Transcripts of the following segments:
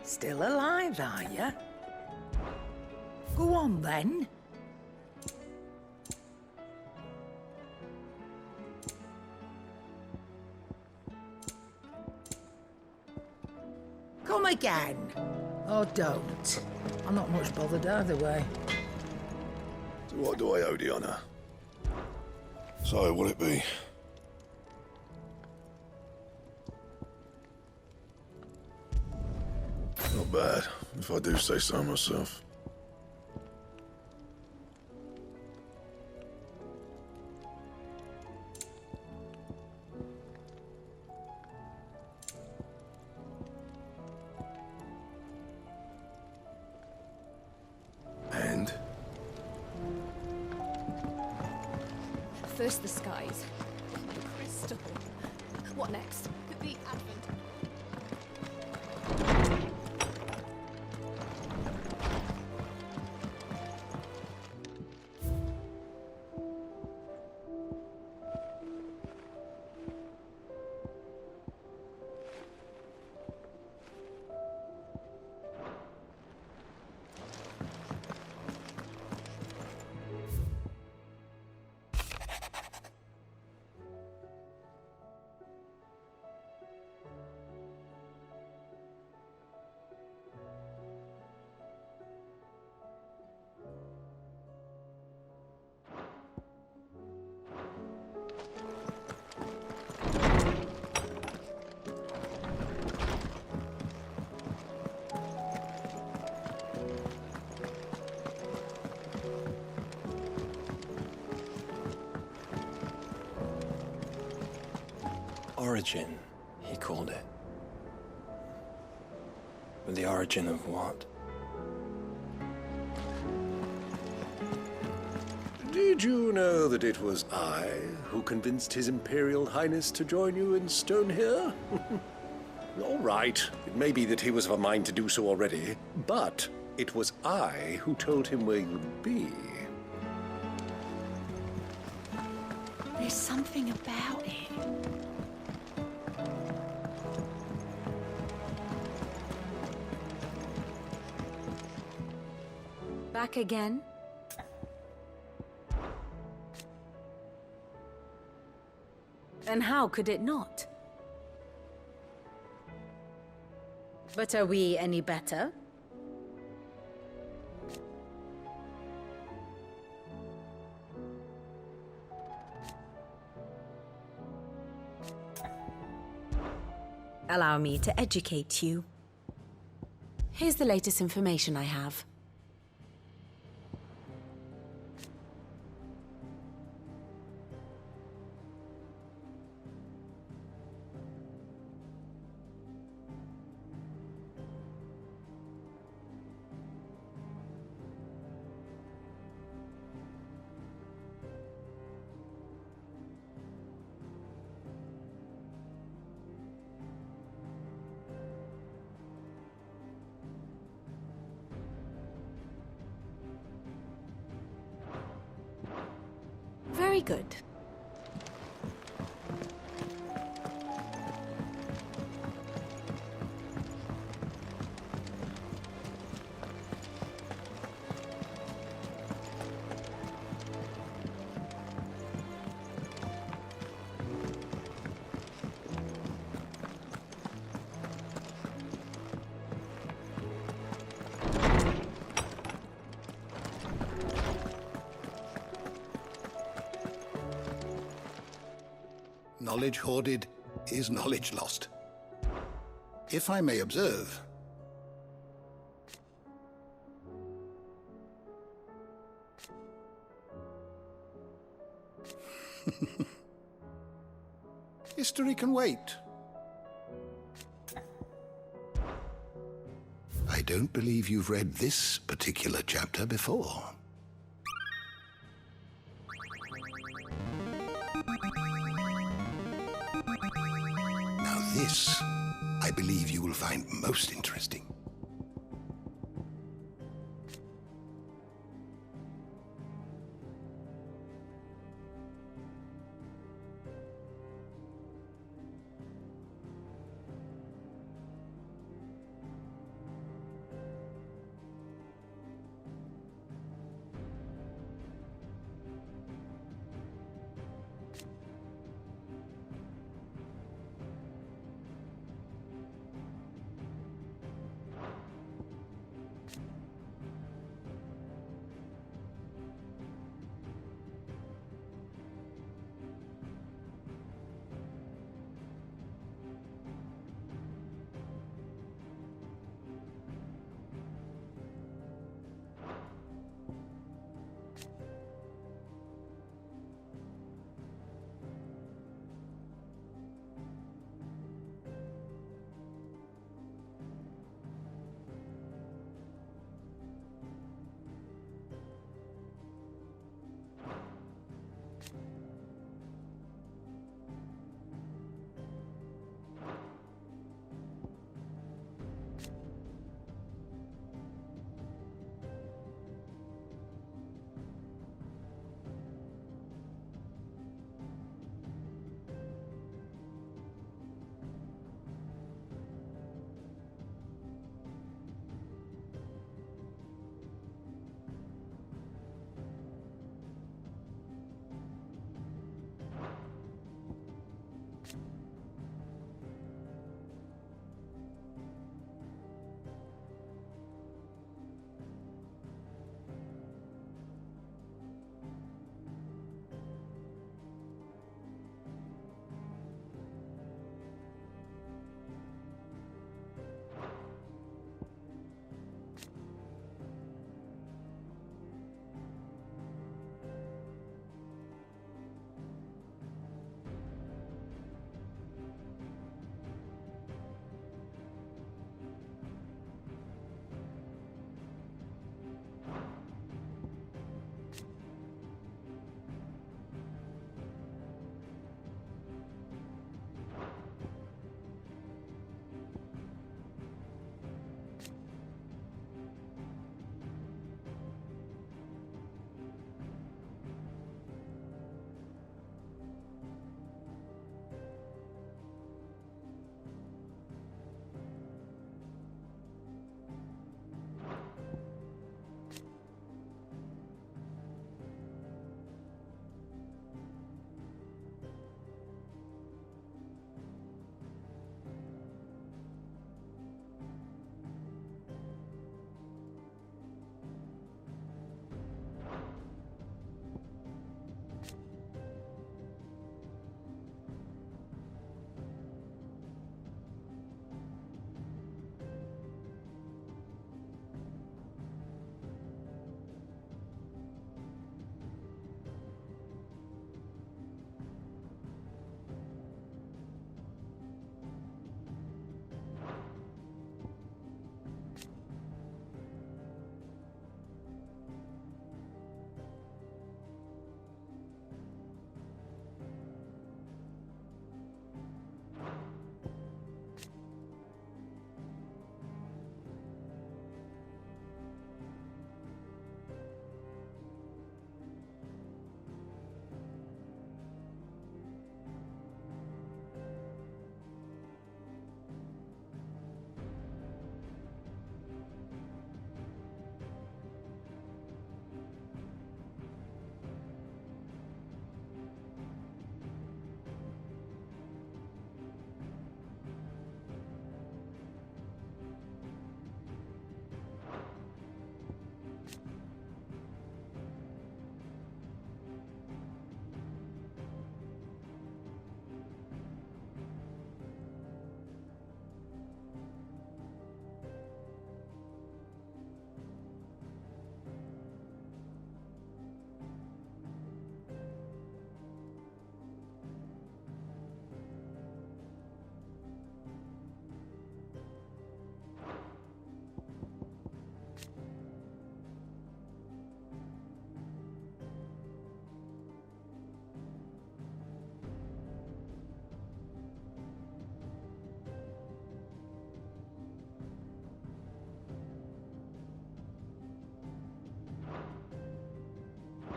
Still alive, are you? Go on, then. Come again. Or don't. I'm not much bothered either way. So what do I owe the honour? So, will it be? Not bad, if I do say so myself. And? First the skies. The crystal. What next? The advent. Origin, he called it. But the origin of what? Did you know that it was I who convinced His Imperial Highness to join you in stone here? All right, it may be that he was of a mind to do so already, but it was I who told him where you'd be. There's something about it. Back again? And how could it not? But are we any better? Allow me to educate you. Here's the latest information I have. Very good. Knowledge hoarded is knowledge lost. If I may observe, history can wait. I don't believe you've read this particular chapter before. This, I believe you will find most interesting.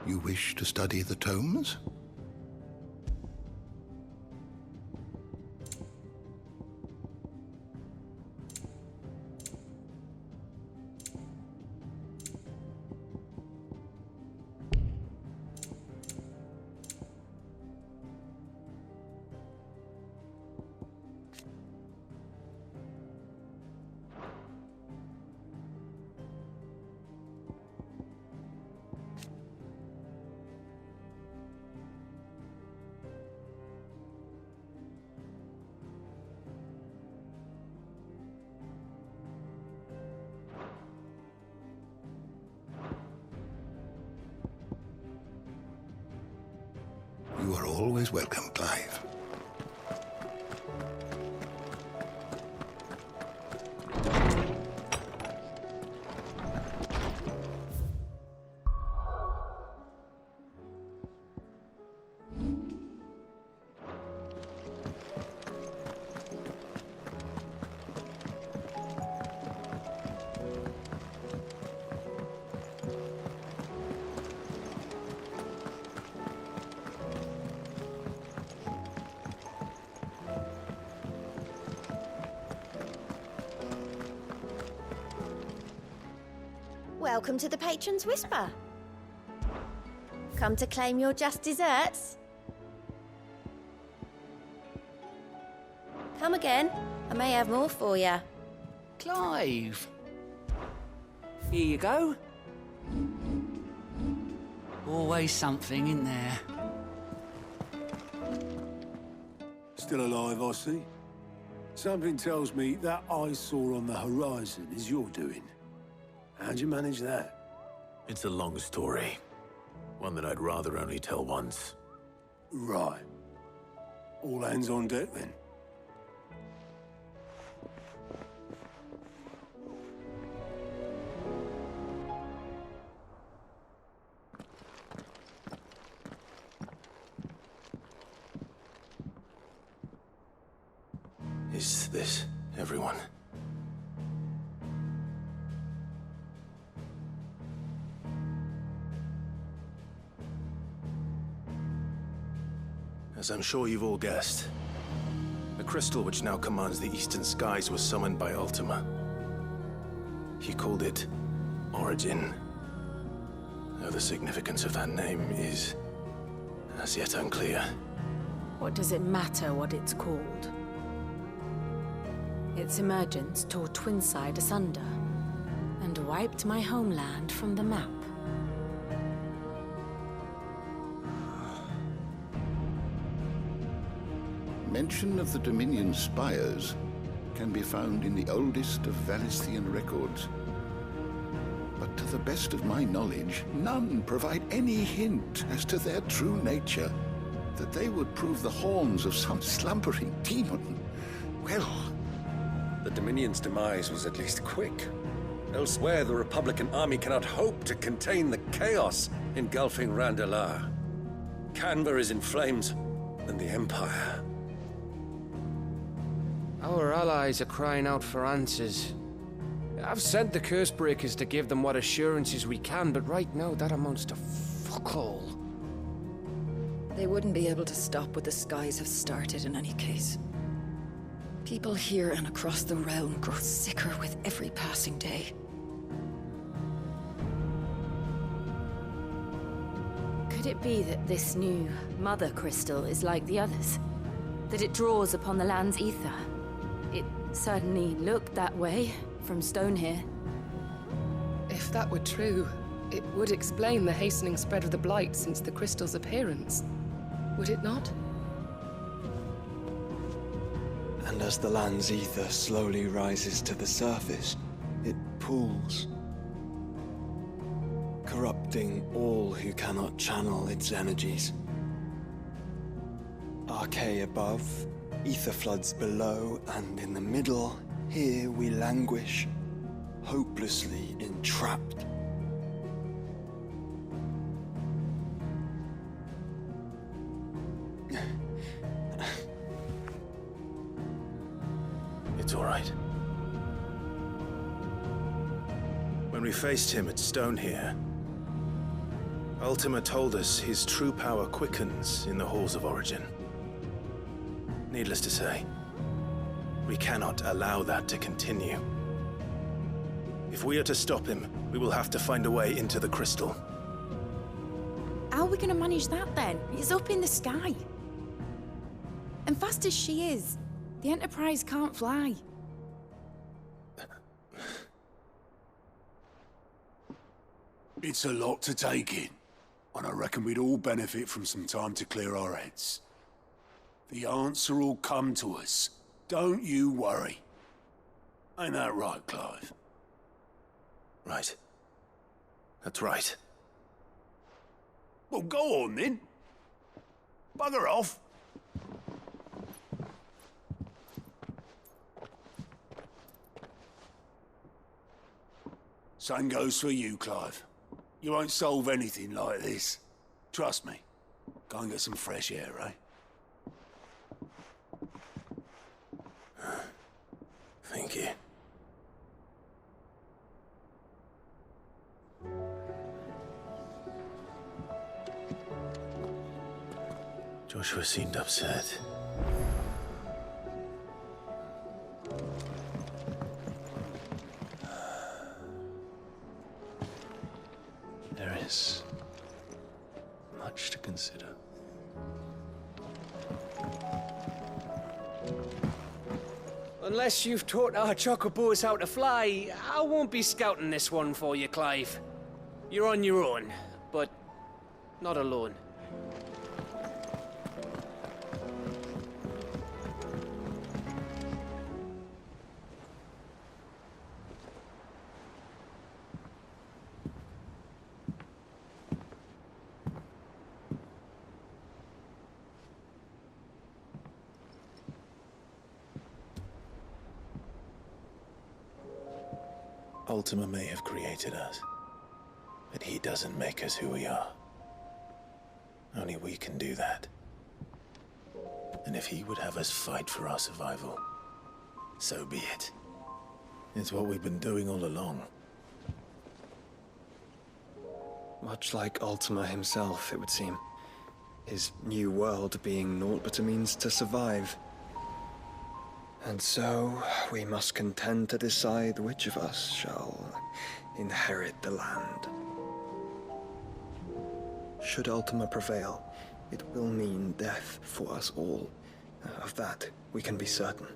You wish to study the tomes? You are always welcome, Clive. Welcome to the Patron's Whisper. Come to claim your just desserts? Come again. I may have more for you. Clive. Here you go. Always something in there. Still alive, I see. Something tells me that eyesore on the horizon is your doing. How'd you manage that? It's a long story. One that I'd rather only tell once. Right. All hands on deck, then. Is this everyone? As I'm sure you've all guessed, the crystal which now commands the eastern skies was summoned by Ultima. He called it Origin. Though the significance of that name is as yet unclear. What does it matter what it's called? Its emergence tore Twinside asunder and wiped my homeland from the map. Mention of the Dominion spires can be found in the oldest of Valisthian records. But to the best of my knowledge, none provide any hint as to their true nature. That they would prove the horns of some slumbering demon. Well, The Dominion's demise was at least quick. Elsewhere, the Republican army cannot hope to contain the chaos engulfing Randalar. Canva is in flames, and the Empire. Our allies are crying out for answers. I've sent the curse breakers to give them what assurances we can, but right now that amounts to fuck all. They wouldn't be able to stop what the skies have started in any case. People here and across the realm grow sicker with every passing day. Could it be that this new Mother Crystal is like the others? That it draws upon the land's ether? It certainly looked that way from stone here. If that were true, it would explain the hastening spread of the Blight since the crystal's appearance. Would it not? And as the land's ether slowly rises to the surface, it pools, corrupting all who cannot channel its energies. Archay above, ether floods below, and in the middle, here we languish, hopelessly entrapped. It's all right. When we faced him at Stone here, Ultima told us his true power quickens in the halls of origin. Needless to say, we cannot allow that to continue. If we are to stop him, we will have to find a way into the crystal. How are we going to manage that then? It's up in the sky. And fast as she is, the Enterprise can't fly. It's a lot to take in, and I reckon we'd all benefit from some time to clear our heads. The answer will come to us. Don't you worry. Ain't that right, Clive? Right. That's right. Well, go on then. Bugger off. Same goes for you, Clive. You won't solve anything like this. Trust me. Go and get some fresh air, eh? Thank you. Joshua seemed upset. There is much to consider. Unless you've taught our chocobos how to fly, I won't be scouting this one for you, Clive. You're on your own, but not alone. Ultima may have created us, but he doesn't make us who we are. Only we can do that. And if he would have us fight for our survival, so be it. It's what we've been doing all along. Much like Ultima himself, it would seem. His new world being naught but a means to survive. And so, we must contend to decide which of us shall inherit the land. Should Ultima prevail, it will mean death for us all. Of that, we can be certain.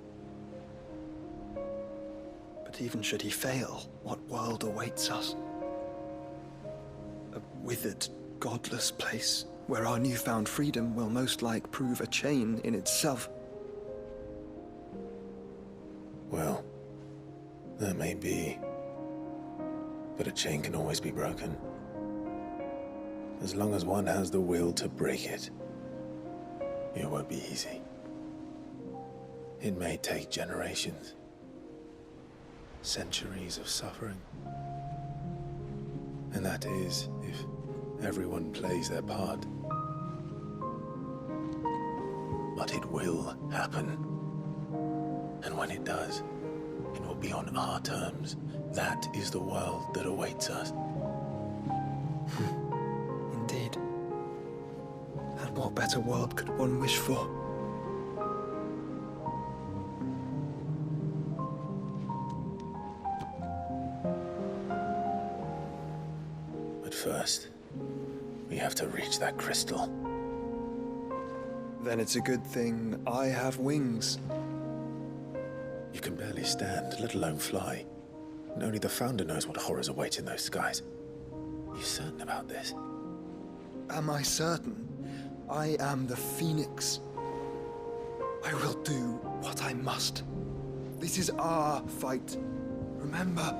But even should he fail, what world awaits us? A withered, godless place, where our newfound freedom will most like prove a chain in itself. Well, that may be, but a chain can always be broken. As long as one has the will to break it, it won't be easy. It may take generations, centuries of suffering. And that is if everyone plays their part. But it will happen. And when it does, it will be on our terms. That is the world that awaits us. Indeed. And what better world could one wish for? But first, we have to reach that crystal. Then it's a good thing I have wings. You can barely stand, let alone fly. And only the Founder knows what horrors await in those skies. Are you certain about this? Am I certain? I am the Phoenix. I will do what I must. This is our fight. Remember?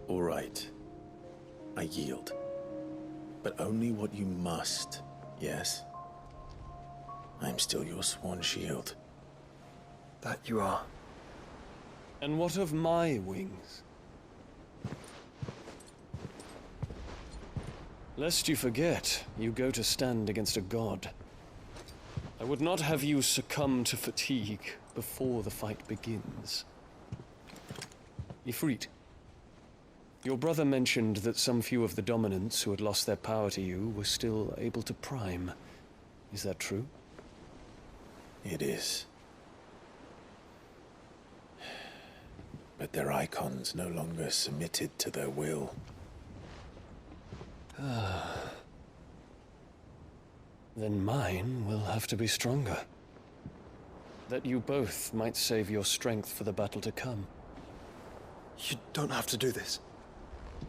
All right. I yield. But only what you must, yes? I'm still your swan shield. That you are. And what of my wings? Lest you forget, you go to stand against a god. I would not have you succumb to fatigue before the fight begins. Ifrit, your brother mentioned that some few of the dominants who had lost their power to you were still able to prime. Is that true? It is. But their icons no longer submitted to their will. Then mine will have to be stronger. That you both might save your strength for the battle to come. You don't have to do this.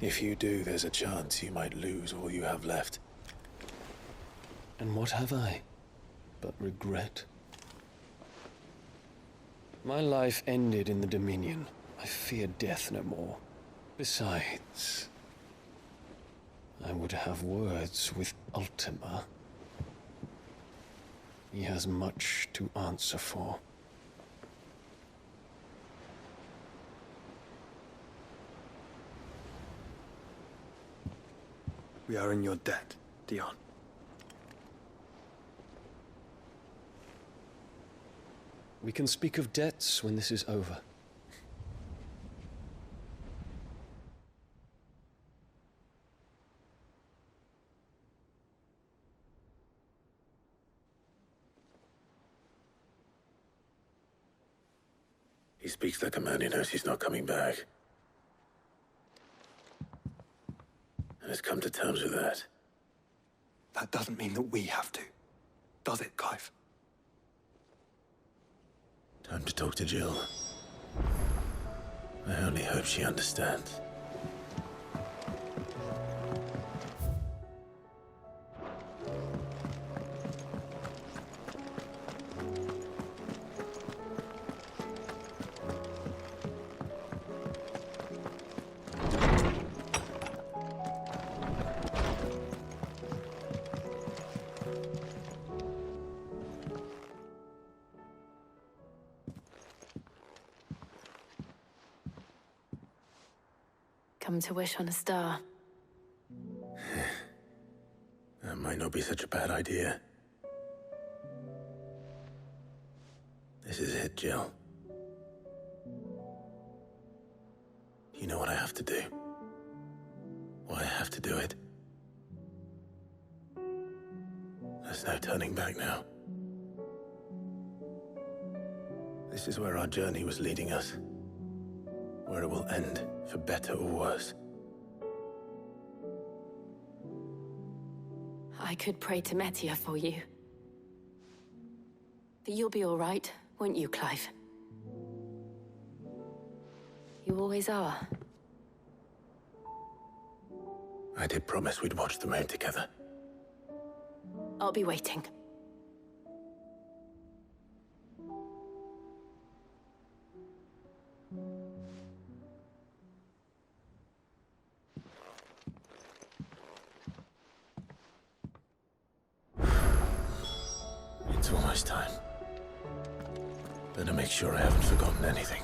If you do, there's a chance you might lose all you have left. And what have I but regret? My life ended in the Dominion. I fear death no more. Besides, I would have words with Ultima. He has much to answer for. We are in your debt, Dion. We can speak of debts when this is over. He speaks like a man who knows he's not coming back. And has come to terms with that. That doesn't mean that we have to, does it, Clive? Time to talk to Jill. I only hope she understands. Come to wish on a star. That might not be such a bad idea. This is it, Jill. You know what I have to do. Why I have to do it. There's no turning back now. This is where our journey was leading us. Where it will end, for better or worse. I could pray to Metia for you. But you'll be all right, won't you, Clive? You always are. I did promise we'd watch the moon together. I'll be waiting. It's almost time. Better make sure I haven't forgotten anything.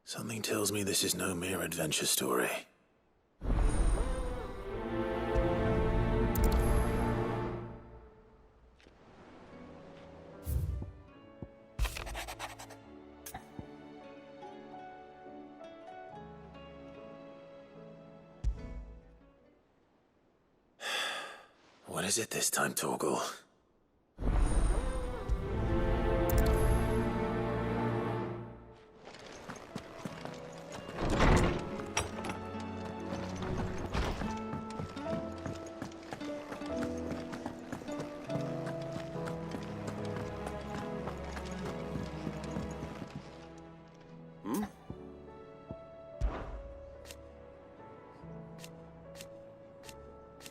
Something tells me this is no mere adventure story. What is it this time, Torgal?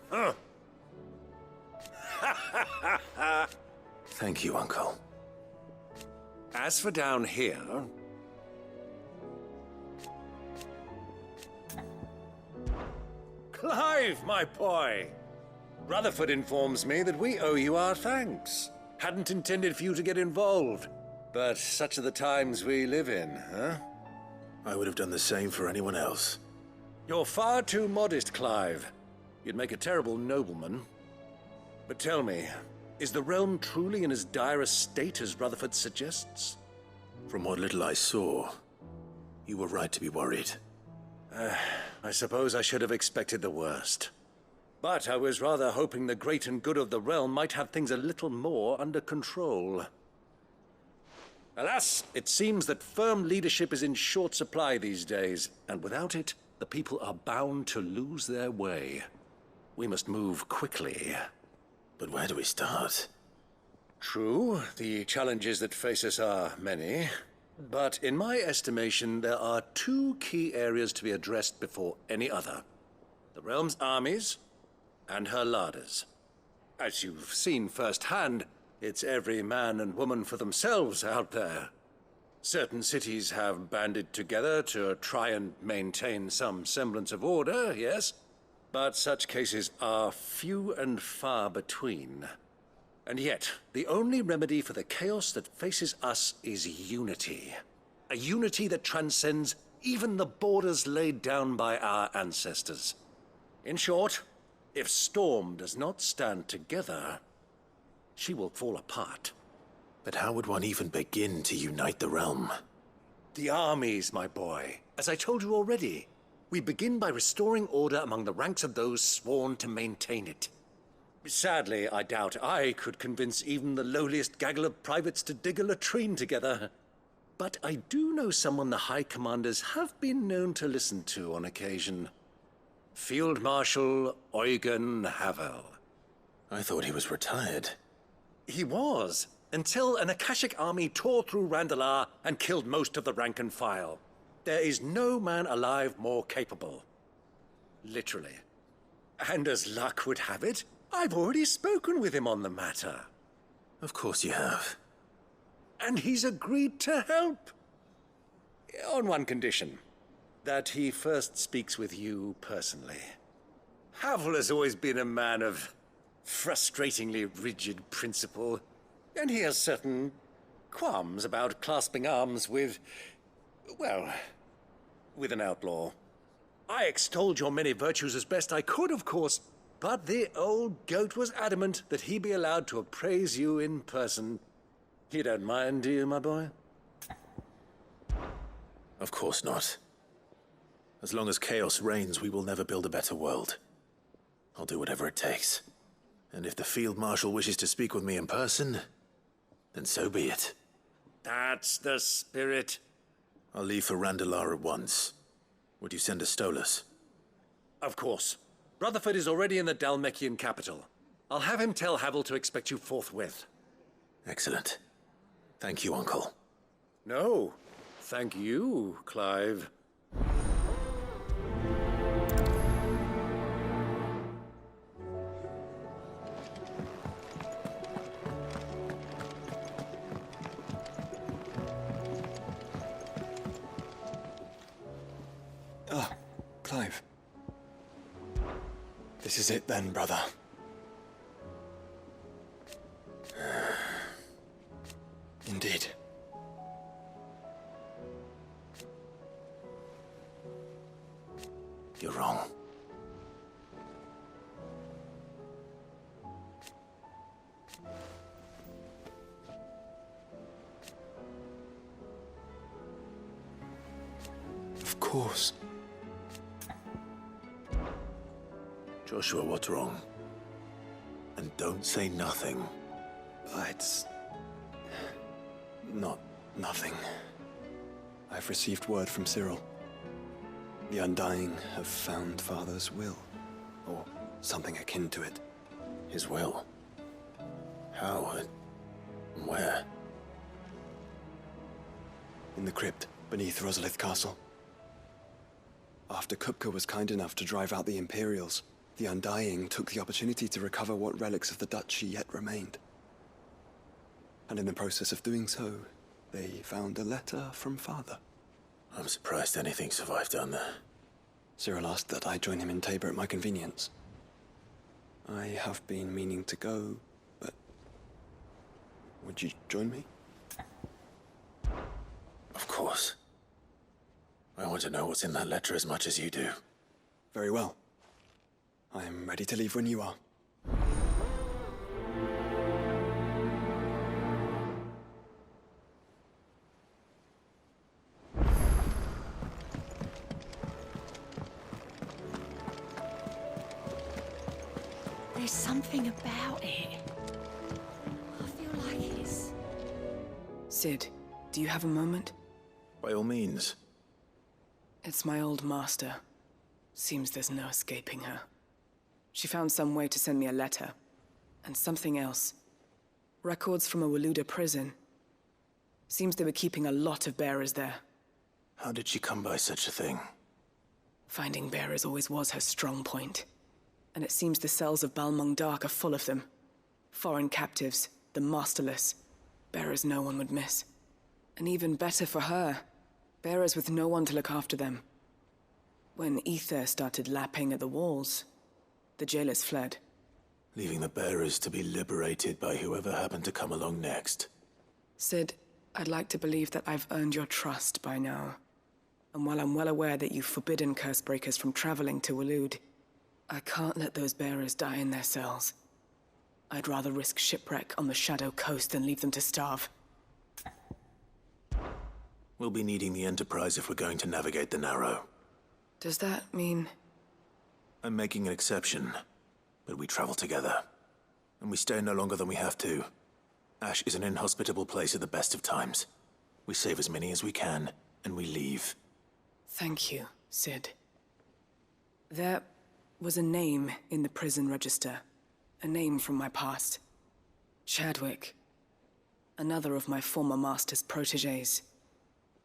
Huh. Thank you, Uncle. As for down here... Clive, my boy! Rutherford informs me that we owe you our thanks. Hadn't intended for you to get involved, but such are the times we live in, huh? I would have done the same for anyone else. You're far too modest, Clive. You'd make a terrible nobleman. But tell me, is the realm truly in as dire a state as Rutherford suggests? From what little I saw, you were right to be worried. I suppose I should have expected the worst. But I was rather hoping the great and good of the realm might have things a little more under control. Alas, it seems that firm leadership is in short supply these days, and without it, the people are bound to lose their way. We must move quickly. But where do we start? True, the challenges that face us are many. But in my estimation, there are two key areas to be addressed before any other. The realm's armies and her larders. As you've seen firsthand, it's every man and woman for themselves out there. Certain cities have banded together to try and maintain some semblance of order, yes? But such cases are few and far between. And yet, the only remedy for the chaos that faces us is unity. A unity that transcends even the borders laid down by our ancestors. In short, if Storm does not stand together, she will fall apart. But how would one even begin to unite the realm? The armies, my boy. As I told you already, we begin by restoring order among the ranks of those sworn to maintain it. Sadly, I doubt I could convince even the lowliest gaggle of privates to dig a latrine together. But I do know someone the High Commanders have been known to listen to on occasion. Field Marshal Eugen Havel. I thought he was retired. He was, until an Akashic army tore through Randalar and killed most of the rank and file. There is no man alive more capable. Literally. And as luck would have it, I've already spoken with him on the matter. Of course you have. And he's agreed to help. On one condition. That he first speaks with you personally. Havel has always been a man of frustratingly rigid principle, and he has certain qualms about clasping arms with, well, with an outlaw. I extolled your many virtues as best I could, of course, but the old goat was adamant that he be allowed to appraise you in person. You don't mind, do you, my boy? Of course not. As long as chaos reigns, we will never build a better world. I'll do whatever it takes. And if the Field Marshal wishes to speak with me in person, then so be it. That's the spirit. I'll leave for Randalar at once. Would you send a Stolas? Of course. Rutherford is already in the Dalmekian capital. I'll have him tell Havel to expect you forthwith. Excellent. Thank you, Uncle. No, thank you, Clive. Ah, Clive. This is it then, brother. Indeed. You're wrong. Of course. Joshua, what's wrong? And don't say nothing. It's not nothing. I've received word from Cyril. The Undying have found Father's will, or something akin to it. His will? How and where? In the crypt beneath Rosalith Castle. After Kupka was kind enough to drive out the Imperials, the Undying took the opportunity to recover what relics of the Duchy yet remained. And in the process of doing so, they found a letter from Father. I'm surprised anything survived down there. Cyril asked that I join him in Tabor at my convenience. I have been meaning to go, but... would you join me? Of course. I want to know what's in that letter as much as you do. Very well. I am ready to leave when you are. There's something about it. I feel like it's... Sid, do you have a moment? By all means. It's my old master. Seems there's no escaping her. She found some way to send me a letter. And something else. Records from a Waluda prison. Seems they were keeping a lot of bearers there. How did she come by such a thing? Finding bearers always was her strong point. And it seems the cells of Balmung Dark are full of them. Foreign captives, the masterless. Bearers no one would miss. And even better for her, bearers with no one to look after them. When ether started lapping at the walls, the jailers fled. Leaving the bearers to be liberated by whoever happened to come along next. Sid, I'd like to believe that I've earned your trust by now. And while I'm well aware that you've forbidden Cursebreakers from traveling to Walud, I can't let those bearers die in their cells. I'd rather risk shipwreck on the Shadow Coast than leave them to starve. We'll be needing the Enterprise if we're going to navigate the Narrow. Does that mean... I'm making an exception, but we travel together. And we stay no longer than we have to. Ash is an inhospitable place at the best of times. We save as many as we can, and we leave. Thank you, Sid. There was a name in the prison register. A name from my past. Chadwick. Another of my former master's protégés.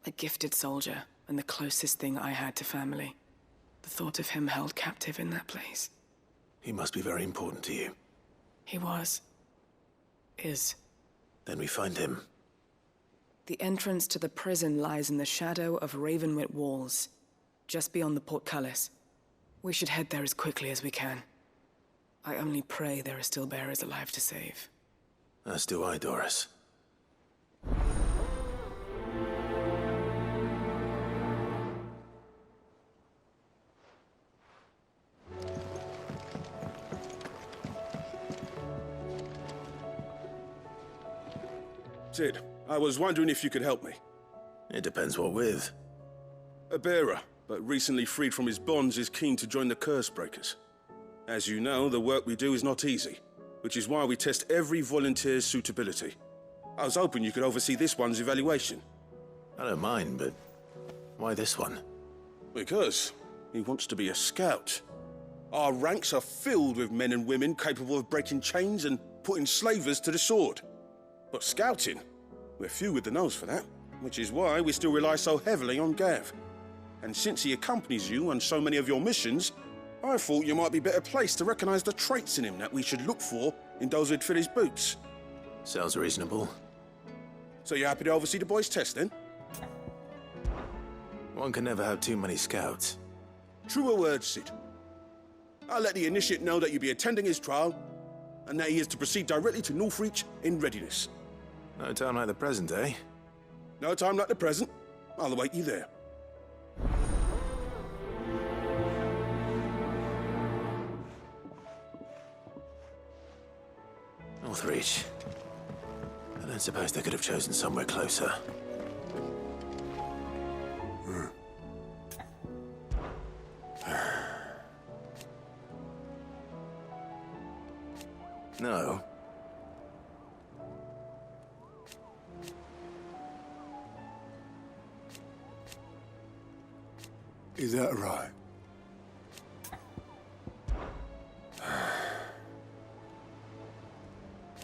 A gifted soldier, and the closest thing I had to family. The thought of him held captive in that place. He must be very important to you. He was. Is. Then we find him. The entrance to the prison lies in the shadow of Ravenwit Walls, just beyond the portcullis. We should head there as quickly as we can. I only pray there are still bearers alive to save. As do I, Doris. Sid, I was wondering if you could help me. It depends what with. A bearer, but recently freed from his bonds, is keen to join the Cursebreakers. As you know, the work we do is not easy, which is why we test every volunteer's suitability. I was hoping you could oversee this one's evaluation. I don't mind, but why this one? Because he wants to be a scout. Our ranks are filled with men and women capable of breaking chains and putting slavers to the sword. But scouting, we're few with the nose for that, which is why we still rely so heavily on Gav. And since he accompanies you on so many of your missions, I thought you might be better placed to recognize the traits in him that we should look for in those who'd fill his boots. Sounds reasonable. So you're happy to oversee the boys' test, then? One can never have too many scouts. Truer words, Sid. I'll let the initiate know that you'll be attending his trial, and that he is to proceed directly to Northreach in readiness. No time like the present, eh? No time like the present. I'll await you there. Northreach. I don't suppose they could have chosen somewhere closer. No. Is that right?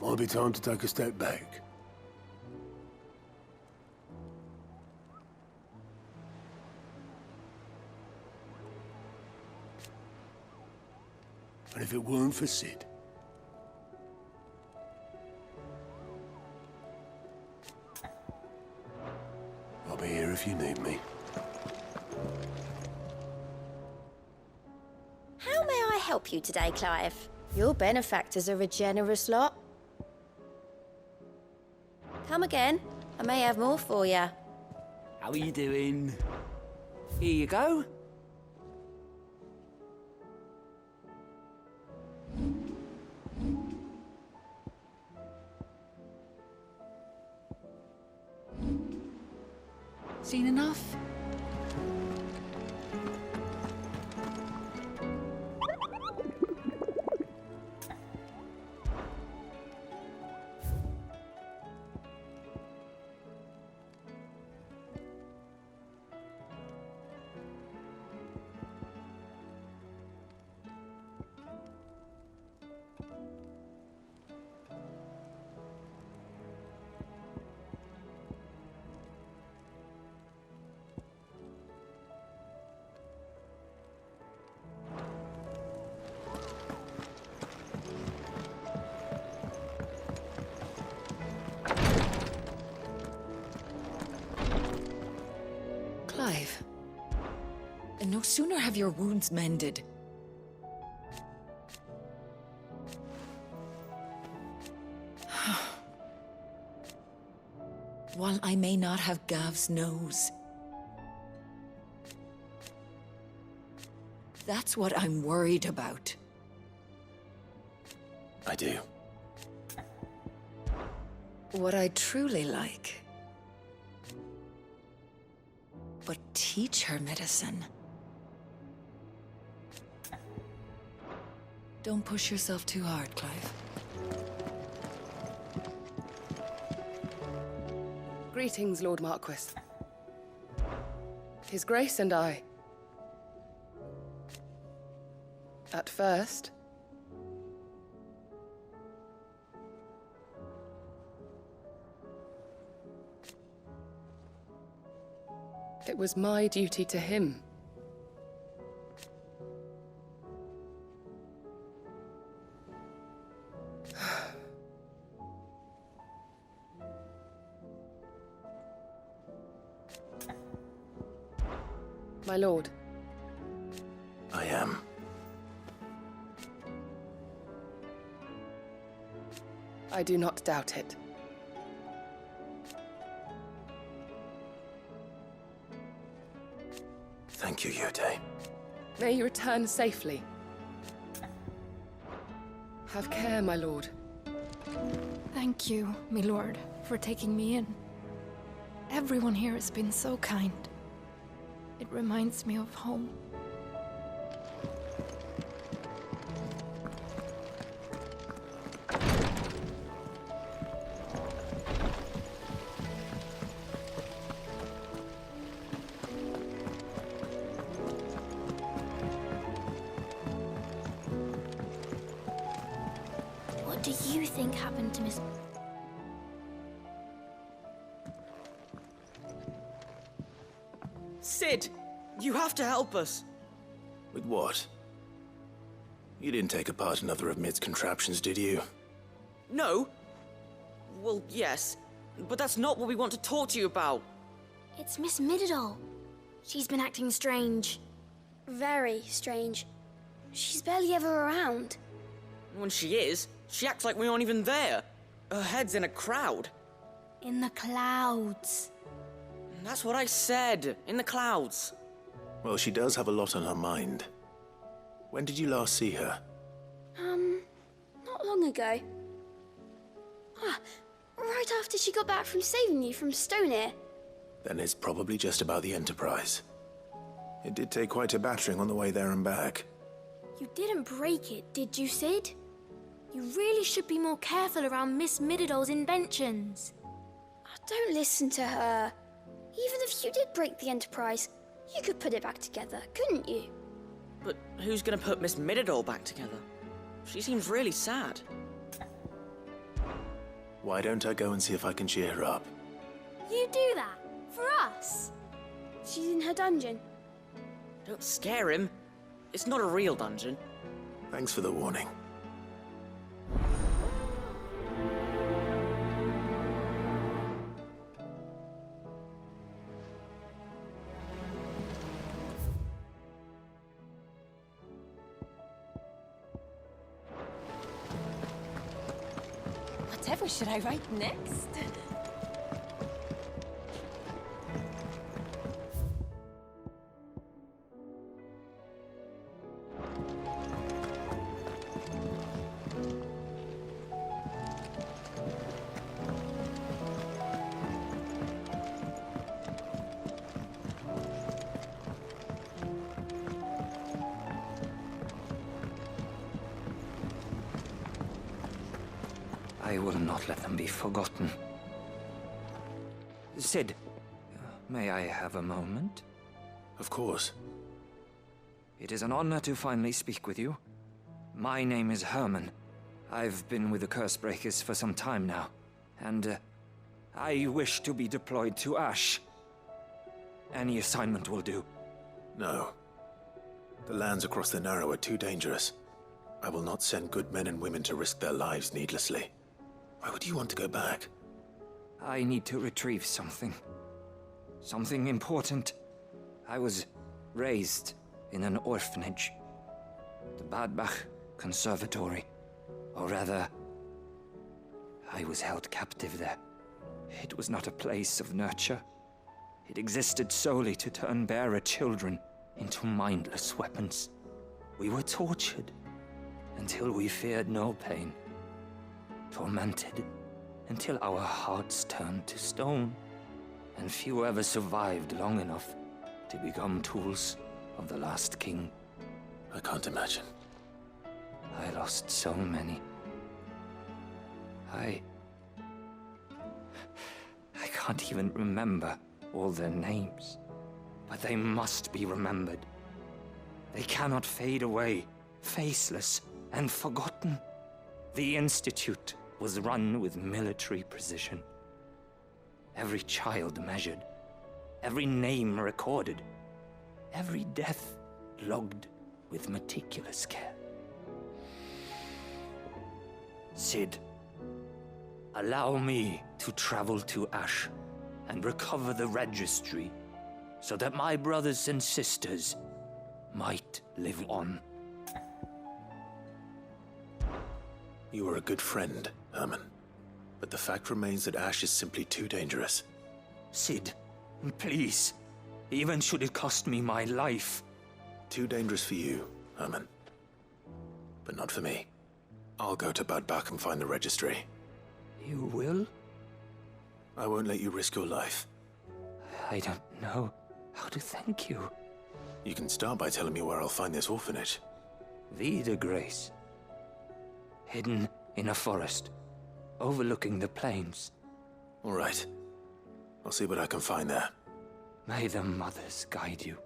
Might be time to take a step back. And if it weren't for Sid, if you need me. How may I help you today, Clive? Your benefactors are a generous lot. Come again. I may have more for you. How are you doing? Here you go. Seen enough? Clive, and no sooner have your wounds mended. While I may not have Gav's nose, that's what I'm worried about. I do. What I truly like. But teach her medicine. Don't push yourself too hard, Clive. Greetings, Lord Marquis. His Grace and I. At first, it was my duty to him. My lord. I am. I do not doubt it. Thank you, Yute. May you return safely. Have care, my lord. Thank you, my lord, for taking me in. Everyone here has been so kind. It reminds me of home. What do you think happened to Miss... Sid, you have to help us. With what? You didn't take apart another of Mid's contraptions, did you? No. Well, yes, but that's not what we want to talk to you about. It's Miss Mididol. She's been acting strange. Very strange. She's barely ever around. When she is, she acts like we aren't even there. Her head's in a crowd. In the clouds. That's what I said. In the clouds. Well, she does have a lot on her mind. When did you last see her? Not long ago. Right after she got back from saving you from Stoneir. Then it's probably just about the Enterprise. It did take quite a battering on the way there and back. You didn't break it, did you, Sid? You really should be more careful around Miss Mididol's inventions. Don't listen to her. Even if you did break the Enterprise, you could put it back together, couldn't you? But who's gonna put Miss Mididol back together? She seems really sad. Why don't I go and see if I can cheer her up? You do that? For us? She's in her dungeon. Don't scare him. It's not a real dungeon. Thanks for the warning. What should I write next? I will not let them be forgotten. Sid, may I have a moment? Of course. It is an honor to finally speak with you. My name is Herman. I've been with the Cursebreakers for some time now, and I wish to be deployed to Ash. Any assignment will do. No. The lands across the Narrow are too dangerous. I will not send good men and women to risk their lives needlessly. Why would you want to go back? I need to retrieve something. Something important. I was raised in an orphanage. The Badbach Conservatory. Or rather, I was held captive there. It was not a place of nurture. It existed solely to turn bearer children into mindless weapons. We were tortured until we feared no pain. Tormented until our hearts turned to stone, and few ever survived long enough to become tools of the last king. I can't imagine. I lost so many. I can't even remember all their names, but they must be remembered. They cannot fade away, faceless and forgotten. The Institute was run with military precision. Every child measured, every name recorded, every death logged with meticulous care. Sid, allow me to travel to Ash and recover the registry so that my brothers and sisters might live on. You are a good friend, Herman. But the fact remains that Ash is simply too dangerous. Sid, please. Even should it cost me my life. Too dangerous for you, Herman. But not for me. I'll go to Badbach and find the registry. You will? I won't let you risk your life. I don't know how to thank you. You can start by telling me where I'll find this orphanage. Vida Grace. Hidden in a forest, overlooking the plains. All right. I'll see what I can find there. May the mothers guide you.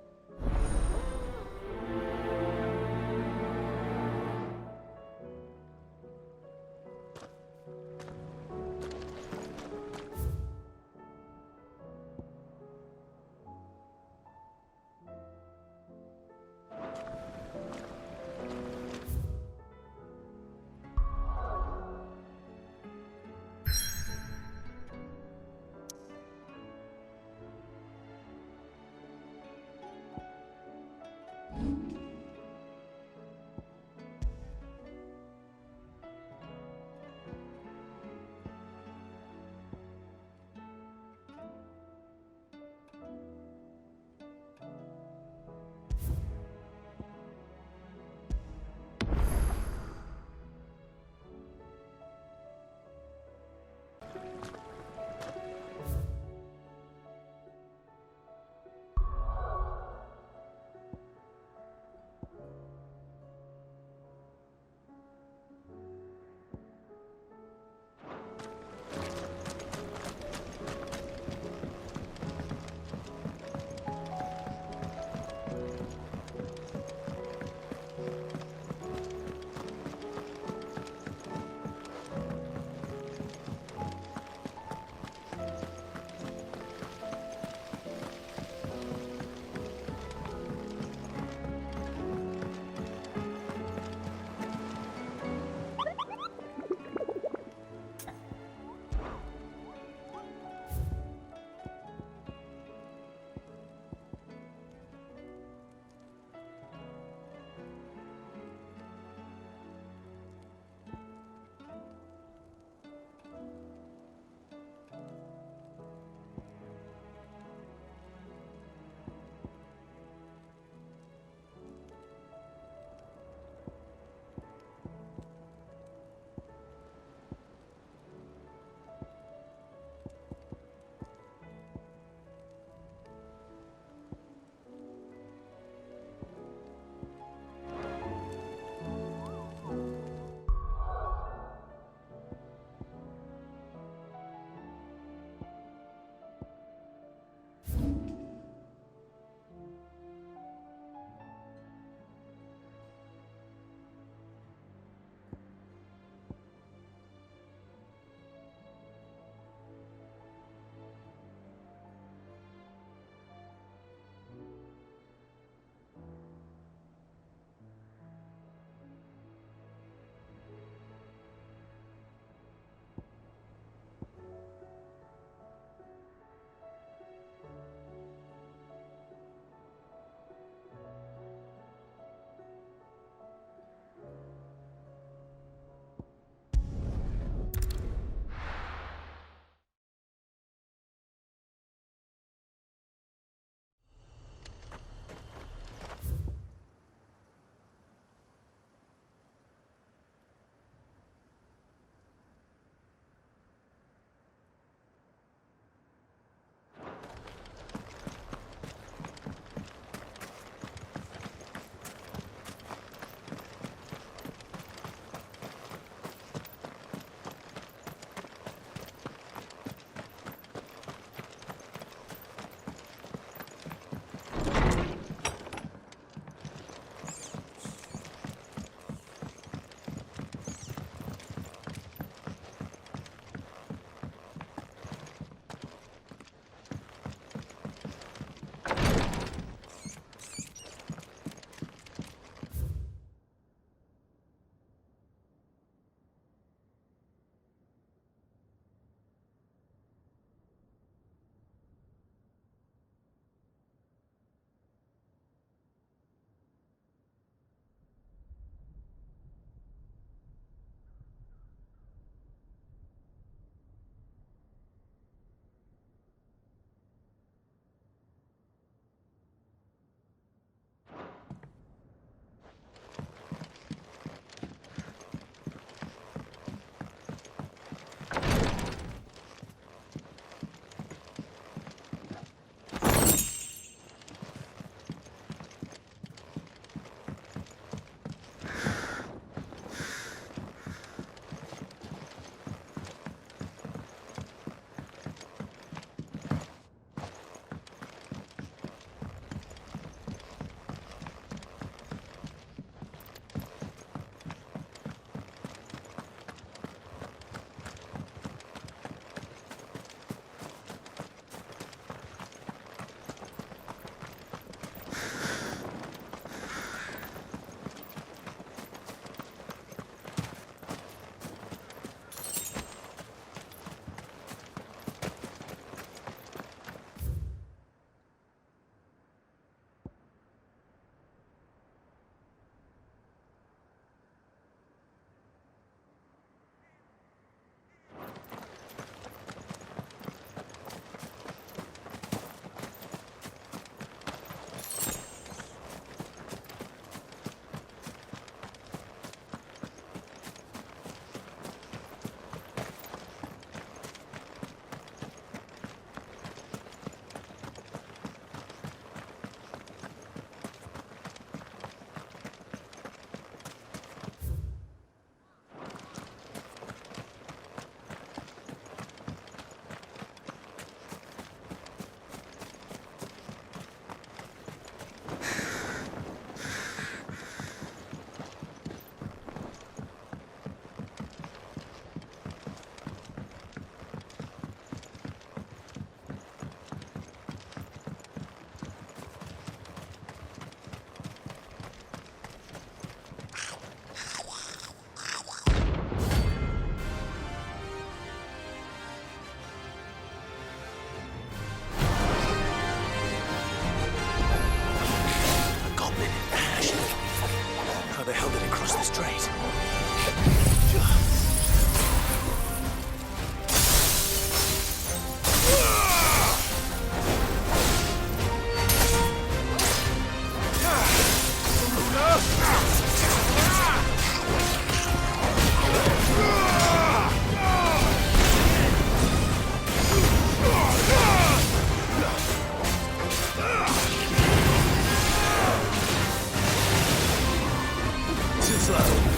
slow.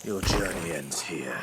Your journey ends here.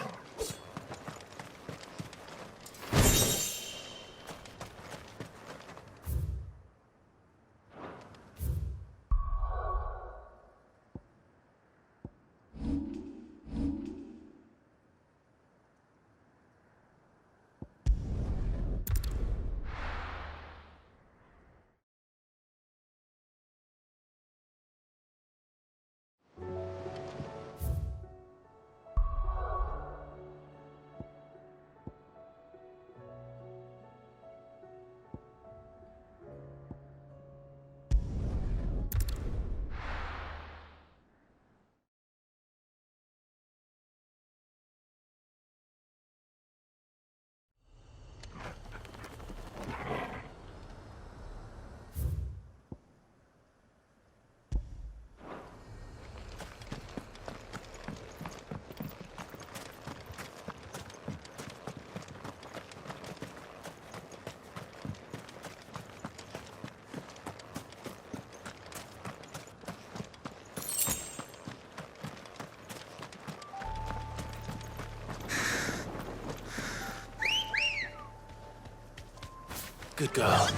Good girl.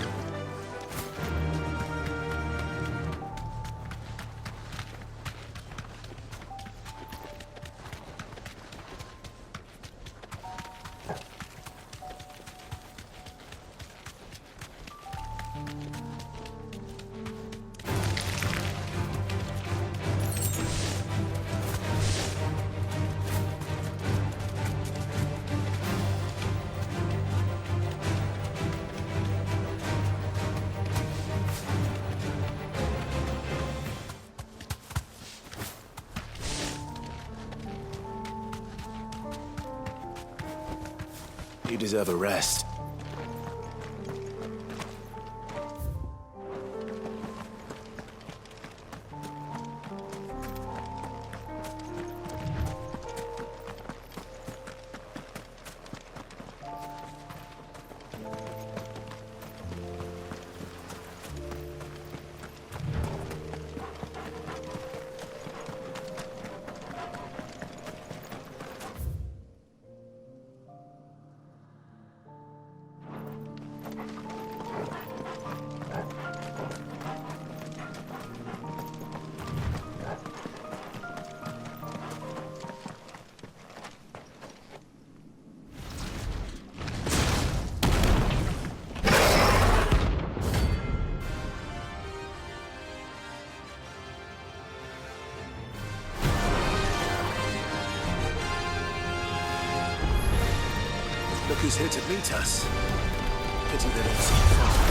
You deserve a rest. she's here to meet us. Pity they don't see far.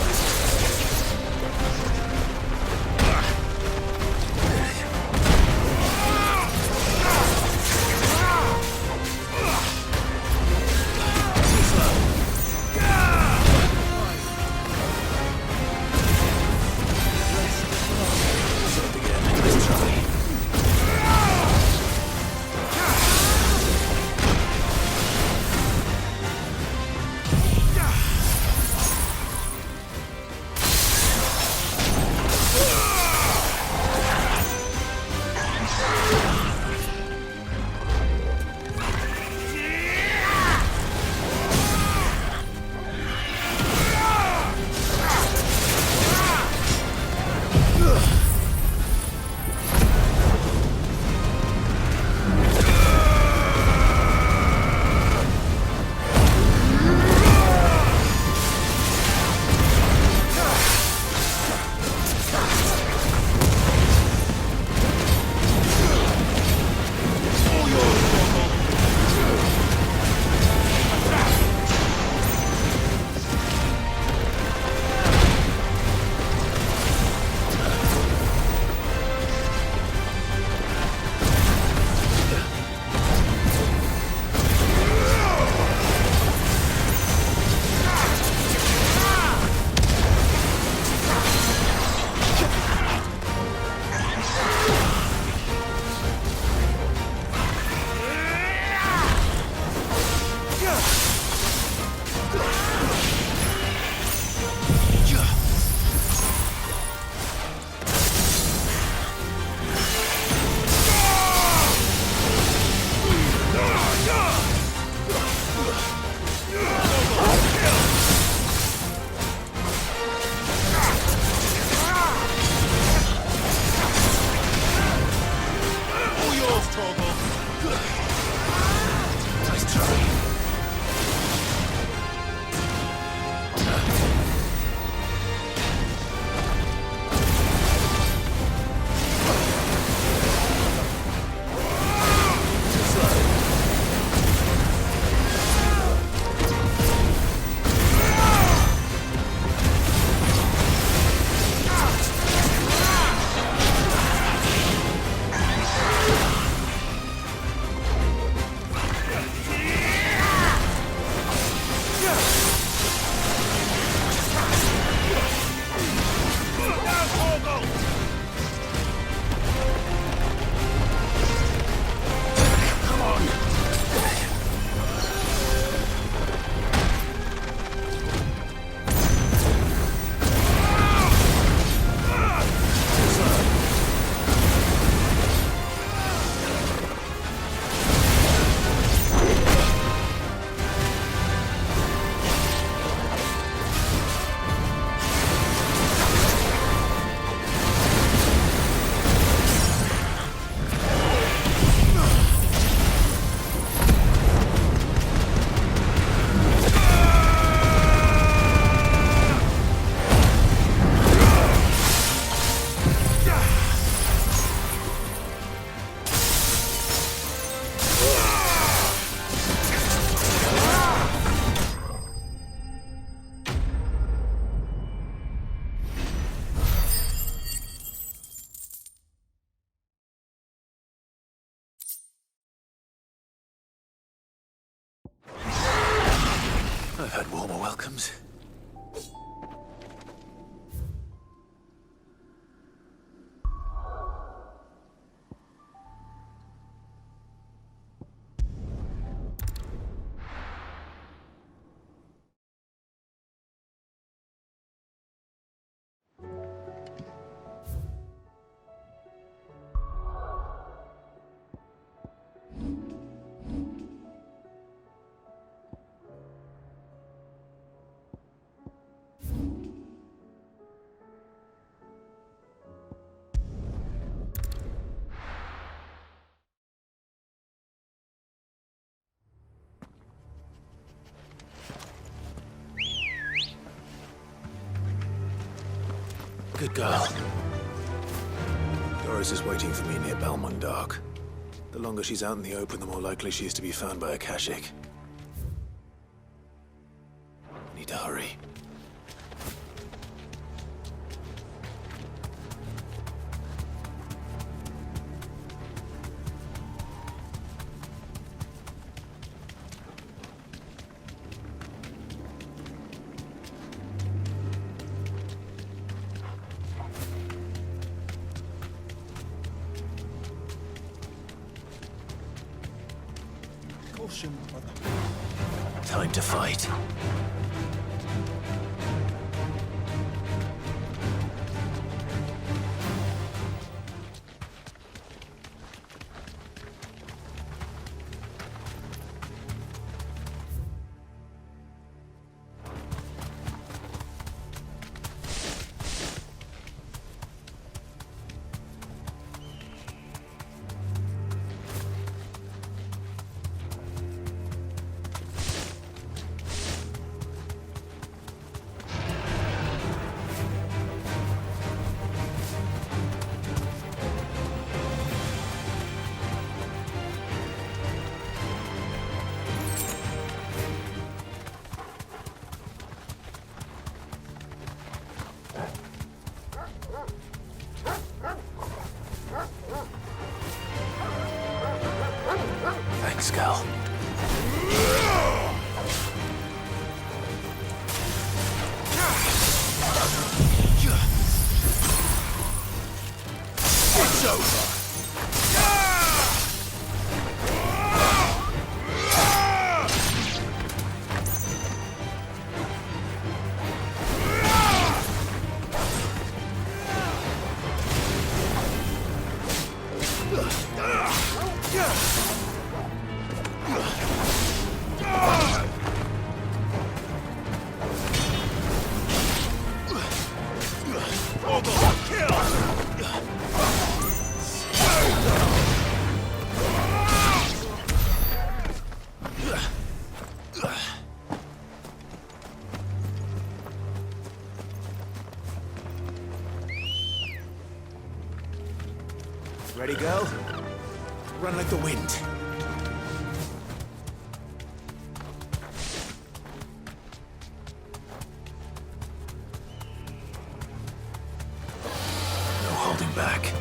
I've had warmer welcomes. Good girl. Doris is waiting for me near Belmont Dock. The longer she's out in the open, the more likely she is to be found by a Kashik. Caution, brother. Time to fight. Thanks, Cal. It's over. Ready, go? Run like the wind. No holding back.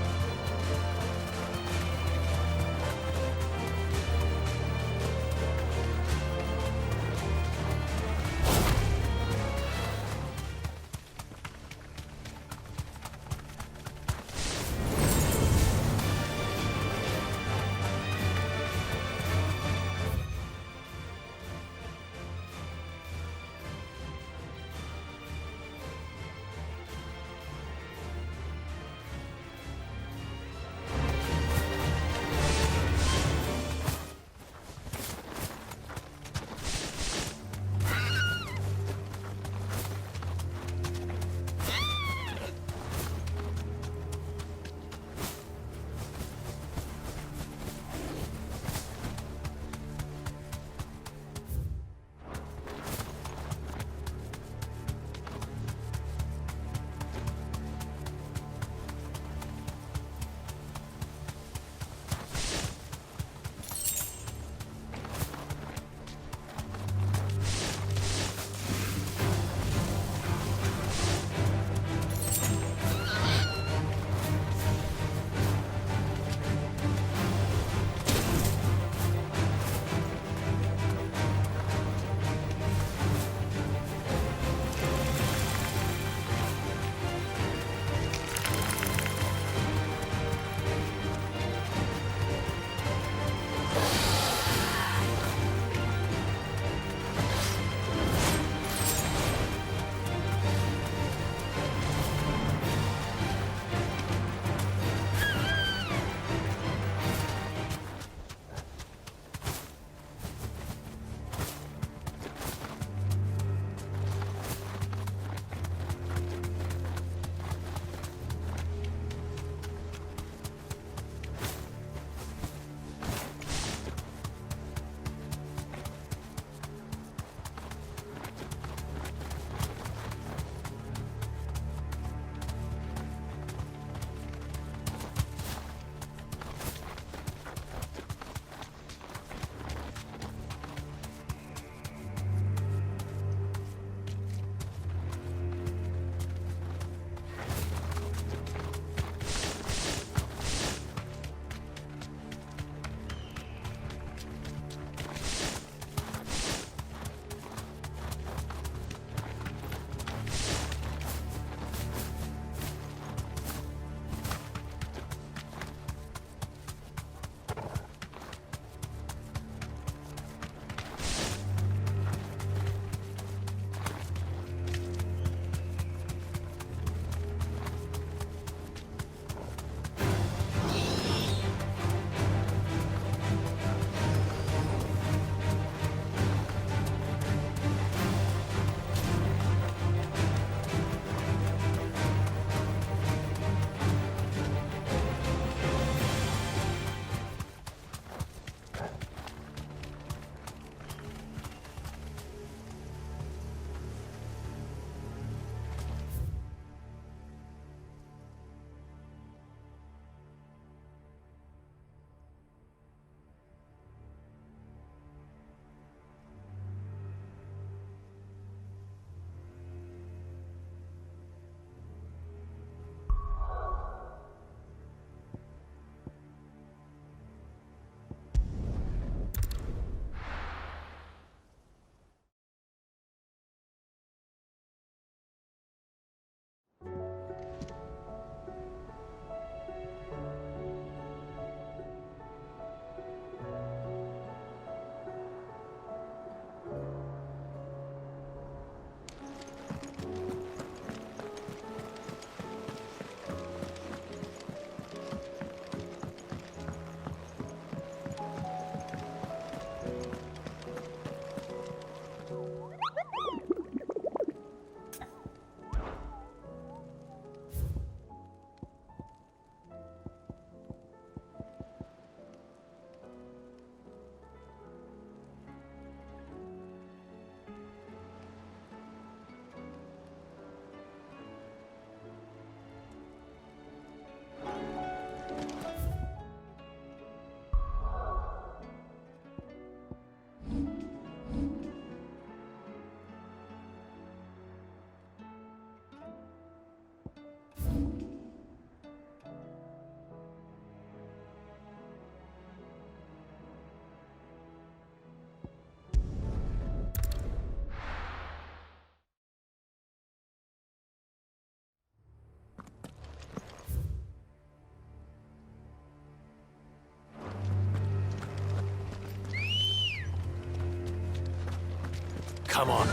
come on.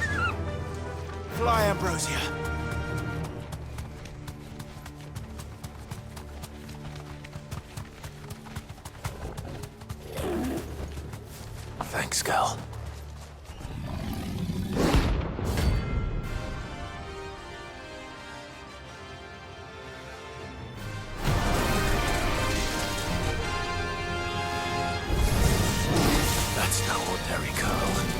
Fly, Ambrosia. Thanks, Gal. That's no ordinary girl.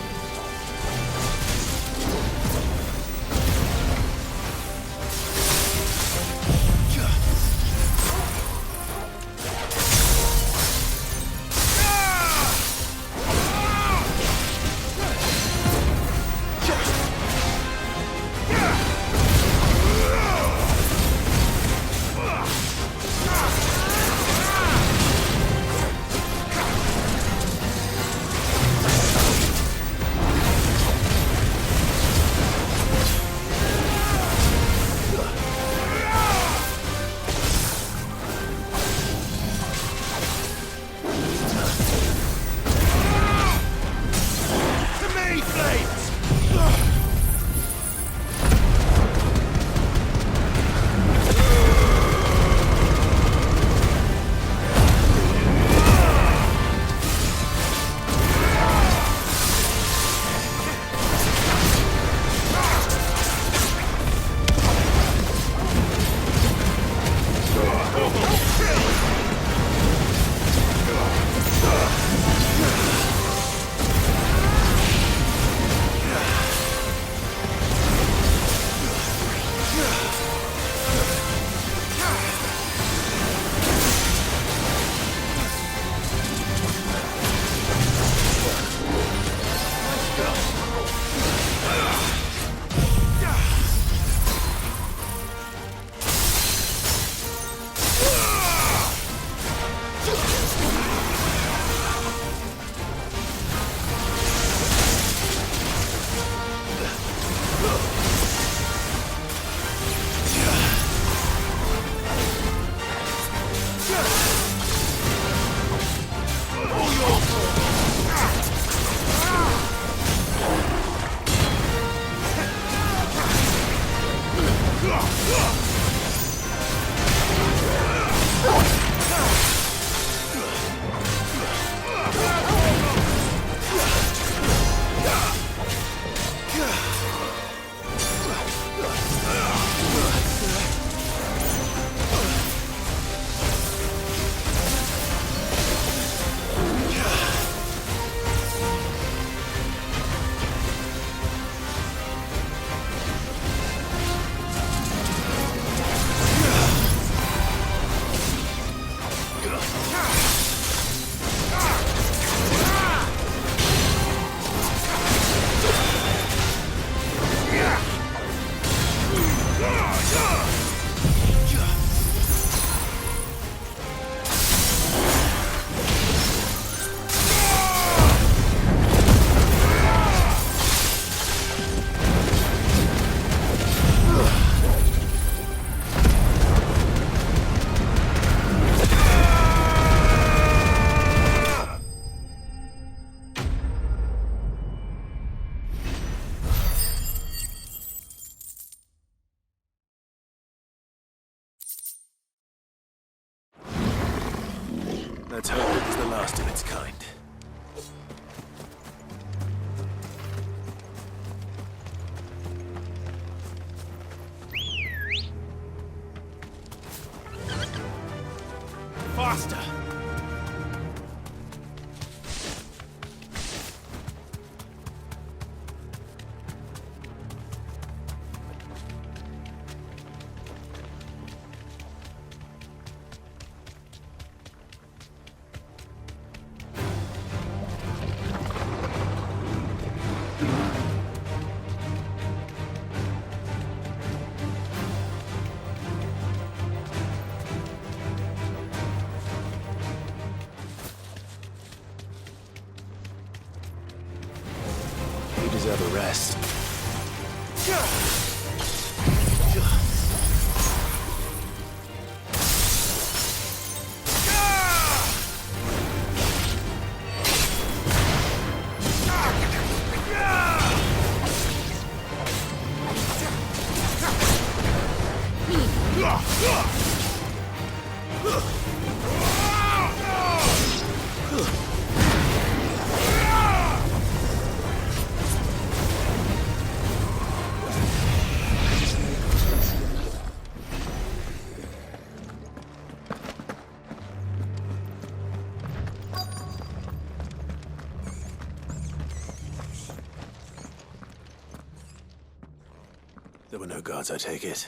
Let's hope it was the last of its kind. Faster! Deserve a rest. There were no guards, I take it?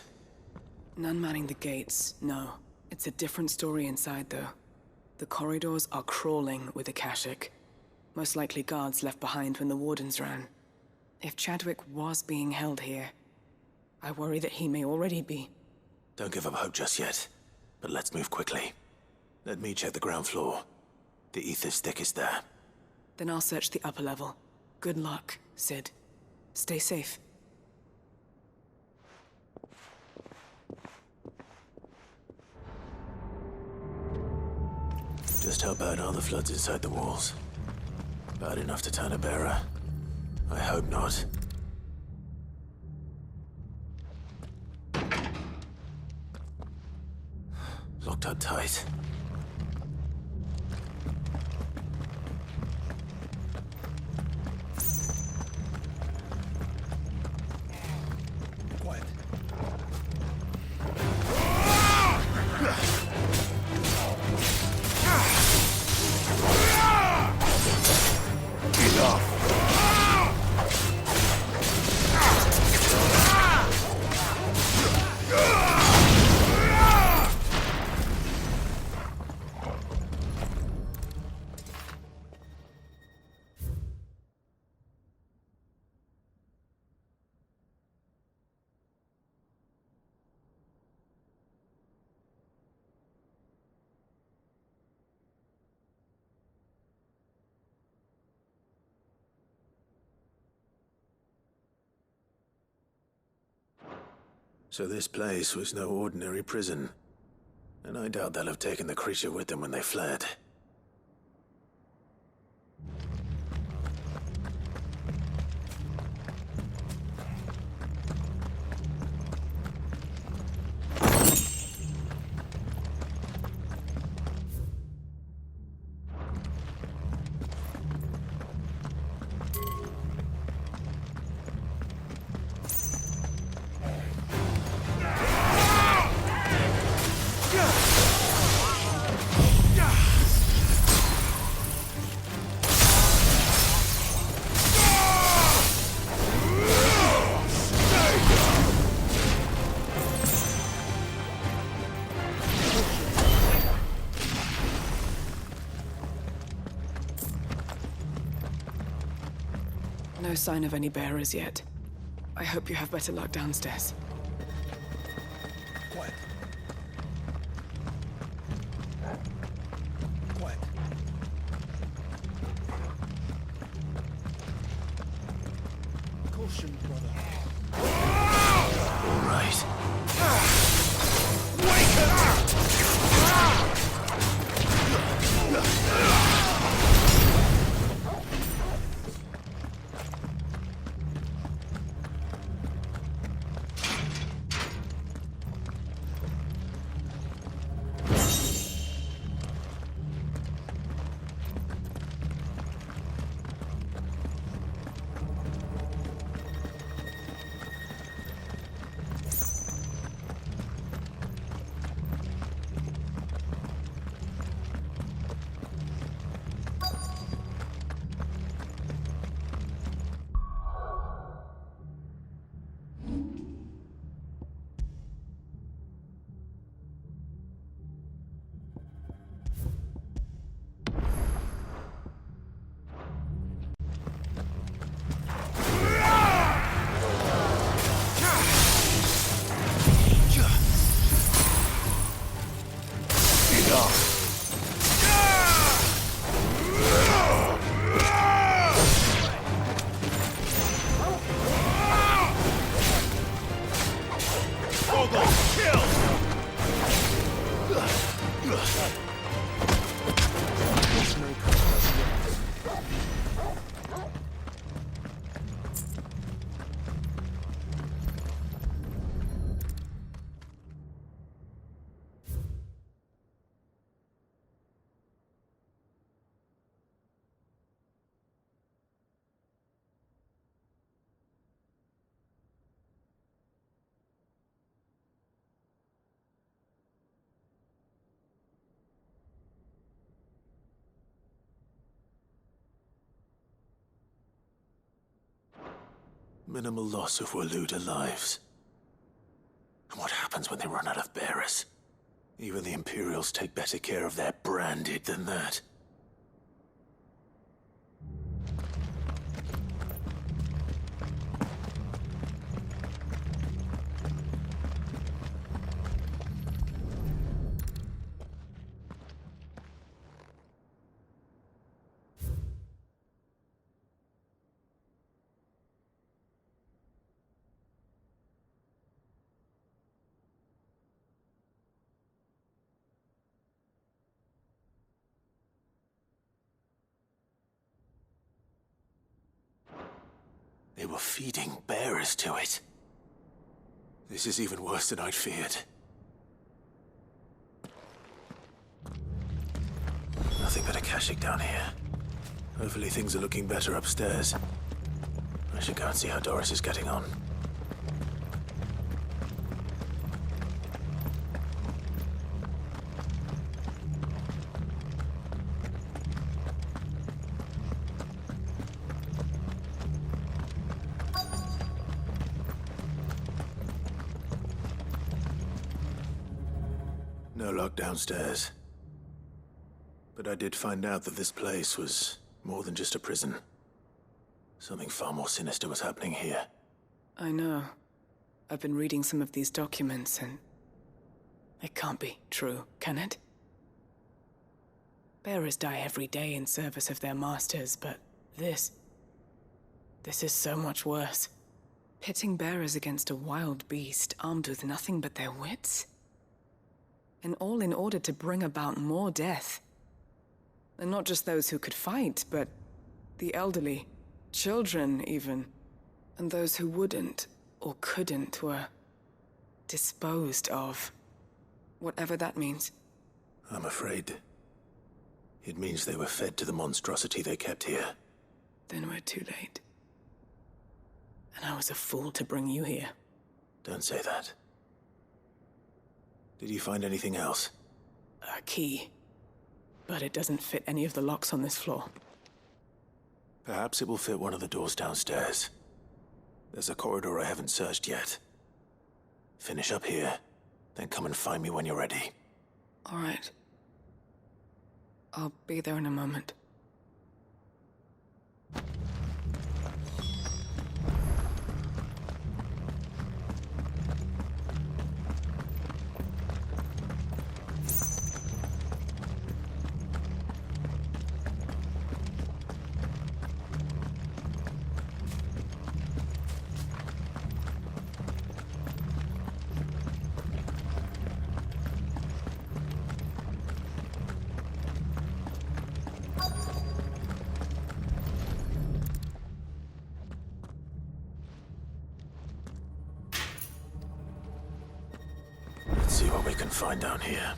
None manning the gates, no. It's a different story inside, though. The corridors are crawling with Akashic. Most likely guards left behind when the wardens ran. If Chadwick was being held here, I worry that he may already be. Don't give up hope just yet, but let's move quickly. Let me check the ground floor. The ether stick is there. Then I'll search the upper level. Good luck, Sid. Stay safe. Just how bad are the floods inside the walls? Bad enough to turn a bearer? I hope not. Locked up tight. Quiet. So this place was no ordinary prison. And I doubt they'll have taken the creature with them when they fled. No sign of any bearers yet. I hope you have better luck downstairs. Quiet. Quiet. Caution, brother. All right. Wake up! Minimal loss if we're lewd lives. And what happens when they run out of bearers? Even the Imperials take better care of their branded than that. They were feeding bearers to it. This is even worse than I'd feared. Nothing but a Kashyyyk down here. Hopefully things are looking better upstairs. I should go and see how Doris is getting on. No luck downstairs. But I did find out that this place was more than just a prison. Something far more sinister was happening here. I know. I've been reading some of these documents and... it can't be true, can it? Bearers die every day in service of their masters, but this is so much worse. Pitting bearers against a wild beast armed with nothing but their wits? And all in order to bring about more death. And not just those who could fight, but the elderly, children even. And those who wouldn't or couldn't were disposed of. Whatever that means. I'm afraid it means they were fed to the monstrosity they kept here. Then we're too late. And I was a fool to bring you here. Don't say that. Did you find anything else? A key. But it doesn't fit any of the locks on this floor. Perhaps it will fit one of the doors downstairs. There's a corridor I haven't searched yet. Finish up here, then come and find me when you're ready. All right. I'll be there in a moment. Let's see what we can find down here.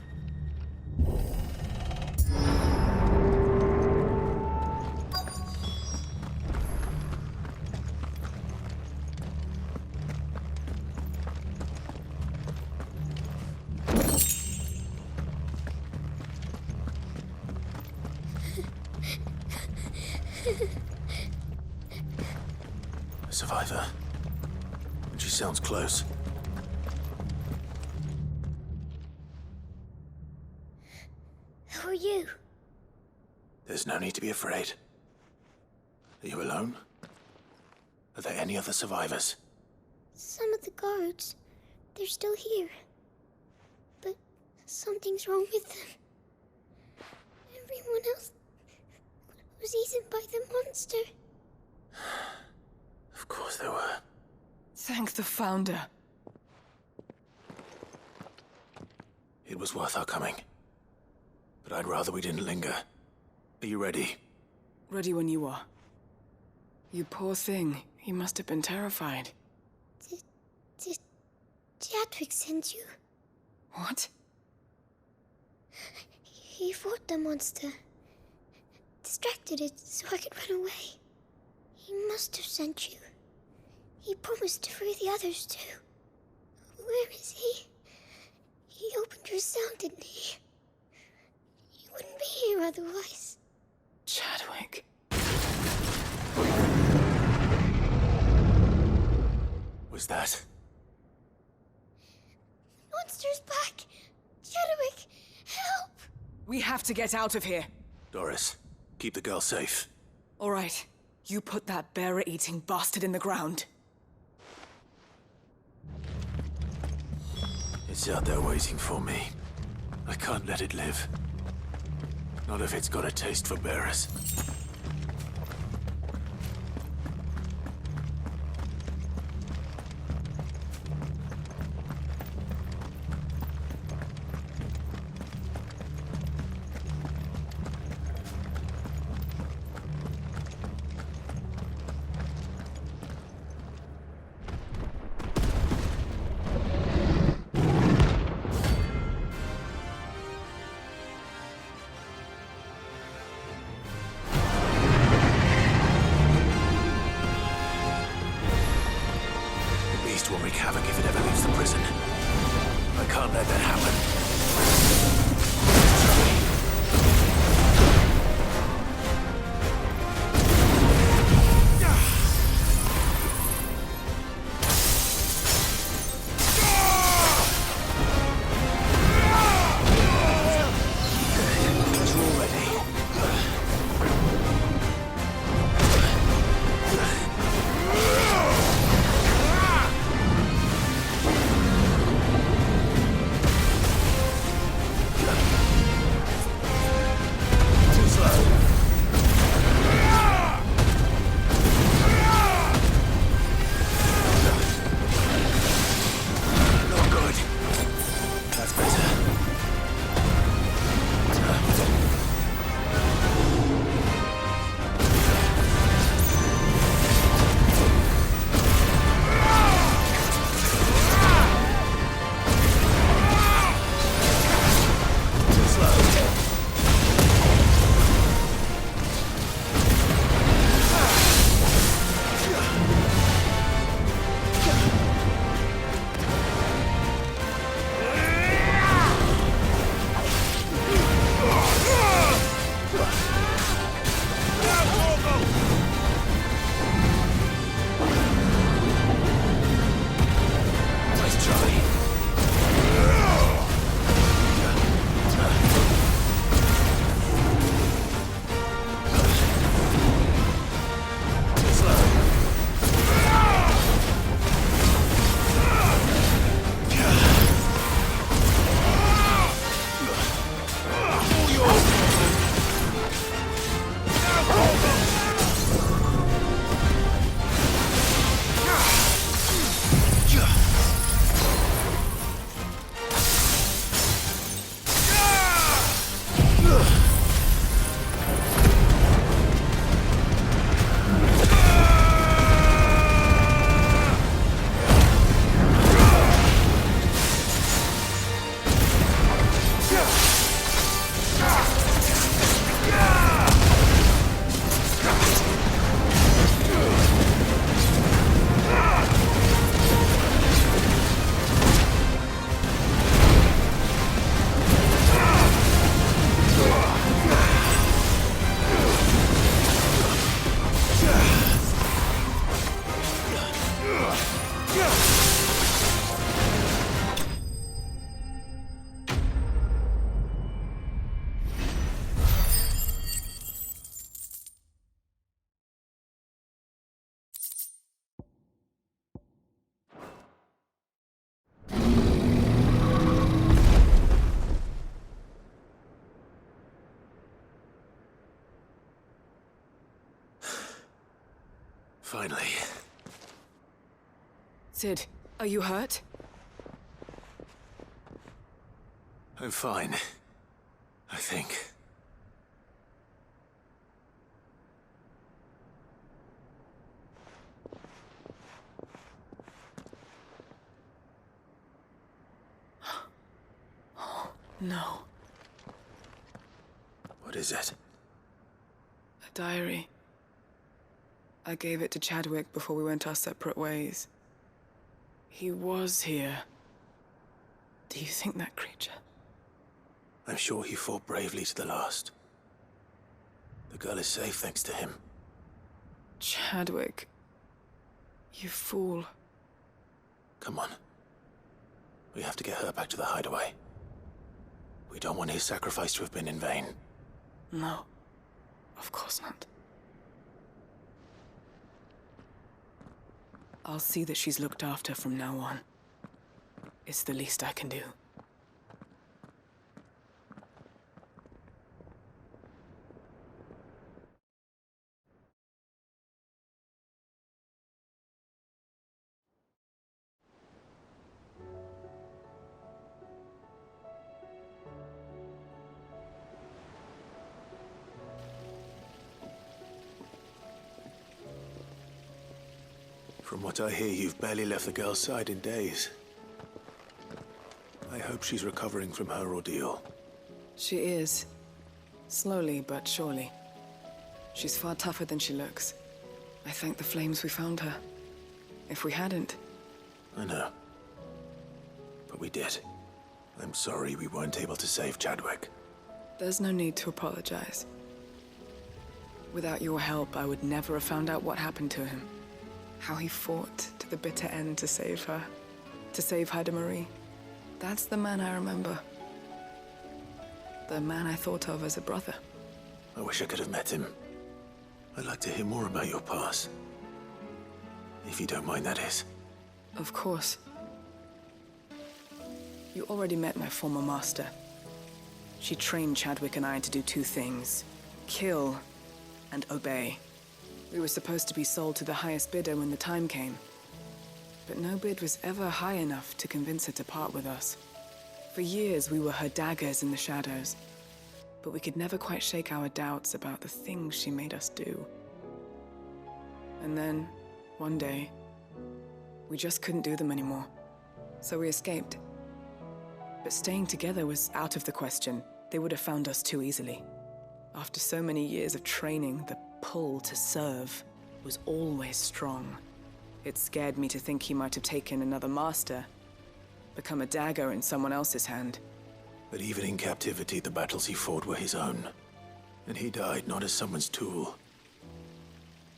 A survivor. And she sounds close. Who are you? There's no need to be afraid. Are you alone? Are there any other survivors? Some of the guards. They're still here. But something's wrong with them. Everyone else was eaten by the monster. Of course there were. Thank the Founder. It was worth our coming. But I'd rather we didn't linger. Are you ready? Ready when you are. You poor thing. He must have been terrified. Did Chadwick send you? What? He fought the monster. Distracted it so I could run away. He must have sent you. He promised to free the others too. Where is he? He opened your cell, didn't he? He wouldn't be here otherwise. Chadwick. monster's back! Chadwick, help! We have to get out of here. Doris, keep the girl safe. All right. You put that bearer-eating bastard in the ground. It's out there waiting for me. I can't let it live. Not if it's got a taste for bearers. Will wreak havoc if it ever leaves the prison. I can't let that happen. Finally. Sid, are you hurt? I'm fine. I think. No. What is it? A diary. I gave it to Chadwick before we went our separate ways. He was here. Do you think that creature? I'm sure he fought bravely to the last. The girl is safe thanks to him. Chadwick. You fool. Come on. We have to get her back to the hideaway. We don't want his sacrifice to have been in vain. No, of course not. I'll see that she's looked after from now on. It's the least I can do. From what I hear, you've barely left the girl's side in days. I hope she's recovering from her ordeal. She is. Slowly but surely. She's far tougher than she looks. I thank the flames we found her. If we hadn't... I know. But we did. I'm sorry we weren't able to save Chadwick. There's no need to apologize. Without your help, I would never have found out what happened to him. How he fought to the bitter end to save her. To save Haida Marie. That's the man I remember. The man I thought of as a brother. I wish I could have met him. I'd like to hear more about your past. If you don't mind, that is. Of course. You already met my former master. She trained Chadwick and I to do two things. Kill and obey. We were supposed to be sold to the highest bidder when the time came. But no bid was ever high enough to convince her to part with us. For years, we were her daggers in the shadows. But we could never quite shake our doubts about the things she made us do. And then, one day, we just couldn't do them anymore. So we escaped. But staying together was out of the question. They would have found us too easily. After so many years of training, the pull to serve was always strong. It scared me to think he might have taken another master, become a dagger in someone else's hand. But even in captivity, the battles he fought were his own. And he died not as someone's tool,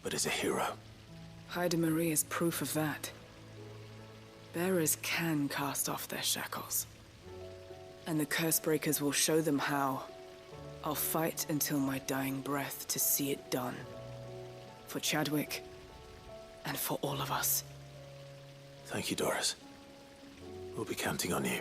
but as a hero. Haida Marie is proof of that. Bearers can cast off their shackles. And the Cursebreakers will show them how. I'll fight until my dying breath to see it done. For Chadwick, and for all of us. Thank you, Doris. We'll be counting on you.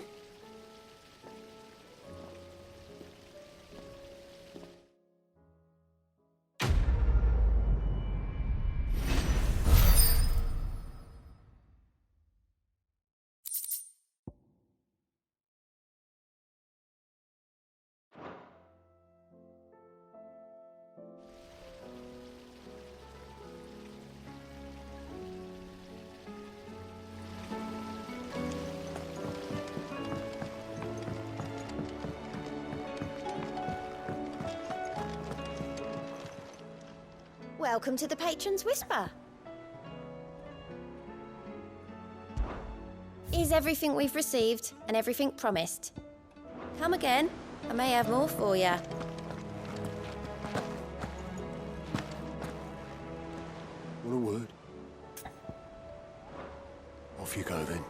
Welcome to the Patron's Whisper. Is everything we've received and everything promised? Come again. I may have more for you. What a word. Off you go then.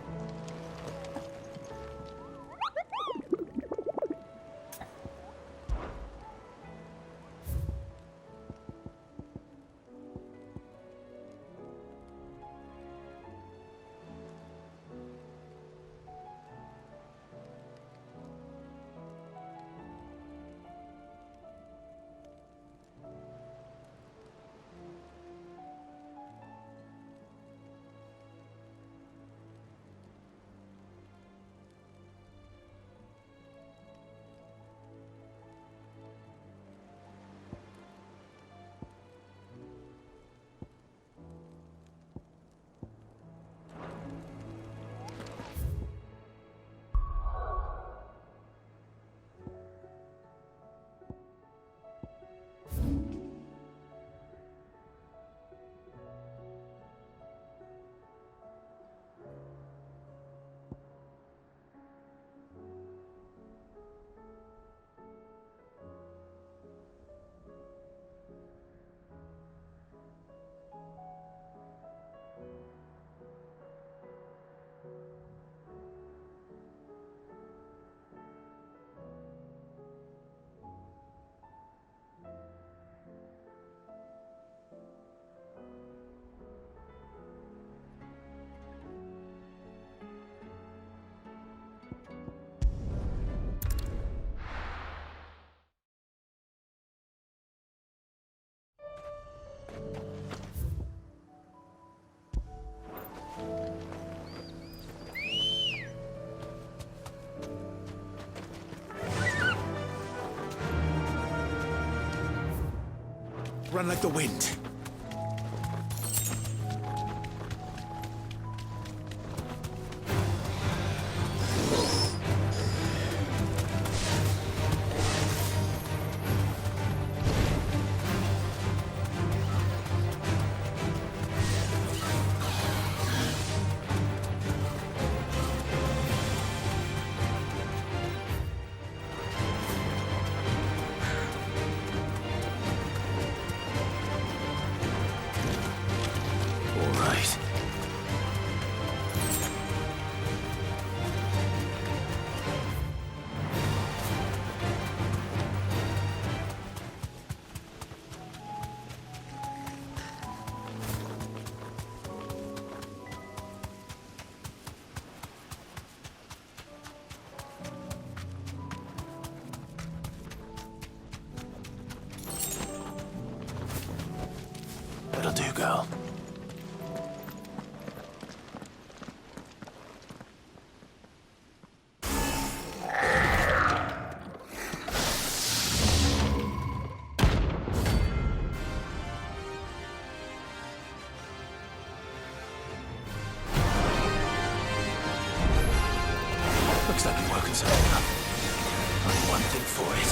Run like the wind. That'll do, girl. Looks like I'm working something up. Only one thing for it.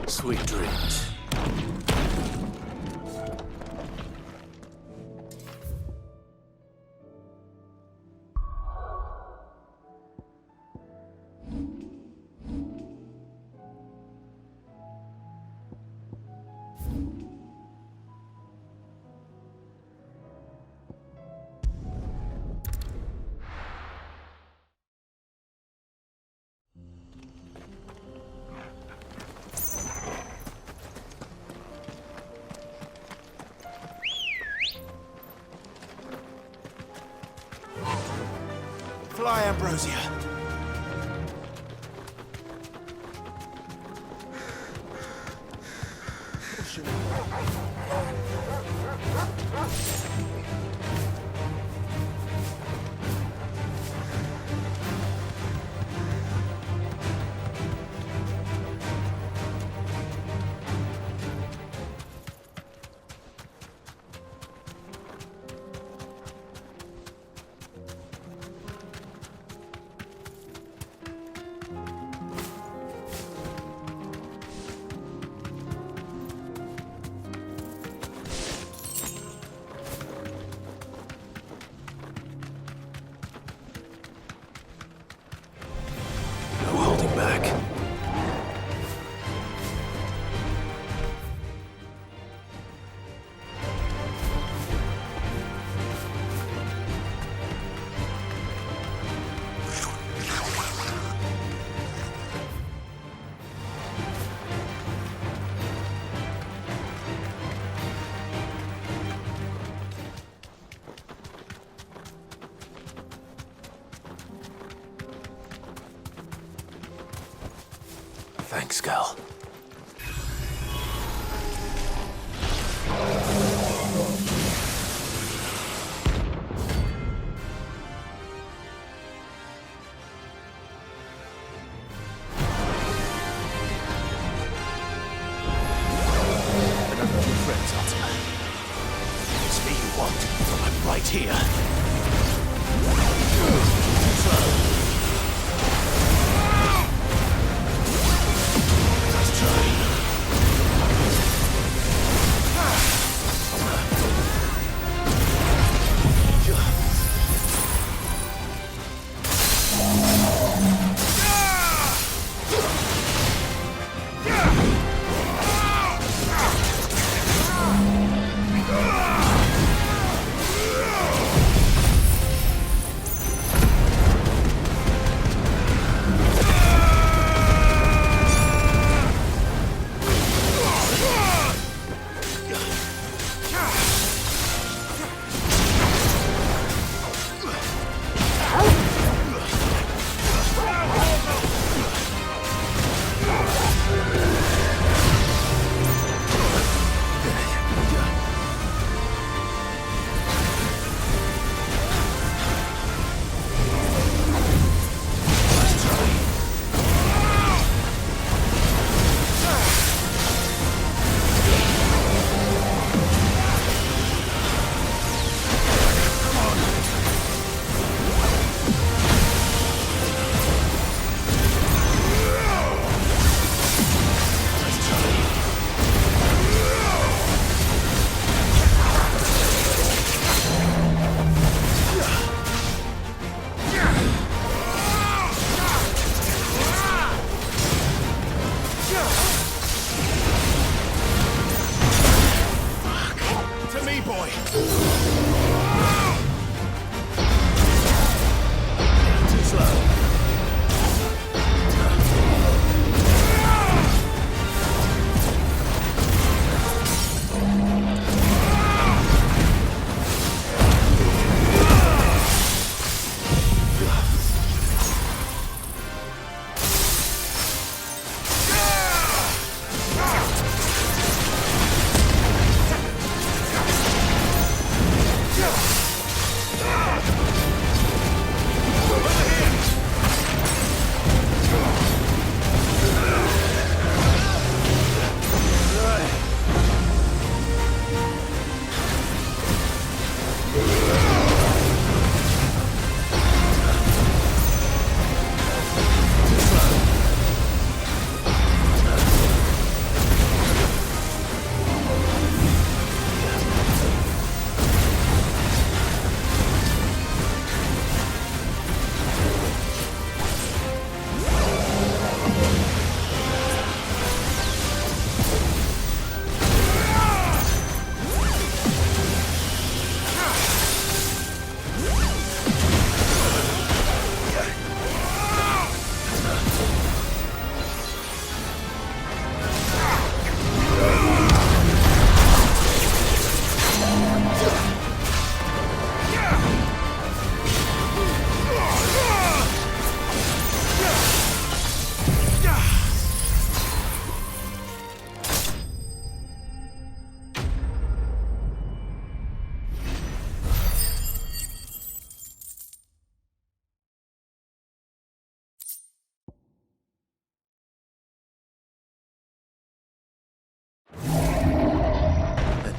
Sweet dreams. Fly, Ambrosia. Thanks, Gal. Here.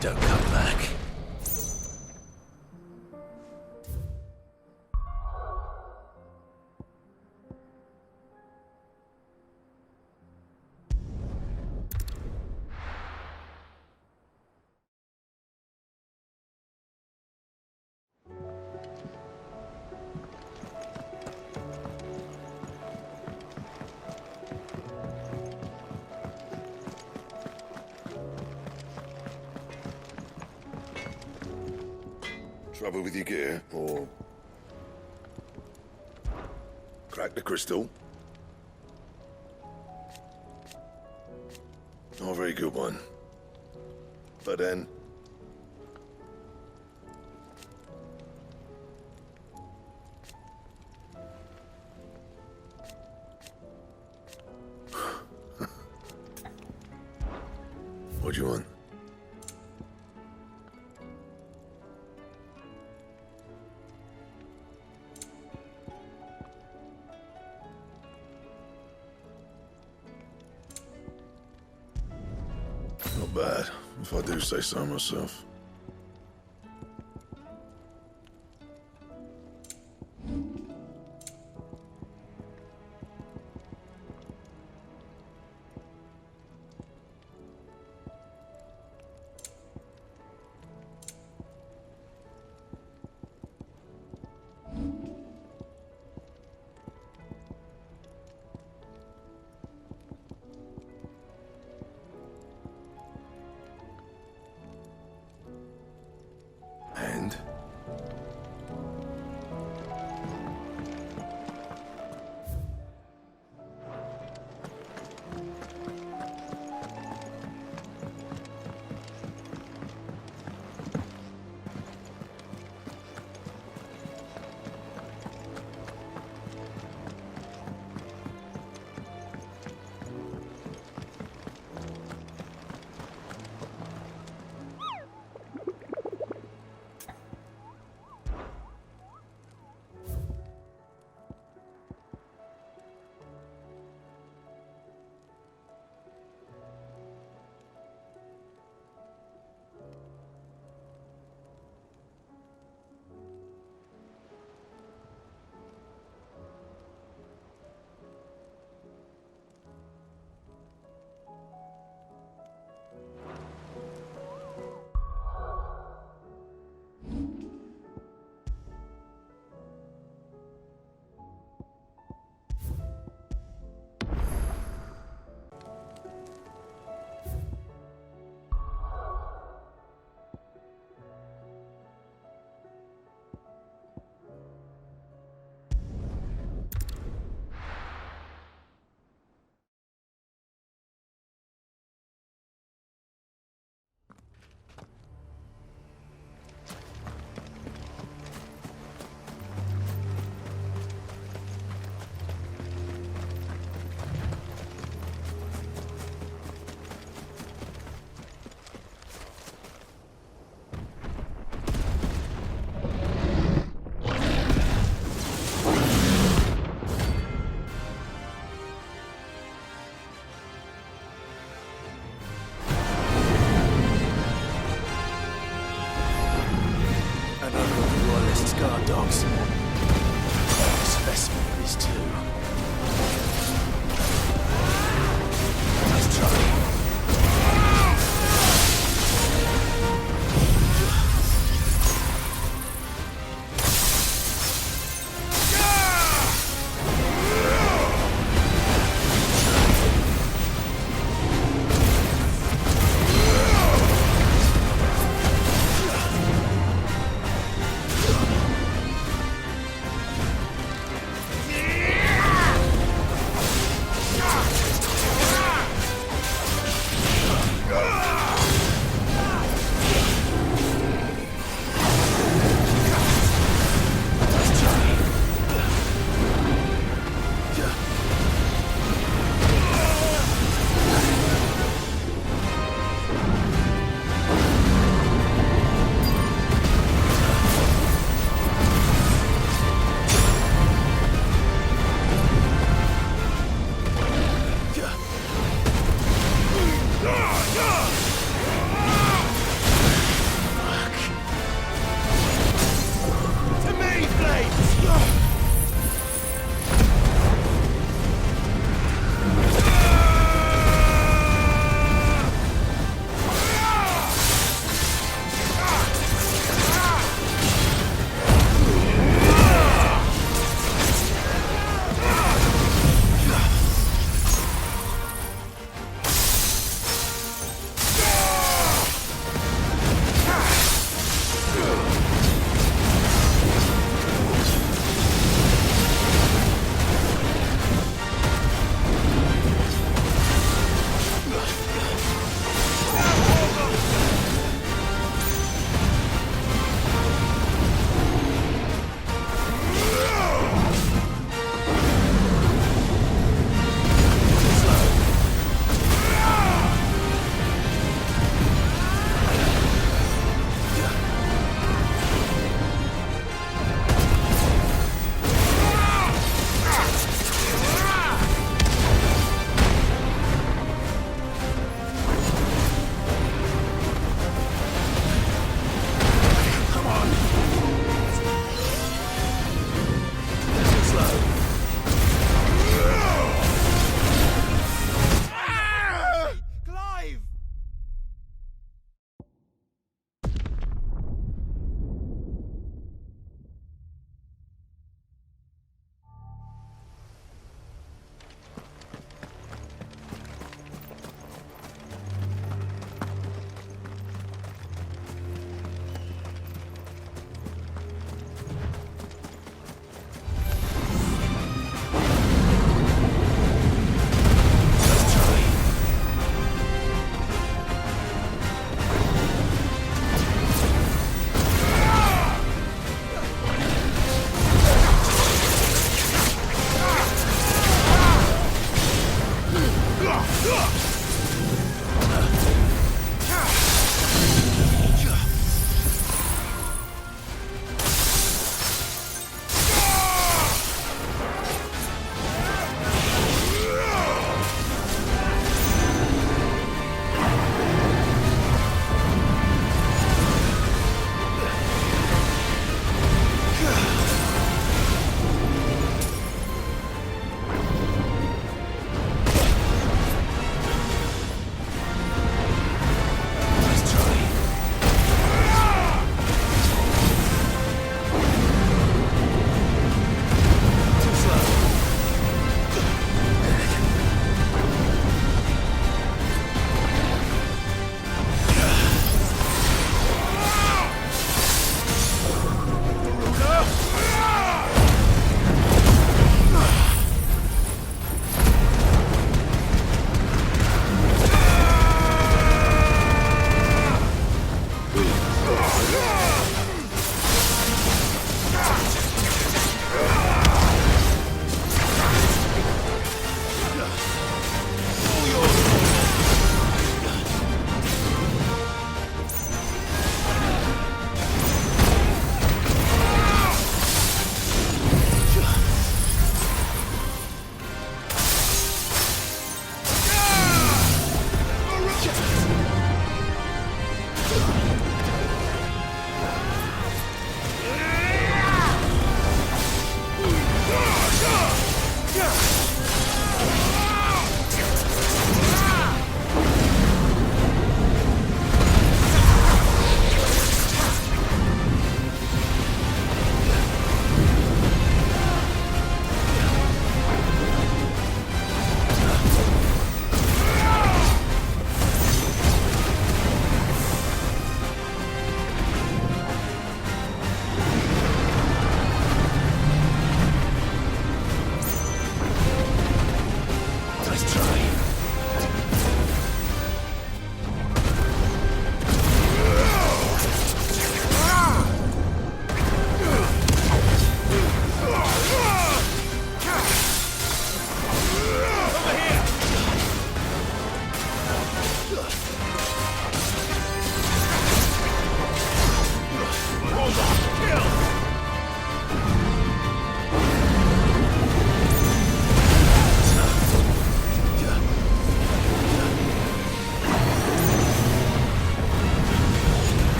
Don't come back. Trouble with your gear, or crack the crystal? Not a very good one. But then, What do you want? Not bad, if I do say so myself.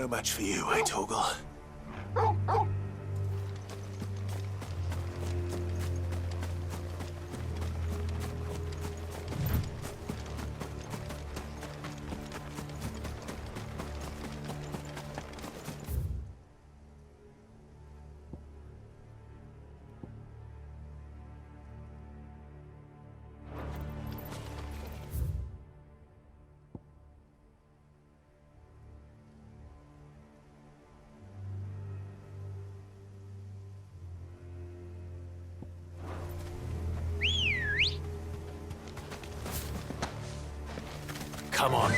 No match for you, eh, Torgal? Come on.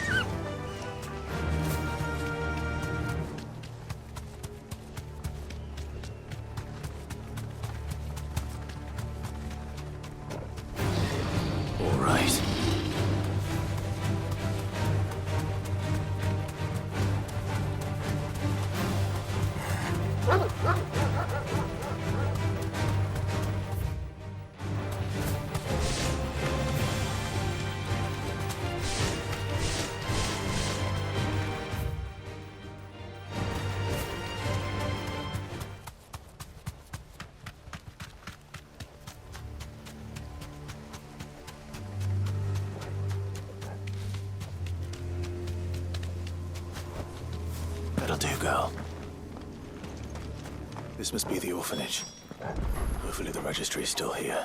All right. That'll do, girl. This must be the orphanage. Hopefully the registry's still here.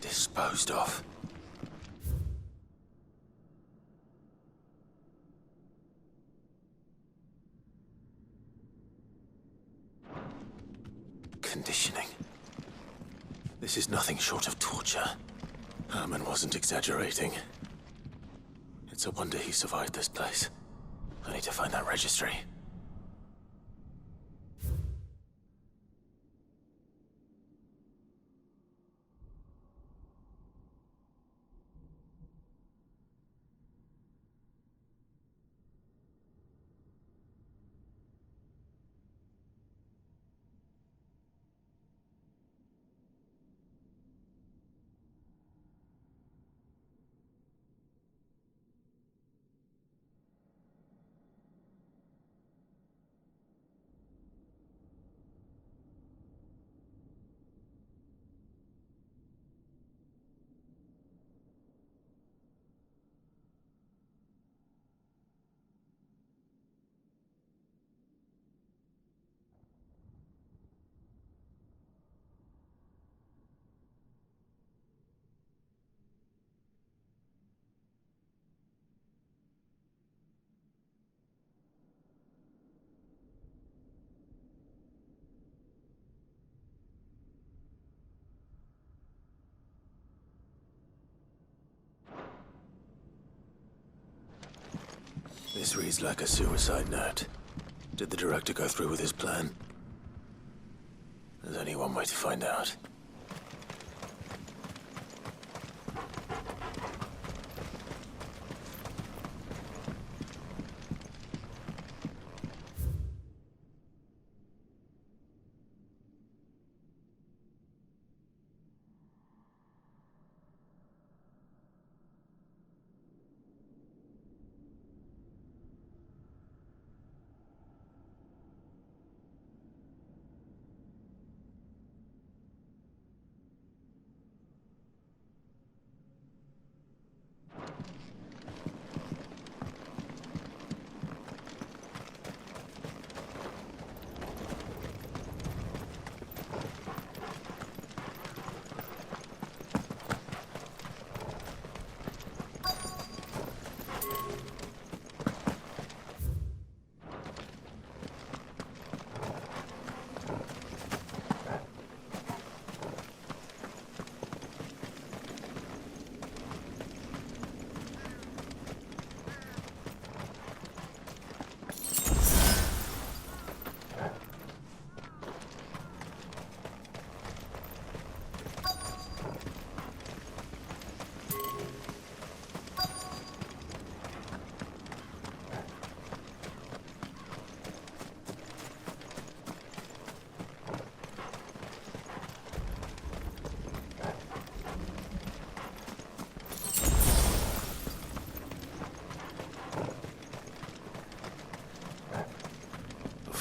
Disposed of. Conditioning. This is nothing short of torture. Herman wasn't exaggerating. It's a wonder he survived this place. I need to find that registry. This reads like a suicide note. Did the director go through with his plan? There's only one way to find out.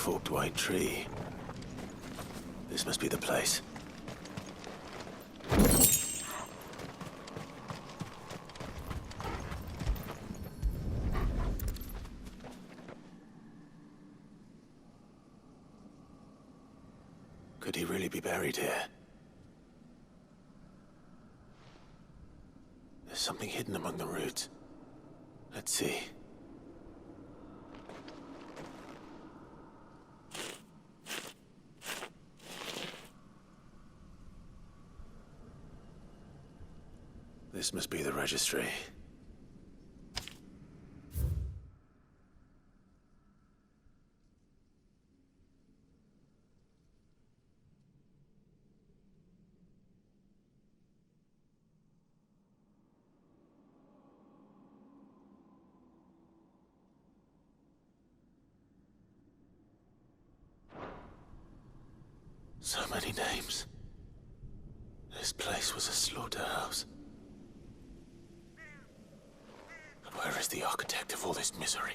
forked white tree. This must be the place. Could he really be buried here? There's something hidden among the roots. Let's see. This must be the registry. So many names. This place was a slaughterhouse. But where is the architect of all this misery?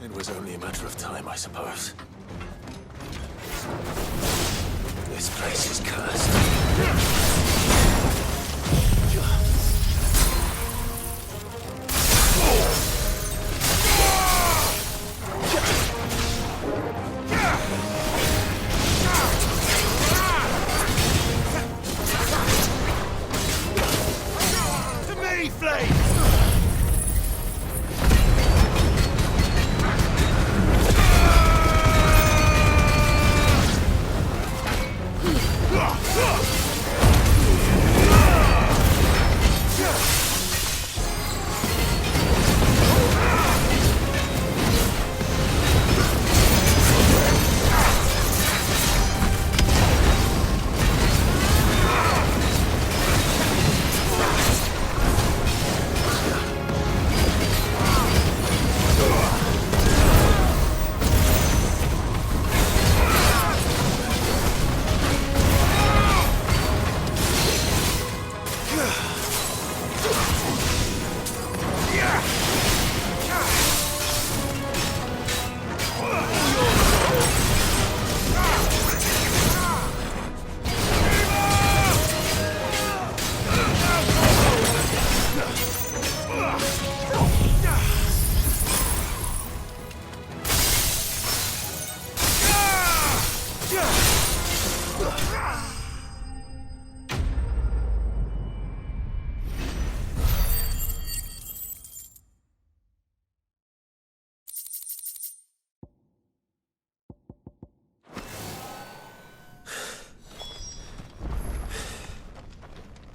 It was only a matter of time, I suppose. This place is cursed.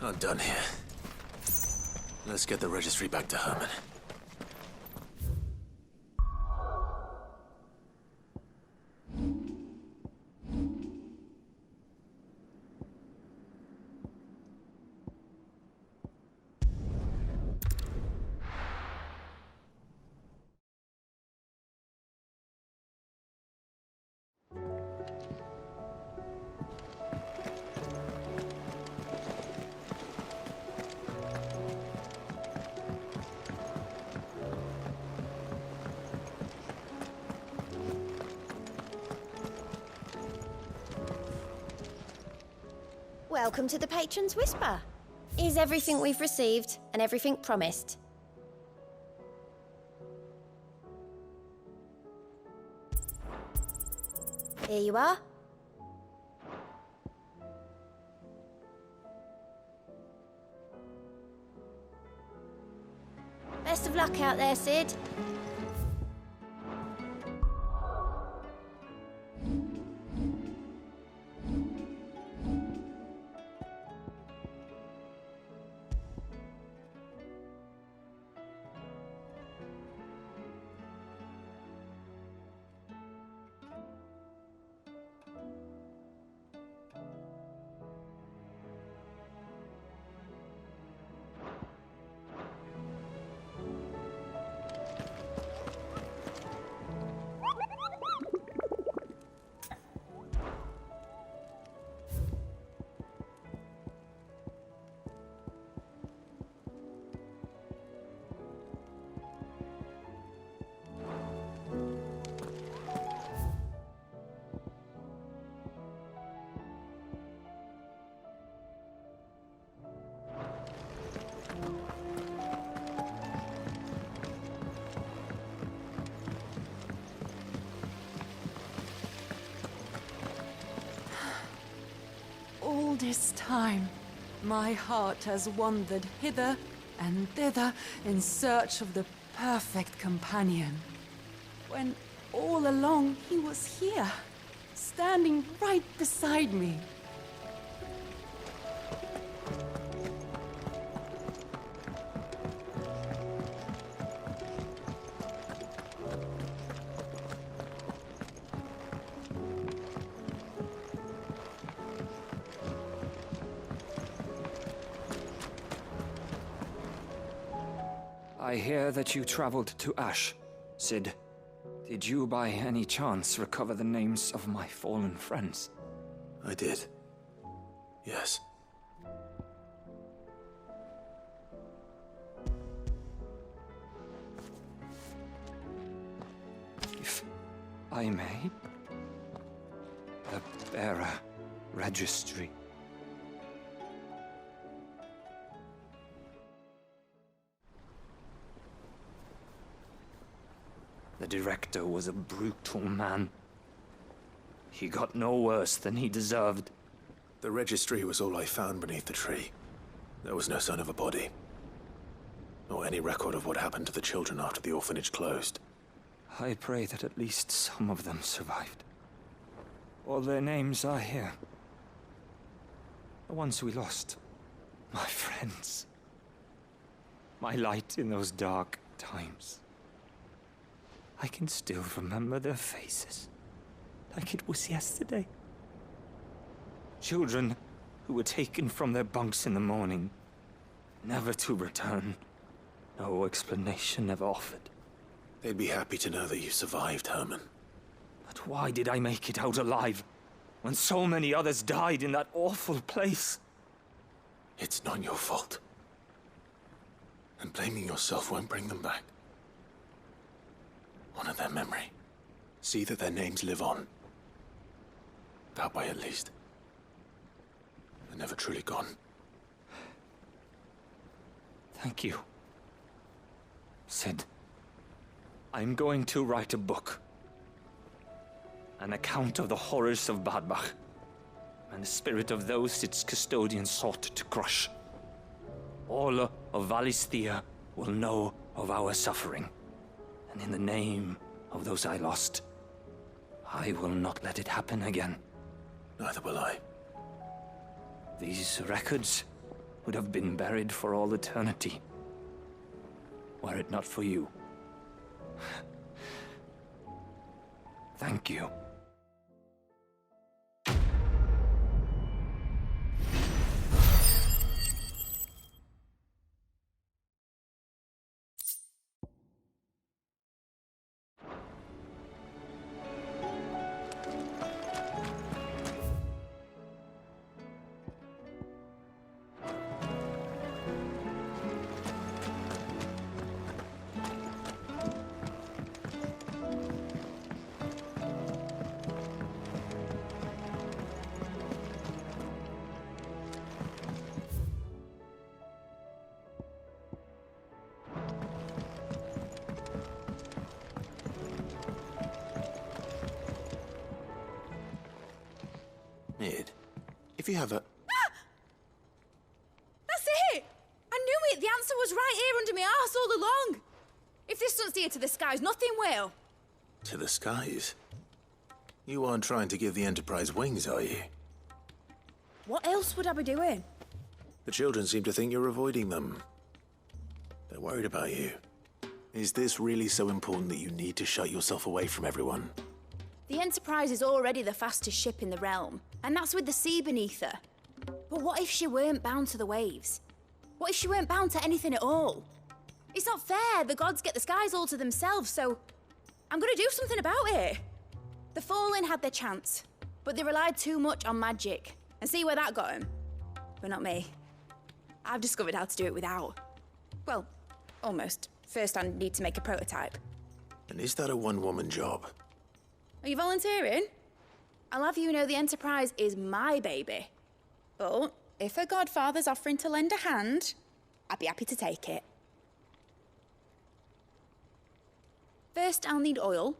I'm done here. Let's get the registry back to Herman. Welcome to the Patron's Whisper. Is everything we've received and everything promised? Here you are. Best of luck out there, Sid. this time, my heart has wandered hither and thither in search of the perfect companion. When all along he was here, standing right beside me. I hear that you traveled to Ash, Cid. Did you by any chance recover the names of my fallen friends? I did. Yes. If I may, the bearer registry. The director was a brutal man. He got no worse than he deserved. The registry was all I found beneath the tree. There was no sign of a body. Nor any record of what happened to the children after the orphanage closed. I pray that at least some of them survived. All their names are here. The ones we lost. My friends. My light in those dark times. I can still remember their faces, like it was yesterday. Children who were taken from their bunks in the morning, never to return. No explanation ever offered. They'd be happy to know that you survived, Herman. But why did I make it out alive, when so many others died in that awful place? It's not your fault. And blaming yourself won't bring them back. Honor their memory. See that their names live on. That way, at least. They're never truly gone. Thank you, Cid. I'm going to write a book. An account of the horrors of Badbach, and the spirit of those its custodians sought to crush. All of Valisthea will know of our suffering. And in the name of those I lost, I will not let it happen again. Neither will I. These records would have been buried for all eternity, were it not for you. Thank you. Nid, if you have a... That's it! I knew it! The answer was right here under my arse all along! If this doesn't steer to the skies, nothing will! To the skies? You aren't trying to give the Enterprise wings, are you? What else would I be doing? The children seem to think you're avoiding them. They're worried about you. Is this really so important that you need to shut yourself away from everyone? The Enterprise is already the fastest ship in the realm, and that's with the sea beneath her. But what if she weren't bound to the waves? What if she weren't bound to anything at all? It's not fair. The gods get the skies all to themselves, so I'm gonna do something about it. The Fallen had their chance, but they relied too much on magic. And see where that got them? But not me. I've discovered how to do it without. Well, almost. First, I need to make a prototype. And is that a one-woman job? Are you volunteering? I'll have you know the Enterprise is my baby. But if her godfather's offering to lend a hand, I'd be happy to take it. First, I'll need oil,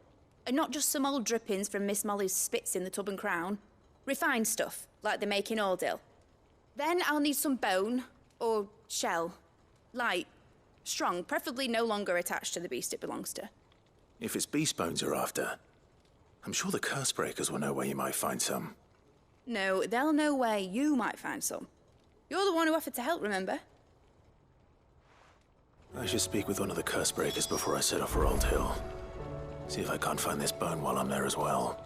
and not just some old drippings from Miss Molly's spits in the Tub and Crown. Refined stuff, like they make in Ordil. Then I'll need some bone, or shell. Light, strong, preferably no longer attached to the beast it belongs to. If it's beast bones you're after, I'm sure the curse breakers will know where you might find some. No, they'll know where you might find some. You're the one who offered to help, remember? I should speak with one of the curse breakers before I set off for Old Hill. See if I can't find this bone while I'm there as well.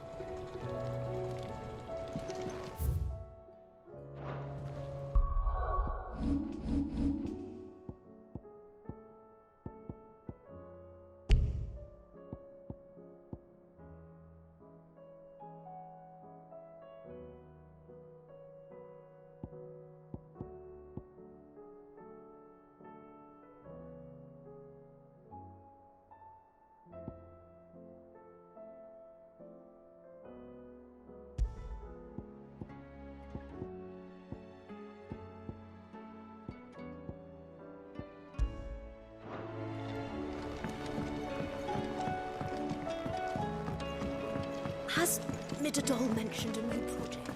Has Midadol mentioned a new project?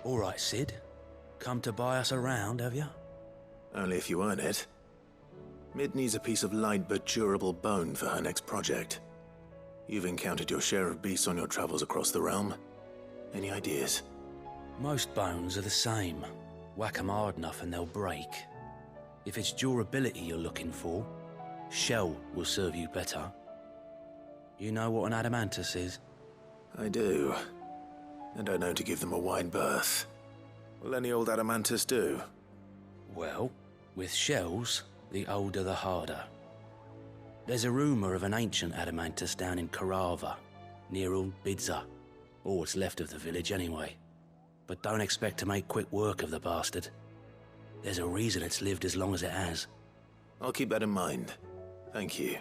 All right, Sid. Come to buy us around, have you? Only if you earn it. Mid needs a piece of light but durable bone for her next project. You've encountered your share of beasts on your travels across the realm. Any ideas? Most bones are the same. Whack 'em hard enough and they'll break. If it's durability you're looking for, shell will serve you better. You know what an adamantus is? I do. And I know to give them a wide berth. Will any old adamantus do? Well, with shells, the older the harder. There's a rumour of an ancient adamantus down in Carava, near Old Bidza. Or what's left of the village anyway. But don't expect to make quick work of the bastard. There's a reason it's lived as long as it has. I'll keep that in mind. Thank you.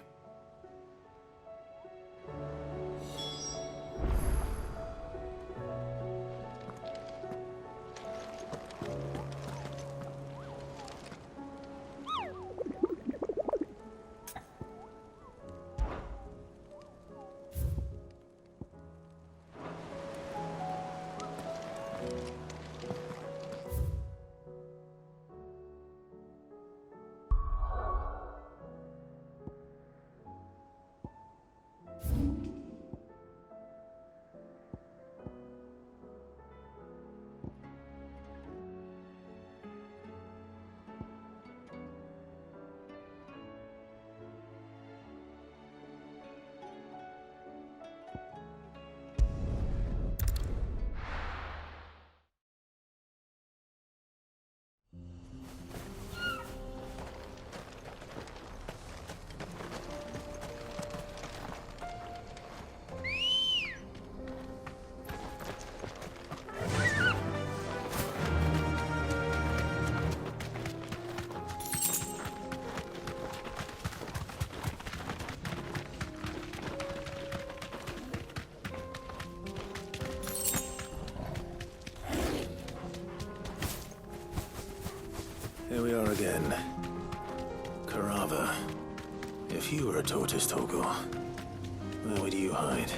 Here we are again. Carava. If you were a tortoise, Torgal, where would you hide?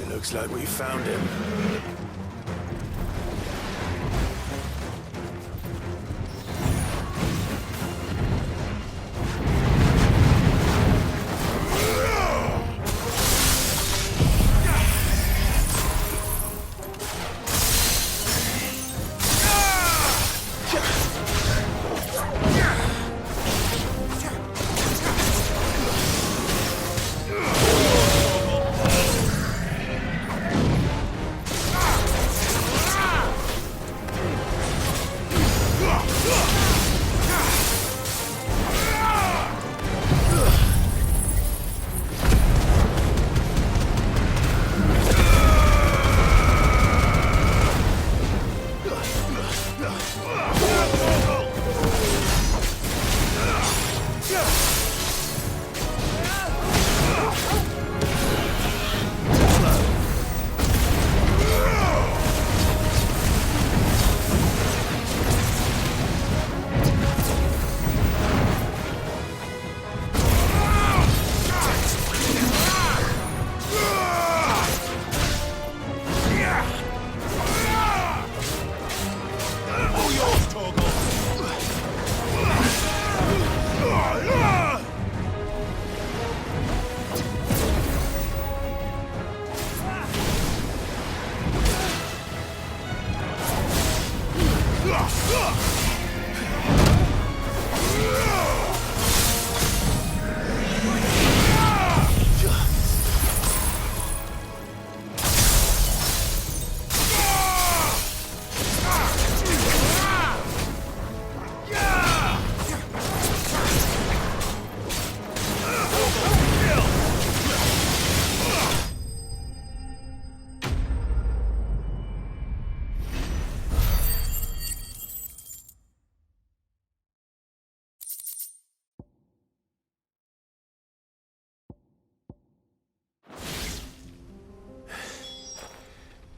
It looks like we found him.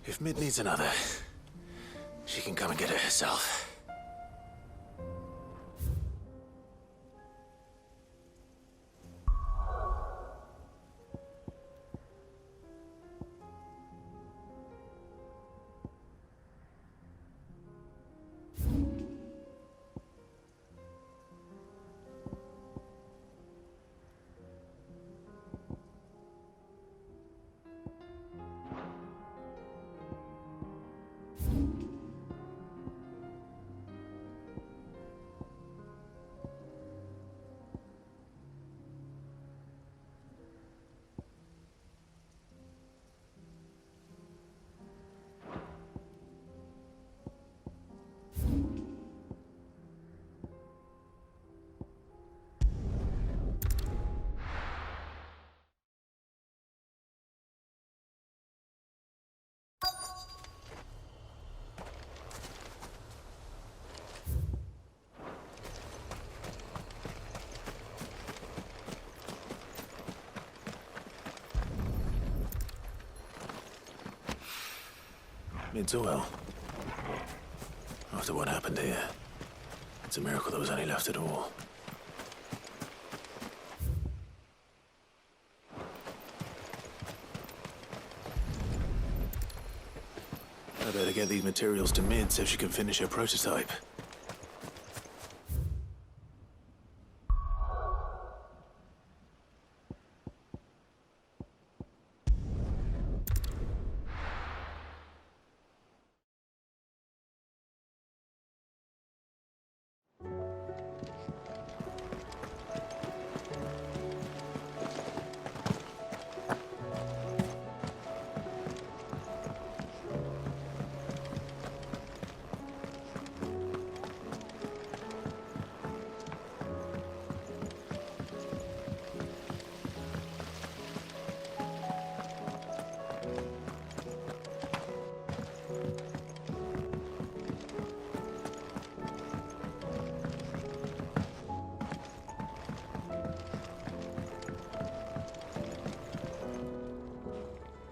If Mid needs another, she can come and get it herself. Mid's well. After what happened here, it's a miracle there was any left at all. I better get these materials to Mid so she can finish her prototype.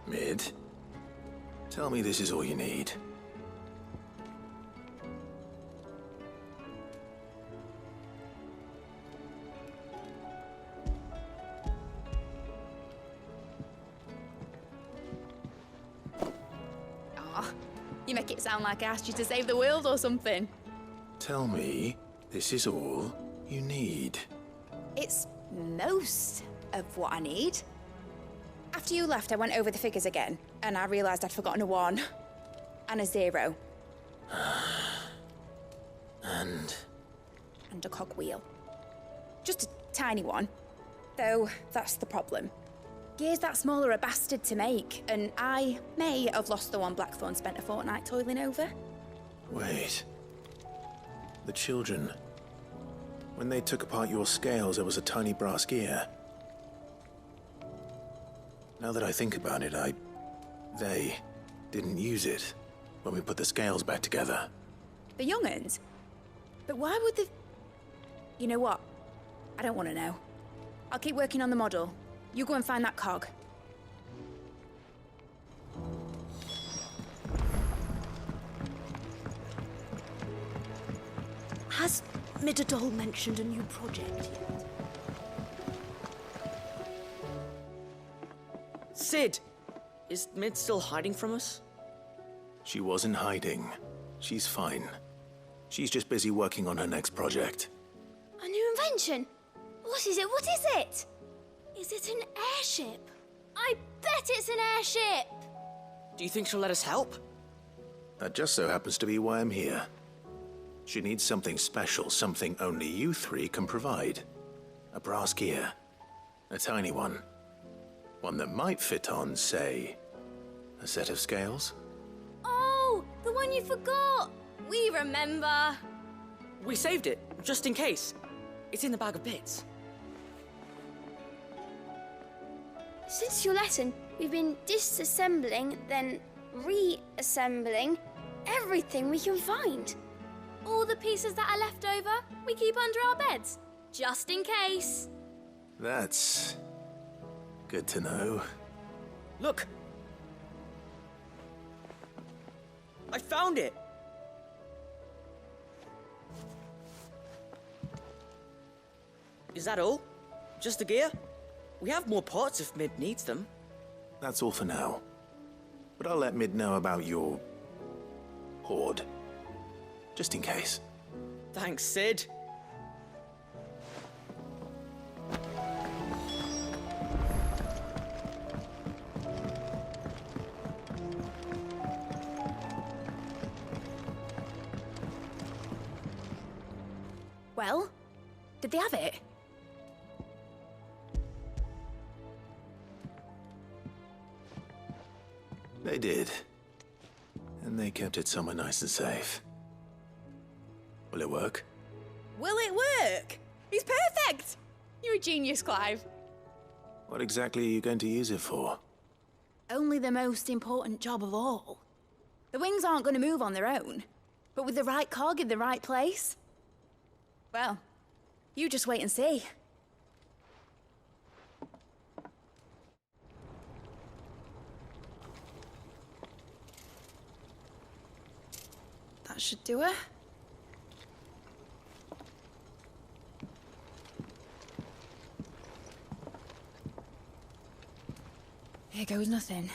Mid, tell me this is all you need. Aw, you make it sound like I asked you to save the world or something. Tell me this is all you need. It's most of what I need. After you left, I went over the figures again, and I realised I'd forgotten a 1 and a 0. And a cogwheel. Just a tiny one. Though, that's the problem. Gears that small are a bastard to make, and I may have lost the one Blackthorn spent a fortnight toiling over. wait. The children. When they took apart your scales, there was a tiny brass gear. Now that I think about it, they didn't use it when we put the scales back together. The young'uns? But why would the... You know what? I don't want to know. I'll keep working on the model. You go and find that cog. Has Midadol mentioned a new project yet? Sid! Is Mid still hiding from us? She wasn't hiding. She's fine. She's just busy working on her next project. A new invention? What is it? What is it? Is it an airship? I bet it's an airship! Do you think she'll let us help? That just so happens to be why I'm here. She needs something special, something only you three can provide. A brass gear. A tiny one. One that might fit on, say, a set of scales? Oh, the one you forgot! We remember! We saved it, just in case. It's in the bag of bits. Since your lesson, we've been disassembling, then reassembling everything we can find. All the pieces that are left over, we keep under our beds, just in case. That's good to know. Look! I found it! Is that all? Just the gear? We have more parts if Mid needs them. That's all for now. But I'll let Mid know about your hoard. Just in case. Thanks, Sid. Well, did they have it? They did. And they kept it somewhere nice and safe. Will it work? Will it work? He's perfect! You're a genius, Clive. What exactly are you going to use it for? Only the most important job of all. The wings aren't going to move on their own. But with the right cog in the right place... well, you just wait and see. That should do it. Here goes nothing.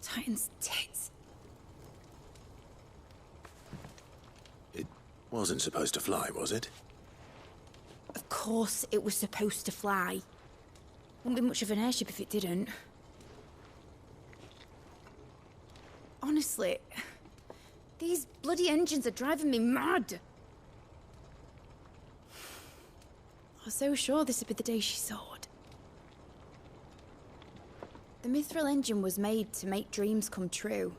Titan's tits. It wasn't supposed to fly, was it? Of course it was supposed to fly. Wouldn't be much of an airship if it didn't. Honestly, these bloody engines are driving me mad. I was so sure this would be the day she soared. The Mithril engine was made to make dreams come true.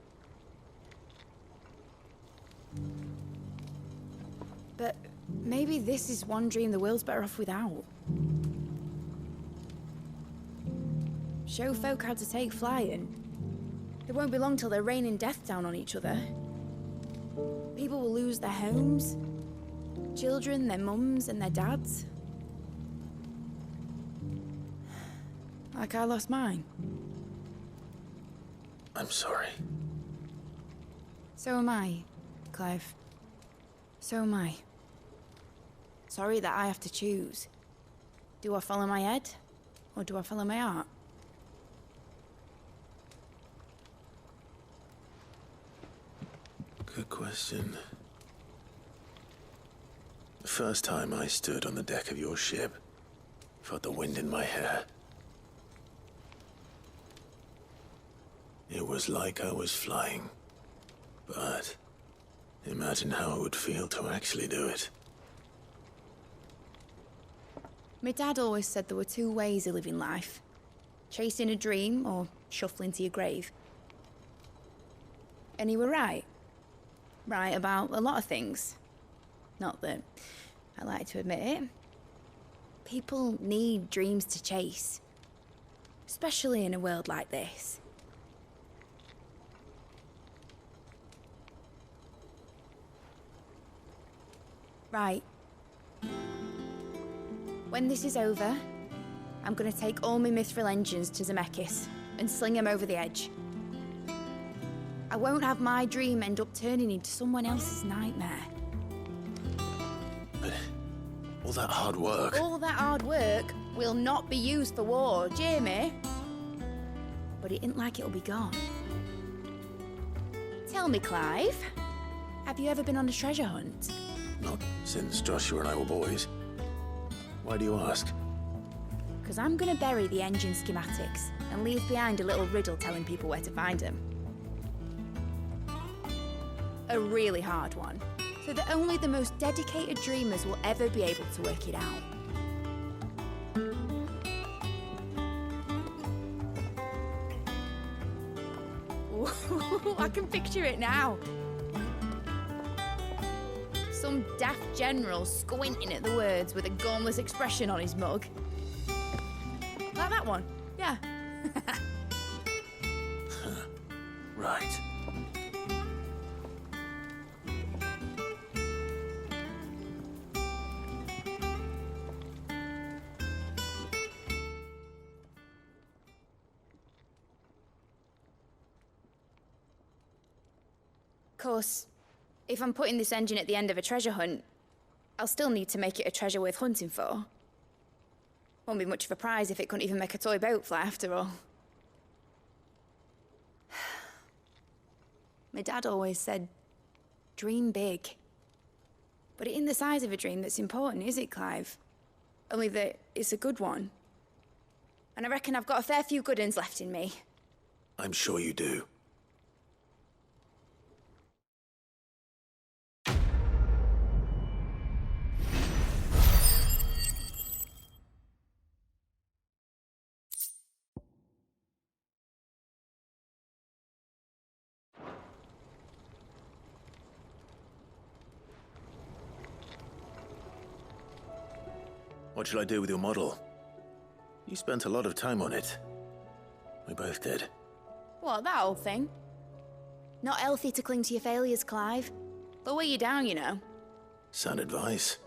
But maybe this is one dream the world's better off without. Show folk how to take flying. It won't be long till they're raining death down on each other. People will lose their homes, children, their mums and their dads. Like I lost mine. I'm sorry. So am I, Clive. So am I. Sorry that I have to choose. Do I follow my head, or do I follow my heart? Good question. The first time I stood on the deck of your ship, felt the wind in my hair. It was like I was flying. But imagine how it would feel to actually do it. My dad always said there were two ways of living life. Chasing a dream or shuffling to your grave. And he were right. Right about a lot of things. Not that I like to admit it. People need dreams to chase. especially in a world like this. Right. When this is over, I'm gonna take all my mithril engines to Zemeckis and sling them over the edge. I won't have my dream end up turning into someone else's nightmare. But all that hard work... All that hard work will not be used for war, Jamie. But it ain't like it'll be gone. Tell me, Clive, have you ever been on a treasure hunt? Not since Joshua and I were boys. Why do you ask? Because I'm gonna bury the engine schematics and leave behind a little riddle telling people where to find them. A really hard one, so that only the most dedicated dreamers will ever be able to work it out. Ooh, I can picture it now. Some daft general squinting at the words with a gormless expression on his mug. Like that one, yeah. Right. Of course, if I'm putting this engine at the end of a treasure hunt, I'll still need to make it a treasure worth hunting for. Won't be much of a prize if it couldn't even make a toy boat fly after all. My dad always said, dream big. But it ain't the size of a dream that's important, is it, Clive? Only that it's a good one. And I reckon I've got a fair few good uns left in me. I'm sure you do. What shall I do with your model? You spent a lot of time on it. We both did. What, that old thing? Not healthy to cling to your failures, Clive. They'll weigh you down, you know. Sound advice.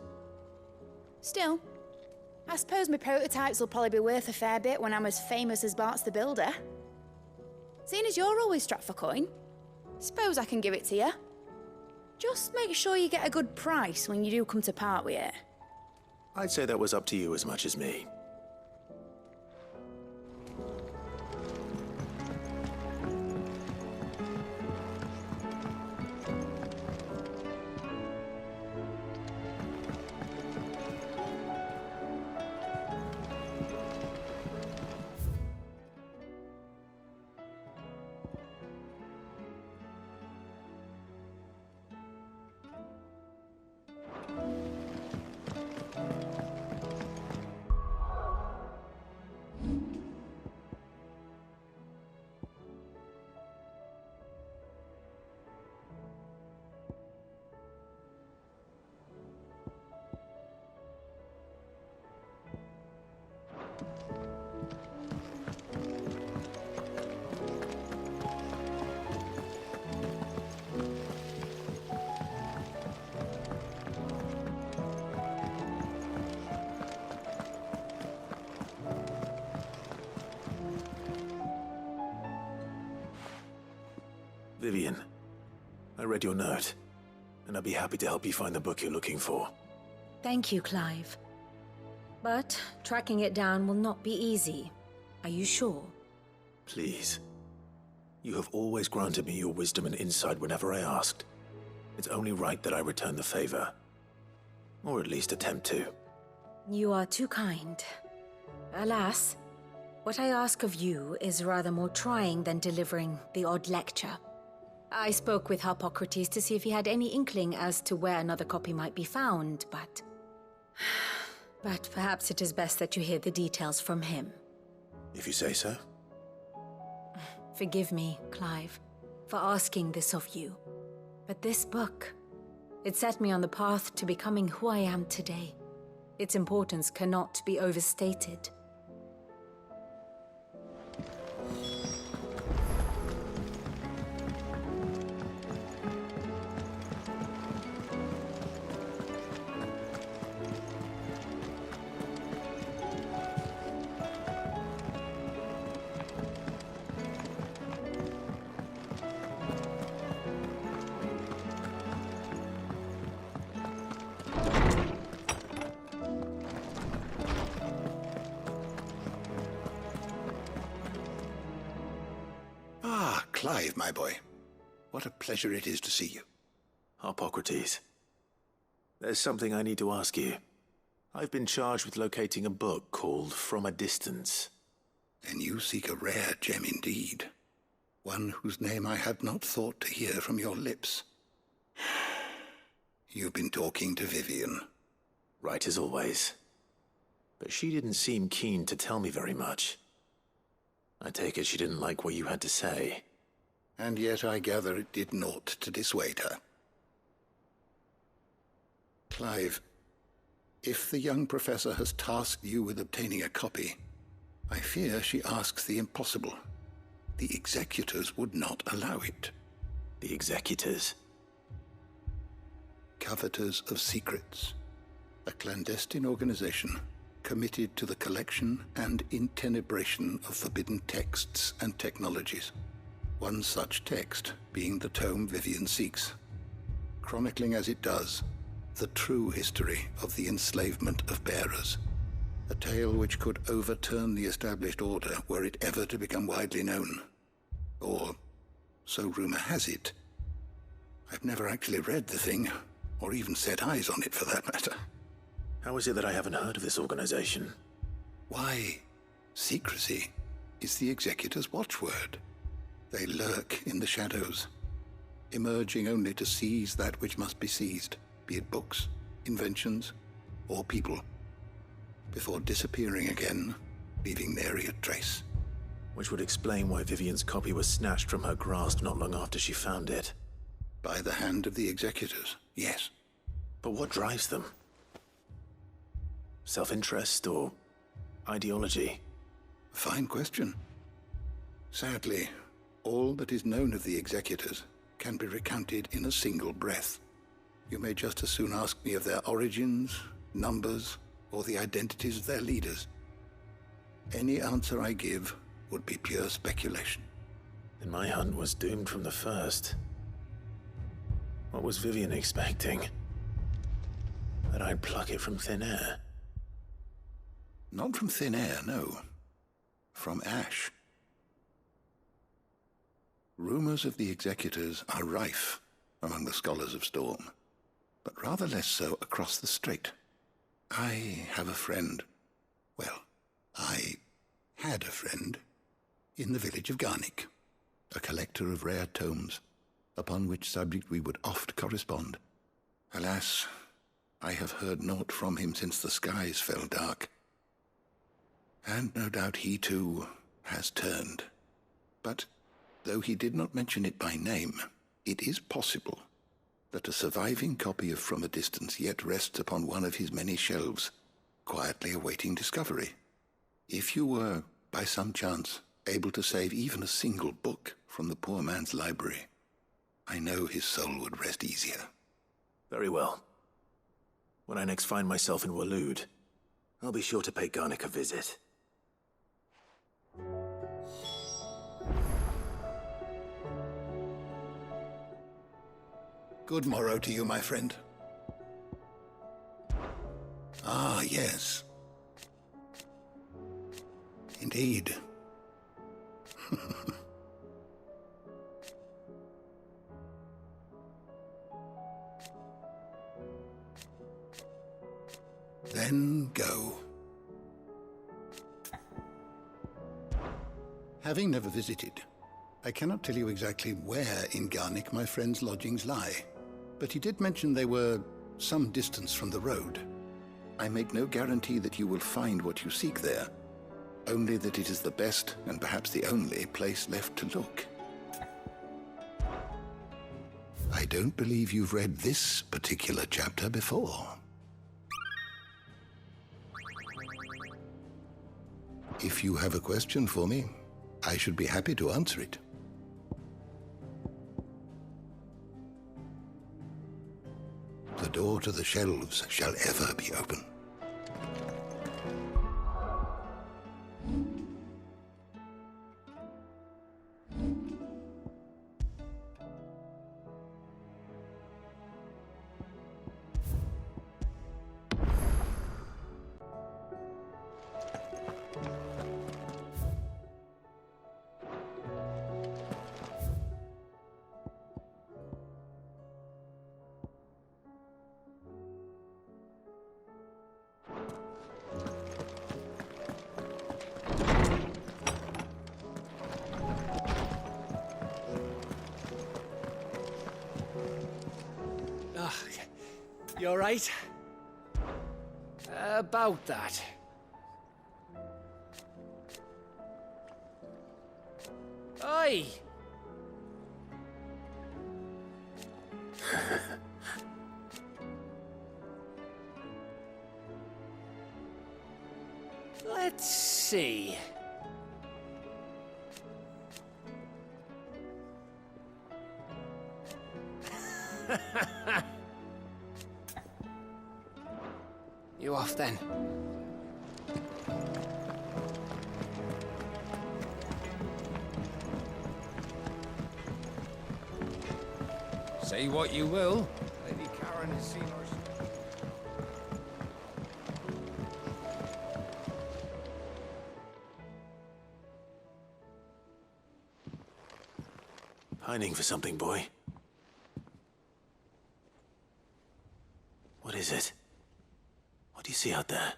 Still, I suppose my prototypes will probably be worth a fair bit when I'm as famous as Bart's the Builder. Seeing as you're always strapped for coin, suppose I can give it to you. Just make sure you get a good price when you do come to part with it. I'd say that was up to you as much as me. Vivian, I read your note, and I'd be happy to help you find the book you're looking for. Thank you, Clive. But tracking it down will not be easy. Are you sure? Please. You have always granted me your wisdom and insight whenever I asked. It's only right that I return the favor. Or at least attempt to. You are too kind. Alas, what I ask of you is rather more trying than delivering the odd lecture. I spoke with Harpocrates to see if he had any inkling as to where another copy might be found, but perhaps it is best that you hear the details from him. If you say so. Forgive me, Clive, for asking this of you. But this book, it set me on the path to becoming who I am today. Its importance cannot be overstated. Ah, Clive, my boy. What a pleasure it is to see you. Harpocrates. There's something I need to ask you. I've been charged with locating a book called From a Distance. Then you seek a rare gem indeed. One whose name I had not thought to hear from your lips. You've been talking to Vivian. Right as always. But she didn't seem keen to tell me very much. I take it she didn't like what you had to say. And yet I gather it did naught to dissuade her. Clive, if the young professor has tasked you with obtaining a copy, I fear she asks the impossible. The executors would not allow it. The executors? Coveters of Secrets. A clandestine organization committed to the collection and intenebration of forbidden texts and technologies. One such text being the tome Vivian seeks, chronicling as it does the true history of the enslavement of bearers. A tale which could overturn the established order were it ever to become widely known. Or, so rumor has it. I've never actually read the thing, or even set eyes on it for that matter. How is it that I haven't heard of this organization? Why, secrecy is the executor's watchword. They lurk in the shadows, emerging only to seize that which must be seized, be it books, inventions, or people, before disappearing again, leaving nary a trace. Which would explain why Vivian's copy was snatched from her grasp not long after she found it. By the hand of the executors, yes. But what drives them? Self-interest or ideology? A fine question. Sadly, all that is known of the executors can be recounted in a single breath. You may just as soon ask me of their origins, numbers, or the identities of their leaders. Any answer I give would be pure speculation. Then my hunt was doomed from the first. What was Vivian expecting? That I'd pluck it from thin air? Not from thin air, no. From ash. Rumors of the executors are rife among the scholars of Storm, but rather less so across the strait. I have a friend. Well, I had a friend in the village of Garnick, a collector of rare tomes, upon which subject we would oft correspond. Alas, I have heard naught from him since the skies fell dark. And no doubt he too has turned. But though he did not mention it by name, it is possible that a surviving copy of From a Distance yet rests upon one of his many shelves, quietly awaiting discovery. If you were, by some chance, able to save even a single book from the poor man's library, I know his soul would rest easier. Very well. When I next find myself in Waloed, I'll be sure to pay Garnick a visit. Good morrow to you, my friend. Ah, yes. Indeed. Then go. Having never visited, I cannot tell you exactly where in Garnick my friend's lodgings lie, but he did mention they were some distance from the road. I make no guarantee that you will find what you seek there, only that it is the best and perhaps the only place left to look. I don't believe you've read this particular chapter before. If you have a question for me, I should be happy to answer it. The door to the shelves shall ever be open. You all right? About that. Oi! Let's see. You off then? Say what you will, Lady Karen has seen our... Pining for something, boy. What is it? What do you see out there?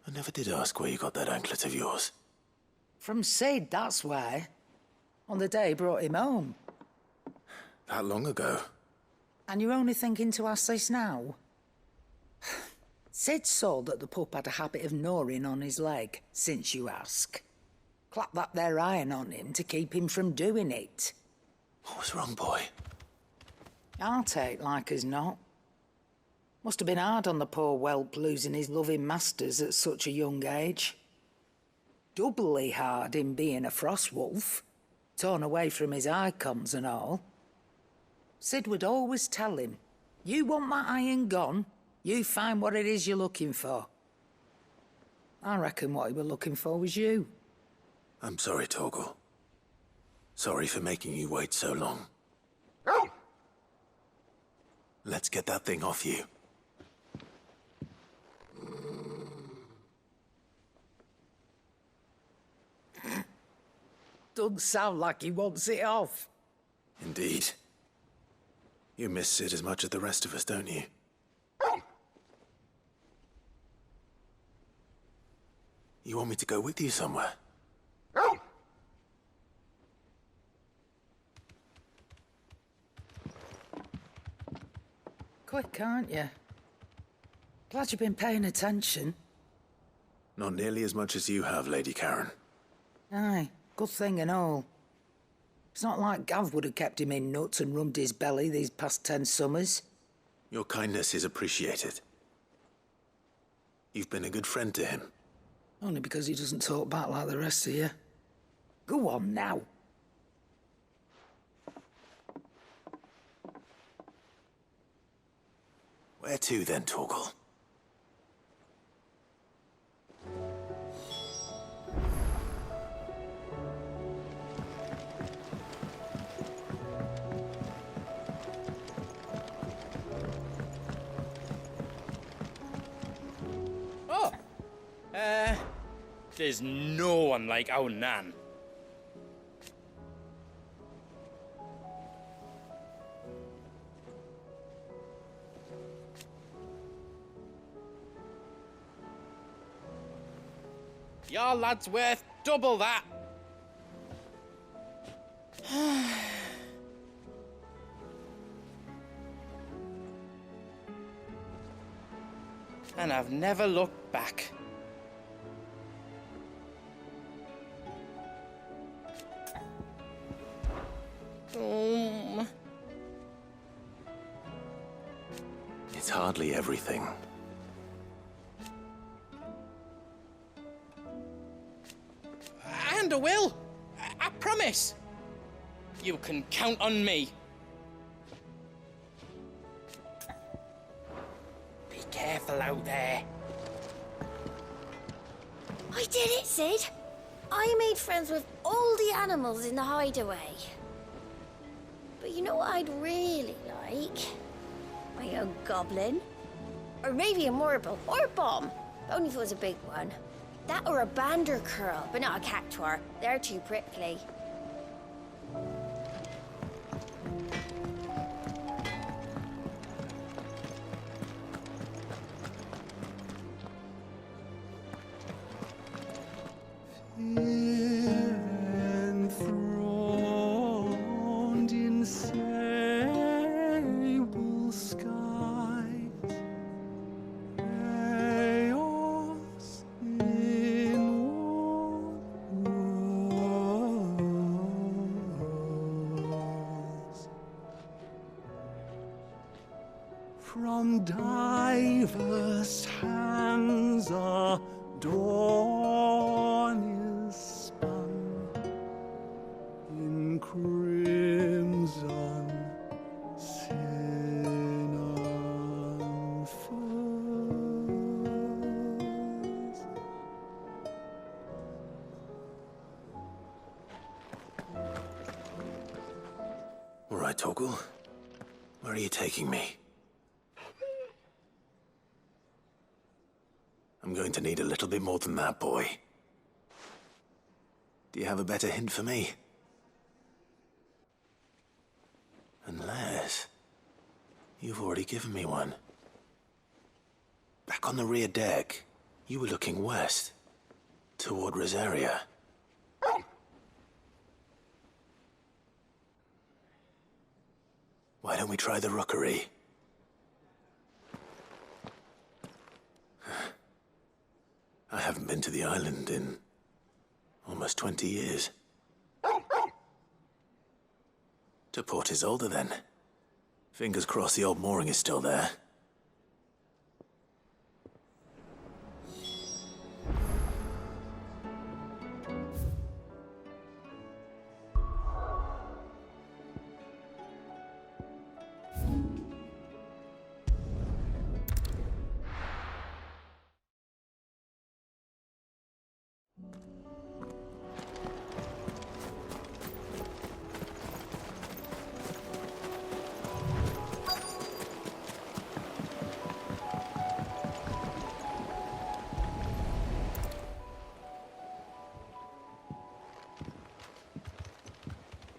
I never did ask where you got that anklet of yours. From Sid, that's why. On the day he brought him home. That long ago? And you're only thinking to ask this now? Sid saw that the pup had a habit of gnawing on his leg, since you ask. Clap that there iron on him to keep him from doing it. What was wrong, boy? I'll take like as not. Must have been hard on the poor whelp losing his loving masters at such a young age. Doubly hard in being a frost wolf, torn away from his icons and all. Sid would always tell him, you want that iron gone, you find what it is you're looking for. I reckon what he was looking for was you. I'm sorry, Torgal. Sorry for making you wait so long. Let's get that thing off you. Doesn't sound like he wants it off. Indeed. You miss Sid as much as the rest of us, don't you? You want me to go with you somewhere? Quick, aren't you? Glad you've been paying attention. Not nearly as much as you have, Lady Karen. Aye, good thing and all. It's not like Gav would have kept him in nuts and rubbed his belly these past 10 summers. Your kindness is appreciated. You've been a good friend to him. Only because he doesn't talk back like the rest of you. Go on now. Where to then, Torgal? Oh! There's no one like our Nan. Your lad's worth double that. And I've never looked back. It's hardly everything. And I will. I promise. You can count on me. Be careful out there. I did it, Sid. I made friends with all the animals in the hideaway. But you know what I'd really like? My own goblin. Or maybe a morble or a bomb. Only if it was a big one. That or a bander curl, but not a cactuar. They're too prickly. Enthroned in diverse hands a dawn is spun in crimson sin unfurls. All right, Torgal. Where are you taking me? I'm going to need a little bit more than that, boy. Do you have a better hint for me? Unless... you've already given me one. Back on the rear deck, you were looking west, toward Rosaria. Why don't we try the rookery? I haven't been to the island in almost 20 years. To Port Isolde, then. Fingers crossed the old mooring is still there.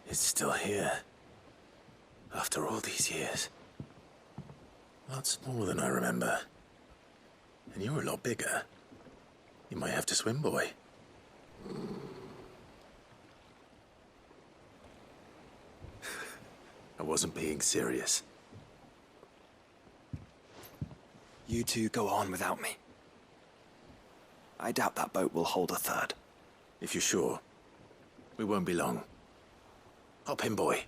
It's still here. After all these years. A lot smaller than I remember. And you're a lot bigger. You might have to swim, boy. I wasn't being serious. You two go on without me. I doubt that boat will hold a third. If you're sure, we won't be long. Hop in, boy.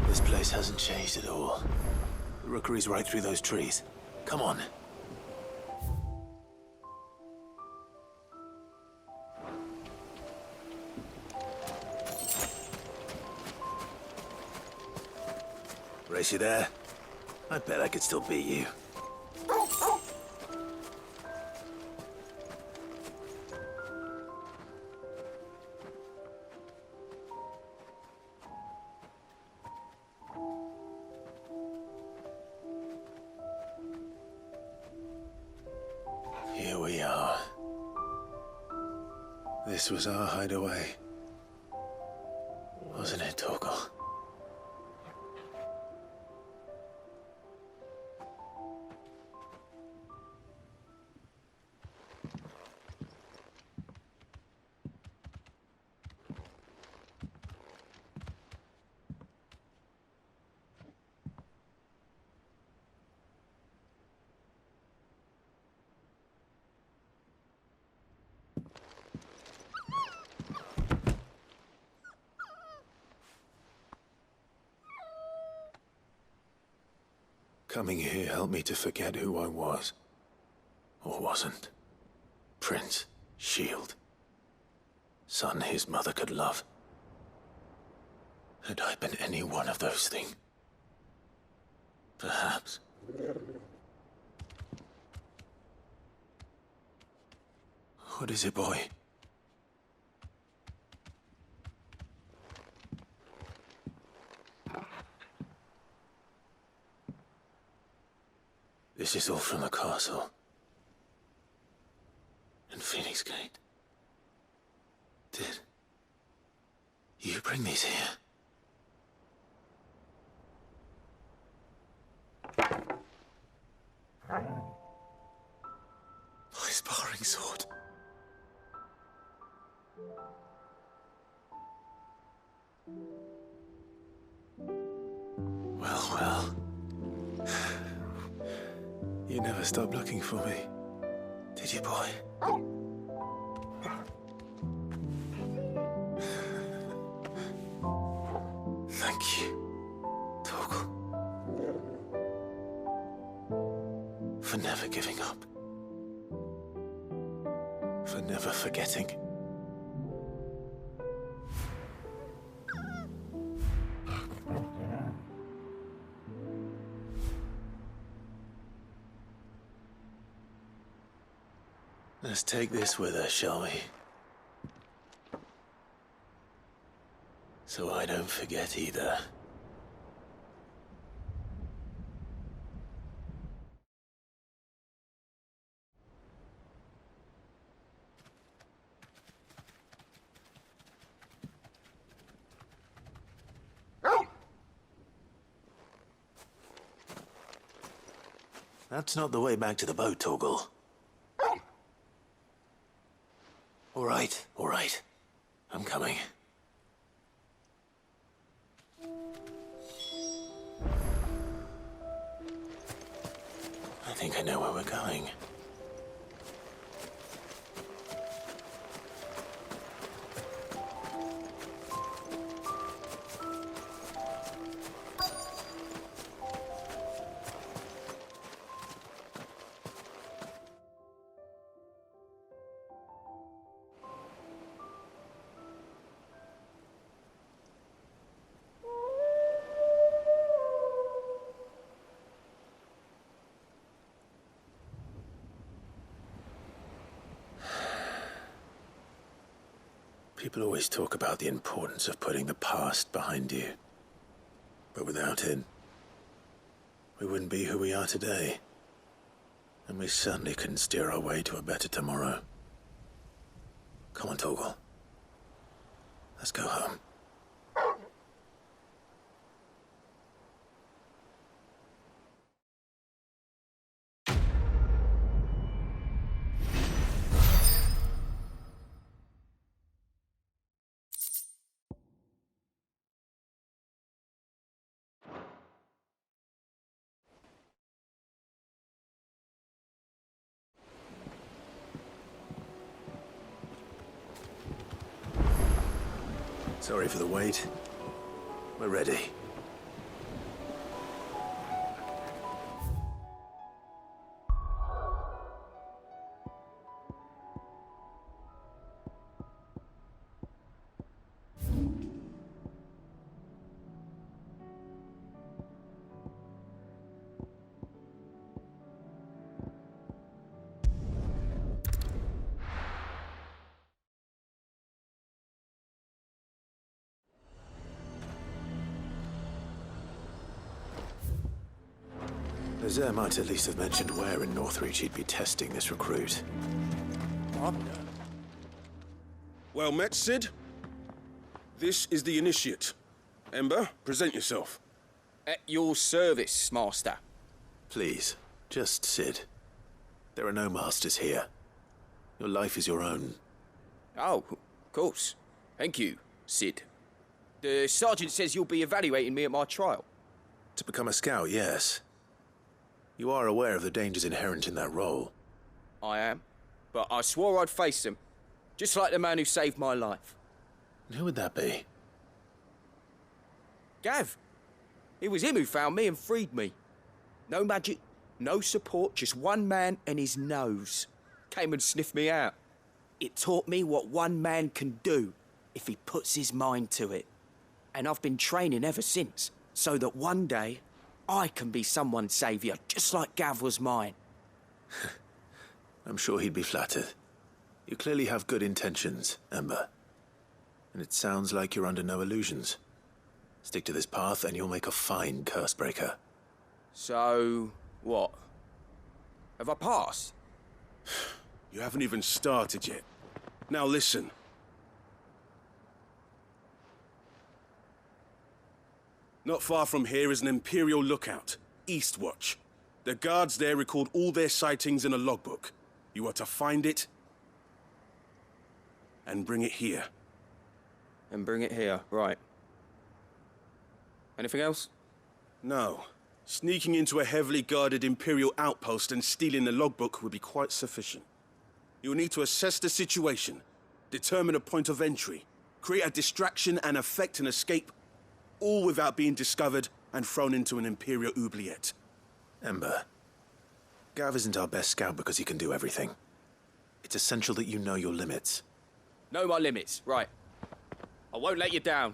This place hasn't changed at all. The rookery's right through those trees. Come on. Race you there? I bet I could still beat you. Here we are. This was our hideaway. Wasn't it, Torgal? Coming here helped me to forget who I was. Or wasn't. Prince, shield. Son his mother could love. Had I been any one of those things? Perhaps. What is it, boy? This is all from the castle. And Phoenix Gate. Did you bring these here? stop looking for me. Did you, boy? Thank you, Torgal. For never giving up. For never forgetting. Let's take this with us, shall we? So I don't forget either. That's not the way back to the boat, Torgal. All right. I'm coming. I think I know where we're going. People always talk about the importance of putting the past behind you. But without it, we wouldn't be who we are today. And we certainly couldn't steer our way to a better tomorrow. Come on, Torgal. Let's go home. Sorry for the wait. We're ready. Lazare might at least have mentioned where in Northreach he'd be testing this recruit. Well met, Sid. This is the initiate. Ember, present yourself. At your service, Master. Please, just Sid. There are no masters here. Your life is your own. Oh, of course. Thank you, Sid. The sergeant says you'll be evaluating me at my trial. To become a scout, yes. You are aware of the dangers inherent in that role. I am, but I swore I'd face them. Just like the man who saved my life. And who would that be? Gav. It was him who found me and freed me. No magic, no support, just one man and his nose. Came and sniffed me out. It taught me what one man can do if he puts his mind to it. And I've been training ever since, so that one day I can be someone's saviour, just like Gav was mine. I'm sure he'd be flattered. You clearly have good intentions, Ember. And it sounds like you're under no illusions. Stick to this path and you'll make a fine cursebreaker. So, what? Have I passed? You haven't even started yet. Now listen. Not far from here is an Imperial lookout, Eastwatch. The guards there record all their sightings in a logbook. You are to find it and bring it here. And bring it here, right. Anything else? No. Sneaking into a heavily guarded Imperial outpost and stealing the logbook would be quite sufficient. You'll need to assess the situation, determine a point of entry, create a distraction and effect an escape, all without being discovered and thrown into an Imperial oubliette. Ember, Gav isn't our best scout because he can do everything. It's essential that you know your limits. Know my limits, right. I won't let you down.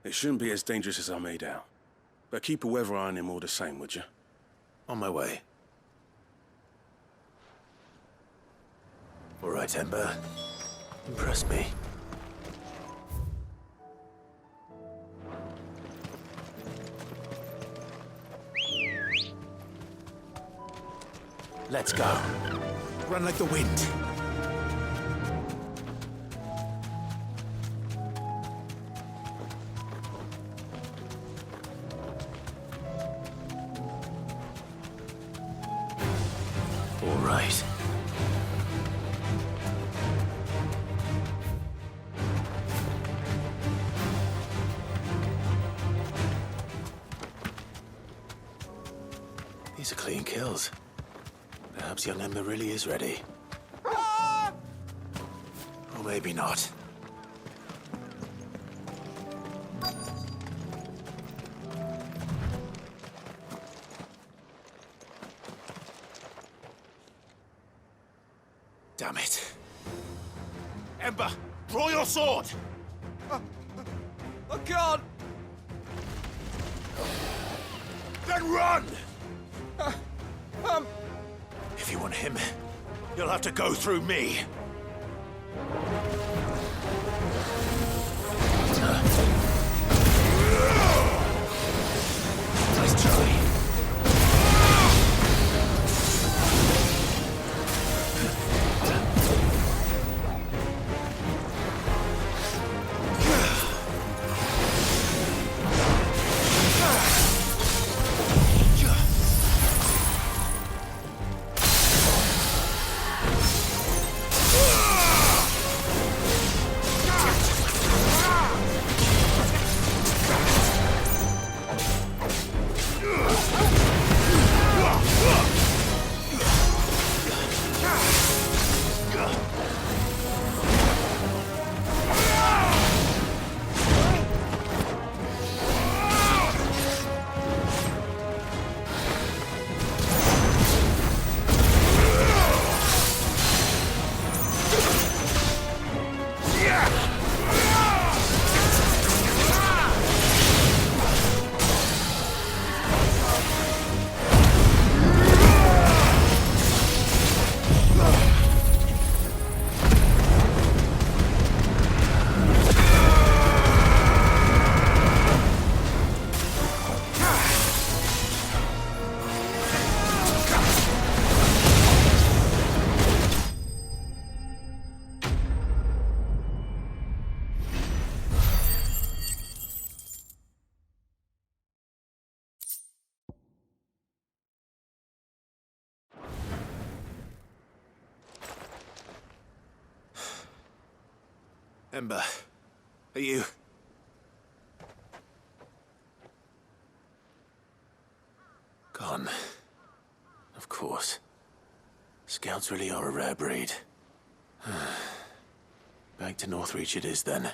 It shouldn't be as dangerous as I made out. But keep a weather eye on him all the same, would you? On my way. All right, Ember. Impress me. Let's go. Run like the wind. All right. These are clean kills. Perhaps young Ember really is ready. Or maybe not. Damn it. Ember, draw your sword! I can't! Then run! If you want him, you'll have to go through me. Nice try. Ember, are you... Gone. Of course. Scouts really are a rare breed. Back to Northreach it is, then.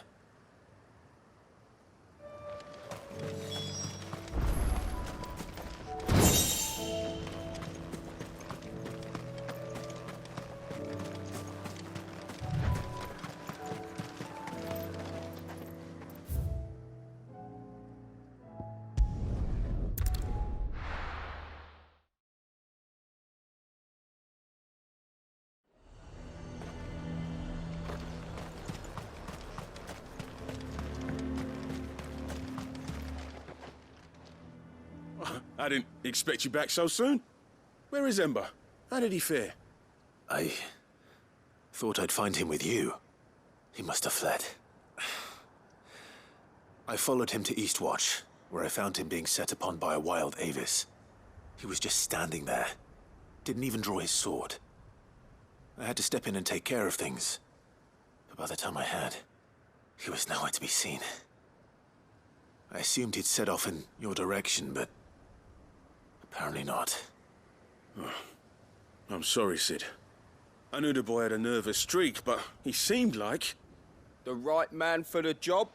I didn't expect you back so soon. Where is Ember? How did he fare? I thought I'd find him with you. He must have fled. I followed him to Eastwatch, where I found him being set upon by a wild Avis. He was just standing there. Didn't even draw his sword. I had to step in and take care of things. But by the time I had, he was nowhere to be seen. I assumed he'd set off in your direction, but apparently not. Oh, I'm sorry, Sid. I knew the boy had a nervous streak, but he seemed like... The right man for the job?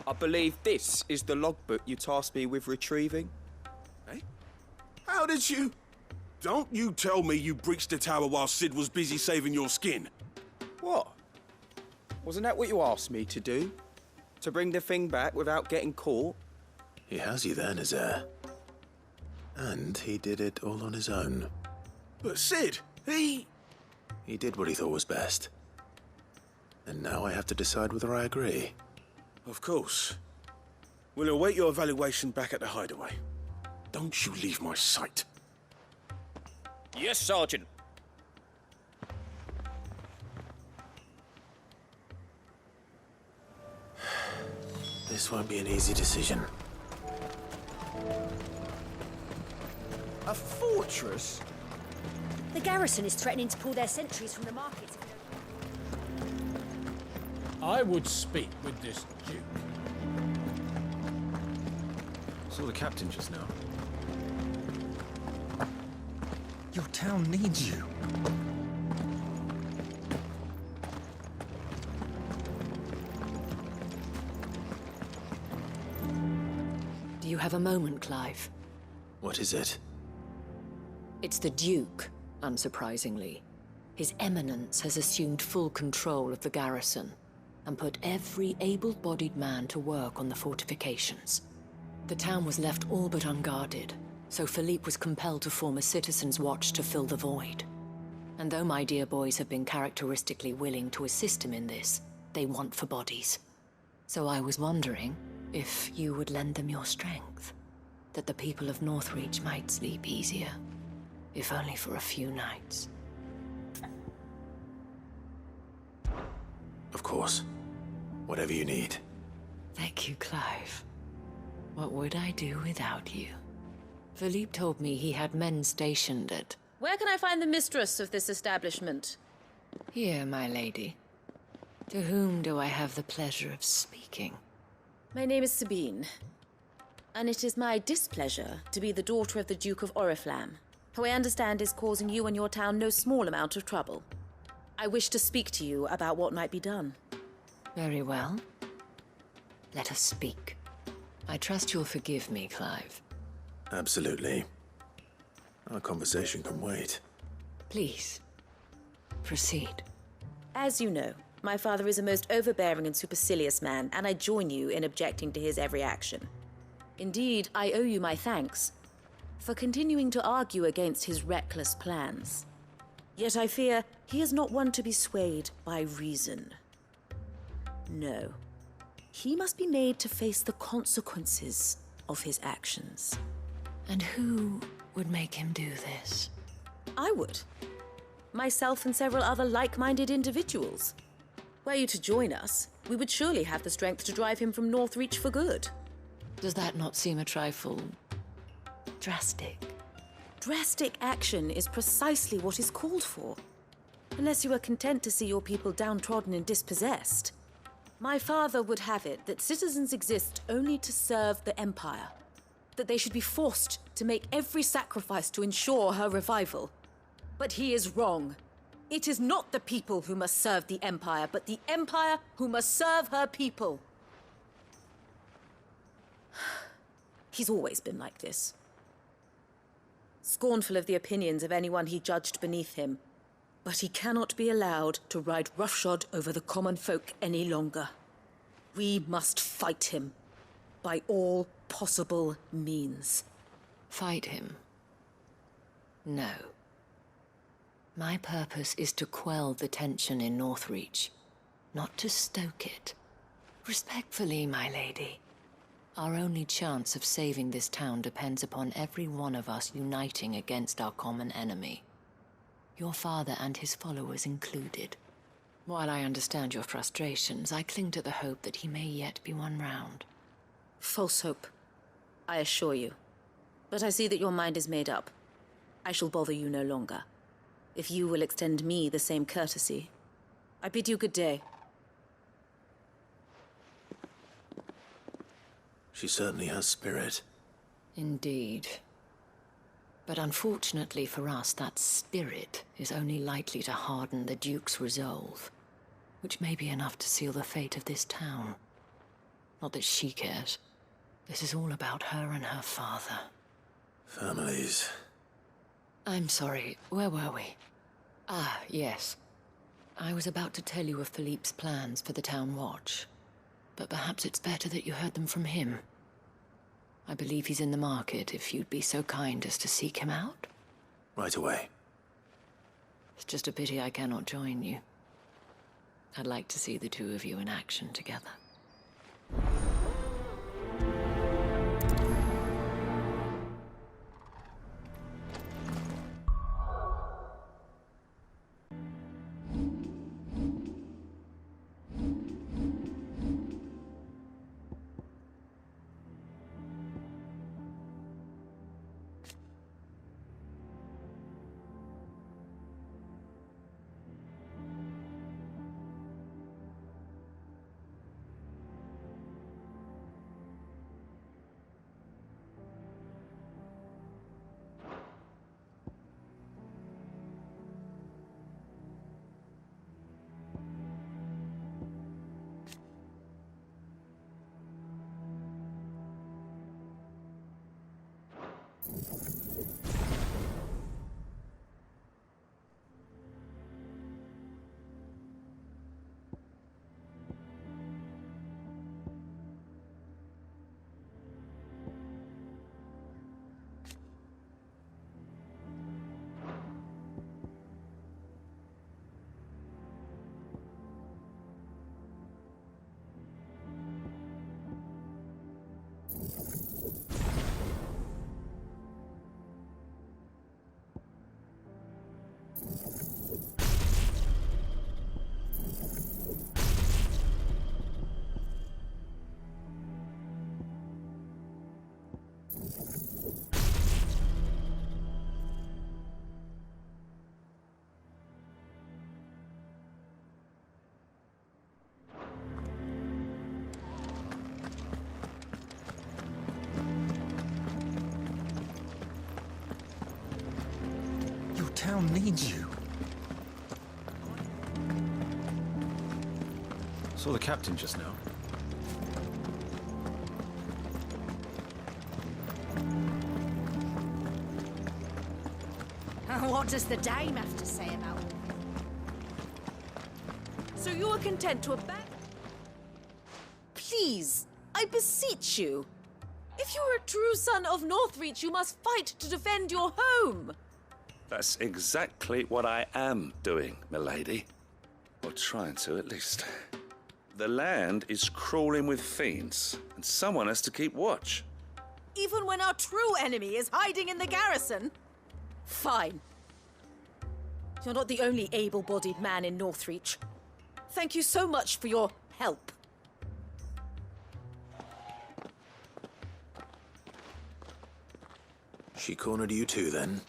I believe this is the logbook you tasked me with retrieving. Eh? How did you... Don't you tell me you breached the tower while Sid was busy saving your skin. What? Wasn't that what you asked me to do? To bring the thing back without getting caught? He has you there in his air. And he did it all on his own. But Sid, he did what he thought was best. And now I have to decide whether I agree. Of course. We'll await your evaluation back at the hideaway. Don't you leave my sight. Yes, Sergeant. This won't be an easy decision. A fortress? The garrison is threatening to pull their sentries from the market. I would speak with this Duke. Saw the captain just now. Your town needs you. Do you have a moment, Clive? What is it? It's the Duke, unsurprisingly. His Eminence has assumed full control of the garrison and put every able-bodied man to work on the fortifications. The town was left all but unguarded, so Philippe was compelled to form a citizens' watch to fill the void. And though my dear boys have been characteristically willing to assist him in this, they want for bodies. So I was wondering if you would lend them your strength, that the people of Northreach might sleep easier, if only for a few nights. Of course. Whatever you need. Thank you, Clive. What would I do without you? Philippe told me he had men stationed at... Where can I find the mistress of this establishment? Here, my lady. To whom do I have the pleasure of speaking? My name is Sabine, and it is my displeasure to be the daughter of the Duke of Oriflamme, who I understand is causing you and your town no small amount of trouble. I wish to speak to you about what might be done. Very well. Let us speak. I trust you'll forgive me, Clive. Absolutely. Our conversation can wait. Please, proceed. As you know, my father is a most overbearing and supercilious man, and I join you in objecting to his every action. Indeed, I owe you my thanks for continuing to argue against his reckless plans. Yet I fear he is not one to be swayed by reason. No. He must be made to face the consequences of his actions. And who would make him do this? I would. Myself and several other like-minded individuals. Were you to join us, we would surely have the strength to drive him from Northreach for good. Does that not seem a trifle... drastic? Drastic action is precisely what is called for. Unless you are content to see your people downtrodden and dispossessed. My father would have it that citizens exist only to serve the Empire. That they should be forced to make every sacrifice to ensure her revival. But he is wrong. It is not the people who must serve the Empire, but the Empire who must serve her people. He's always been like this. Scornful of the opinions of anyone he judged beneath him. But he cannot be allowed to ride roughshod over the common folk any longer. We must fight him by all possible means. Fight him? No. My purpose is to quell the tension in Northreach, not to stoke it. Respectfully, my lady. Our only chance of saving this town depends upon every one of us uniting against our common enemy. Your father and his followers included. While I understand your frustrations, I cling to the hope that he may yet be won round. False hope, I assure you. But I see that your mind is made up. I shall bother you no longer. If you will extend me the same courtesy, I bid you good day. She certainly has spirit. Indeed. But unfortunately for us, that spirit is only likely to harden the Duke's resolve, which may be enough to seal the fate of this town. Not that she cares. This is all about her and her father. Families. I'm sorry, where were we? Ah, yes. I was about to tell you of Philippe's plans for the town watch, but perhaps it's better that you heard them from him. I believe he's in the market, if you'd be so kind as to seek him out. Right away. It's just a pity I cannot join you. I'd like to see the two of you in action together. Town needs you. Saw the captain just now. What does the dame have to say about it? So you are content to abandon? Please, I beseech you. If you are a true son of Northreach, you must fight to defend your home. That's exactly what I am doing, milady. Or trying to, at least. The land is crawling with fiends, and someone has to keep watch. Even when our true enemy is hiding in the garrison? Fine. You're not the only able-bodied man in Northreach. Thank you so much for your help. She cornered you too, then?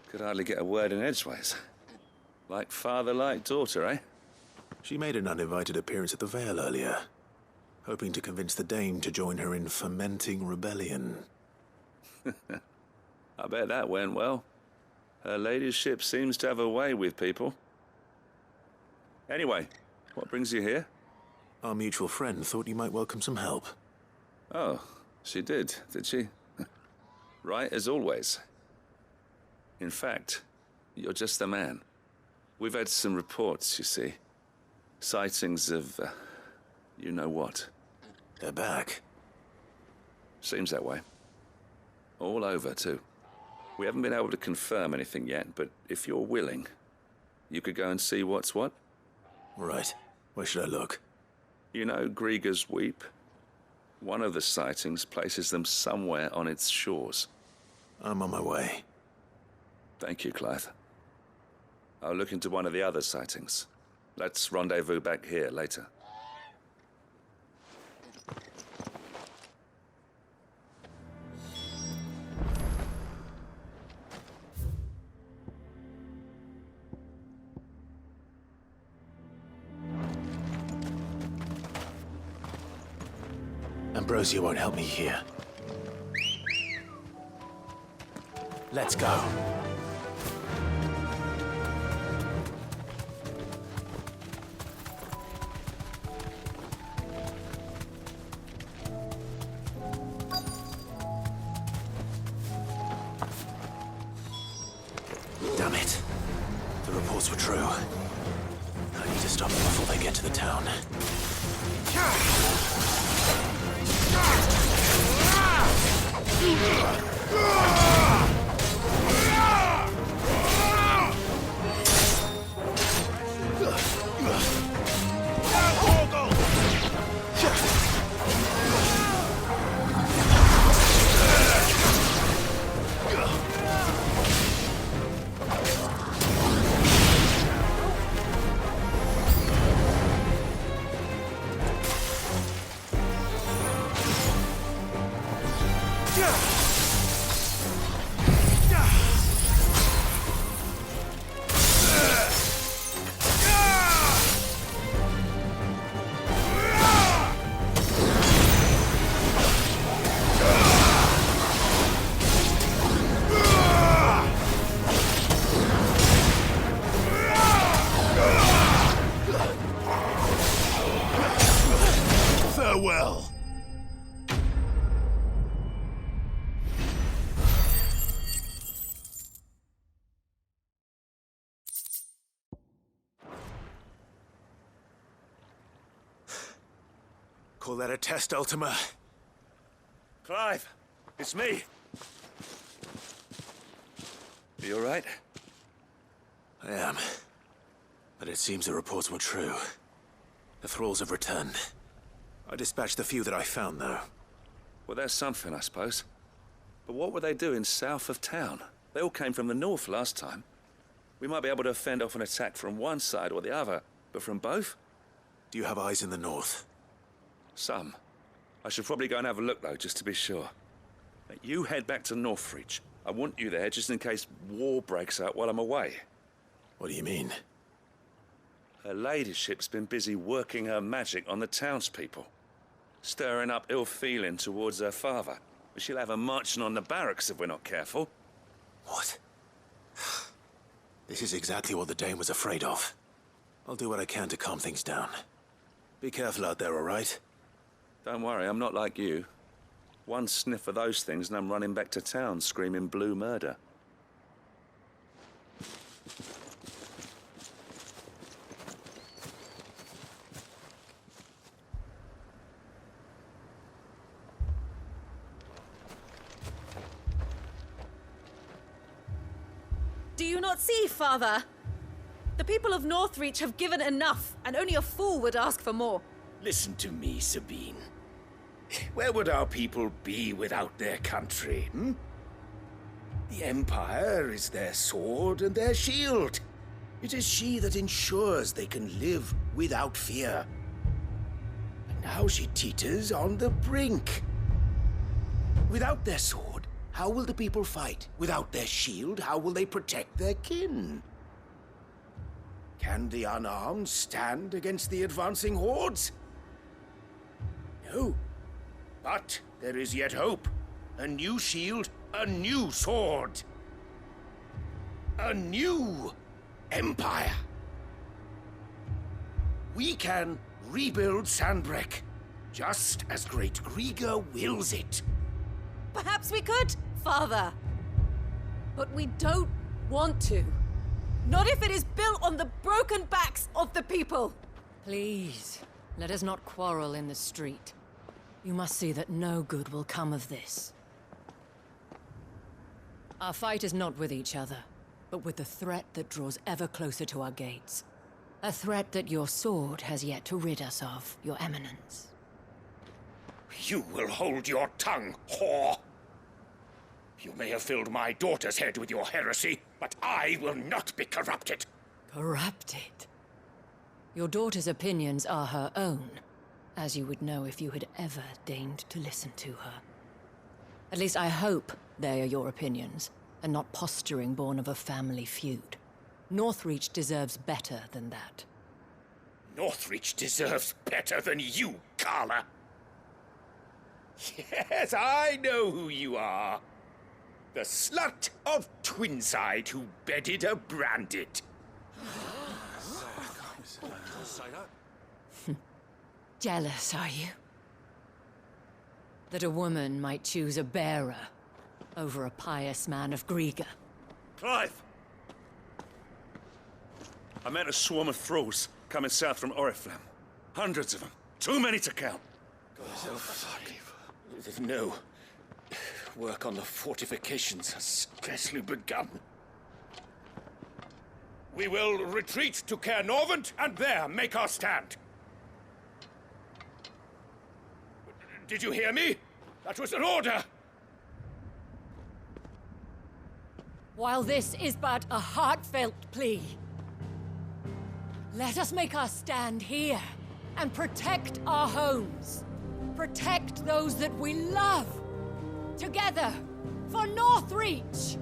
Could hardly get a word in edgeways. Like father, like daughter, eh? She made an uninvited appearance at the Vale earlier, hoping to convince the Dame to join her in fomenting rebellion. I bet that went well. Her ladyship seems to have a way with people. Anyway, what brings you here? Our mutual friend thought you might welcome some help. Oh, she did she? Right as always. In fact, you're just the man. We've had some reports, you see. Sightings of, you know what. They're back. Seems that way. All over, too. We haven't been able to confirm anything yet, but if you're willing, you could go and see what's what. Right. Where should I look? You know Grieger's Weep? One of the sightings places them somewhere on its shores. I'm on my way. Thank you, Clive. I'll look into one of the other sightings. Let's rendezvous back here later. Ambrosia won't help me here. Let's go. Damn it. The reports were true. I need to stop them before they get to the town. Farewell. Call that a test, Ultima? Clive, it's me. You all right? I am. But it seems the reports were true. The thralls have returned. I dispatched the few that I found, though. Well, that's something, I suppose. But what were they doing south of town? They all came from the north last time. We might be able to fend off an attack from one side or the other, but from both? Do you have eyes in the north? Some. I should probably go and have a look, though, just to be sure. You head back to Northreach. I want you there just in case war breaks out while I'm away. What do you mean? Her ladyship's been busy working her magic on the townspeople, stirring up ill feeling towards her father. But she'll have her marching on the barracks if we're not careful. What? This is exactly what the Dane was afraid of. I'll do what I can to calm things down. Be careful out there, all right? Don't worry, I'm not like you. One sniff of those things and I'm running back to town screaming blue murder. Do you not see, Father? The people of Northreach have given enough, and only a fool would ask for more. Listen to me, Sabine. Where would our people be without their country, hmm? The Empire is their sword and their shield. It is she that ensures they can live without fear. And now she teeters on the brink. Without their sword, how will the people fight? Without their shield, how will they protect their kin? Can the unarmed stand against the advancing hordes? No. But there is yet hope. A new shield, a new sword. A new empire. We can rebuild Sandbreck, just as Great Grieger wills it. Perhaps we could, Father. But we don't want to. Not if it is built on the broken backs of the people. Please, let us not quarrel in the street. You must see that no good will come of this. Our fight is not with each other, but with the threat that draws ever closer to our gates. A threat that your sword has yet to rid us of, Your Eminence. You will hold your tongue, whore! You may have filled my daughter's head with your heresy, but I will not be corrupted. Corrupted? Your daughter's opinions are her own, as you would know if you had ever deigned to listen to her. At least I hope they are your opinions, and not posturing born of a family feud. Northreach deserves better than that. Northreach deserves better than you, Carla. Yes, I know who you are. The slut of Twinside who bedded a Branded. Jealous, are you? That a woman might choose a bearer over a pious man of Griega. Clive! I met a swarm of thralls coming south from Oriflamme. Hundreds of them. Too many to count. Oh, fuck. No. Work on the fortifications has scarcely begun. We will retreat to Caer Norvent and there make our stand. Did you hear me? That was an order! While this is but a heartfelt plea, let us make our stand here and protect our homes. Protect those that we love. Together, for Northreach!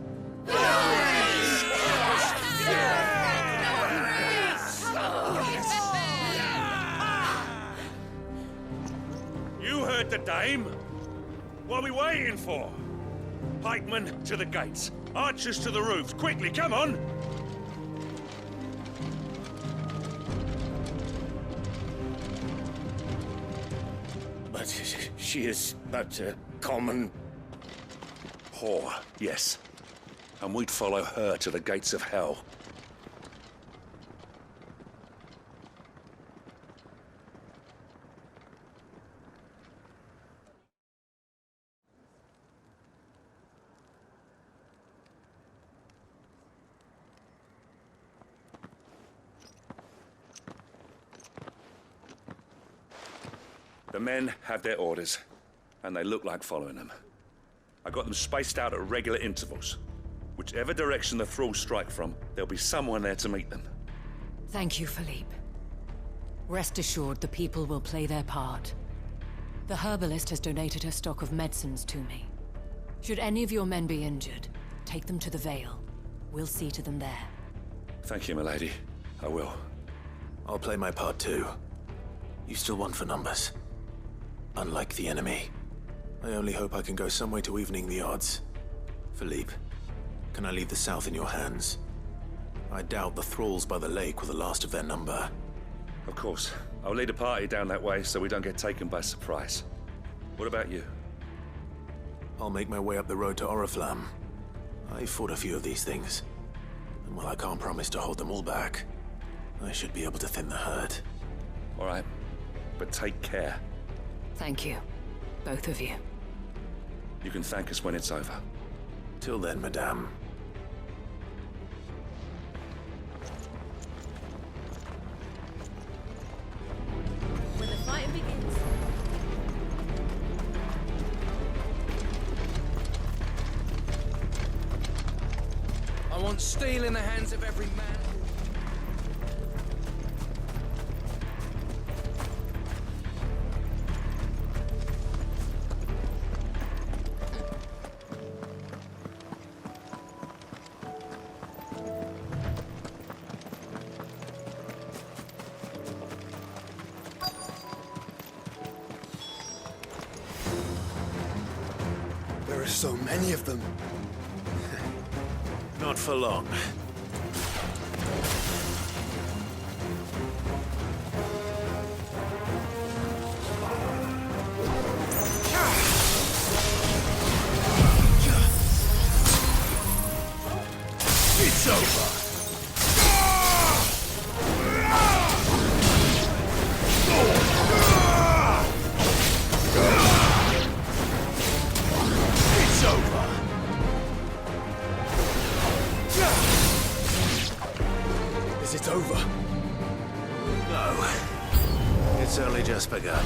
You heard the dame. What are we waiting for? Pikemen to the gates. Archers to the roofs. Quickly, come on! But she is but a common... whore, yes. And we'd follow her to the gates of hell. The men have their orders, and they look like following them. I got them spaced out at regular intervals. Whichever direction the thralls strike from, there'll be someone there to meet them. Thank you, Philippe. Rest assured the people will play their part. The herbalist has donated her stock of medicines to me. Should any of your men be injured, take them to the Vale. We'll see to them there. Thank you, milady. I will. I'll play my part too. You still want for numbers. Unlike the enemy. I only hope I can go some way to evening the odds. Philippe, can I leave the south in your hands? I doubt the thralls by the lake were the last of their number. Of course. I'll lead a party down that way so we don't get taken by surprise. What about you? I'll make my way up the road to Oriflamme. I fought a few of these things. And while I can't promise to hold them all back, I should be able to thin the herd. All right. But take care. Thank you. Both of you. You can thank us when it's over. Till then, madame. When the fighting begins. I want steel in the hands of every man. There are so many of them. Not for long. It's over. It's over. Is it over? No. It's only just begun.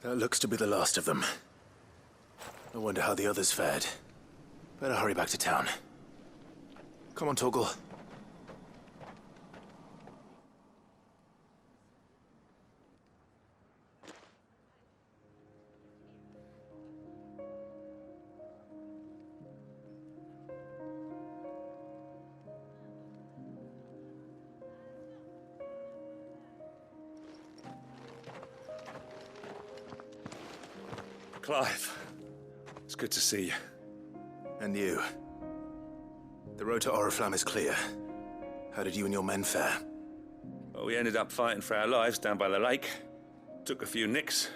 That looks to be the last of them. I wonder how the others fared. Better hurry back to town. Come on, Torgal. Clive, it's good to see you. And you. The road to Oriflamme is clear. How did you and your men fare? Well, we ended up fighting for our lives down by the lake. Took a few nicks,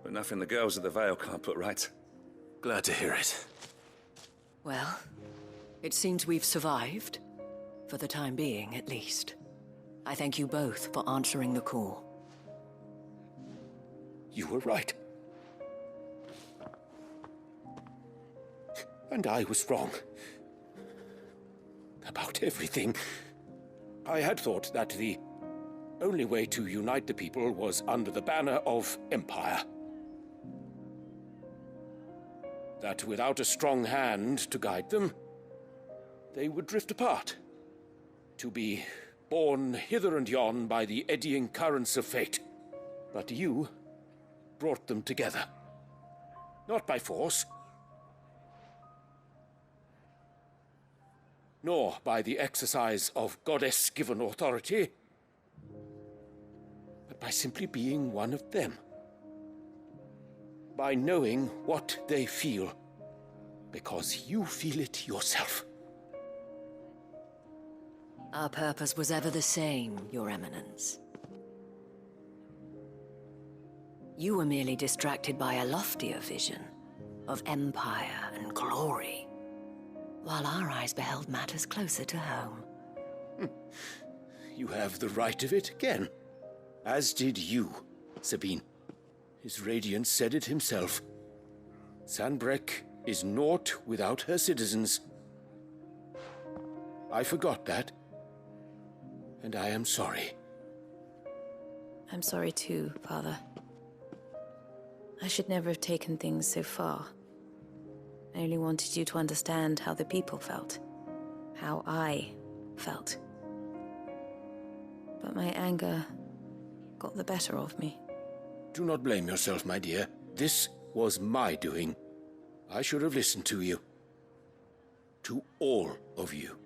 but nothing the girls of the Vale can't put right. Glad to hear it. Well, it seems we've survived. For the time being, at least. I thank you both for answering the call. You were right. And I was wrong. About everything. I had thought that the only way to unite the people was under the banner of Empire. That without a strong hand to guide them, they would drift apart. To be borne hither and yon by the eddying currents of fate. But you brought them together. Not by force, nor by the exercise of goddess-given authority, but by simply being one of them. By knowing what they feel, because you feel it yourself. Our purpose was ever the same, Your Eminence. You were merely distracted by a loftier vision of empire and glory, while our eyes beheld matters closer to home. You have the right of it again. As did you, Sabine. His radiance said it himself. Sanbreque is naught without her citizens. I forgot that, and I am sorry. I'm sorry too, Father. I should never have taken things so far. I only wanted you to understand how the people felt. How I felt. But my anger got the better of me. Do not blame yourself, my dear. This was my doing. I should have listened to you. To all of you.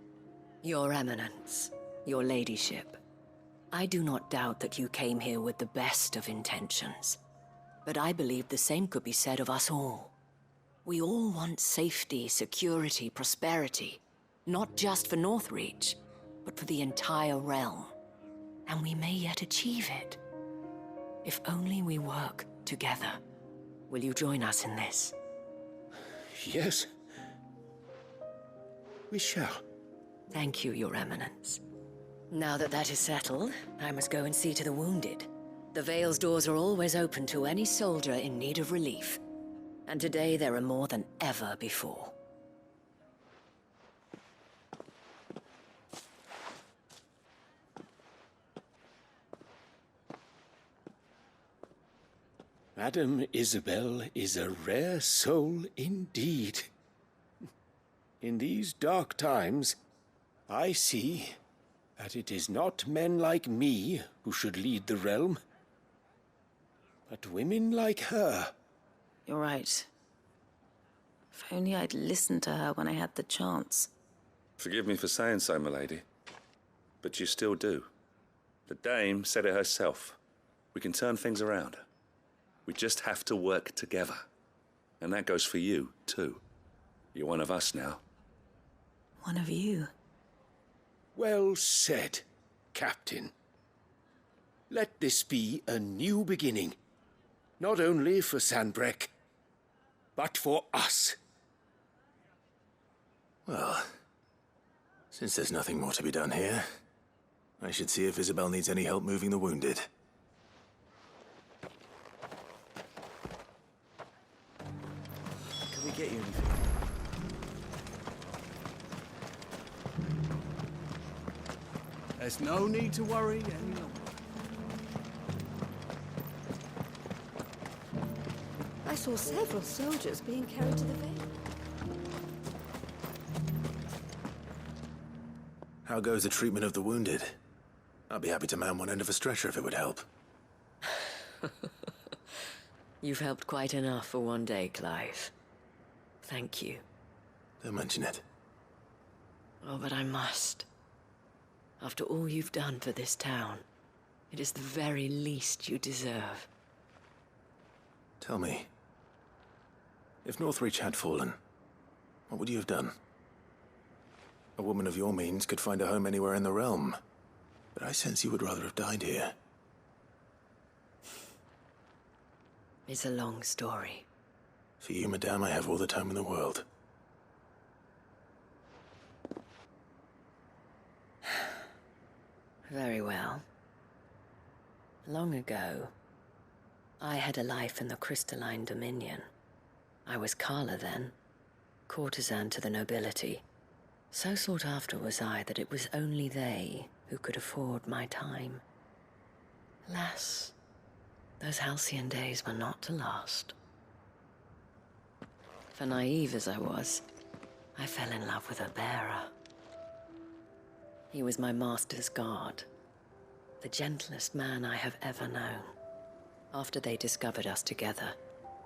Your Eminence, your ladyship, I do not doubt that you came here with the best of intentions. But I believe the same could be said of us all. We all want safety, security, prosperity. Not just for Northreach, but for the entire realm. And we may yet achieve it. If only we work together. Will you join us in this? Yes. We shall. Thank you, Your Eminence. Now that that is settled, I must go and see to the wounded. The Vale's doors are always open to any soldier in need of relief. And today there are more than ever before. Madame Isabel is a rare soul indeed. In these dark times, I see that it is not men like me who should lead the realm, but women like her. You're right. If only I'd listened to her when I had the chance. Forgive me for saying so, my lady, but you still do. The dame said it herself. We can turn things around. We just have to work together. And that goes for you, too. You're one of us now. One of you? Well said, Captain. Let this be a new beginning. Not only for Sanbreque, but for us. Well, since there's nothing more to be done here, I should see if Isabel needs any help moving the wounded. Can we get you anything? There's no need to worry any longer. saw several soldiers being carried to the Vale. How goes the treatment of the wounded? I'd be happy to man one end of a stretcher if it would help. You've helped quite enough for one day, Clive. Thank you. Don't mention it. Oh, but I must. After all you've done for this town, it is the very least you deserve. Tell me, if Northreach had fallen, what would you have done? A woman of your means could find a home anywhere in the realm, but I sense you would rather have died here. It's a long story. For you, madame, I have all the time in the world. Very well. Long ago, I had a life in the crystalline dominion. I was Carla then, courtesan to the nobility. So sought after was I that it was only they who could afford my time. Alas, those halcyon days were not to last. For naive as I was, I fell in love with a bearer. He was my master's guard, the gentlest man I have ever known. After they discovered us together,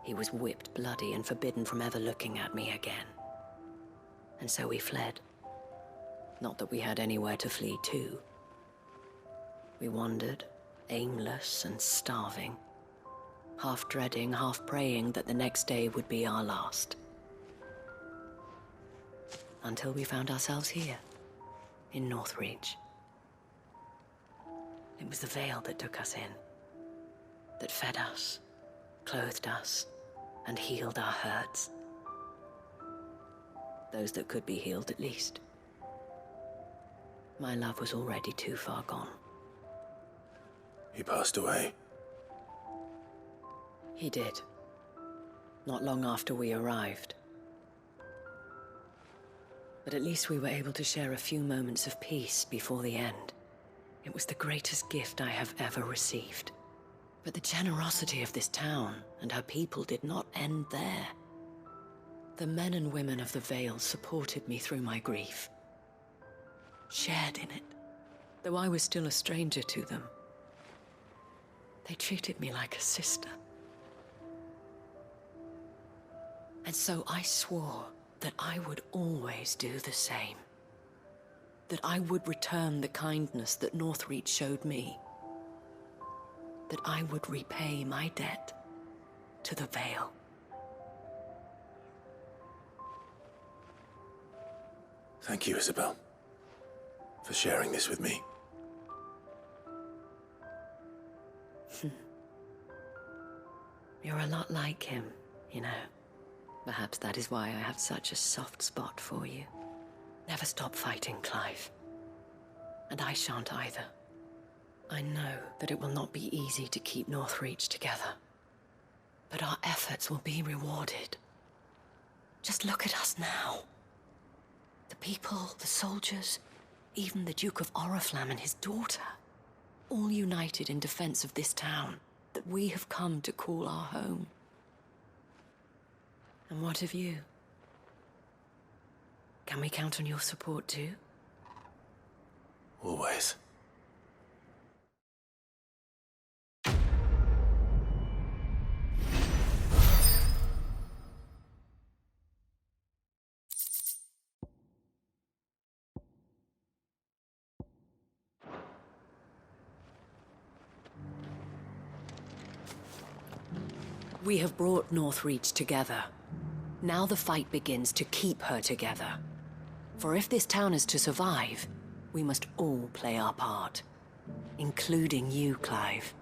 he was whipped bloody and forbidden from ever looking at me again. And so we fled. Not that we had anywhere to flee to. We wandered, aimless and starving, half dreading, half praying that the next day would be our last. Until we found ourselves here, in Northreach. It was the Vale that took us in, that fed us, clothed us, and healed our hurts. Those that could be healed, at least. My love was already too far gone. He passed away. He did. Not long after we arrived. But at least we were able to share a few moments of peace before the end. It was the greatest gift I have ever received. But the generosity of this town and her people did not end there. The men and women of the Vale supported me through my grief. Shared in it, though I was still a stranger to them. They treated me like a sister. And so I swore that I would always do the same. That I would return the kindness that Northreach showed me. That I would repay my debt to the Vale. Thank you, Isabel, for sharing this with me. You're a lot like him, you know. Perhaps that is why I have such a soft spot for you. Never stop fighting, Clive. And I shan't either. I know that it will not be easy to keep Northreach together. But our efforts will be rewarded. Just look at us now. The people, the soldiers, even the Duke of Oriflamme and his daughter, all united in defense of this town that we have come to call our home. And what of you? Can we count on your support too? Always. We have brought Northreach together. Now the fight begins to keep her together. For if this town is to survive, we must all play our part. Including you, Clive.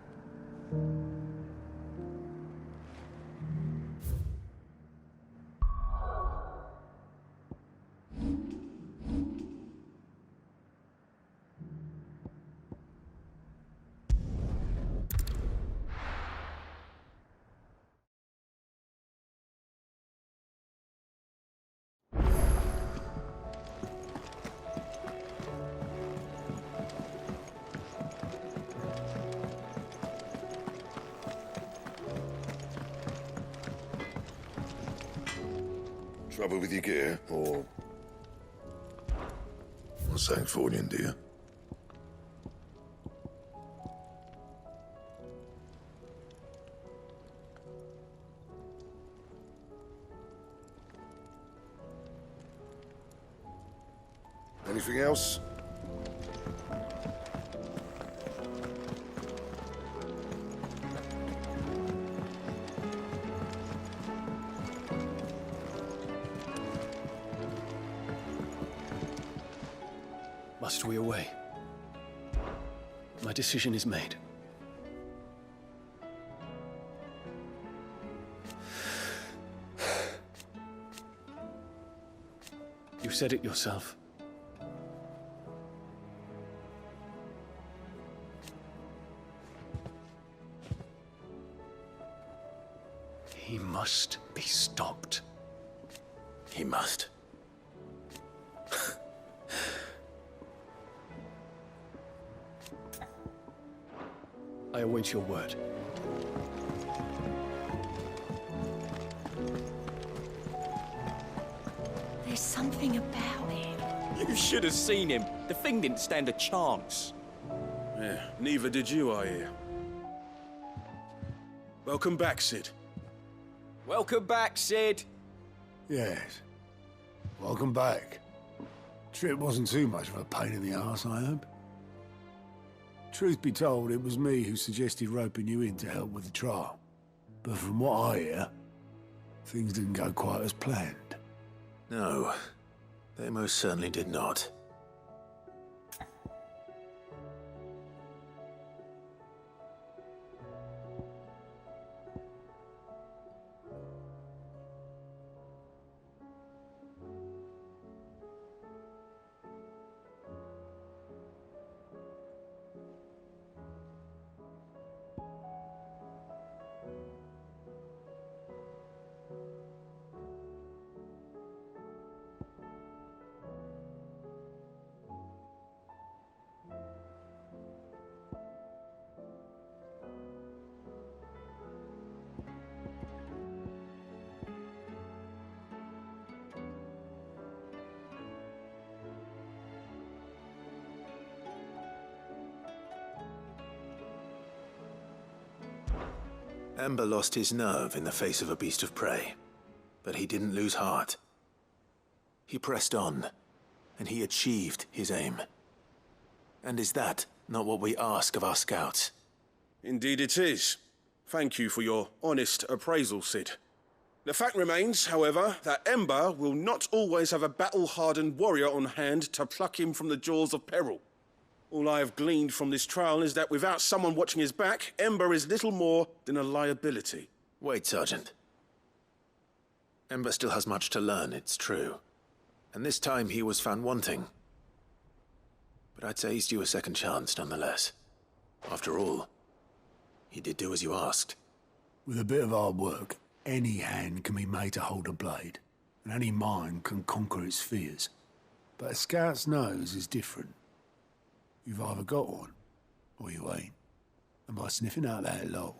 Trouble with your gear, or something falling, do you? Anything else? Must we away? My decision is made. You said it yourself. He must be stopped. He must. I await your word. There's something about him. You should have seen him. The thing didn't stand a chance. Yeah, neither did you, I hear. Welcome back, Sid. Welcome back, Sid. Yes. Welcome back. Trip wasn't too much of a pain in the arse, I hope. Truth be told, it was me who suggested roping you in to help with the trial. But from what I hear, things didn't go quite as planned. No, they most certainly did not. Ember lost his nerve in the face of a beast of prey, but he didn't lose heart. He pressed on, and he achieved his aim. And is that not what we ask of our scouts? Indeed it is. Thank you for your honest appraisal, Sid. The fact remains, however, that Ember will not always have a battle-hardened warrior on hand to pluck him from the jaws of peril. All I have gleaned from this trial is that without someone watching his back, Ember is little more than a liability. Wait, Sergeant. Ember still has much to learn, it's true. And this time he was found wanting. But I'd say he's due a second chance, nonetheless. After all, he did do as you asked. With a bit of hard work, any hand can be made to hold a blade, and any mind can conquer its fears. But a scout's nose is different. You've either got one, or you ain't. And by sniffing out that log,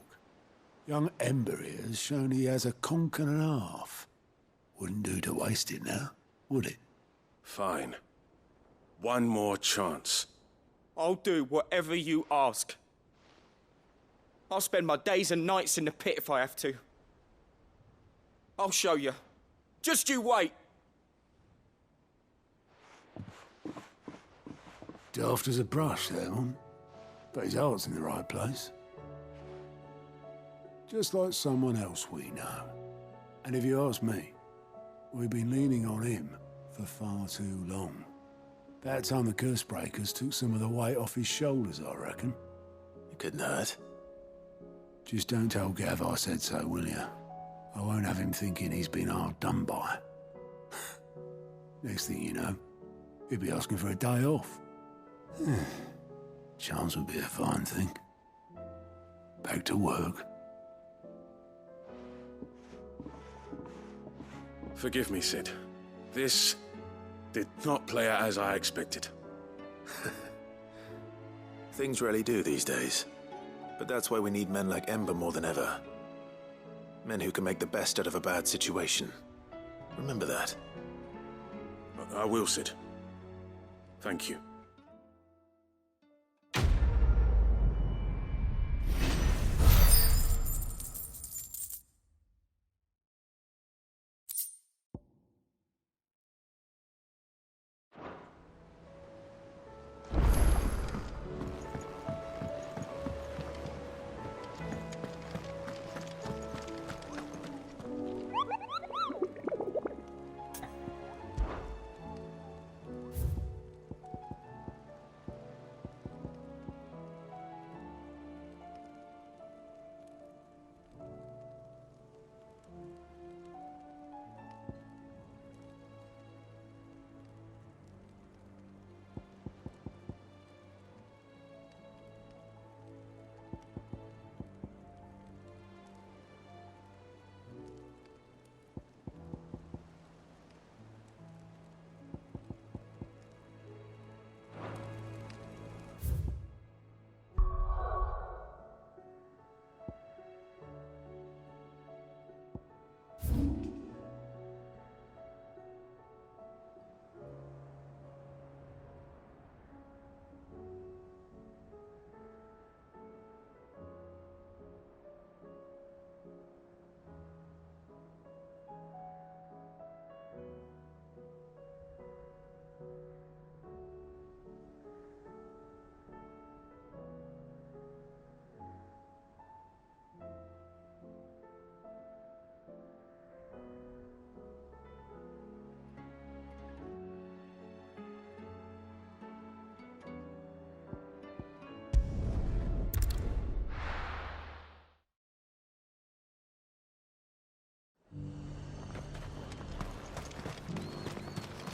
young Ember here has shown he has a conch and a half. Wouldn't do to waste it now, would it? Fine. One more chance. I'll do whatever you ask. I'll spend my days and nights in the pit if I have to. I'll show you. Just you wait. Daft as a brush, that one. But his heart's in the right place. Just like someone else we know. And if you ask me, we've been leaning on him for far too long. That time the curse breakers took some of the weight off his shoulders, I reckon. It couldn't hurt. Just don't tell Gav I said so, will you? I won't have him thinking he's been hard done by. Next thing you know, he'll be asking for a day off. Chance would be a fine thing. Back to work. Forgive me, Sid. This did not play out as I expected. Things really do these days. But that's why we need men like Ember more than ever. Men who can make the best out of a bad situation. Remember that. I will, Sid. Thank you.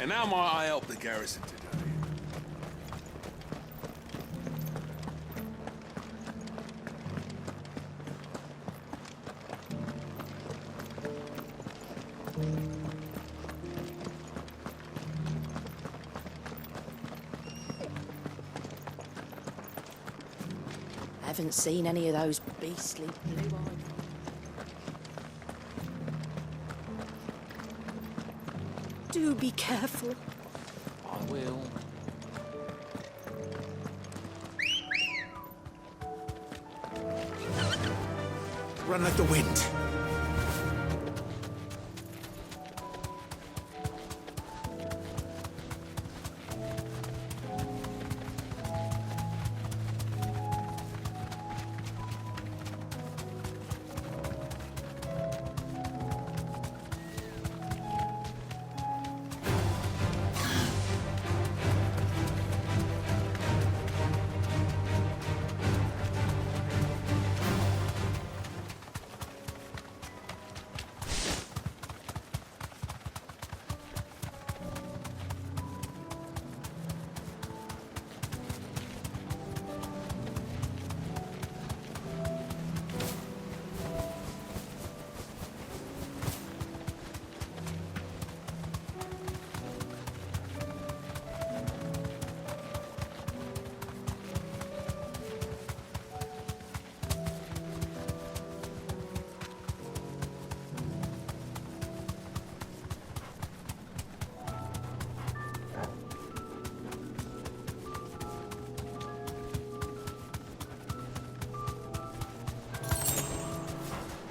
And how might I help the garrison today? Haven't seen any of those beastly blue-eyed... Do be careful. I will. Run like the wind.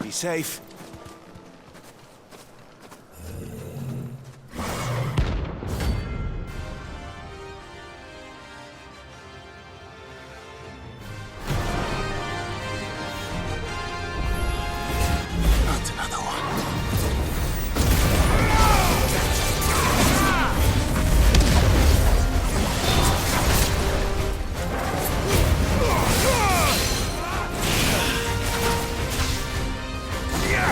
Be safe. Yeah!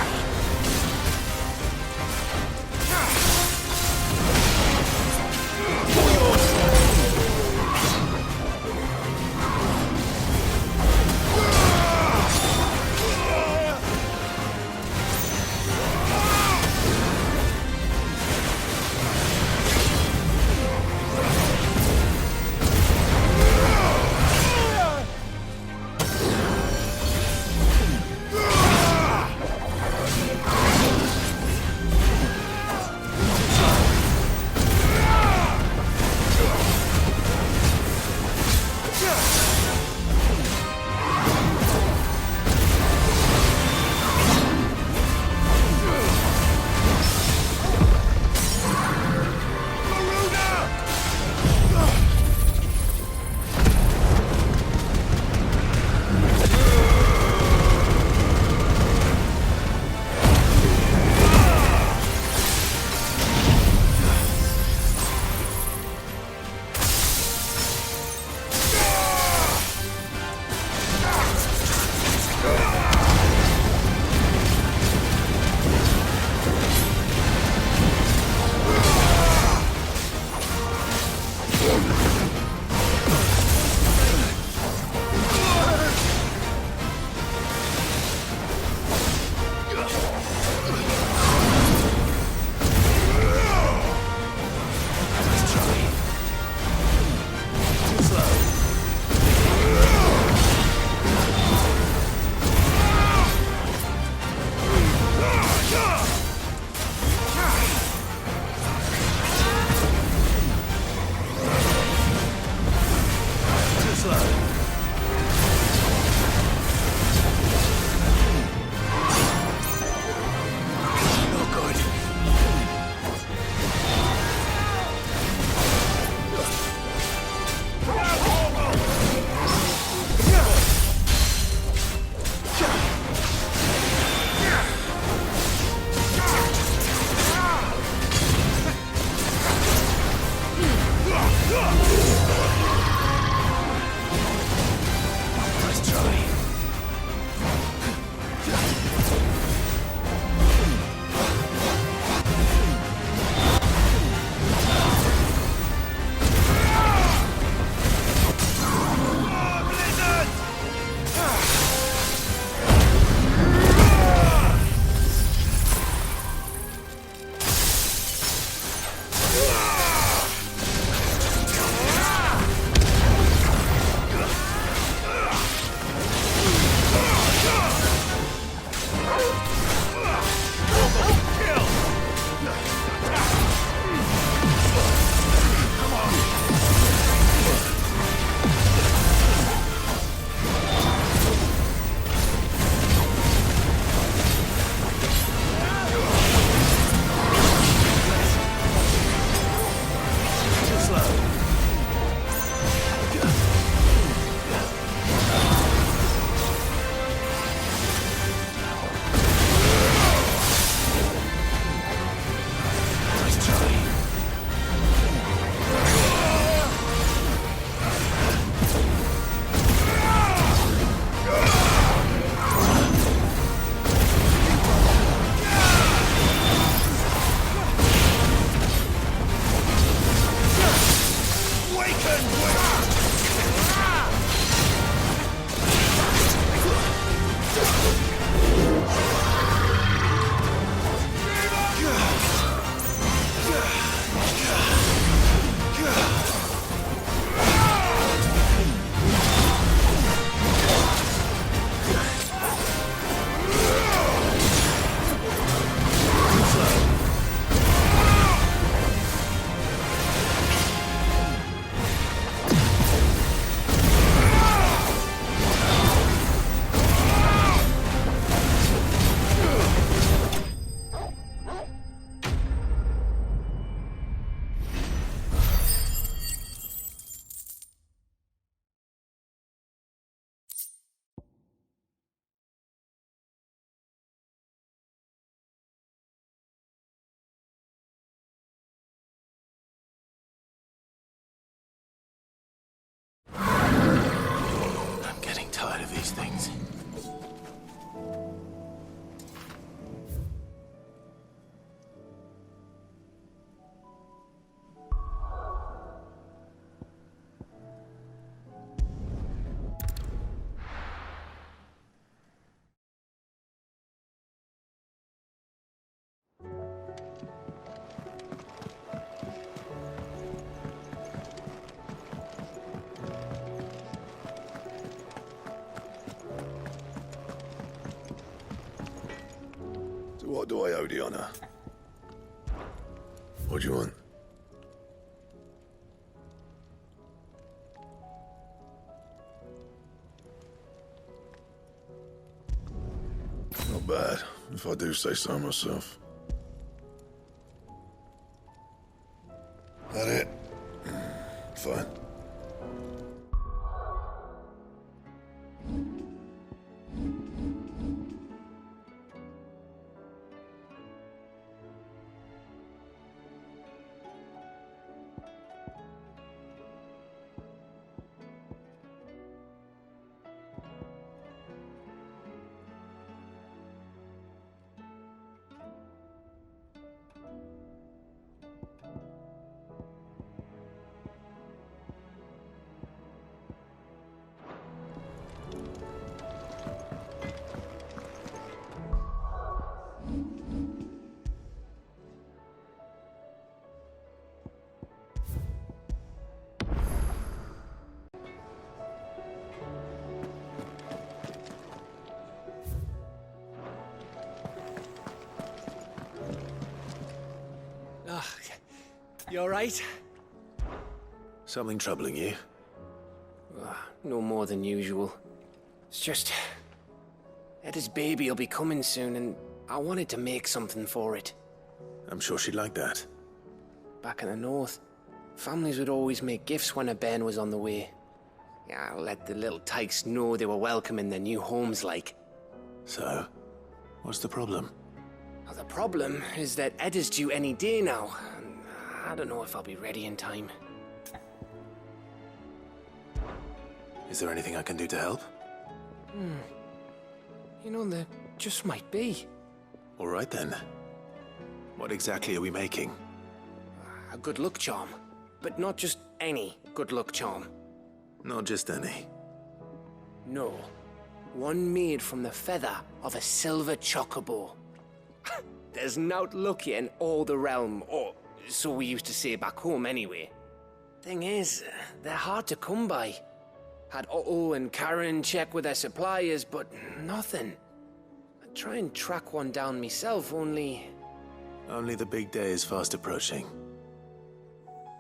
these things. What do I owe the honor? What do you want? Not bad, if I do say so myself. That it? Fine. You all right? Something troubling you? No more than usual. It's just... Eda's baby will be coming soon, and I wanted to make something for it. I'm sure she'd like that. Back in the north, families would always make gifts when a bairn was on the way. Yeah, let the little tykes know they were welcome in their new homes, like. So, what's the problem? Well, the problem is that Eda's due any day now. I don't know if I'll be ready in time. Is there anything I can do to help? You know, there just might be. All right then. What exactly are we making? A good luck charm. But not just any good luck charm. Not just any. No. One made from the feather of a silver chocobo. There's naught luckier in all the realm, or So we used to say back home anyway. Thing is, they're hard to come by. Had Otto and Karen check with their suppliers, but nothing. I'd try and track one down myself, only... Only the big day is fast approaching.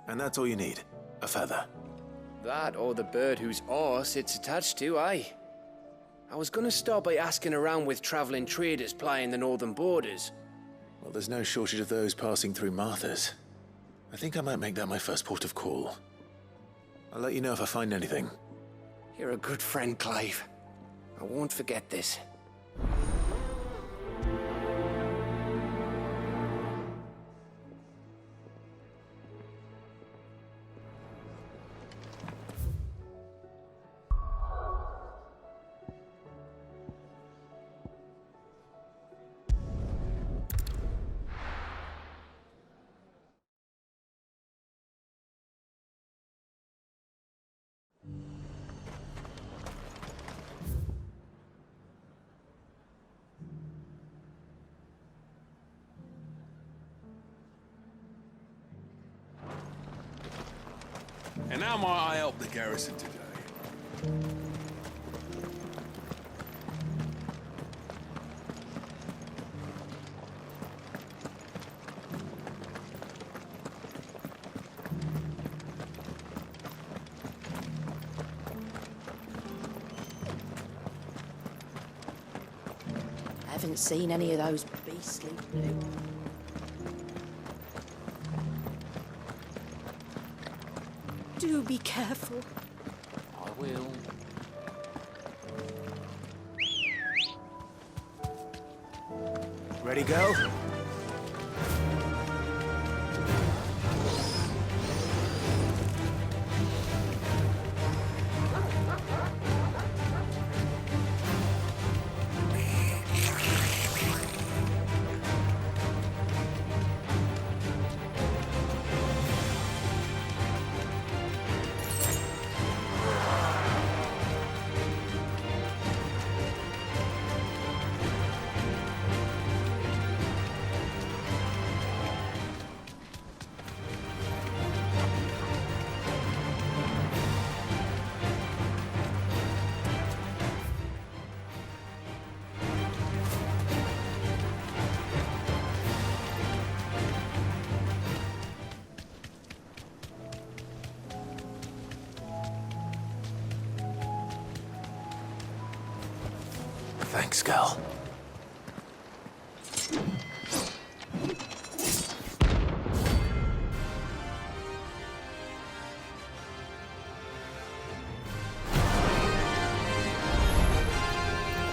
And that's all you need, a feather. That or the bird whose horse it's attached to, aye. I was gonna start by asking around with traveling traders plying the northern borders. Well, there's no shortage of those passing through Martha's. I think I might make that my first port of call. I'll let you know if I find anything. You're a good friend, Clive. I won't forget this. And how might I help the garrison today? I haven't seen any of those beastly blue. Do be careful. I will. Ready, go? Thanks, girl.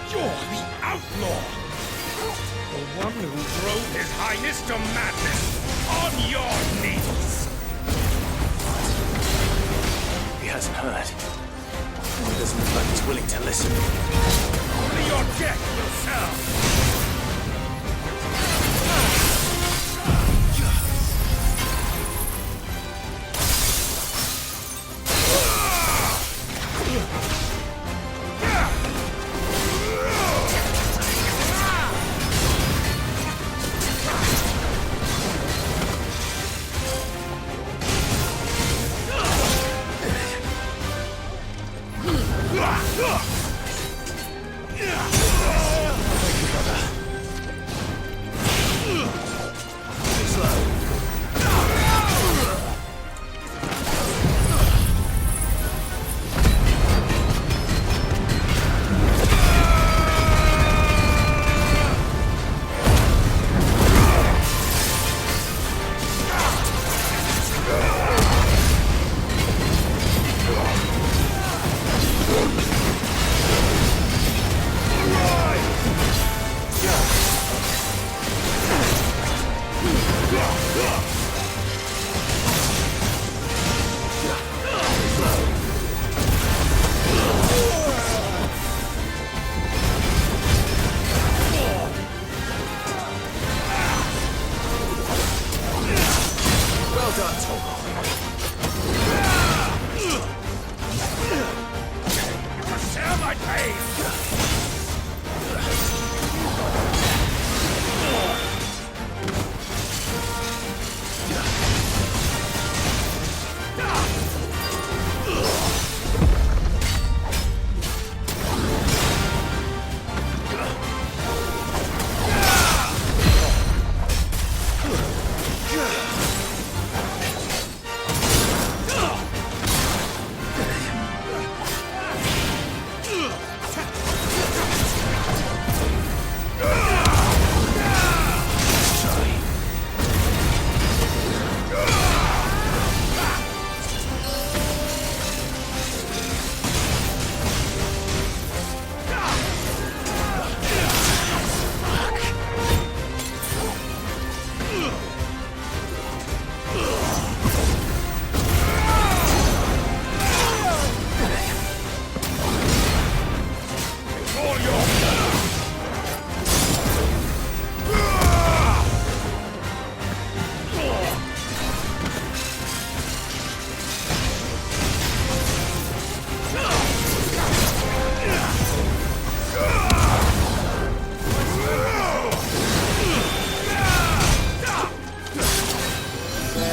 You're the outlaw! The one who drove His Highness to madness! On your knees! He hasn't heard. He doesn't look like he's willing to listen. Only your death will serve! Yeah.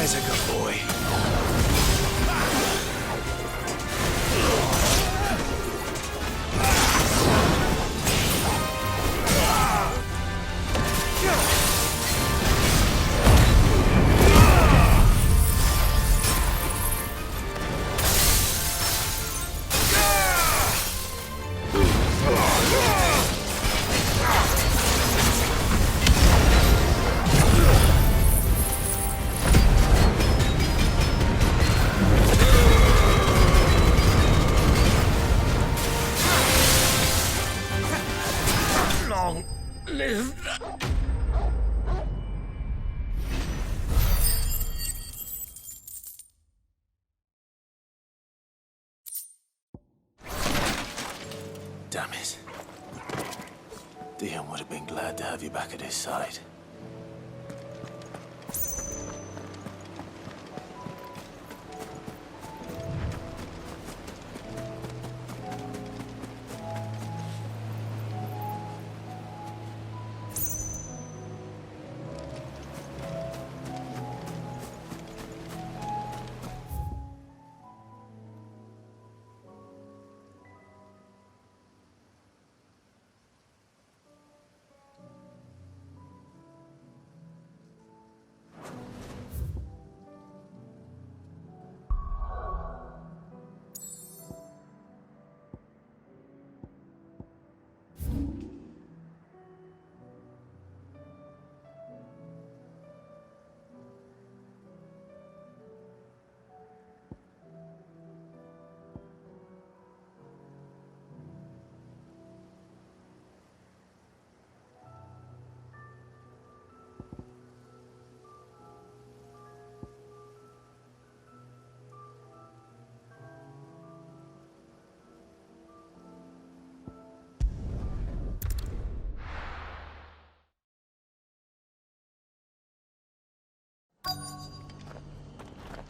There's a good boy. Damn it. Dion would have been glad to have you back at his side.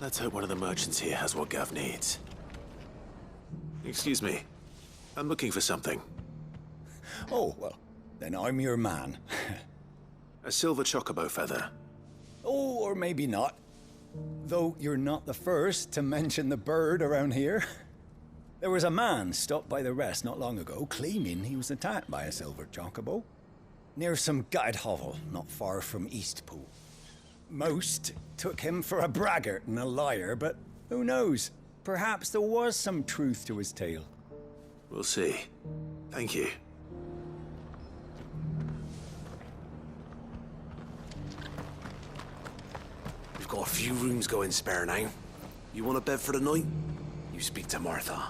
Let's hope one of the merchants here has what Gav needs. Excuse me. I'm looking for something. Oh, well, then I'm your man. A silver chocobo feather. Oh, or maybe not. Though you're not the first to mention the bird around here. There was a man stopped by the rest not long ago, claiming he was attacked by a silver chocobo. Near some gutted hovel, not far from Eastpool. Most took him for a braggart and a liar, but who knows? Perhaps there was some truth to his tale. We'll see. Thank you. We've got a few rooms going spare now. You want a bed for the night? You speak to Martha.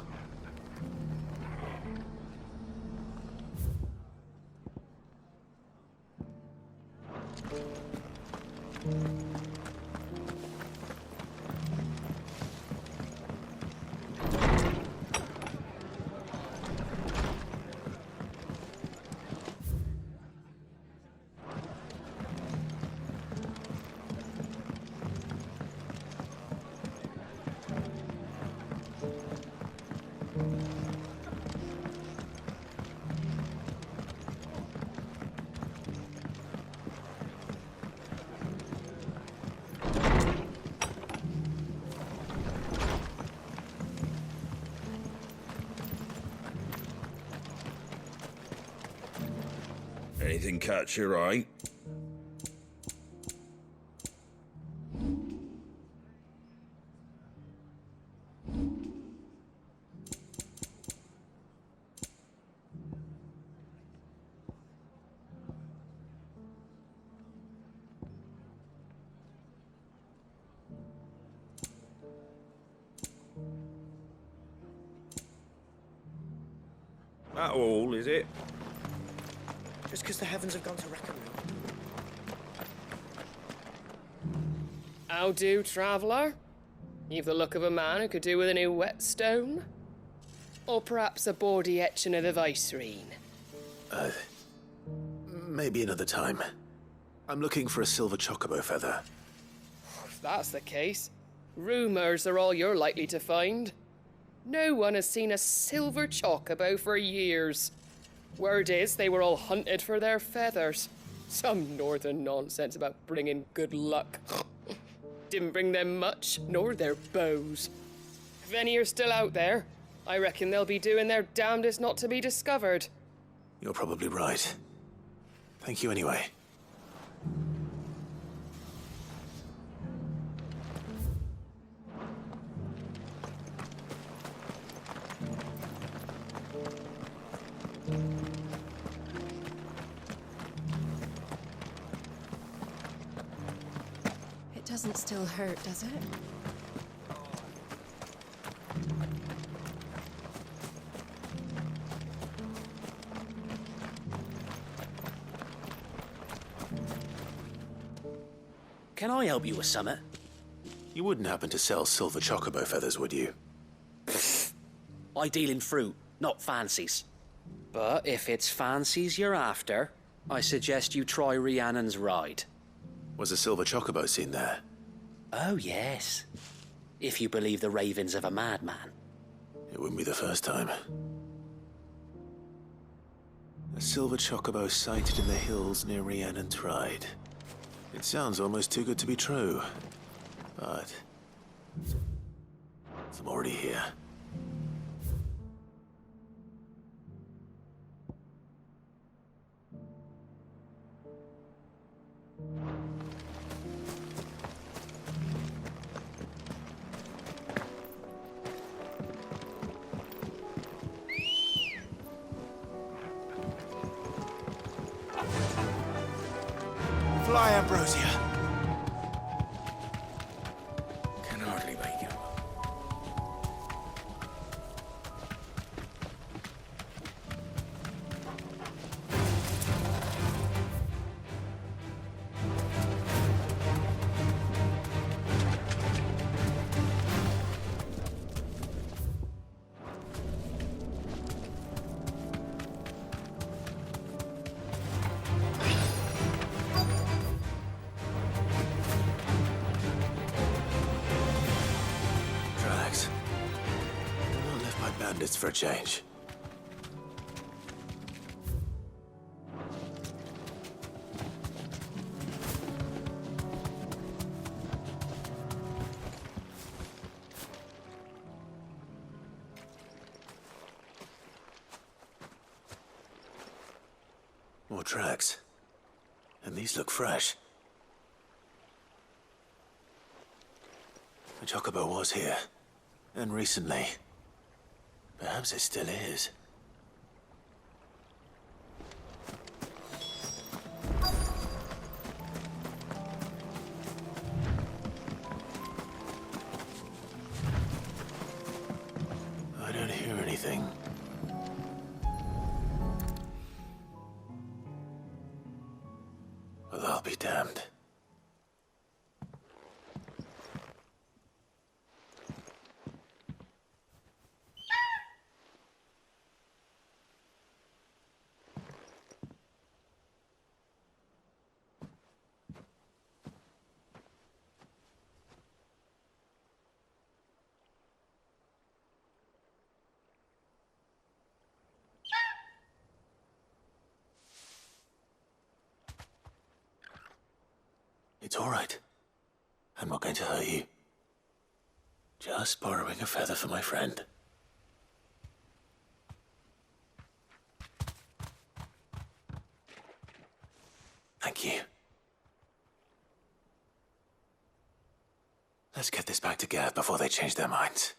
Anything catch your eye? That all, is it? Just because the heavens have gone to rack and roll. How do, traveller? You've the look of a man who could do with a new whetstone. Or perhaps a bawdy etching of the Vicerine. Maybe another time. I'm looking for a silver chocobo feather. If that's the case, rumours are all you're likely to find. No one has seen a silver chocobo for years. Word is they were all hunted for their feathers. Some northern nonsense about bringing good luck. Didn't bring them much, nor their bows. If any are still out there, I reckon they'll be doing their damnedest not to be discovered. You're probably right. Thank you anyway. It doesn't still hurt, does it? Can I help you with something? You wouldn't happen to sell silver chocobo feathers, would you? I deal in fruit, not fancies. But if it's fancies you're after, I suggest you try Rhiannon's ride. Was a silver chocobo seen there? Oh, yes. If you believe the ravings of a madman. It wouldn't be the first time. A silver chocobo sighted in the hills near Rhiannon's ride. It sounds almost too good to be true. But I'm already here. Fly, Ambrosia. Can hardly wait you. Bandits for a change. More tracks. And these look fresh. The chocobo was here. And recently. Perhaps it still is. I don't hear anything. Well, I'll be damned. It's all right. I'm not going to hurt you. Just borrowing a feather for my friend. Thank you. Let's get this back to Gav before they change their minds.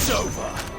It's over.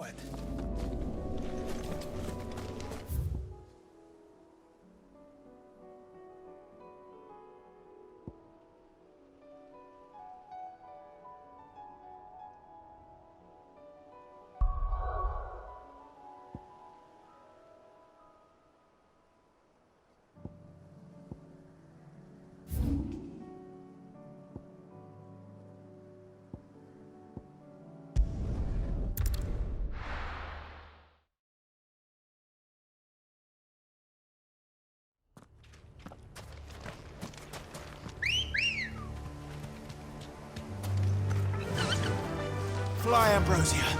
quiet. Fly, Ambrosia.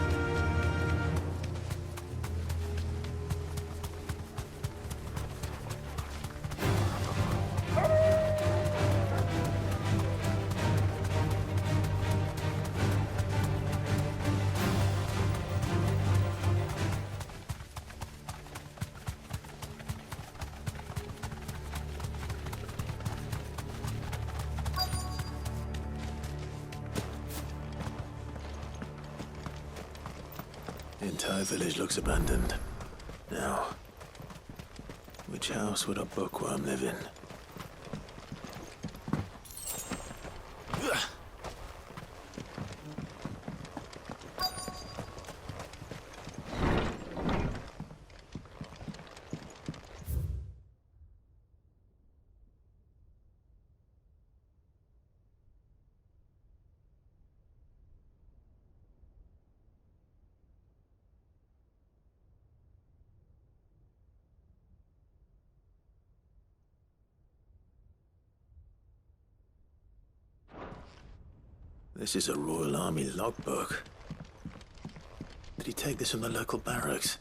The entire village looks abandoned. Now, which house would a bookworm live in? This is a Royal Army logbook. Did he take this from the local barracks?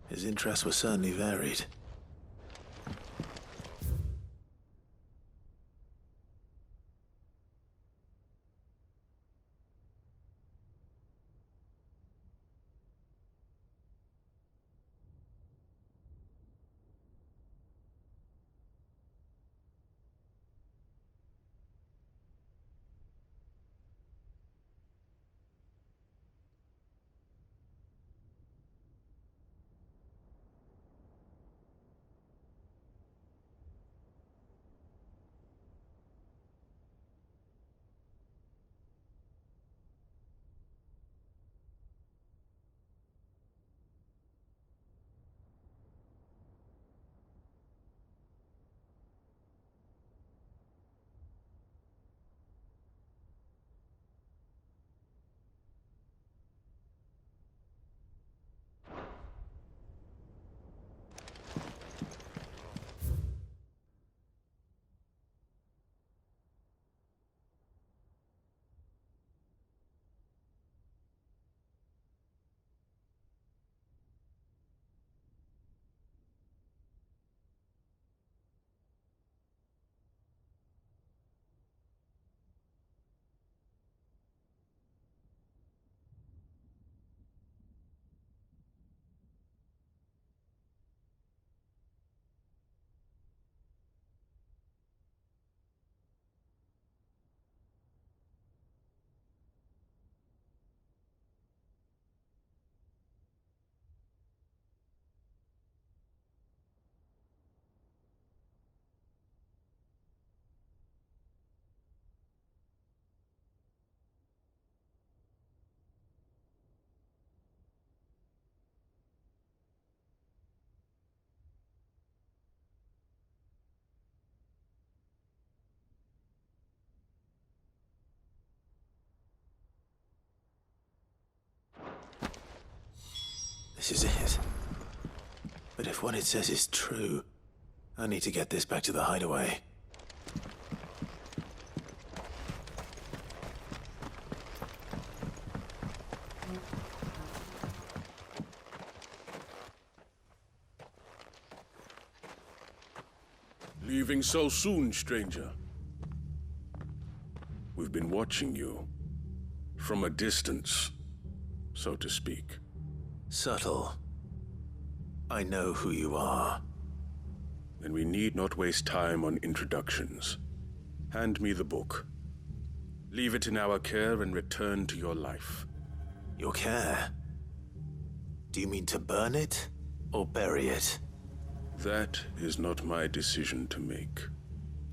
His interests were certainly varied. But if what it says is true, I need to get this back to the hideaway. Leaving so soon, stranger? We've been watching you. From a distance, so to speak. Subtle. I know who you are. Then we need not waste time on introductions. Hand me the book. Leave it in our care and return to your life. Your care? Do you mean to burn it or bury it? That is not my decision to make.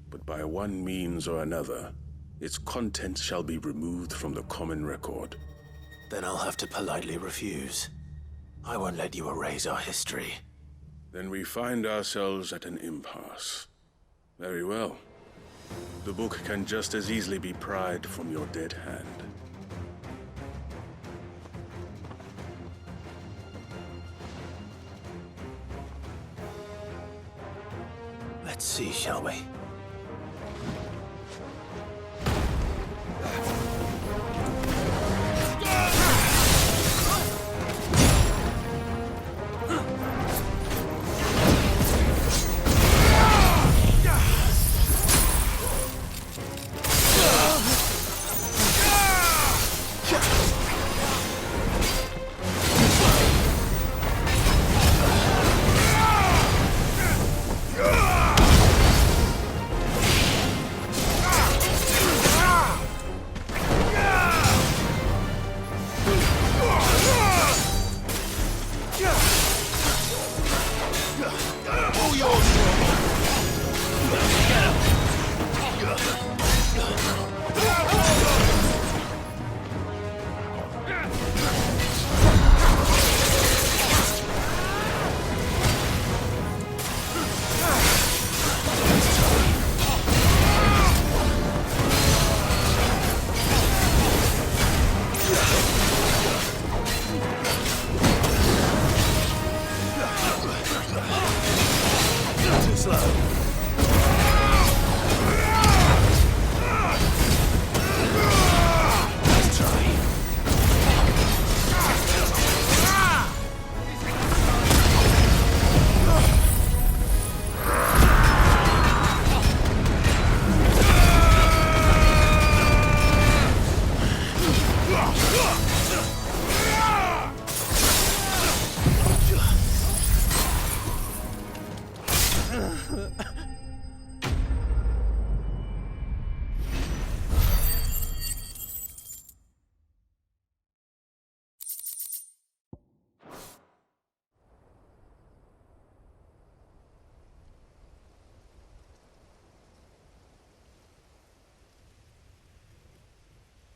But by one means or another, its contents shall be removed from the common record. Then I'll have to politely refuse. I won't let you erase our history. Then we find ourselves at an impasse. Very well. The book can just as easily be pried from your dead hand. Let's see, shall we?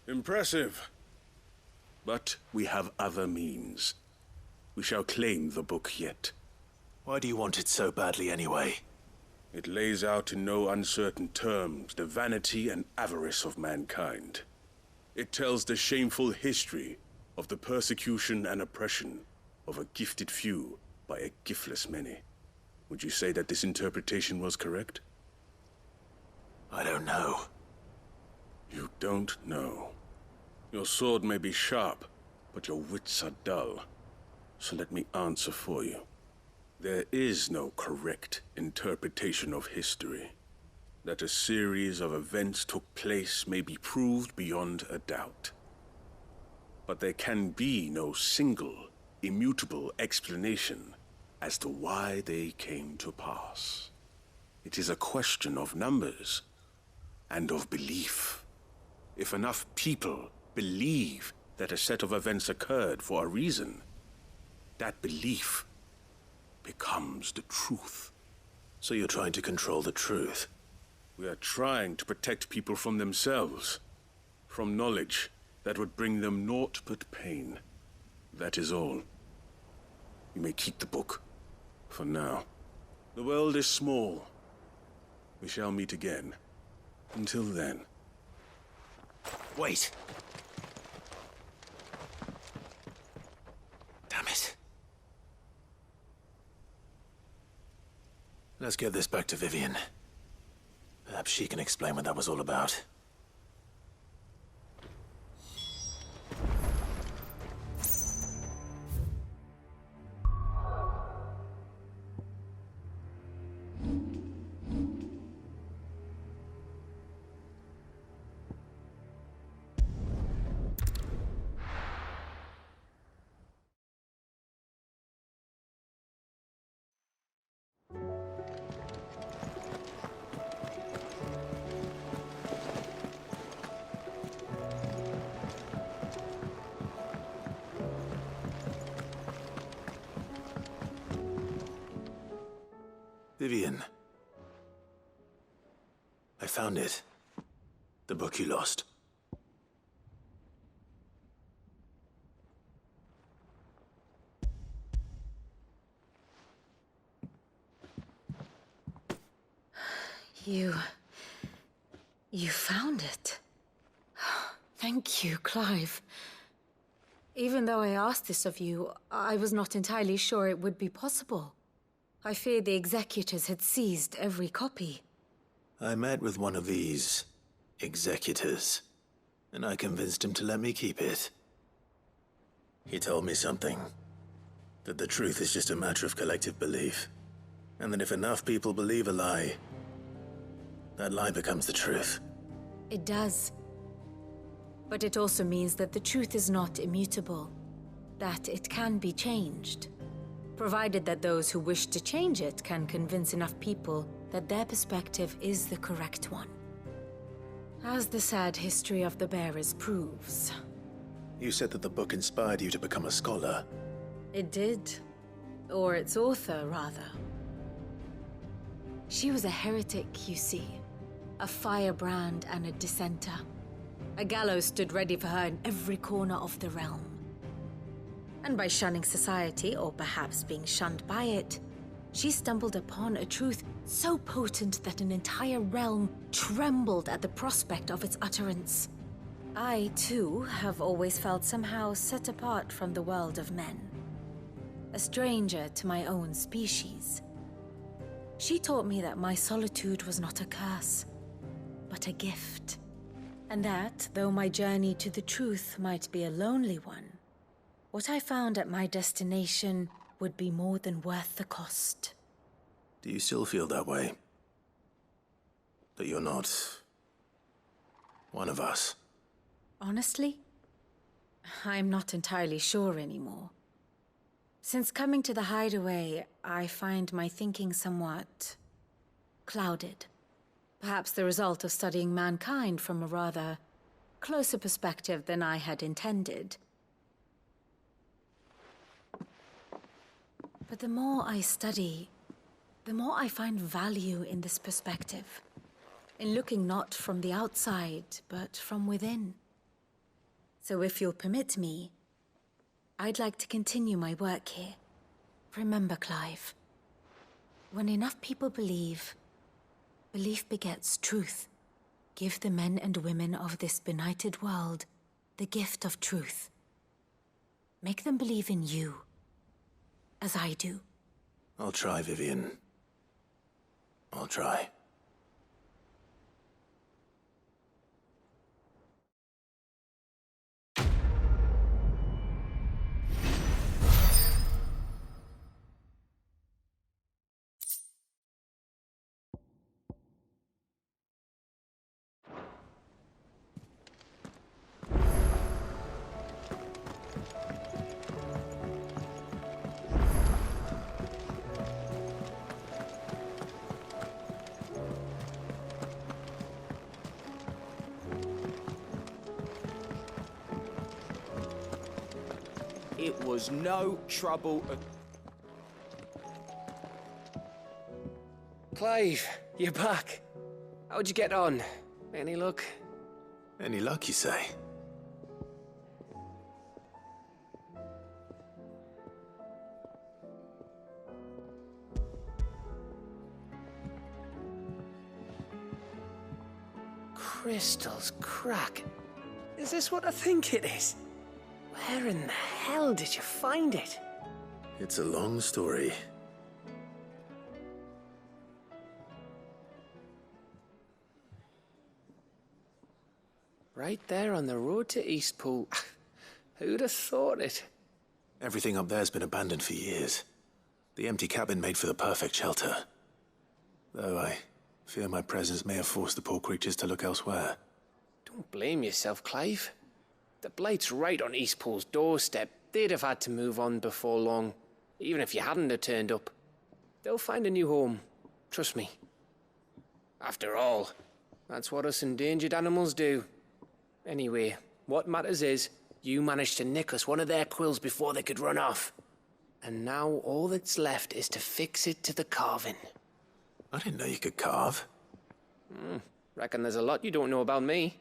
Impressive. But we have other means. We shall claim the book yet. Why do you want it so badly anyway? It lays out in no uncertain terms the vanity and avarice of mankind. It tells the shameful history of the persecution and oppression of a gifted few by a giftless many. Would you say that this interpretation was correct? I don't know. You don't know. Your sword may be sharp, but your wits are dull. So let me answer for you. There is no correct interpretation of history. That a series of events took place may be proved beyond a doubt. But there can be no single, immutable explanation as to why they came to pass. It is a question of numbers and of belief. If enough people believe that a set of events occurred for a reason, that belief becomes the truth. So you're trying to control the truth? We are trying to protect people from themselves, from knowledge that would bring them naught but pain. That is all. You may keep the book, for now. The world is small. We shall meet again. Until then. Wait! Damn it. Let's get this back to Vivian. Perhaps she can explain what that was all about. Vivian. I found it. The book you lost. You found it. Thank you, Clive. Even though I asked this of you, I was not entirely sure it would be possible. I feared the executors had seized every copy. I met with one of these executors, and I convinced him to let me keep it. He told me something. That the truth is just a matter of collective belief. And that if enough people believe a lie, that lie becomes the truth. It does. But it also means that the truth is not immutable. That it can be changed. Provided that those who wish to change it can convince enough people that their perspective is the correct one. As the sad history of the bearers proves. You said that the book inspired you to become a scholar. It did. Or its author, rather. She was a heretic, you see. A firebrand and a dissenter. A gallows stood ready for her in every corner of the realm. And by shunning society, or perhaps being shunned by it, she stumbled upon a truth so potent that an entire realm trembled at the prospect of its utterance. I, too, have always felt somehow set apart from the world of men. A stranger to my own species. She taught me that my solitude was not a curse, but a gift. And that, though my journey to the truth might be a lonely one, what I found at my destination would be more than worth the cost. Do you still feel that way? That you're not one of us? Honestly, I'm not entirely sure anymore. Since coming to the hideaway, I find my thinking somewhat clouded. Perhaps the result of studying mankind from a rather closer perspective than I had intended. But the more I study, the more I find value in this perspective. In looking not from the outside, but from within. So if you'll permit me, I'd like to continue my work here. Remember, Clive, when enough people believe, belief begets truth. Give the men and women of this benighted world the gift of truth. Make them believe in you, as I do. I'll try, Vivian. I'll try. It was no trouble at... Clive, you're back. How'd you get on? Any luck? Any luck, you say? Crystals crack. Is this what I think it is? Where in the hell did you find it? It's a long story. Right there on the road to Eastpool. Who'd have thought it? Everything up there's been abandoned for years. The empty cabin made for the perfect shelter. Though I fear my presence may have forced the poor creatures to look elsewhere. Don't blame yourself, Clive. The Blight's right on Eastpool's doorstep. They'd have had to move on before long, even if you hadn't have turned up. They'll find a new home. Trust me. After all, that's what us endangered animals do. Anyway, what matters is, you managed to nick us one of their quills before they could run off. And now all that's left is to fix it to the carving. I didn't know you could carve. Reckon there's a lot you don't know about me.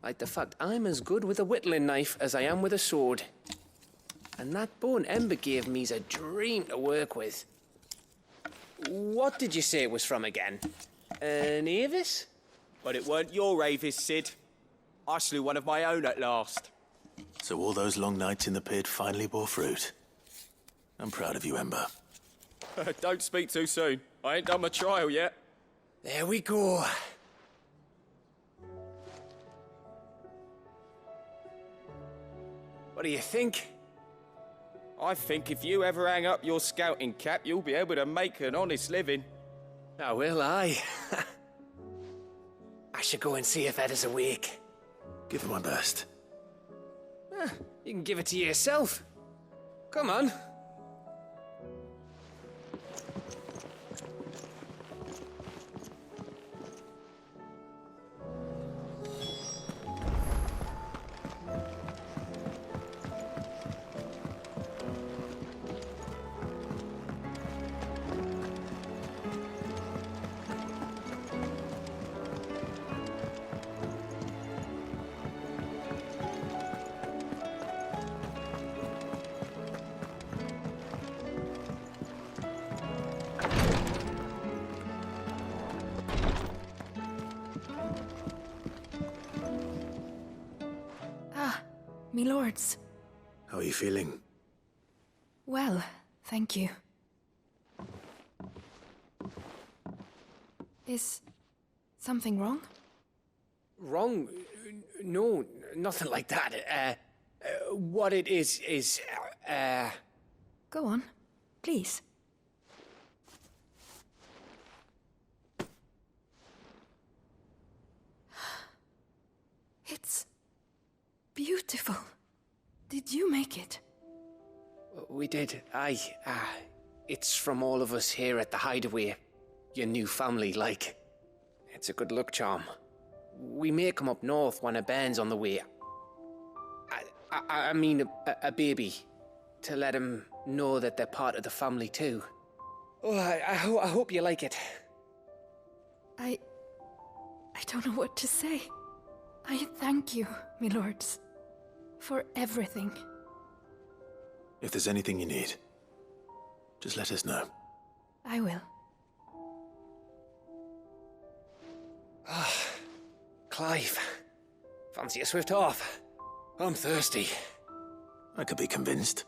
Like the fact I'm as good with a whittling knife as I am with a sword. And that bone Ember gave me's a dream to work with. What did you say it was from again? An Avis? But it weren't your Avis, Sid. I slew one of my own at last. So all those long nights in the pit finally bore fruit. I'm proud of you, Ember. Don't speak too soon. I ain't done my trial yet. There we go. What do you think? I think if you ever hang up your scouting cap, you'll be able to make an honest living. Oh, will I? I should go and see if Ed is awake. Give it my best. You can give it to yourself. Come on. Me lords. How are you feeling? Well, thank you. Is something wrong? Wrong? No, nothing like that. What it is, Go on, please. It's beautiful. Did you make it? We did. It's from all of us here at the Hideaway. Your new family, like. It's a good luck charm. We may come up north when a band's on the way. I mean a baby. To let him know that they're part of the family too. Oh, I hope you like it. I don't know what to say. I thank you, me lords, for everything. If there's anything you need, just let us know. I will. Clive, fancy a swift off? I'm thirsty. I could be convinced.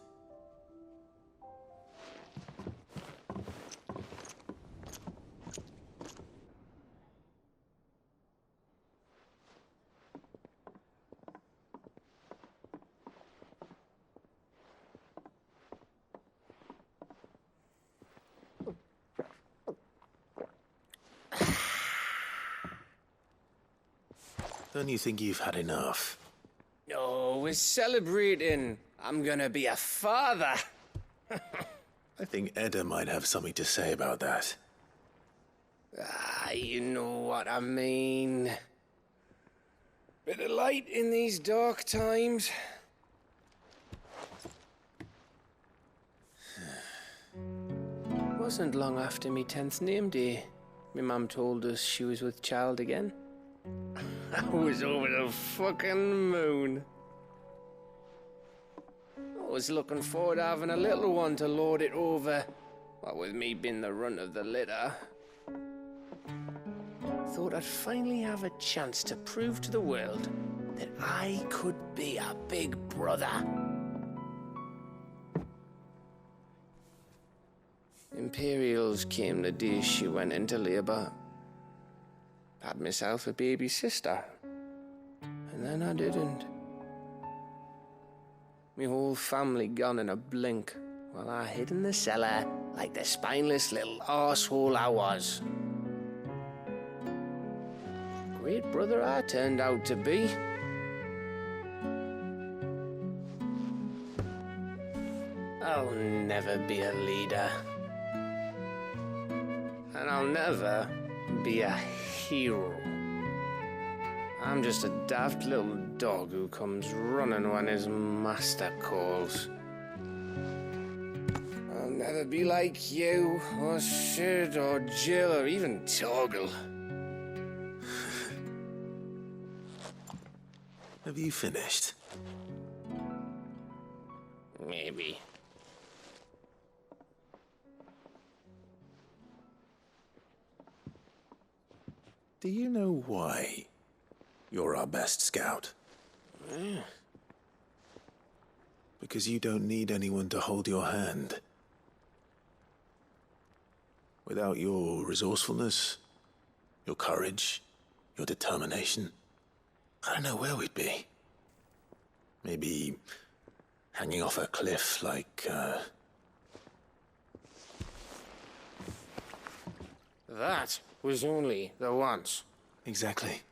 Don't you think you've had enough? No, we're celebrating. I'm gonna be a father. I think Edda might have something to say about that. You know what I mean. Bit of light in these dark times. Wasn't long after me 10th name day. My mum told us she was with child again. I was over the fucking moon. I was looking forward to having a little one to lord it over. What with me being the runt of the litter. Thought I'd finally have a chance to prove to the world that I could be a big brother. Imperials came the day she went into labour. Had myself a baby sister. And then I didn't. Me whole family gone in a blink, while I hid in the cellar like the spineless little arsehole I was. Great brother I turned out to be. I'll never be a leader. And I'll never be a hero. I'm just a daft little dog who comes running when his master calls. I'll never be like you, or Sid, or Jill, or even Torgal. Have you finished? Maybe. Do you know why you're our best scout? Yeah. Because you don't need anyone to hold your hand. Without your resourcefulness, your courage, your determination, I don't know where we'd be. Maybe hanging off a cliff like, That was only the once. Exactly.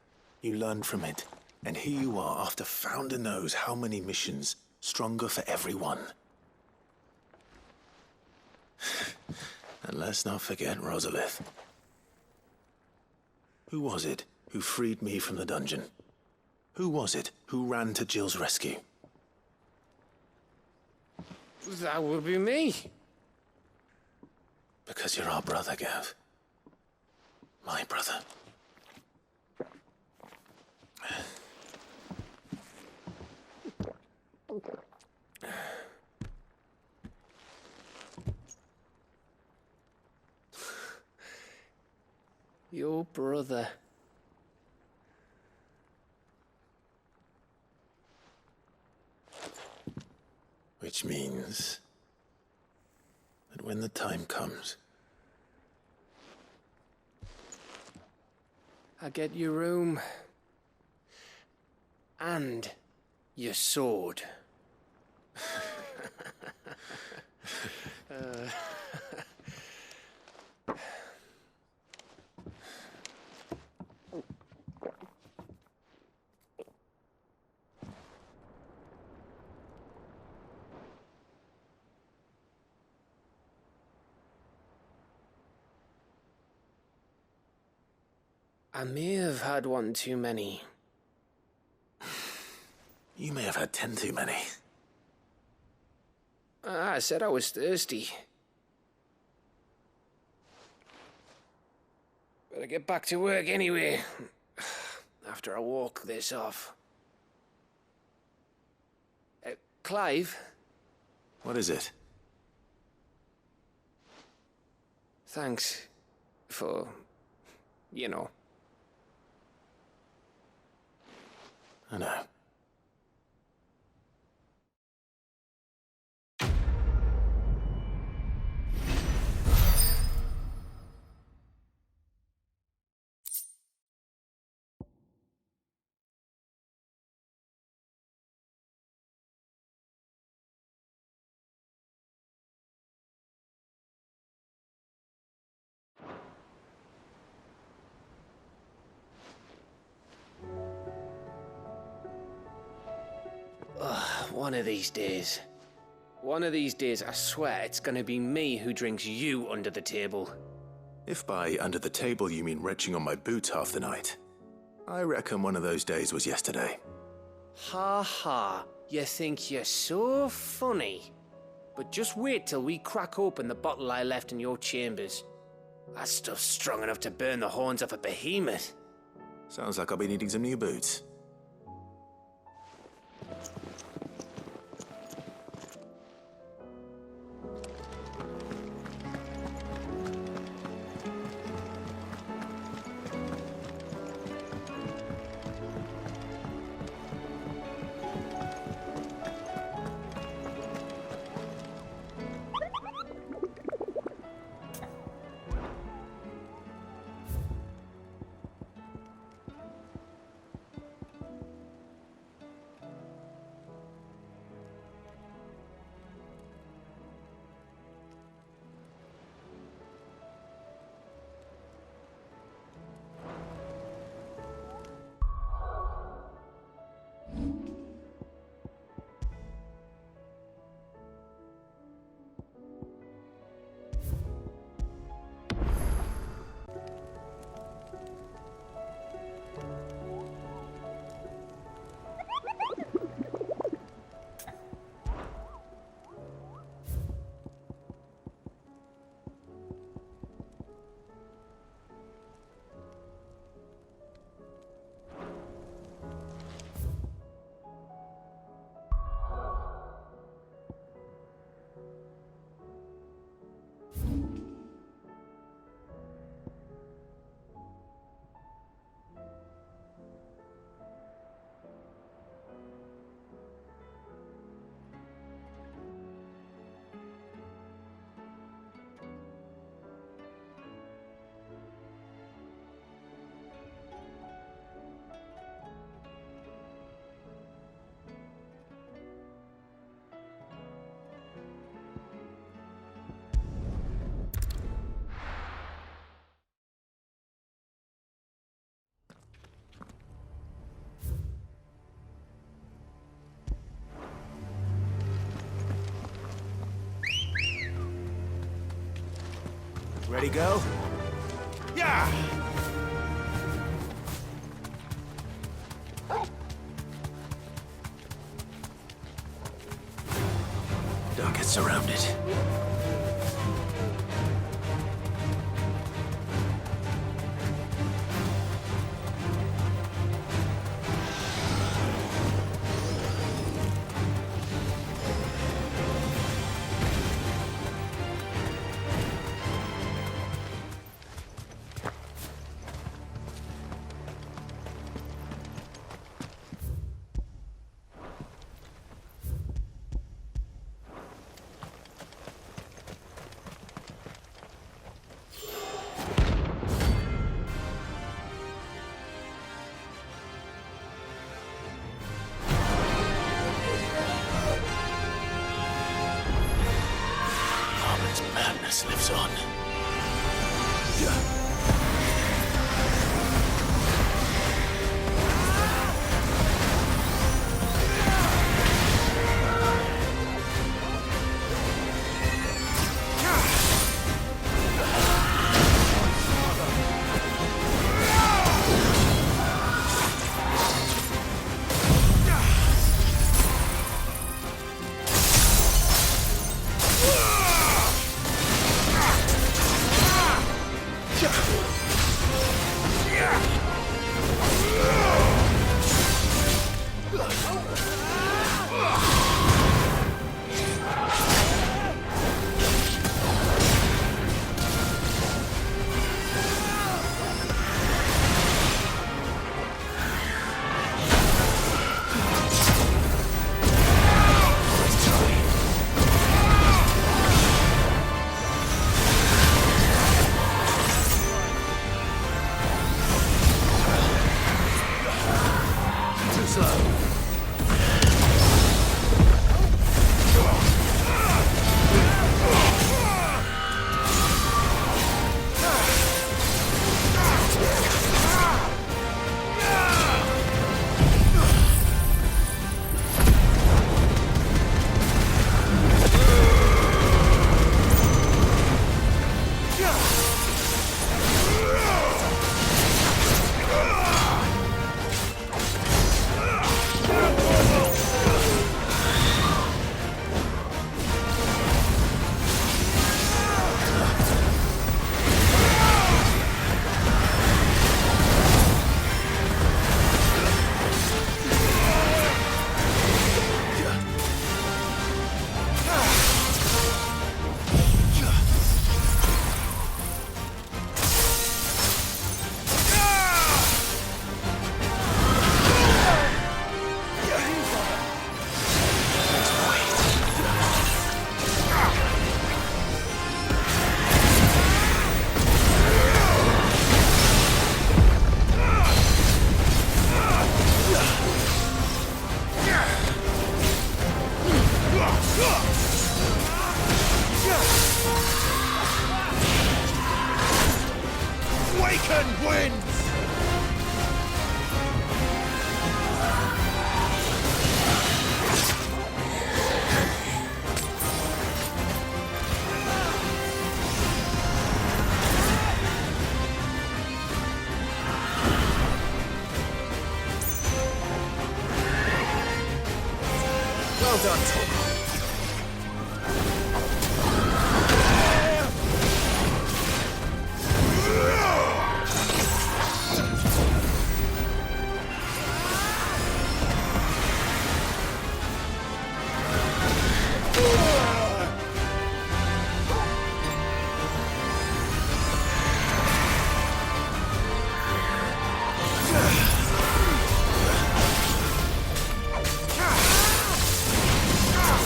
You learned from it. And here you are after Founder knows how many missions, stronger for everyone. And let's not forget Rosalith. Who was it who freed me from the dungeon? Who was it who ran to Jill's rescue? That would be me. Because you're our brother, Gav. My brother. Your brother. Which means that when the time comes, I get your room. And your sword. I may have had one too many. You may have had 10 too many. I said I was thirsty. Better get back to work anyway. After I walk this off. Clive? What is it? Thanks for, you know. I know. One of these days. One of these days, I swear, it's gonna be me who drinks you under the table. If by under the table you mean retching on my boots half the night, I reckon one of those days was yesterday. Ha ha, you think you're so funny. But just wait till we crack open the bottle I left in your chambers. That stuff's strong enough to burn the horns off a behemoth. Sounds like I'll be needing some new boots. Ready, go? Yeah! Don't get surrounded. Madness lives on. Well done, Tom. Ah!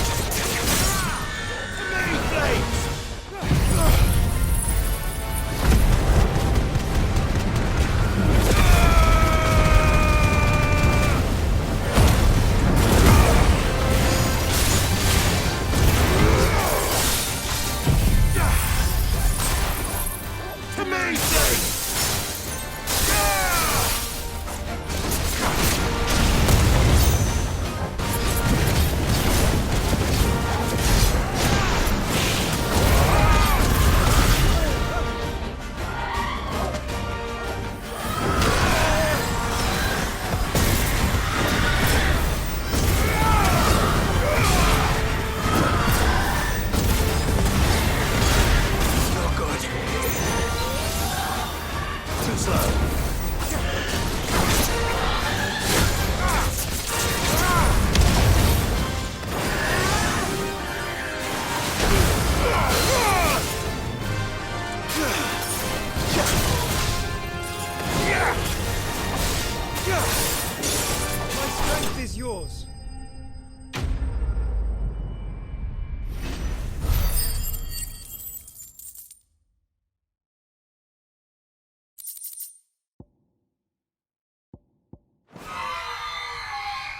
My strength is yours.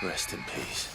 Rest in peace.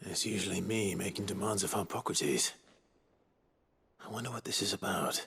It's usually me making demands of Hippocrates. I wonder what this is about.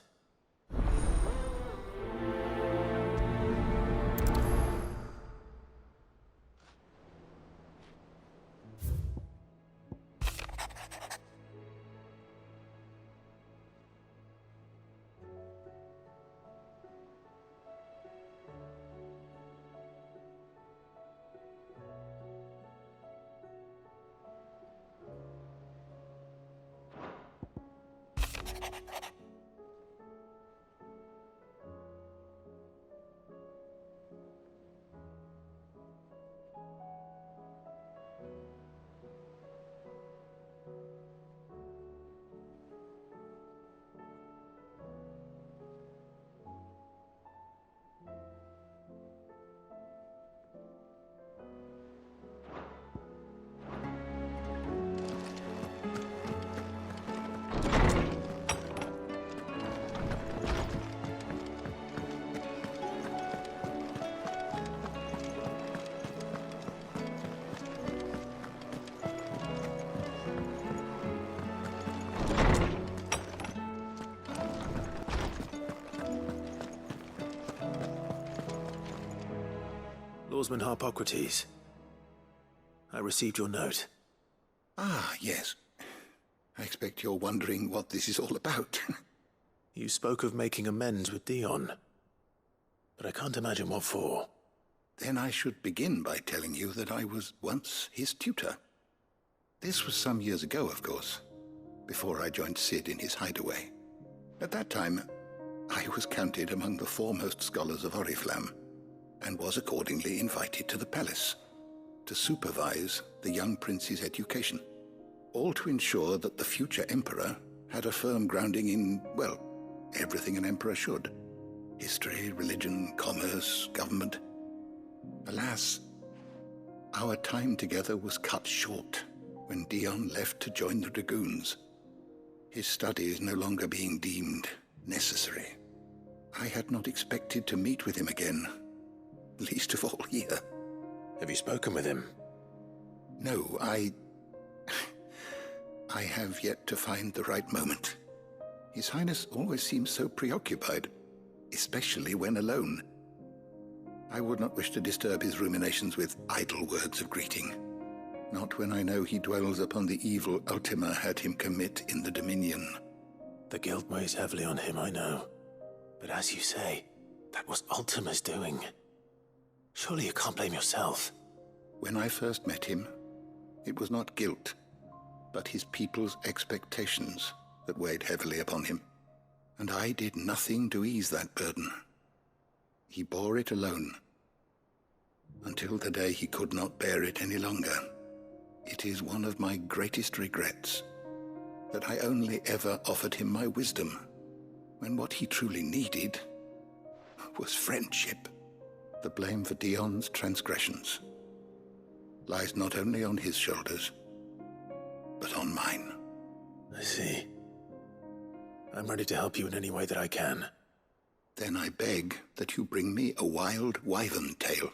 Lawsman Hippocrates. I received your note. Ah, yes. I expect you're wondering what this is all about. You spoke of making amends with Dion, but I can't imagine what for. Then I should begin by telling you that I was once his tutor. This was some years ago, of course, before I joined Sid in his hideaway. At that time, I was counted among the foremost scholars of Oriflamme, and was accordingly invited to the palace to supervise the young prince's education, all to ensure that the future emperor had a firm grounding in, well, everything an emperor should. History, religion, commerce, government. Alas, our time together was cut short when Dion left to join the dragoons, his studies no longer being deemed necessary. I had not expected to meet with him again, least of all here. Have you spoken with him? No, I have yet to find the right moment. His Highness always seems so preoccupied, especially when alone. I would not wish to disturb his ruminations with idle words of greeting. Not when I know he dwells upon the evil Ultima had him commit in the Dominion. The guilt weighs heavily on him, I know. But as you say, that was Ultima's doing. Surely you can't blame yourself. When I first met him, it was not guilt, but his people's expectations that weighed heavily upon him. And I did nothing to ease that burden. He bore it alone, until the day he could not bear it any longer. It is one of my greatest regrets that I only ever offered him my wisdom, when what he truly needed was friendship. The blame for Dion's transgressions lies not only on his shoulders, but on mine. I see. I'm ready to help you in any way that I can. Then I beg that you bring me a wild wyvern tail.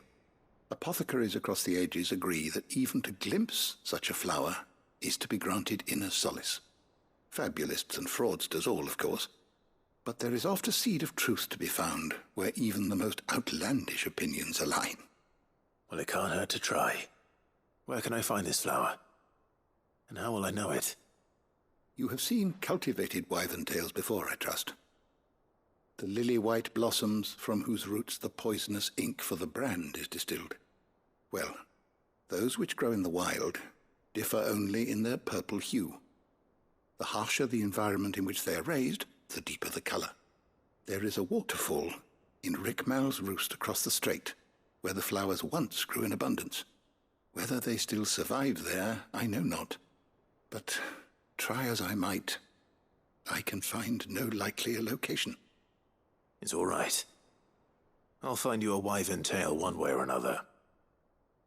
Apothecaries across the ages agree that even to glimpse such a flower is to be granted inner solace. Fabulists and fraudsters all, of course. But there is oft a seed of truth to be found where even the most outlandish opinions align. Well, it can't hurt to try. Where can I find this flower? And how will I know it? You have seen cultivated wyvern tails before, I trust. The lily-white blossoms from whose roots the poisonous ink for the brand is distilled. Well, those which grow in the wild differ only in their purple hue. The harsher the environment in which they are raised, the deeper the colour. There is a waterfall in Rickmal's roost across the strait, where the flowers once grew in abundance. Whether they still survive there, I know not. But try as I might, I can find no likelier location. It's all right. I'll find you a wyvern tail one way or another.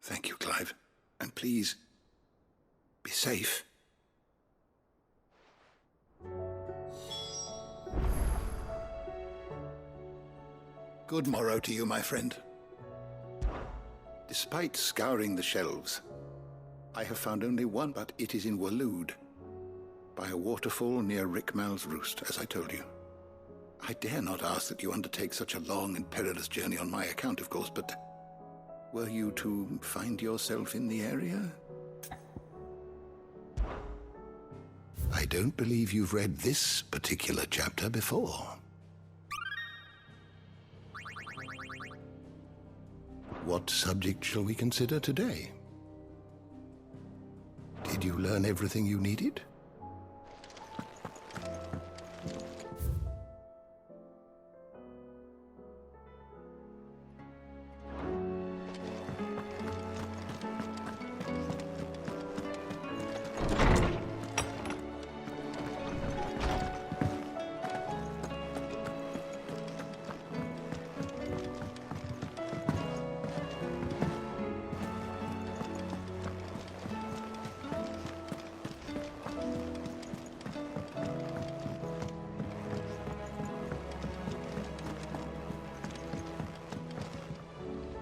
Thank you, Clive. And please, be safe. Good morrow to you, my friend. Despite scouring the shelves, I have found only one, but it is in Waloed, by a waterfall near Rickmal's roost, as I told you. I dare not ask that you undertake such a long and perilous journey on my account, of course, but were you to find yourself in the area? I don't believe you've read this particular chapter before. What subject shall we consider today? Did you learn everything you needed?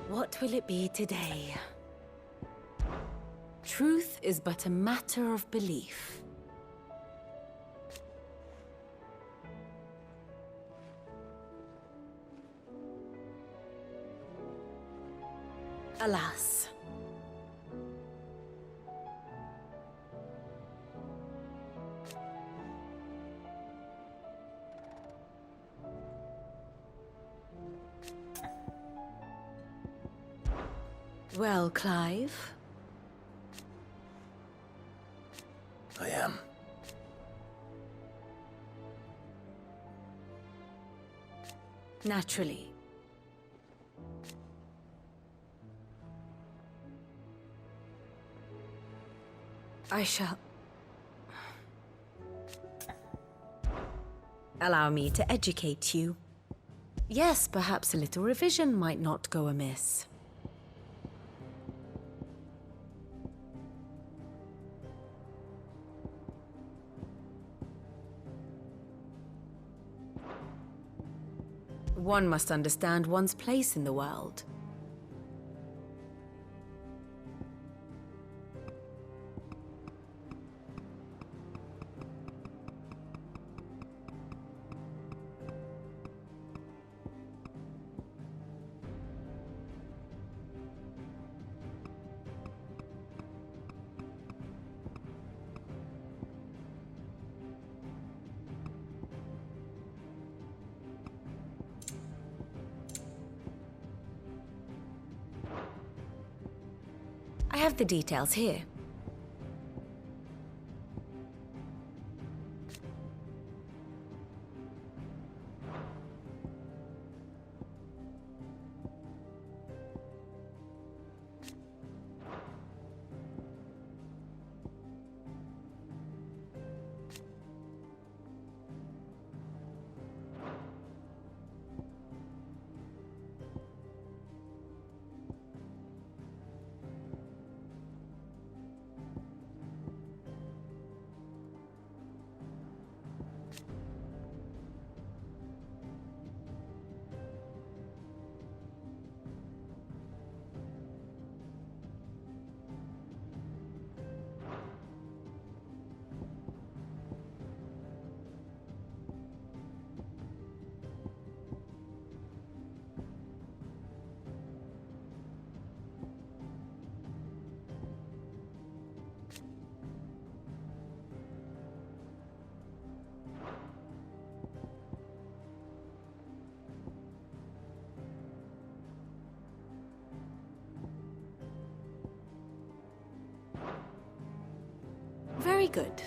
What will it be today? Truth is but a matter of belief. Alas. Well, Clive? I am. Naturally. I shall... Allow me to educate you. Yes, perhaps a little revision might not go amiss. One must understand one's place in the world. I have the details here. Very good.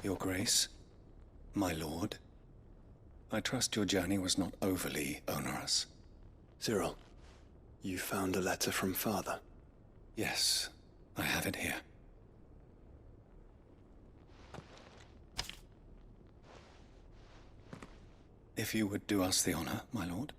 Your Grace, my lord, I trust your journey was not overly onerous. Cyril, you found a letter from Father? Yes, I have it here. If you would do us the honor, my lord.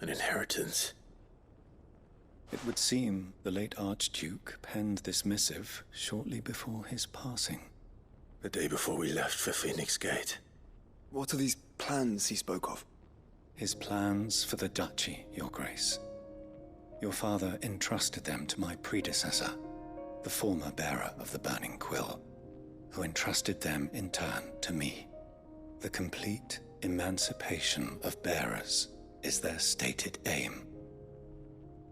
An inheritance. It would seem the late Archduke penned this missive shortly before his passing. The day before we left for Phoenix Gate. What are these plans he spoke of? His plans for the duchy, Your Grace. Your father entrusted them to my predecessor, the former bearer of the Burning Quill, who entrusted them in turn to me. The complete emancipation of bearers is their stated aim.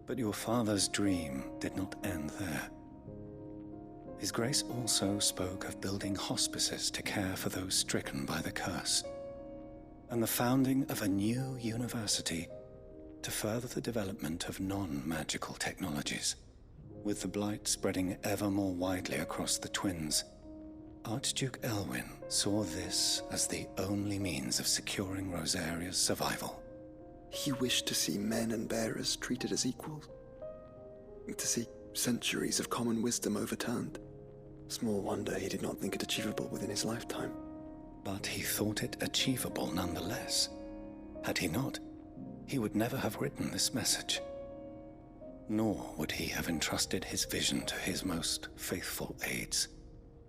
But your father's dream did not end there. His Grace also spoke of building hospices to care for those stricken by the curse, and the founding of a new university to further the development of non-magical technologies. With the blight spreading ever more widely across the twins, Archduke Elwyn saw this as the only means of securing Rosaria's survival. He wished to see men and bearers treated as equals. To see centuries of common wisdom overturned. Small wonder he did not think it achievable within his lifetime. But he thought it achievable nonetheless. Had he not, he would never have written this message. Nor would he have entrusted his vision to his most faithful aides,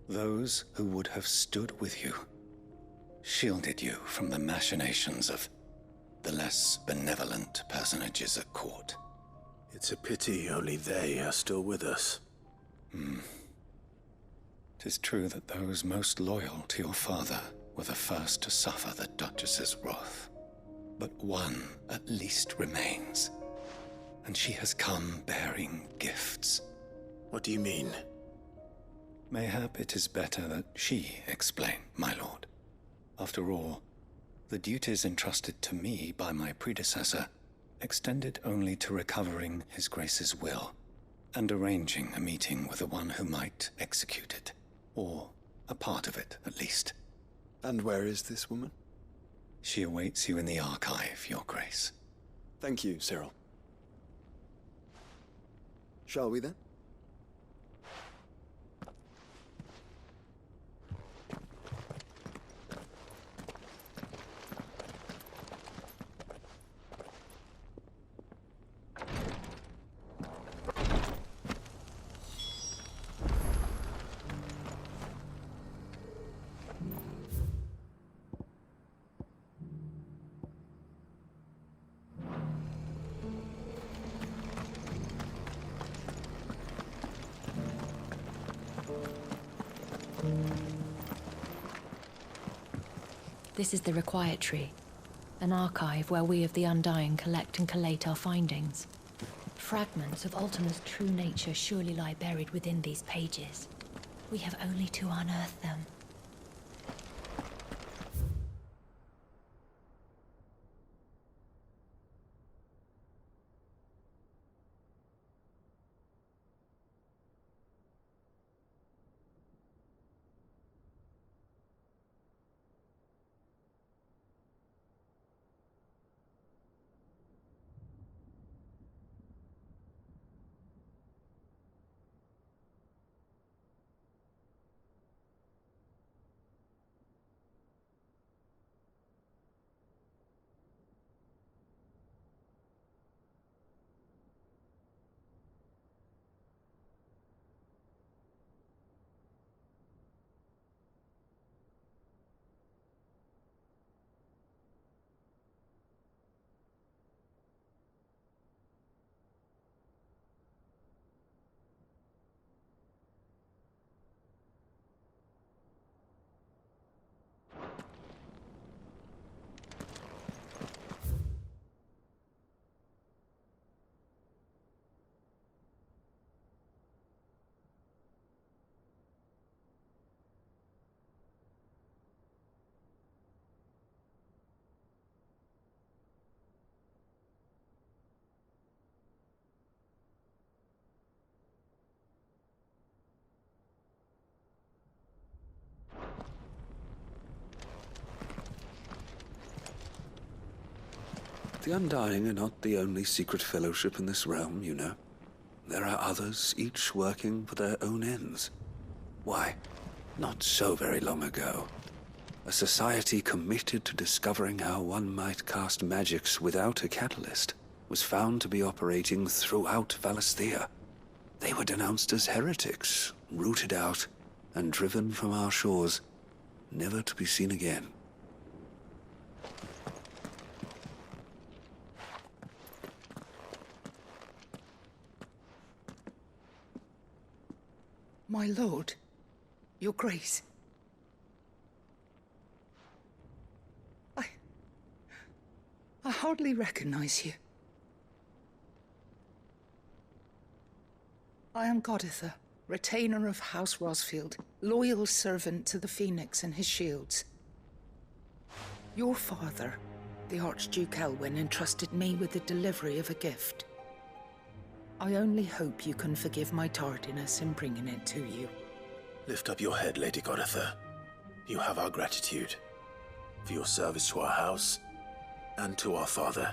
those who would have stood with you, shielded you from the machinations of the less benevolent personages at court. It's a pity only they are still with us. 'Tis true that those most loyal to your father were the first to suffer the Duchess's wrath. But one at least remains, and she has come bearing gifts. What do you mean? Mayhap it is better that she explain, my lord. After all, the duties entrusted to me by my predecessor extended only to recovering His Grace's will and arranging a meeting with the one who might execute it, or a part of it, at least. And where is this woman? She awaits you in the archive, Your Grace. Thank you, Cyril. Shall we then? This is the Requietry, an archive where we of the Undying collect and collate our findings. Fragments of Ultima's true nature surely lie buried within these pages. We have only to unearth them. The Undying are not the only secret fellowship in this realm, you know. There are others, each working for their own ends. Why, not so very long ago, a society committed to discovering how one might cast magics without a catalyst was found to be operating throughout Valisthea. They were denounced as heretics, rooted out, and driven from our shores, never to be seen again. My lord, your grace. I hardly recognize you. I am Goditha, retainer of House Rosfield, loyal servant to the Phoenix and his shields. Your father, the Archduke Elwyn, entrusted me with the delivery of a gift. I only hope you can forgive my tardiness in bringing it to you. Lift up your head, Lady Goditha. You have our gratitude for your service to our house and to our father.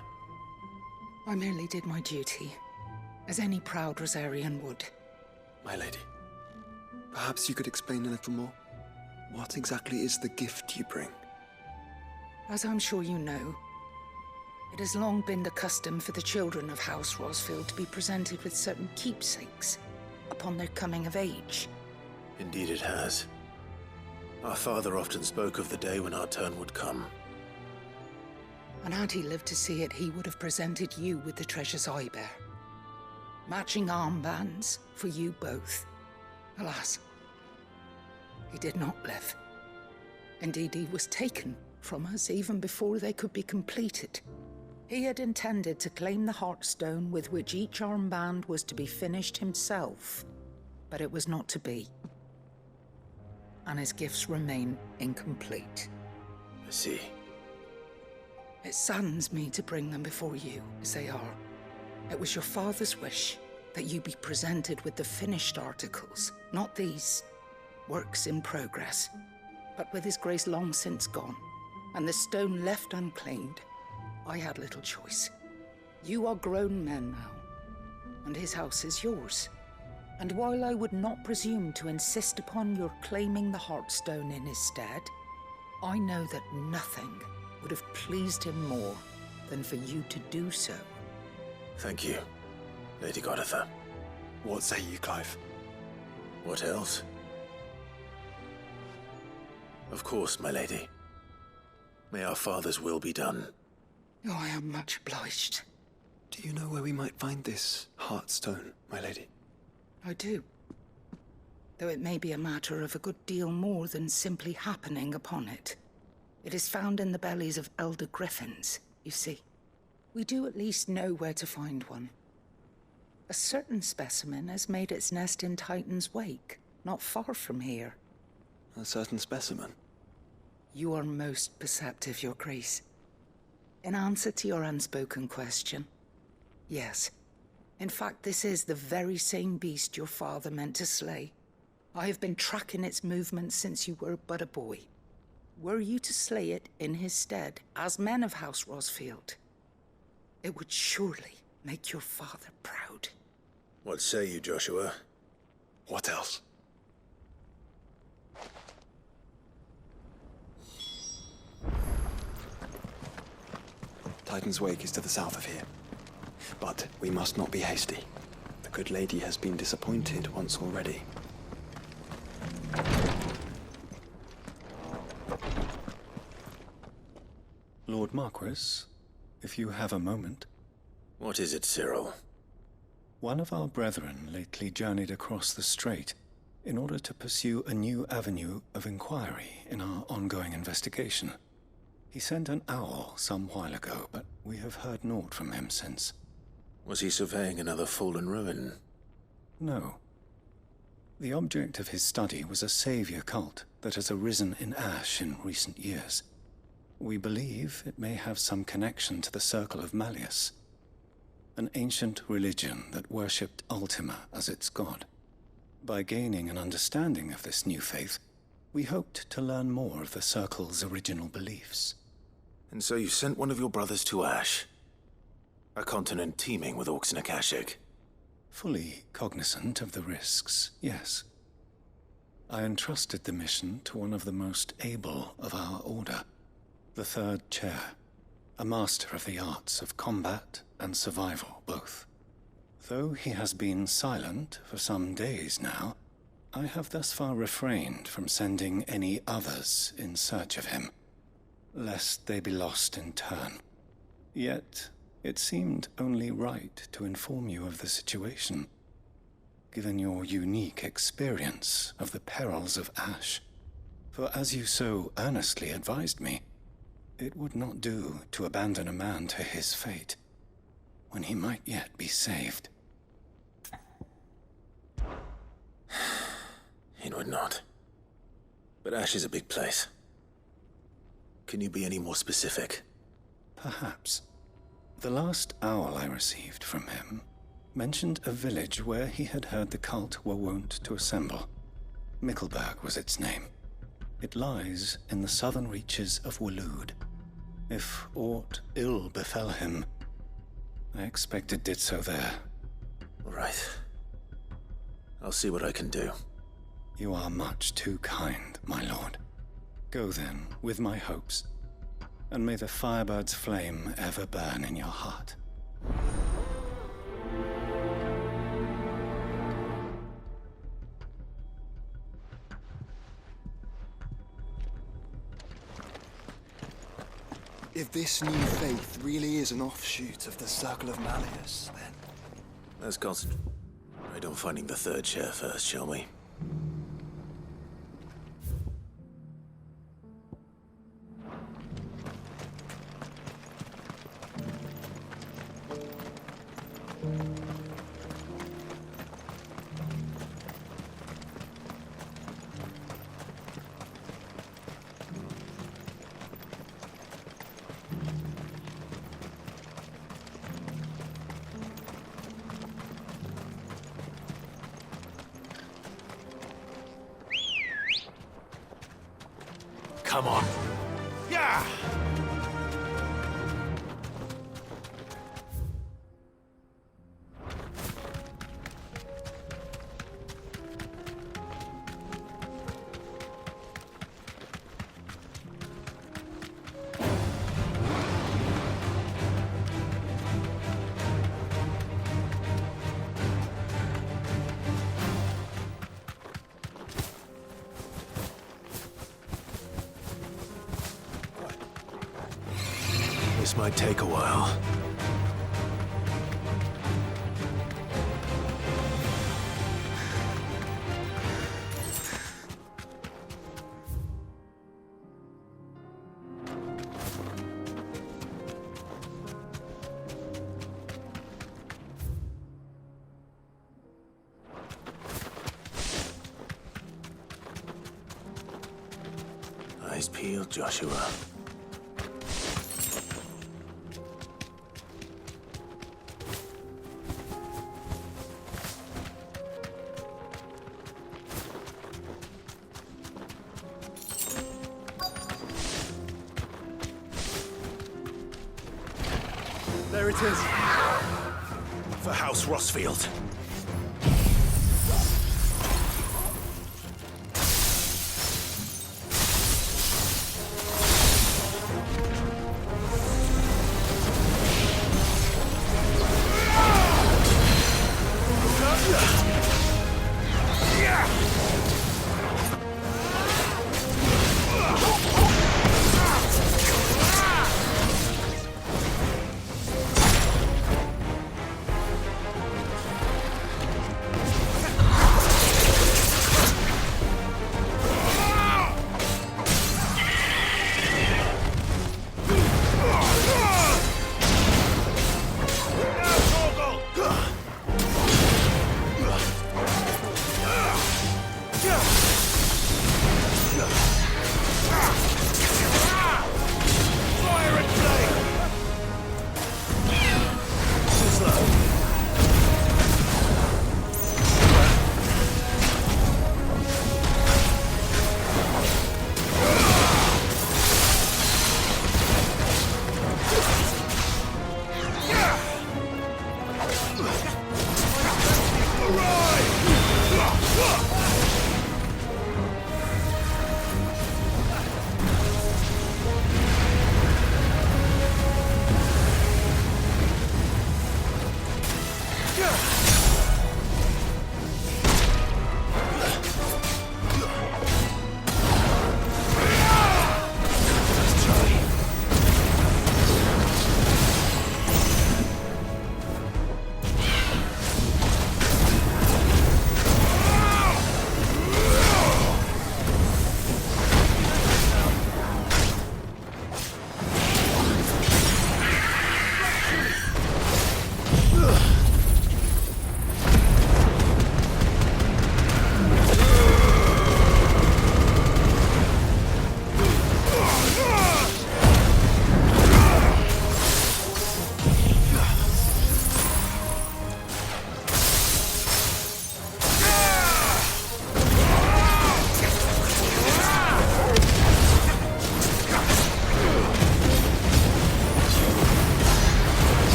I merely did my duty, as any proud Rosarian would. My lady, perhaps you could explain a little more? What exactly is the gift you bring? As I'm sure you know, it has long been the custom for the children of House Rosfield to be presented with certain keepsakes upon their coming of age. Indeed it has. Our father often spoke of the day when our turn would come. And had he lived to see it, he would have presented you with the treasures I bear. Matching armbands for you both. Alas, he did not live. Indeed, he was taken from us even before they could be completed. He had intended to claim the Heartstone with which each armband was to be finished himself, but it was not to be. And his gifts remain incomplete. I see. It saddens me to bring them before you, as they are. It was your father's wish that you be presented with the finished articles, not these works in progress. But with his grace long since gone, and the stone left unclaimed, I had little choice. You are grown men now, and his house is yours. And while I would not presume to insist upon your claiming the Heartstone in his stead, I know that nothing would have pleased him more than for you to do so. Thank you, Lady Goditha. What say you, Clive? What else? Of course, my lady. May our father's will be done. Oh, I am much obliged. Do you know where we might find this Heartstone, my lady? I do. Though it may be a matter of a good deal more than simply happening upon it. It is found in the bellies of elder griffins, you see. We do at least know where to find one. A certain specimen has made its nest in Titan's Wake, not far from here. A certain specimen? You are most perceptive, Your Grace. In answer to your unspoken question, yes. In fact, this is the very same beast your father meant to slay. I have been tracking its movements since you were but a boy. Were you to slay it in his stead, as men of House Rosfield, it would surely make your father proud. What say you, Joshua? What else? Titan's Wake is to the south of here. But we must not be hasty. The good lady has been disappointed once already. Lord Marquis, if you have a moment. What is it, Cyril? One of our brethren lately journeyed across the strait in order to pursue a new avenue of inquiry in our ongoing investigation. He sent an owl some while ago, but we have heard naught from him since. Was he surveying another fallen ruin? No. The object of his study was a savior cult that has arisen in Ash in recent years. We believe it may have some connection to the Circle of Malleus, an ancient religion that worshipped Ultima as its god. By gaining an understanding of this new faith, we hoped to learn more of the Circle's original beliefs. And so you sent one of your brothers to Ash? A continent teeming with orcs and Akashic? Fully cognizant of the risks, yes. I entrusted the mission to one of the most able of our order, the Third Chair, a master of the arts of combat and survival both. Though he has been silent for some days now, I have thus far refrained from sending any others in search of him, lest they be lost in turn. Yet, it seemed only right to inform you of the situation, given your unique experience of the perils of Ash. For as you so earnestly advised me, it would not do to abandon a man to his fate, when he might yet be saved. It would not. But Ash is a big place. Can you be any more specific? Perhaps. The last owl I received from him mentioned a village where he had heard the cult were wont to assemble. Mickleburg was its name. It lies in the southern reaches of Waloed. If aught ill befell him, I expect it did so there. All right. I'll see what I can do. You are much too kind, my lord. Go then, with my hopes, and may the firebird's flame ever burn in your heart. If this new faith really is an offshoot of the Circle of Malleus, then... Let's concentrate on finding the Third Chair first, shall we? come on. Yeah! This might take a while. Eyes peeled, Joshua. There it is. For House Rosfield.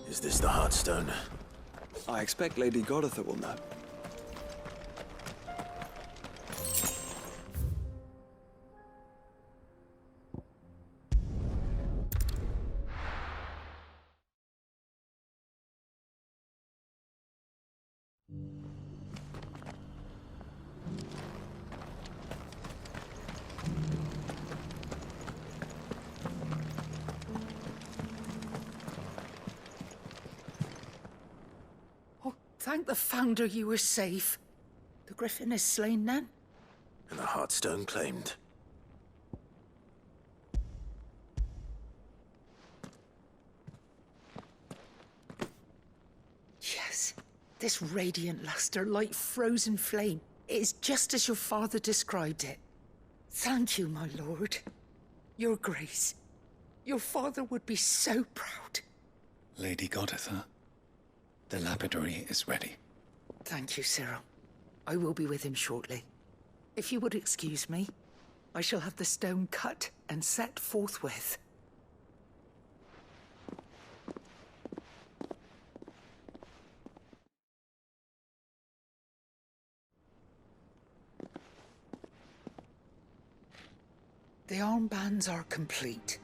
Is this the Heartstone? I expect Lady Goritha will know. Thank the Founder you were safe. The Griffin is slain then? And the Heartstone claimed. Yes. This radiant luster, like frozen flame. It is just as your father described it. Thank you, my lord. Your Grace. Your father would be so proud. Lady Goditha, the lapidary is ready. Thank you, Cyril. I will be with him shortly. If you would excuse me, I shall have the stone cut and set forthwith. The armbands are complete.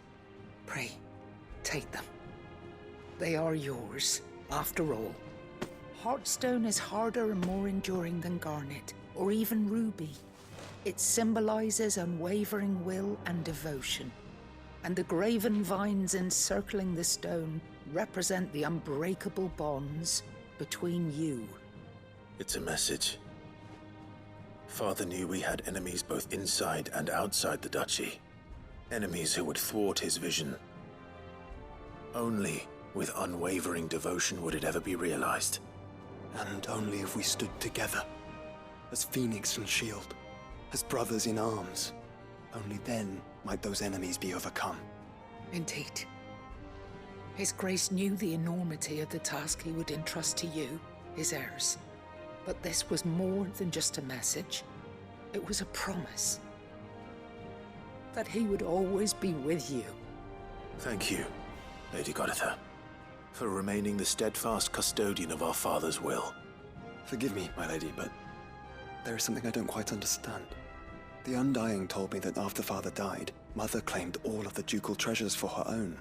Pray, take them. They are yours, after all. Heartstone is harder and more enduring than garnet, or even ruby. It symbolizes unwavering will and devotion. And the graven vines encircling the stone represent the unbreakable bonds between you. It's a message. Father knew we had enemies both inside and outside the duchy. Enemies who would thwart his vision. Only with unwavering devotion would it ever be realized. And only if we stood together, as Phoenix and Shield, as brothers in arms. Only then might those enemies be overcome. Indeed. His Grace knew the enormity of the task he would entrust to you, his heirs. But this was more than just a message. It was a promise. That he would always be with you. Thank you, Lady Goditha, for remaining the steadfast custodian of our father's will. Forgive me, my lady, but there is something I don't quite understand. The Undying told me that after Father died, Mother claimed all of the ducal treasures for her own.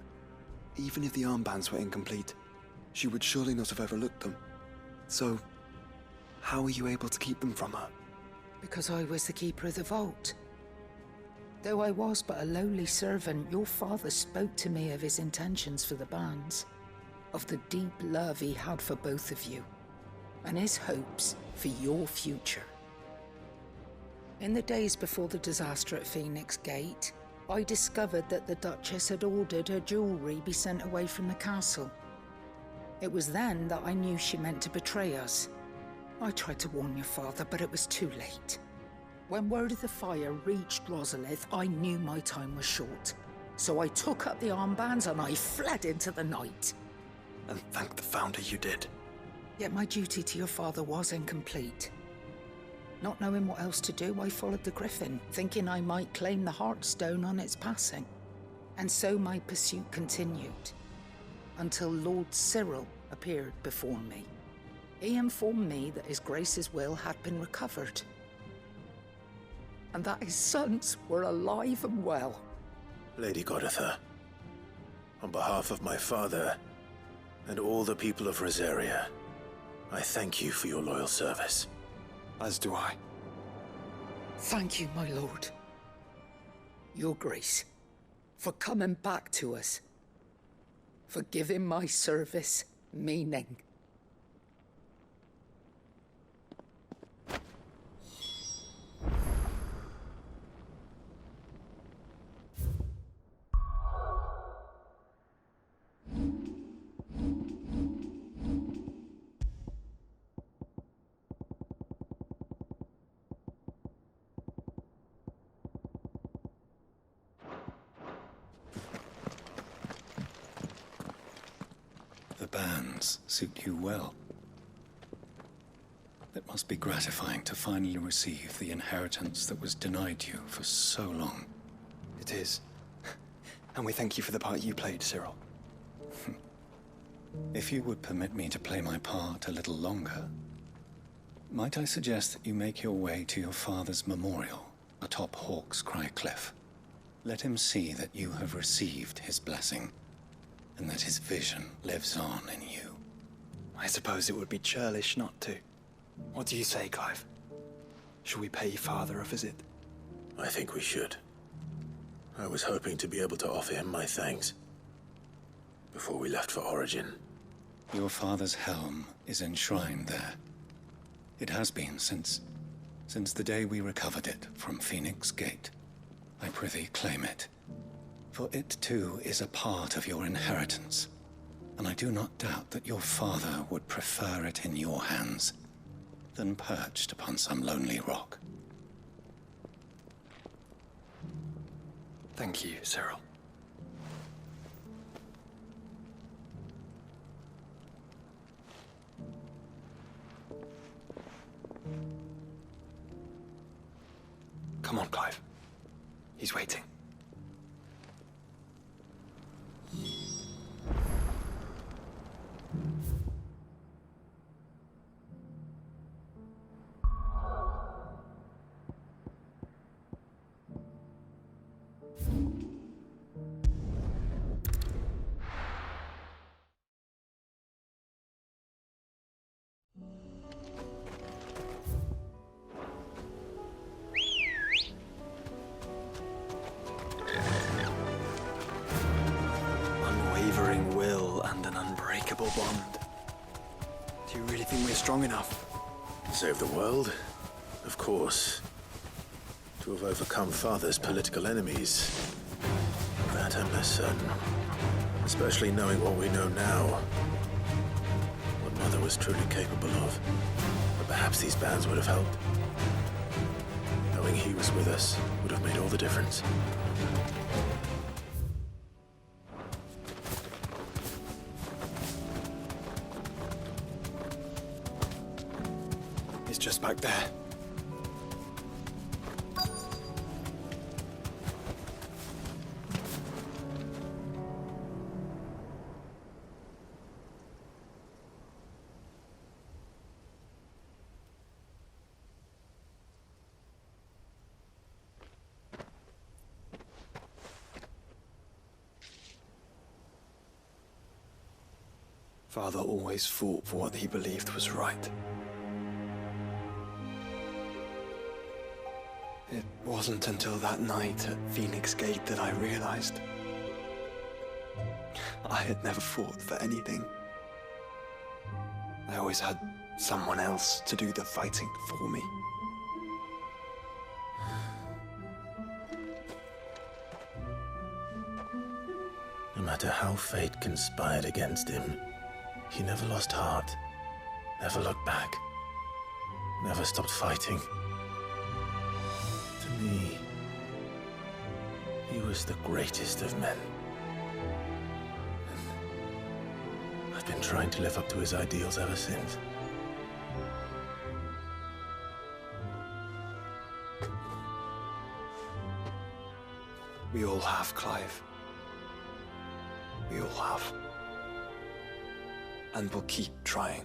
Even if the armbands were incomplete, she would surely not have overlooked them. So, how were you able to keep them from her? Because I was the keeper of the vault. Though I was but a lowly servant, your father spoke to me of his intentions for the bands, of the deep love he had for both of you, and his hopes for your future. In the days before the disaster at Phoenix Gate, I discovered that the Duchess had ordered her jewelry be sent away from the castle. It was then that I knew she meant to betray us. I tried to warn your father, but it was too late. When word of the fire reached Rosalith, I knew my time was short. So I took up the armbands and I fled into the night. And thank the Founder you did. Yet my duty to your father was incomplete. Not knowing what else to do, I followed the Griffin, thinking I might claim the Heartstone on its passing. And so my pursuit continued, until Lord Cyril appeared before me. He informed me that His Grace's will had been recovered, and that his sons were alive and well. Lady Goditha, on behalf of my father and all the people of Rosaria, I thank you for your loyal service. As do I. Thank you, my lord. Your Grace, for coming back to us, for giving my service meaning. The bands suit you well. It must be gratifying to finally receive the inheritance that was denied you for so long. It is. And we thank you for the part you played, Cyril. If you would permit me to play my part a little longer, might I suggest that you make your way to your father's memorial atop Hawk's Cry Cliff. Let him see that you have received his blessing, and that his vision lives on in you. I suppose it would be churlish not to. What do you say, Clive? Shall we pay Father a visit? I think we should. I was hoping to be able to offer him my thanks before we left for Origin. Your father's helm is enshrined there. It has been since the day we recovered it from Phoenix Gate. I prithee claim it, for it too is a part of your inheritance, and I do not doubt that your father would prefer it in your hands than perched upon some lonely rock. Thank you, Cyril. Come on, Clive. He's waiting. Unwavering will and an unbreakable bond. Do you really think we're strong enough? Save the world? Of course. To have overcome Father's political enemies? That I'm less certain. Especially knowing what we know now. What Mother was truly capable of. But perhaps these bands would have helped. Knowing he was with us would have made all the difference. He's just back there. Father always fought for what he believed was right. It wasn't until that night at Phoenix Gate that I realized I had never fought for anything. I always had someone else to do the fighting for me. No matter how fate conspired against him, he never lost heart, never looked back, never stopped fighting. To me, he was the greatest of men. And I've been trying to live up to his ideals ever since. We all have, Clive. We all have. And we'll keep trying.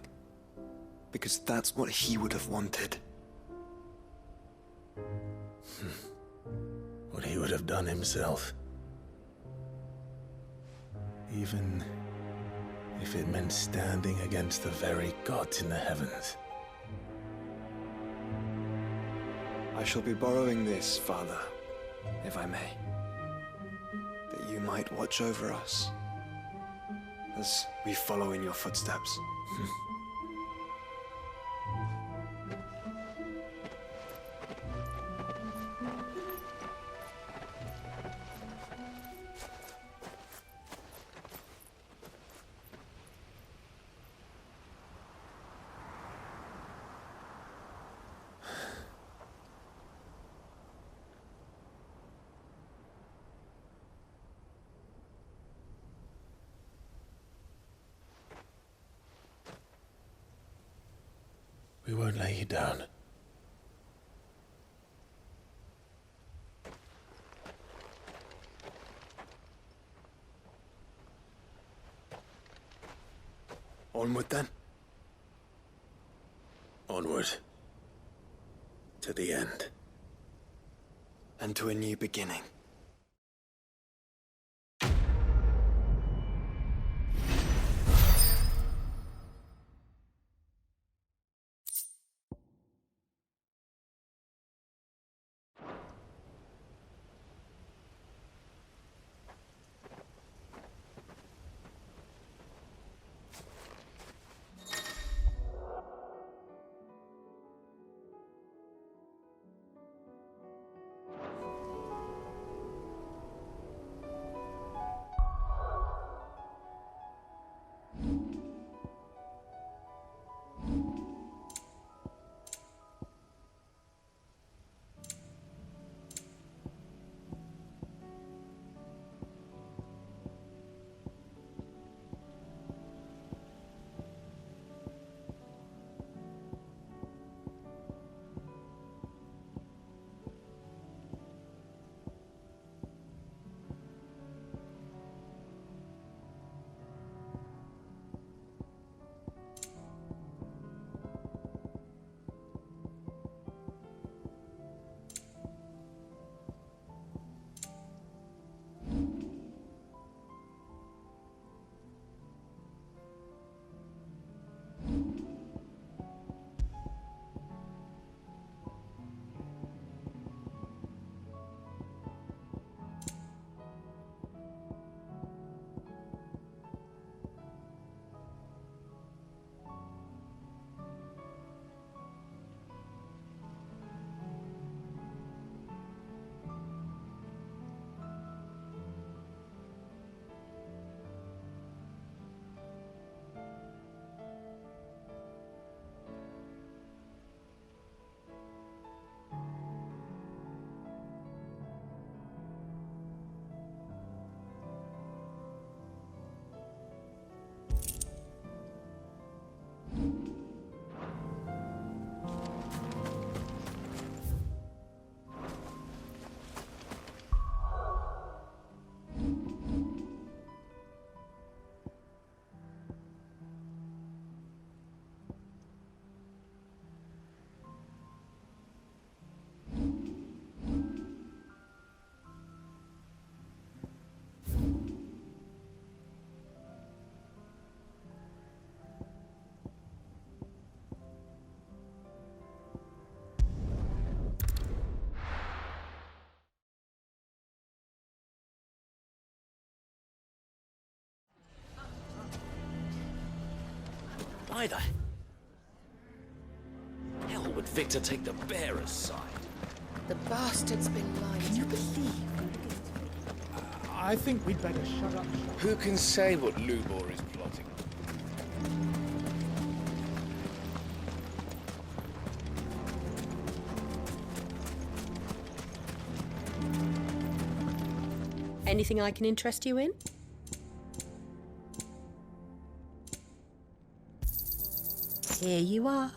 Because that's what he would have wanted. What he would have done himself. Even if it meant standing against the very gods in the heavens. I shall be borrowing this, Father, if I may. That you might watch over us as we follow in your footsteps. We won't lay you down. Onward then. Onward. To the end. And to a new beginning. Why the hell would Victor take the bearer's side? The bastard's been lying. Can you believe? I think we'd better shut up. Who can say what Lubor is plotting? Anything I can interest you in? Here you are.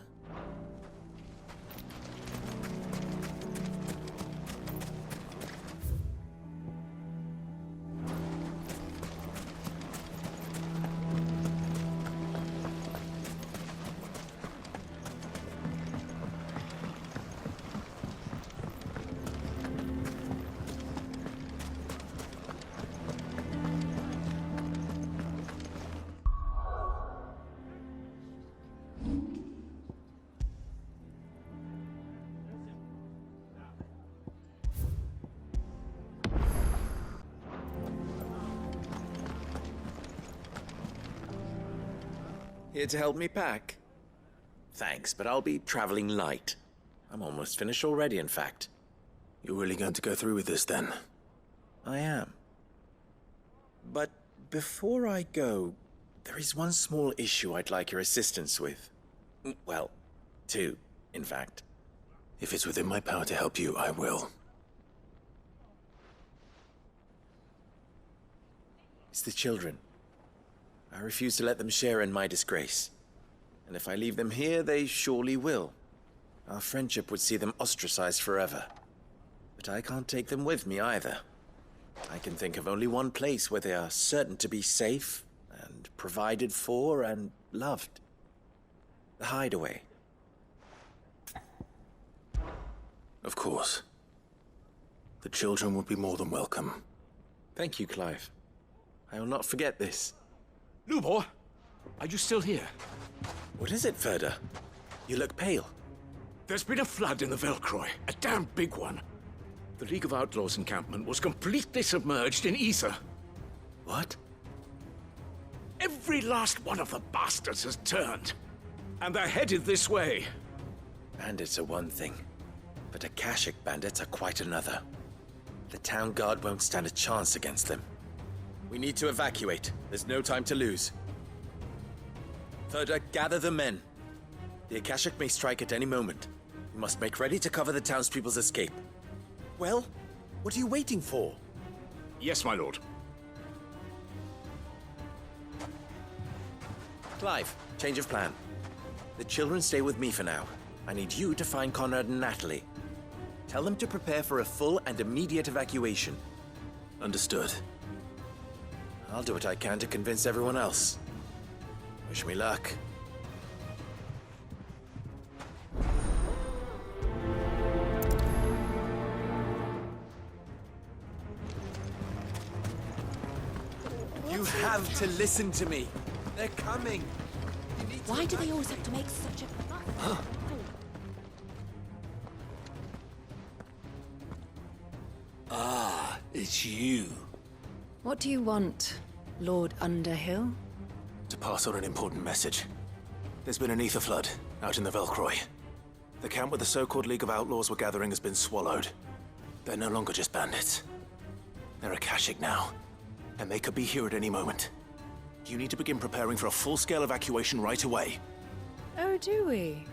Here to help me pack? Thanks, but I'll be traveling light. I'm almost finished already, in fact. You're really going to go through with this, then? I am. But before I go, there is one small issue I'd like your assistance with. Well, two, in fact. If it's within my power to help you, I will. It's the children. I refuse to let them share in my disgrace. And if I leave them here, they surely will. Our friendship would see them ostracized forever. But I can't take them with me either. I can think of only one place where they are certain to be safe and provided for and loved. The Hideaway. Of course. The children would be more than welcome. Thank you, Clive. I will not forget this. Lubor, are you still here? What is it, Ferda? You look pale. There's been a flood in the Velcroy, a damn big one. The League of Outlaws encampment was completely submerged in ether. What? Every last one of the bastards has turned, and they're headed this way. Bandits are one thing, but Akashic bandits are quite another. The town guard won't stand a chance against them. We need to evacuate. There's no time to lose. Ferda, gather the men. The Akashic may strike at any moment. We must make ready to cover the townspeople's escape. Well, what are you waiting for? Yes, my lord. Clive, change of plan. The children stay with me for now. I need you to find Conrad and Natalie. Tell them to prepare for a full and immediate evacuation. Understood. I'll do what I can to convince everyone else. Wish me luck. You have to listen to me. They're coming. Why do they always have to make such a... Ah, it's you. What do you want, Lord Underhill? To pass on an important message. There's been an ether flood out in the Velcroy. The camp where the so-called League of Outlaws were gathering has been swallowed. They're no longer just bandits. They're Akashic now, and they could be here at any moment. You need to begin preparing for a full-scale evacuation right away. Oh, do we?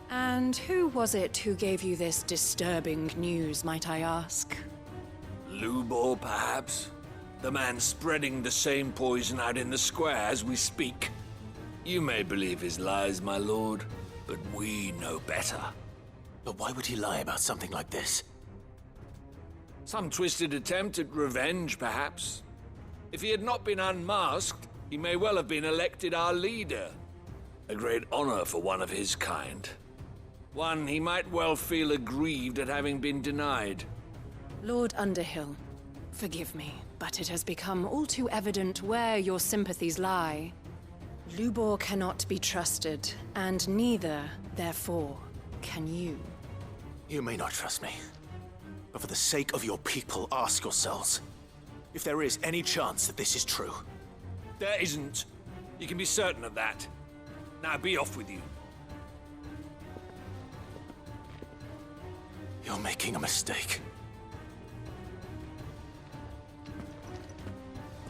And who was it who gave you this disturbing news, might I ask? Lubor, perhaps? The man spreading the same poison out in the square as we speak. You may believe his lies, my lord, but we know better. But why would he lie about something like this? Some twisted attempt at revenge, perhaps. If he had not been unmasked, he may well have been elected our leader. A great honor for one of his kind. One he might well feel aggrieved at having been denied. Lord Underhill, forgive me, but it has become all too evident where your sympathies lie. Lubor cannot be trusted, and neither, therefore, can you. You may not trust me, but for the sake of your people, ask yourselves if there is any chance that this is true. There isn't. You can be certain of that. Now be off with you. You're making a mistake.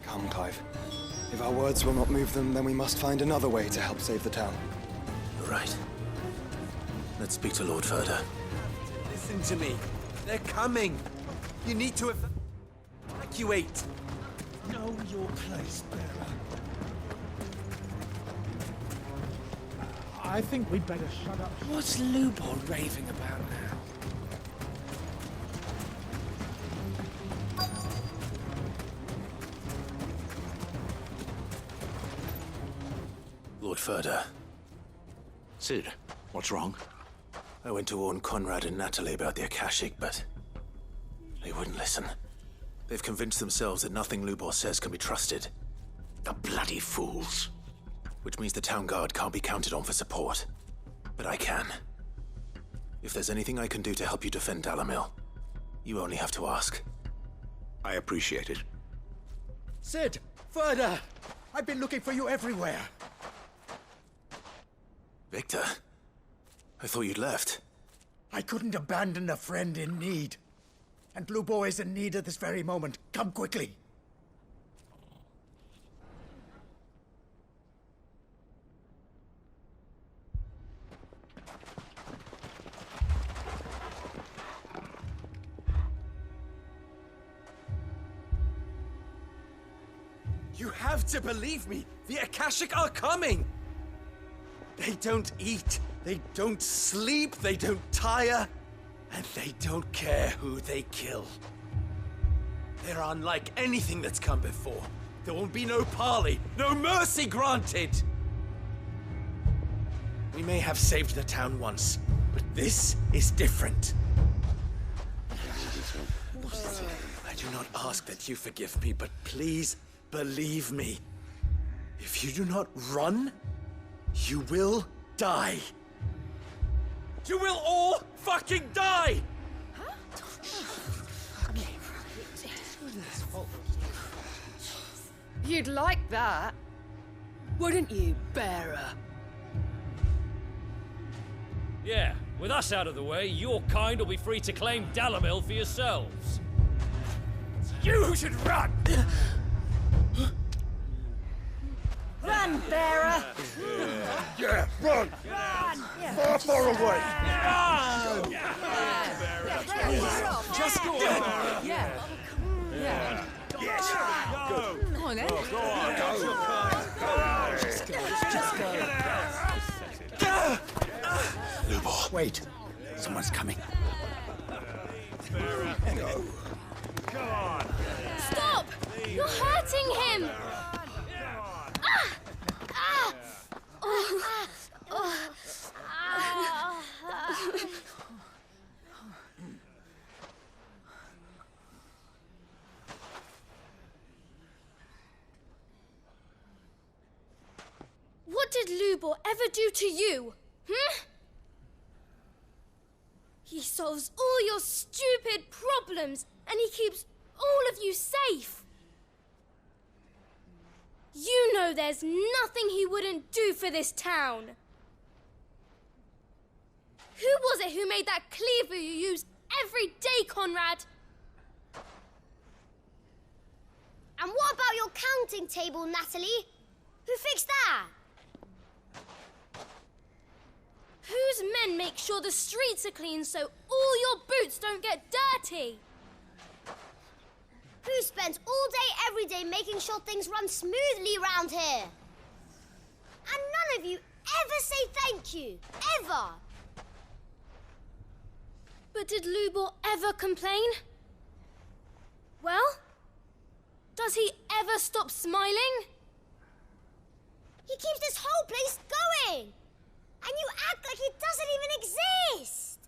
Come, Clive. If our words will not move them, then we must find another way to help save the town. You're right. Let's speak to Lord Ferda. Listen to me. They're coming. You need to evacuate. Know your place, bearer. I think we'd better shut up. What's Lubor raving about now? Lord Ferda. Sid, what's wrong? I went to warn Conrad and Natalie about the Akashic, but they wouldn't listen. They've convinced themselves that nothing Lubor says can be trusted. The bloody fools. Which means the town guard can't be counted on for support. But I can. If there's anything I can do to help you defend Dalamil, you only have to ask. I appreciate it. Sid! Ferda! I've been looking for you everywhere. Victor? I thought you'd left. I couldn't abandon a friend in need. And Lubor is in need at this very moment. Come quickly. You have to believe me. The Akashic are coming. They don't eat, they don't sleep, they don't tire, and they don't care who they kill. They're unlike anything that's come before. There won't be no parley, no mercy granted. We may have saved the town once, but this is different. I do not ask that you forgive me, but please believe me. If you do not run, you will die. You will all fucking die! You'd like that, wouldn't you, bearer? Yeah, with us out of the way, your kind will be free to claim Dalamil for yourselves. You should run! Run, bearer! Yeah, run! Run! Far away! Run! Just go ahead. Yeah. Yeah. Yes! Go. Come on, then. Go on, go! Just go. Lubor. Wait. Someone's coming. Go. Come on! Stop! You're hurting him! What did Lubor ever do to you? He solves all your stupid problems and he keeps all of you safe. You know there's nothing he wouldn't do for this town. Who was it who made that cleaver you use every day, Conrad? And what about your counting table, Natalie? Who fixed that? Whose men make sure the streets are clean so all your boots don't get dirty? Who spends all day, every day making sure things run smoothly round here? And none of you ever say thank you. Ever. But did Lubor ever complain? Well, does he ever stop smiling? He keeps this whole place going. And you act like it doesn't even exist.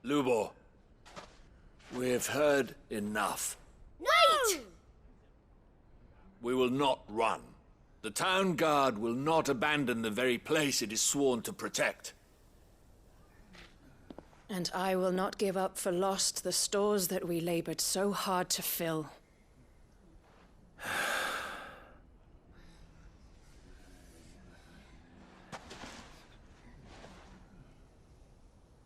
Lubor, we've heard enough. Wait! We will not run. The town guard will not abandon the very place it is sworn to protect. And I will not give up for lost the stores that we labored so hard to fill.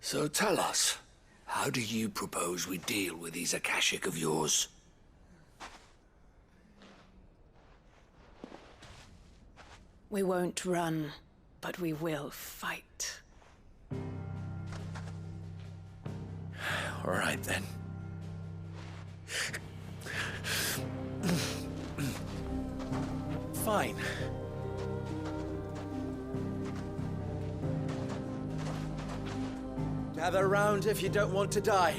So tell us, how do you propose we deal with these Akashic of yours? We won't run, but we will fight. All right, then. Fine. Gather round if you don't want to die.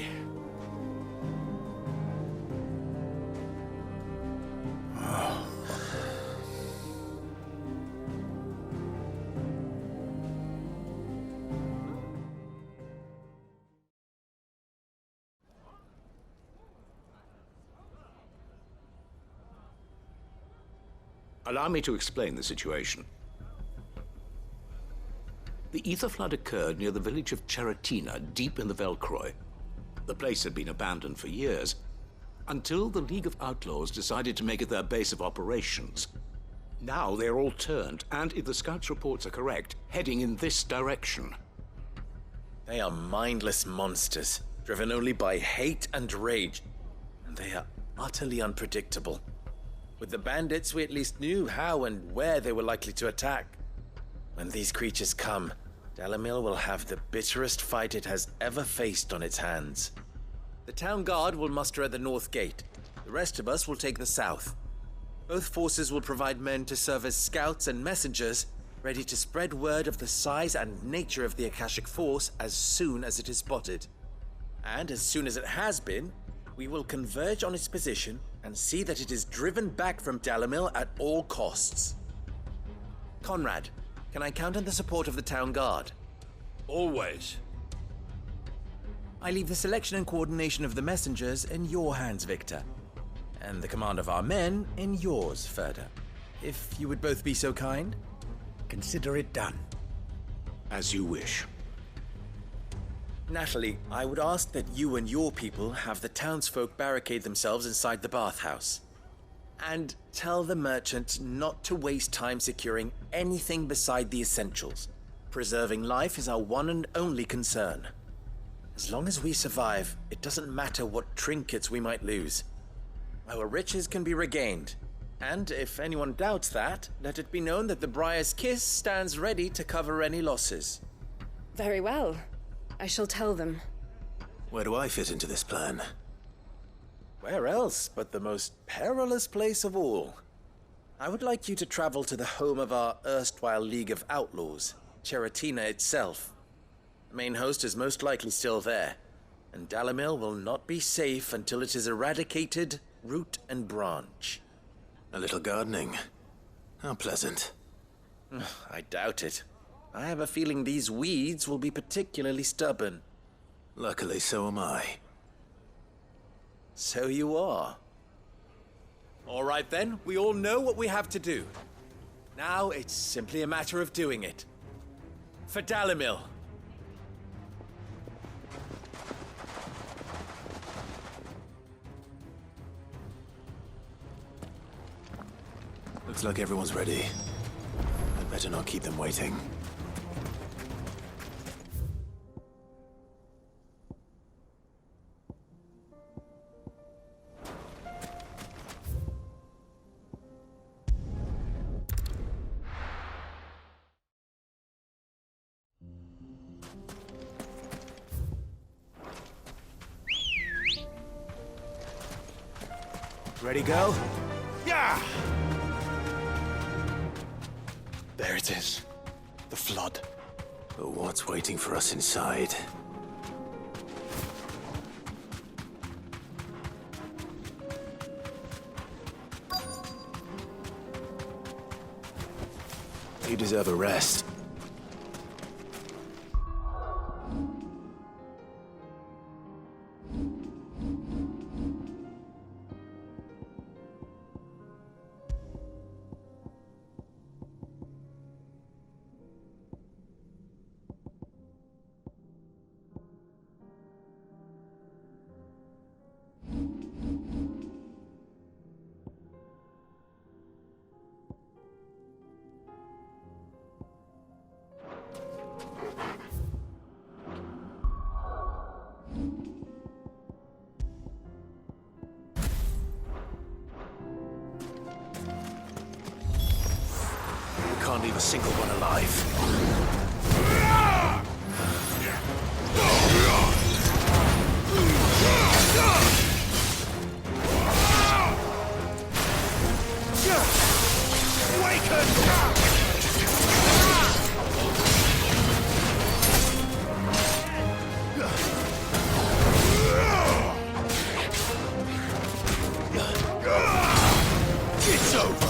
Allow me to explain the situation. The ether flood occurred near the village of Cheratina, deep in the Velcroy. The place had been abandoned for years, until the League of Outlaws decided to make it their base of operations. Now they're all turned, and if the scouts' reports are correct, heading in this direction. They are mindless monsters, driven only by hate and rage, and they are utterly unpredictable. With the bandits, we at least knew how and where they were likely to attack. When these creatures come, Dalamil will have the bitterest fight it has ever faced on its hands. The town guard will muster at the north gate. The rest of us will take the south. Both forces will provide men to serve as scouts and messengers, ready to spread word of the size and nature of the Akashic force as soon as it is spotted. And as soon as it has been, we will converge on its position and see that it is driven back from Dalamil at all costs. Conrad, can I count on the support of the town guard? Always. I leave the selection and coordination of the messengers in your hands, Victor. And the command of our men in yours, Ferda. If you would both be so kind. Consider it done. As you wish. Natalie, I would ask that you and your people have the townsfolk barricade themselves inside the bathhouse. And tell the merchant not to waste time securing anything beside the essentials. Preserving life is our one and only concern. As long as we survive, it doesn't matter what trinkets we might lose. Our riches can be regained. And if anyone doubts that, let it be known that the Briar's Kiss stands ready to cover any losses. Very well. I shall tell them. Where do I fit into this plan? Where else but the most perilous place of all? I would like you to travel to the home of our erstwhile League of Outlaws, Cheratina itself. The main host is most likely still there, and Dalamil will not be safe until it is eradicated, root and branch. A little gardening. How pleasant. I doubt it. I have a feeling these weeds will be particularly stubborn. Luckily, so am I. So you are. All right then, we all know what we have to do. Now it's simply a matter of doing it. For Dalamil. Looks like everyone's ready. I'd better not keep them waiting. Ready, go? Yeah! There it is. The flood. But what's waiting for us inside? You deserve a rest. can't leave a single one alive. It's over!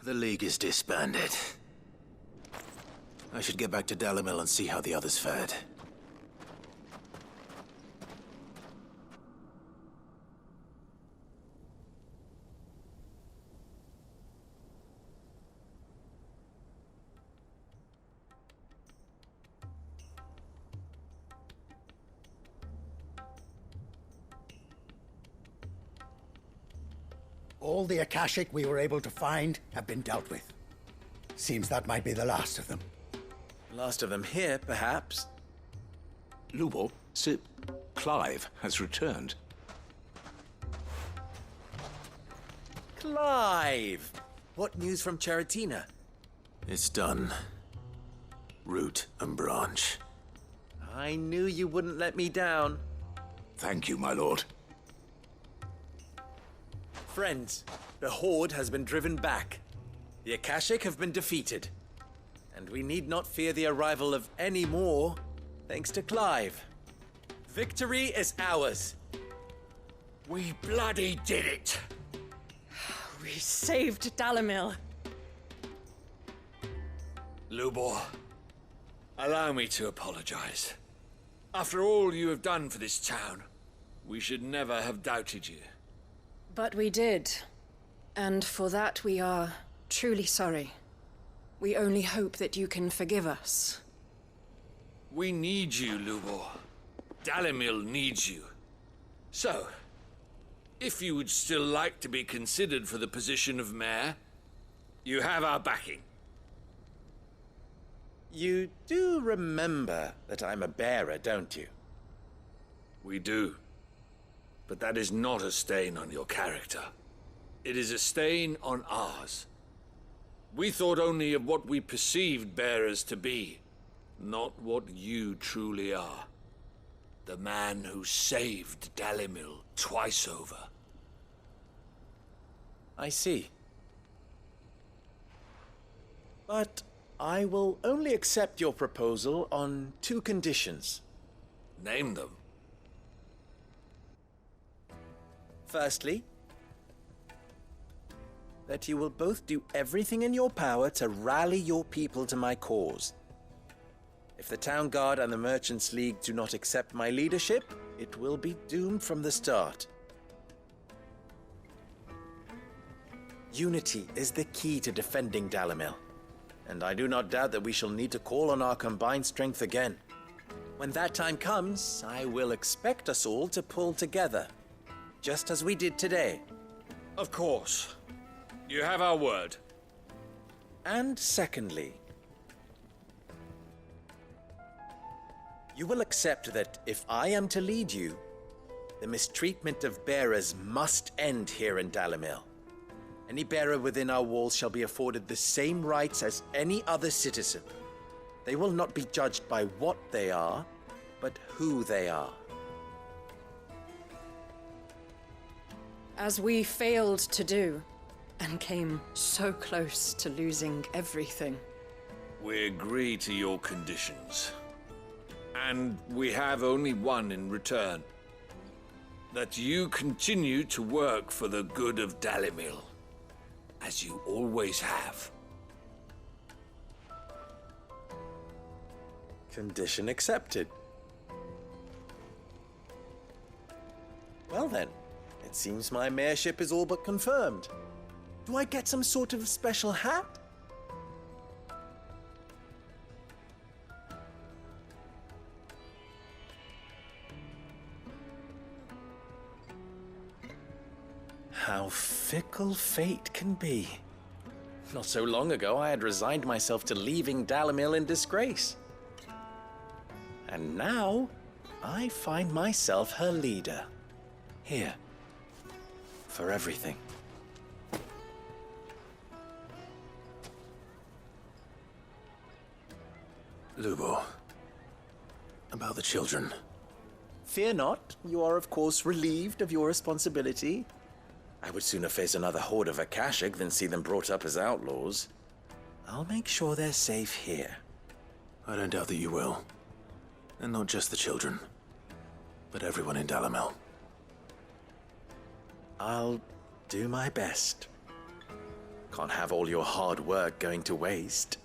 The League is disbanded. I should get back to Dalimil and see how the others fared. All the Akashic we were able to find have been dealt with. Seems that might be the last of them. Last of them here, perhaps. Lubo, Sir Clive has returned. Clive! What news from Charatina? It's done. Root and branch. I knew you wouldn't let me down. Thank you, my lord. Friends, the Horde has been driven back. The Akashic have been defeated. And we need not fear the arrival of any more, thanks to Clive. Victory is ours. We bloody did it! We saved Dalimil. Lubor, allow me to apologize. After all you have done for this town, we should never have doubted you. But we did. And for that we are truly sorry. We only hope that you can forgive us. We need you, Lubor. Dalimil needs you. So, if you would still like to be considered for the position of mayor, you have our backing. You do remember that I'm a bearer, don't you? We do. But that is not a stain on your character. It is a stain on ours. We thought only of what we perceived bearers to be, not what you truly are. The man who saved Dalimil twice over. I see. But I will only accept your proposal on 2 conditions. Name them. Firstly, that you will both do everything in your power to rally your people to my cause. If the Town Guard and the Merchants League do not accept my leadership, it will be doomed from the start. Unity is the key to defending Dalimil, and I do not doubt that we shall need to call on our combined strength again. When that time comes, I will expect us all to pull together, just as we did today. Of course. You have our word. And secondly, you will accept that if I am to lead you, the mistreatment of bearers must end here in Dalimil. Any bearer within our walls shall be afforded the same rights as any other citizen. They will not be judged by what they are, but who they are. As we failed to do, and came so close to losing everything. We agree to your conditions. And we have only one in return. That you continue to work for the good of Dalimil, as you always have. Condition accepted. Well then, it seems my mayorship is all but confirmed. Do I get some sort of special hat? How fickle fate can be. Not so long ago, I had resigned myself to leaving Dalimil in disgrace. And now, I find myself her leader. Here. For everything. Lubo, about the children. Fear not, you are of course relieved of your responsibility. I would sooner face another horde of Akashic than see them brought up as outlaws. I'll make sure they're safe here. I don't doubt that you will. And not just the children, but everyone in Dalimil. I'll do my best. Can't have all your hard work going to waste.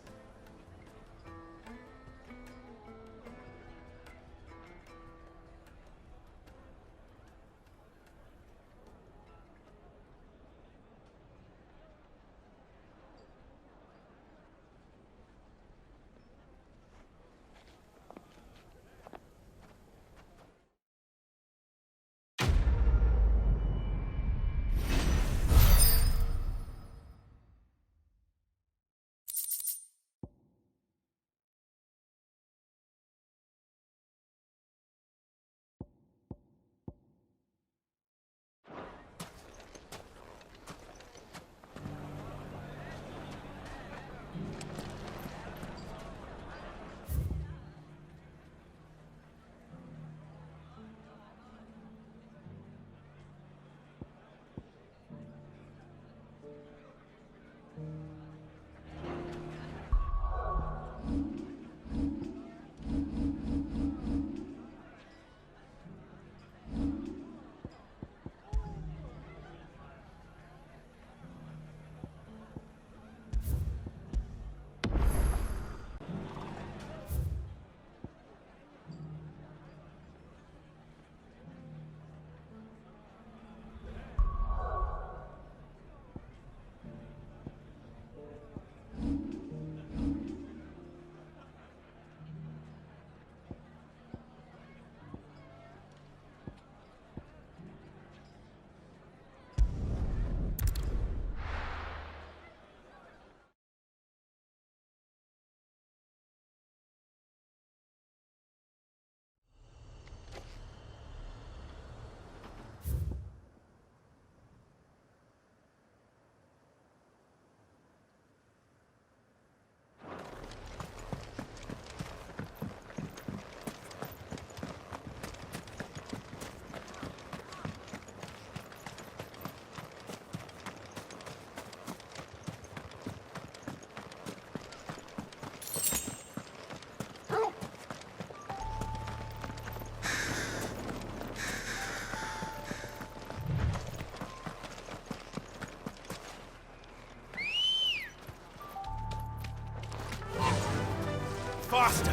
faster!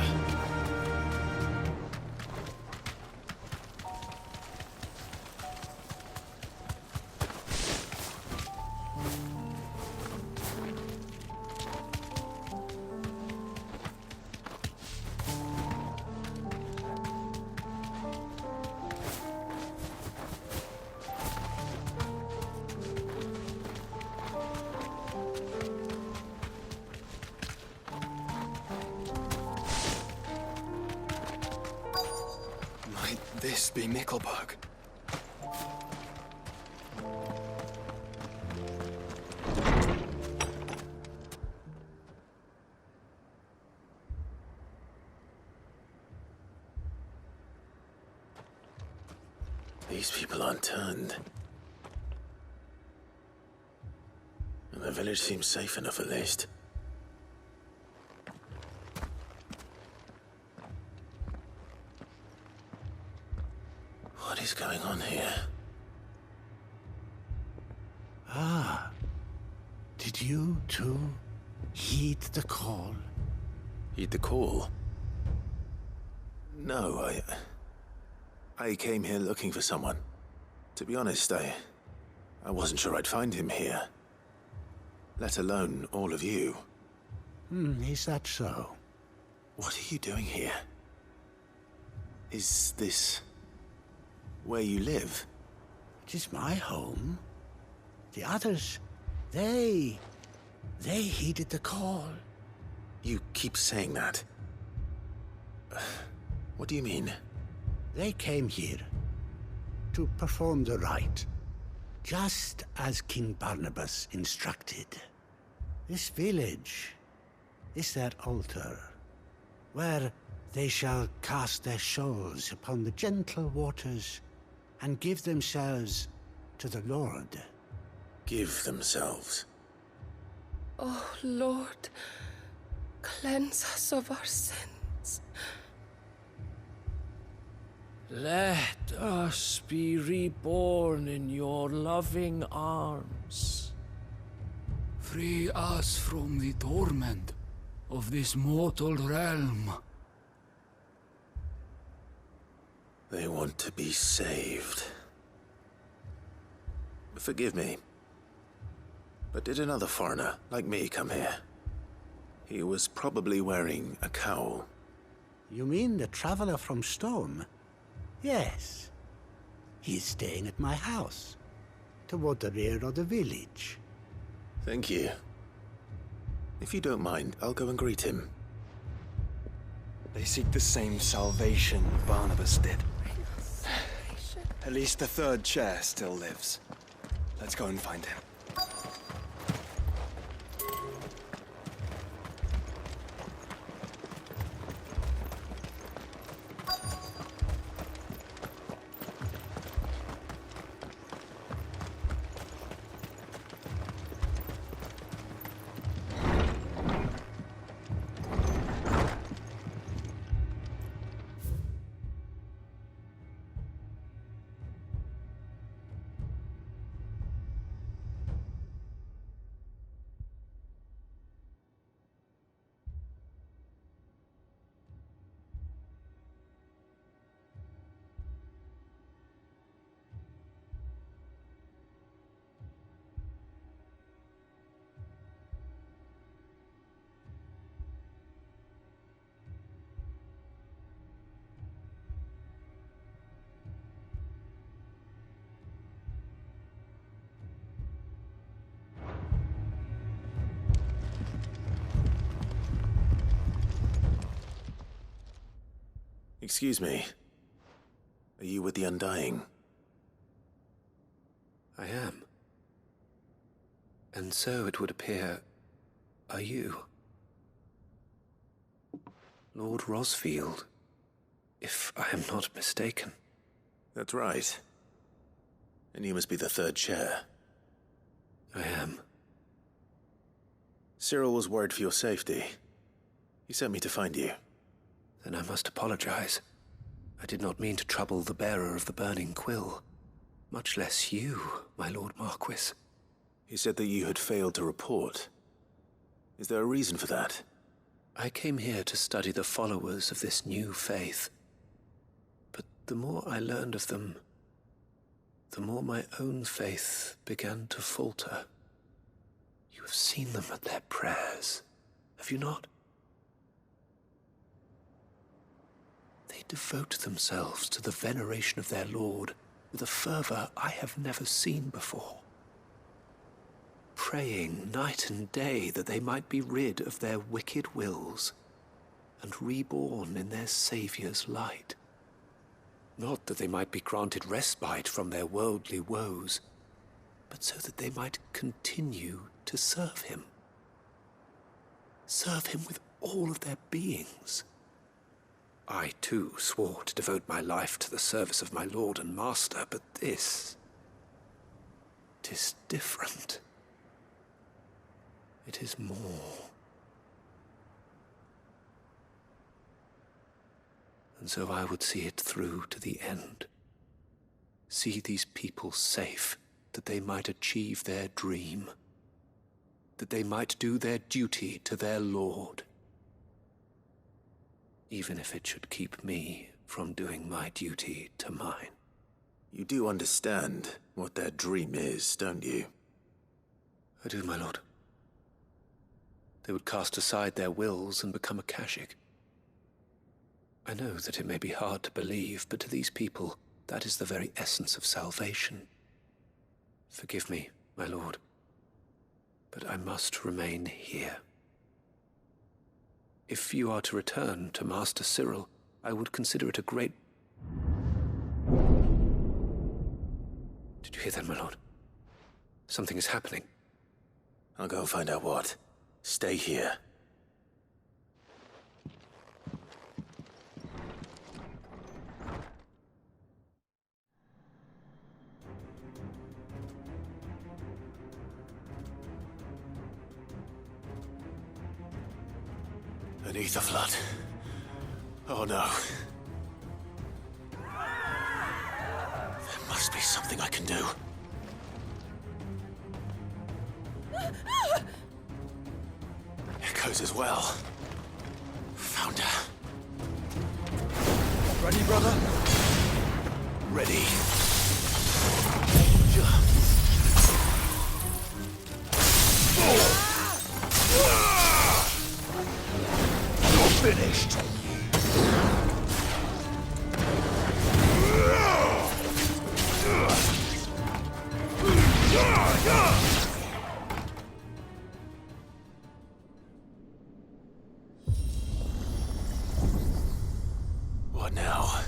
This be Nickelberg. These people aren't turned. And the village seems safe enough at least. What is going on here? Ah. Did you, too, heed the call? Heed the call? No, I came here looking for someone. To be honest, I wasn't sure I'd find him here. Let alone all of you. Is that so? What are you doing here? Is this where you live? It is my home. The others, they heeded the call. You keep saying that. What do you mean? They came here to perform the rite, just as King Barnabas instructed. This village is their altar, where they shall cast their shoals upon the gentle waters and give themselves to the Lord. Give themselves? Oh, Lord, cleanse us of our sins. Let us be reborn in your loving arms. Free us from the torment of this mortal realm. They want to be saved. Forgive me, but did another foreigner like me come here? He was probably wearing a cowl. You mean the traveler from Storm? Yes. He is staying at my house, toward the rear of the village. Thank you. If you don't mind, I'll go and greet him. They seek the same salvation Barnabas did. At least the third chair still lives. Let's go and find him. Excuse me. Are you with the Undying? I am. And so it would appear, are you? Lord Rosfield, if I am not mistaken. That's right. And you must be the third chair. I am. Cyril was worried for your safety. He sent me to find you. Then I must apologize. I did not mean to trouble the bearer of the burning quill. Much less you, my Lord Marquis. He said that you had failed to report. Is there a reason for that? I came here to study the followers of this new faith. But the more I learned of them, the more my own faith began to falter. You have seen them at their prayers, have you not? They devote themselves to the veneration of their Lord with a fervor I have never seen before, praying night and day that they might be rid of their wicked wills and reborn in their Saviour's light. Not that they might be granted respite from their worldly woes, but so that they might continue to serve him. Serve him with all of their beings. I, too, swore to devote my life to the service of my Lord and Master, but this... 'tis different. It is more. And so I would see it through to the end. See these people safe, that they might achieve their dream, that they might do their duty to their Lord, even if it should keep me from doing my duty to mine. You do understand what their dream is, don't you? I do, my lord. They would cast aside their wills and become a Kashik. I know that it may be hard to believe, but to these people, that is the very essence of salvation. Forgive me, my lord, but I must remain here. If you are to return to Master Cyril, I would consider it a great... Did you hear that, my lord? Something is happening. I'll go and find out what. Stay here. An ether flood. Oh no. There must be something I can do. Echoes as well. Found her. Ready, brother? Ready. You're finished. What now?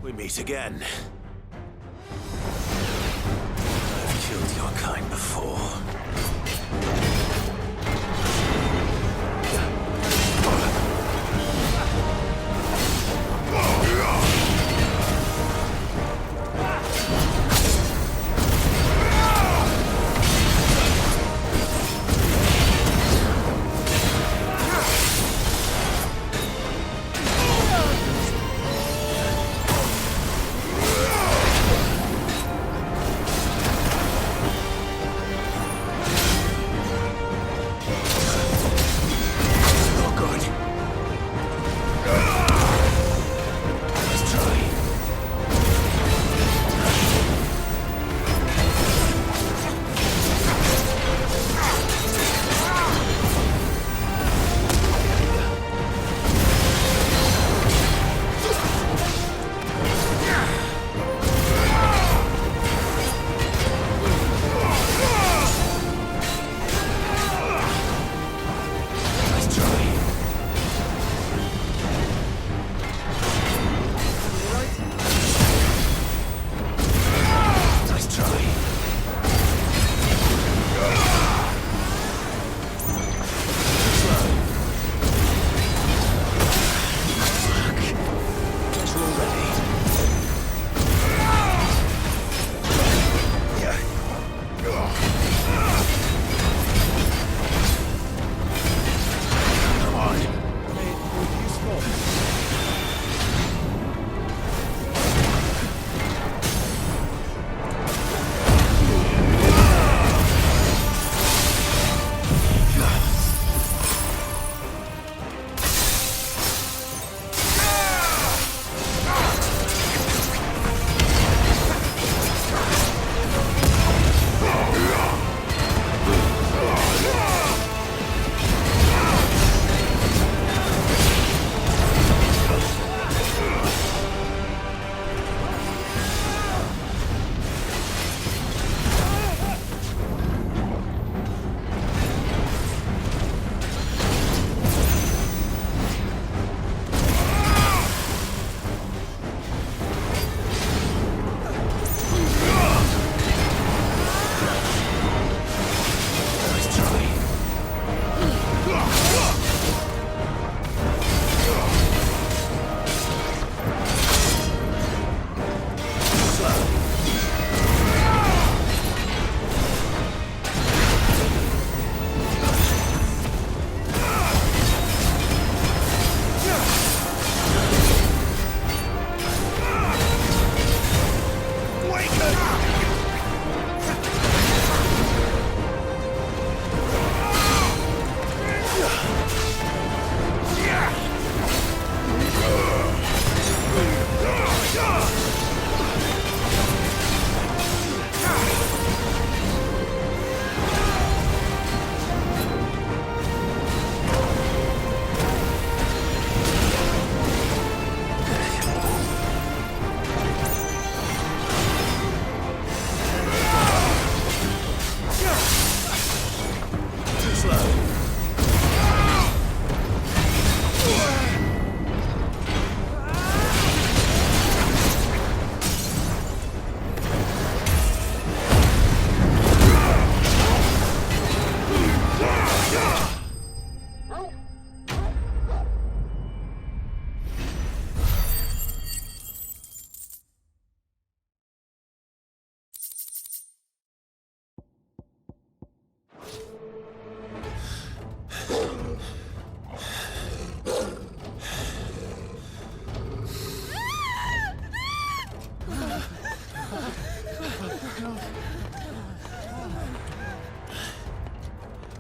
We meet again. I've killed your kind before.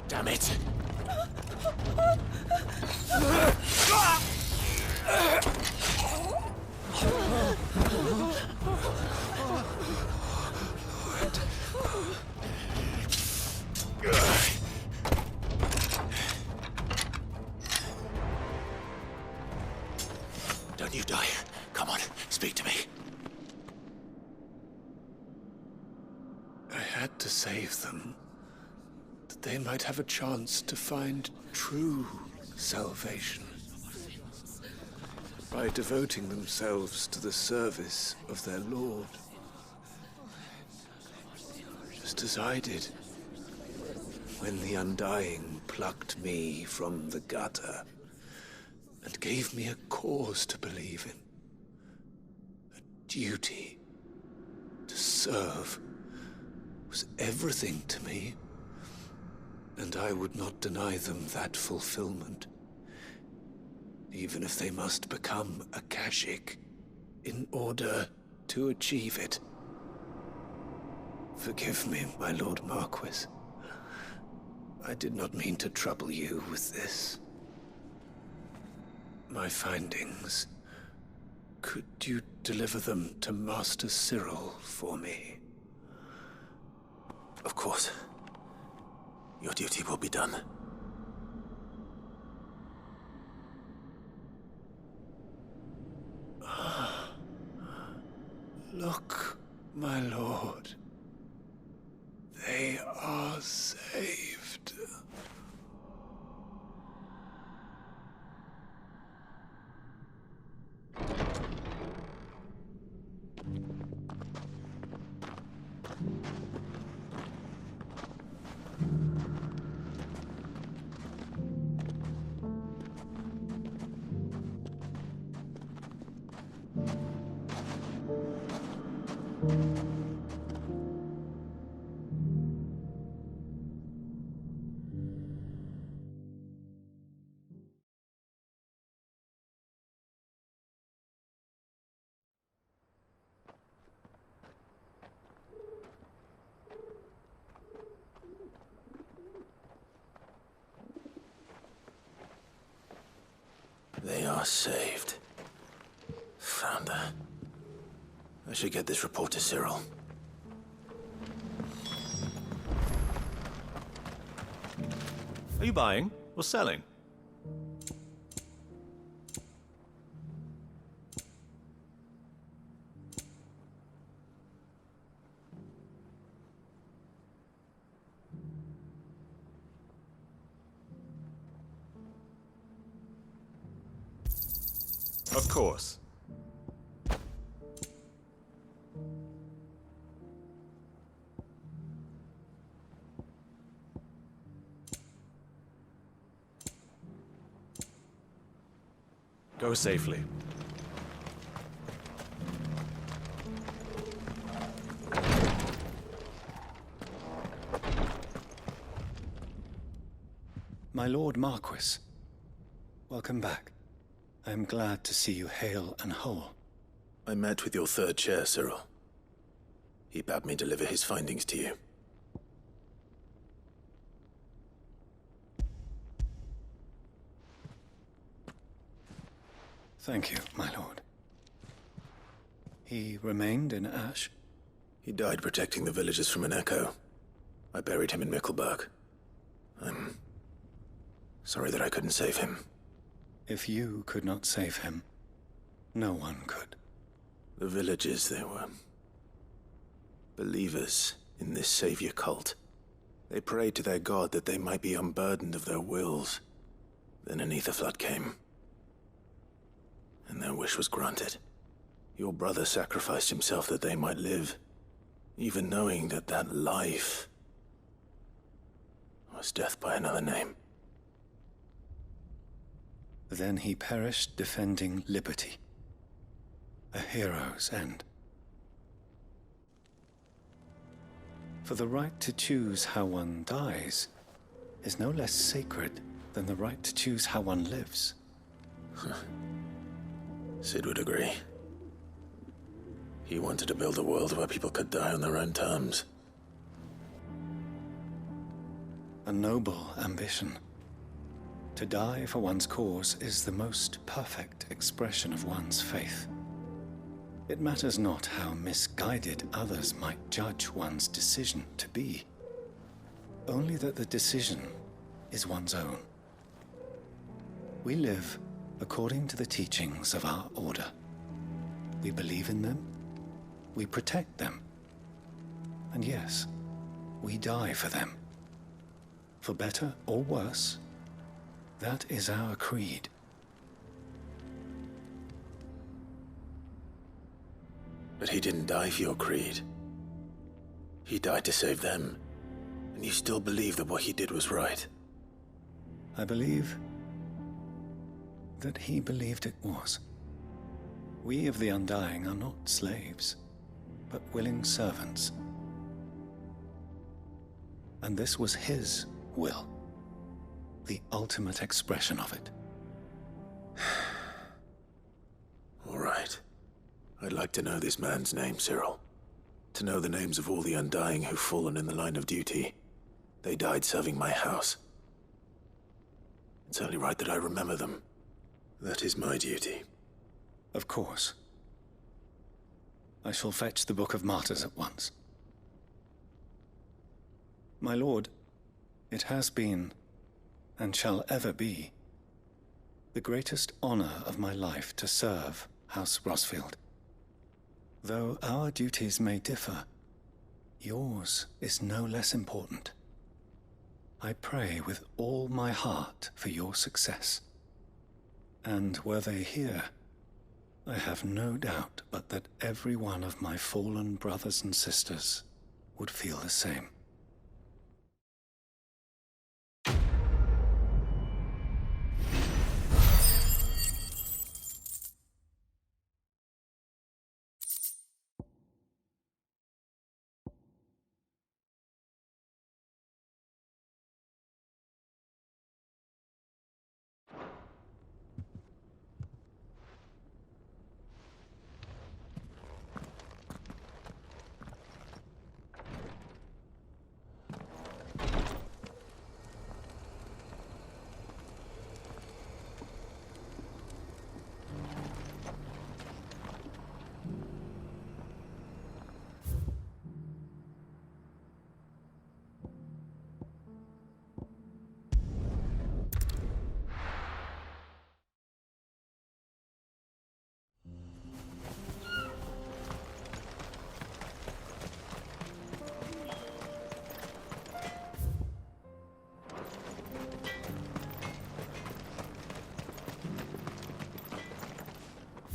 Damn it! Don't you die. Come on, speak to me. I had to save them, that they might have a chance to find true salvation. By devoting themselves to the service of their Lord. Just as I did when the Undying plucked me from the gutter and gave me a cause to believe in. A duty to serve was everything to me, and I would not deny them that fulfillment, even if they must become a Kashik in order to achieve it. Forgive me, my Lord Marquis. I did not mean to trouble you with this. My findings. Could you deliver them to Master Cyril for me? Of course. Your duty will be done. Look, my lord. They are saved. They are saved. Found her. I should get this report to Cyril. Are you buying or selling? Of course. Go safely. My Lord Marquis, welcome back. I am glad to see you hale and whole. I met with your third chair, Cyril. He bade me deliver his findings to you. Thank you, my lord. He remained in Ash? He died protecting the villagers from an echo. I buried him in Mickelberg. I'm sorry that I couldn't save him. If you could not save him, no one could. The villagers, they were believers in this savior cult. They prayed to their god that they might be unburdened of their wills. Then an ether flood came, and their wish was granted. Your brother sacrificed himself that they might live, even knowing that that life was death by another name. Then he perished defending liberty. A hero's end. For the right to choose how one dies is no less sacred than the right to choose how one lives. Sid would agree. He wanted to build a world where people could die on their own terms. A noble ambition. To die for one's cause is the most perfect expression of one's faith. It matters not how misguided others might judge one's decision to be, only that the decision is one's own. We live according to the teachings of our order. We believe in them, we protect them, and yes, we die for them. For better or worse, that is our creed. But he didn't die for your creed. He died to save them. And you still believe that what he did was right? I believe that he believed it was. We of the Undying are not slaves, but willing servants. And this was his will, the ultimate expression of it. All right. I'd like to know this man's name, Cyril. To know the names of all the Undying who've fallen in the line of duty. They died serving my house. It's only right that I remember them. That is my duty. Of course. I shall fetch the Book of Martyrs at once. My lord, it has been, and shall ever be, the greatest honor of my life to serve House Rosfield. Though our duties may differ, yours is no less important. I pray with all my heart for your success. And were they here, I have no doubt but that every one of my fallen brothers and sisters would feel the same.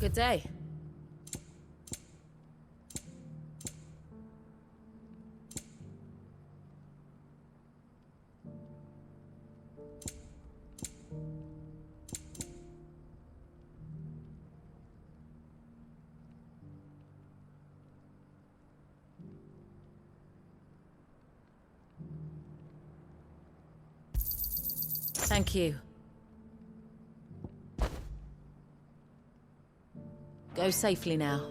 Good day. Thank you. Go safely now.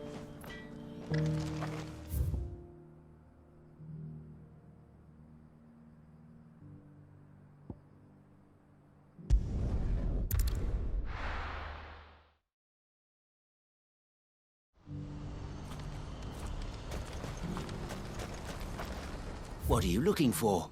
What are you looking for?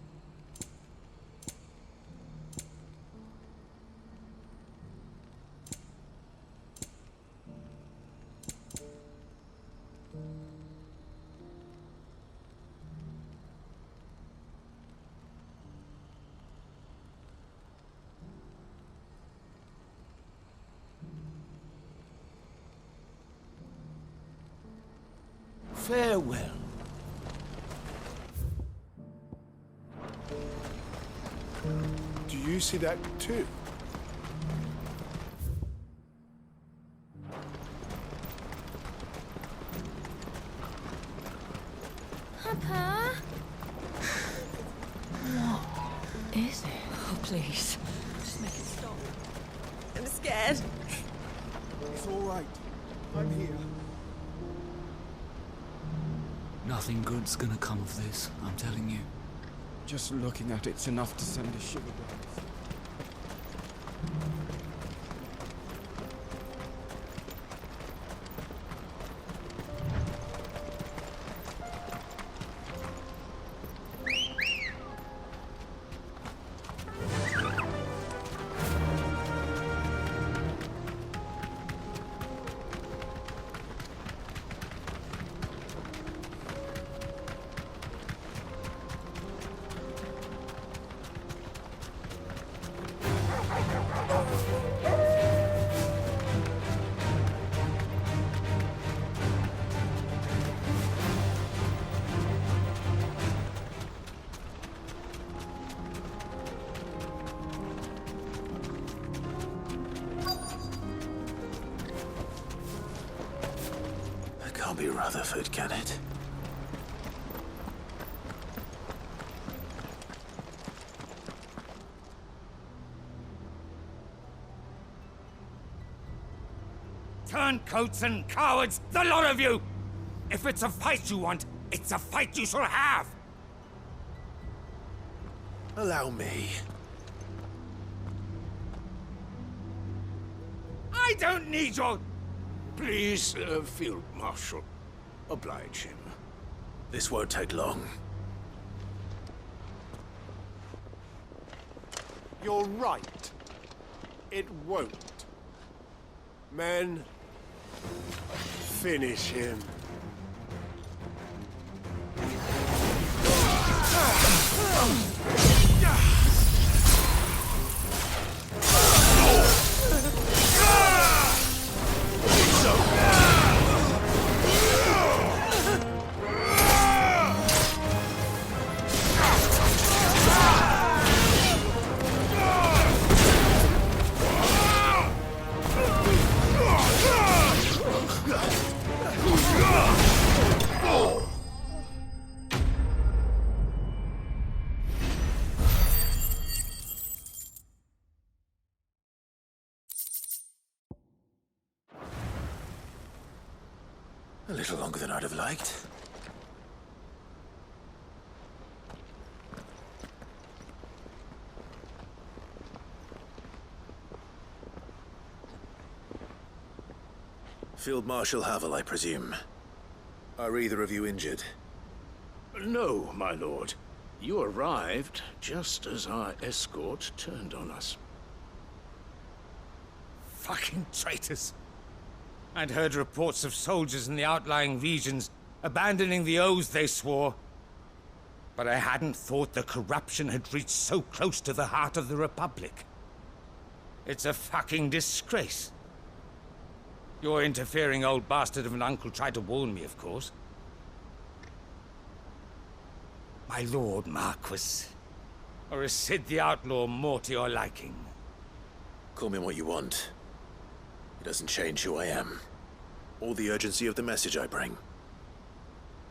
Farewell. Do you see that too? Papa? What is it? Oh, please. Just make scared. It's all right. I'm here. Nothing good's gonna come of this, I'm telling you. Just looking at it's enough to send a shiver down. Can't be Rutherford, can it? Turncoats and cowards, the lot of you! If it's a fight you want, it's a fight you shall have! Allow me. I don't need your... Please, Field Marshal, oblige him. This won't take long. You're right. It won't. Men, finish him. A little longer than I'd have liked. Field Marshal Havel, I presume. Are either of you injured? No, my lord. You arrived just as our escort turned on us. Fucking traitors. I'd heard reports of soldiers in the outlying regions abandoning the oaths they swore. But I hadn't thought the corruption had reached so close to the heart of the Republic. It's a fucking disgrace. Your interfering old bastard of an uncle tried to warn me, of course. My lord Marquis. Or is Sid the Outlaw more to your liking? Call me what you want. It doesn't change who I am, or the urgency of the message I bring.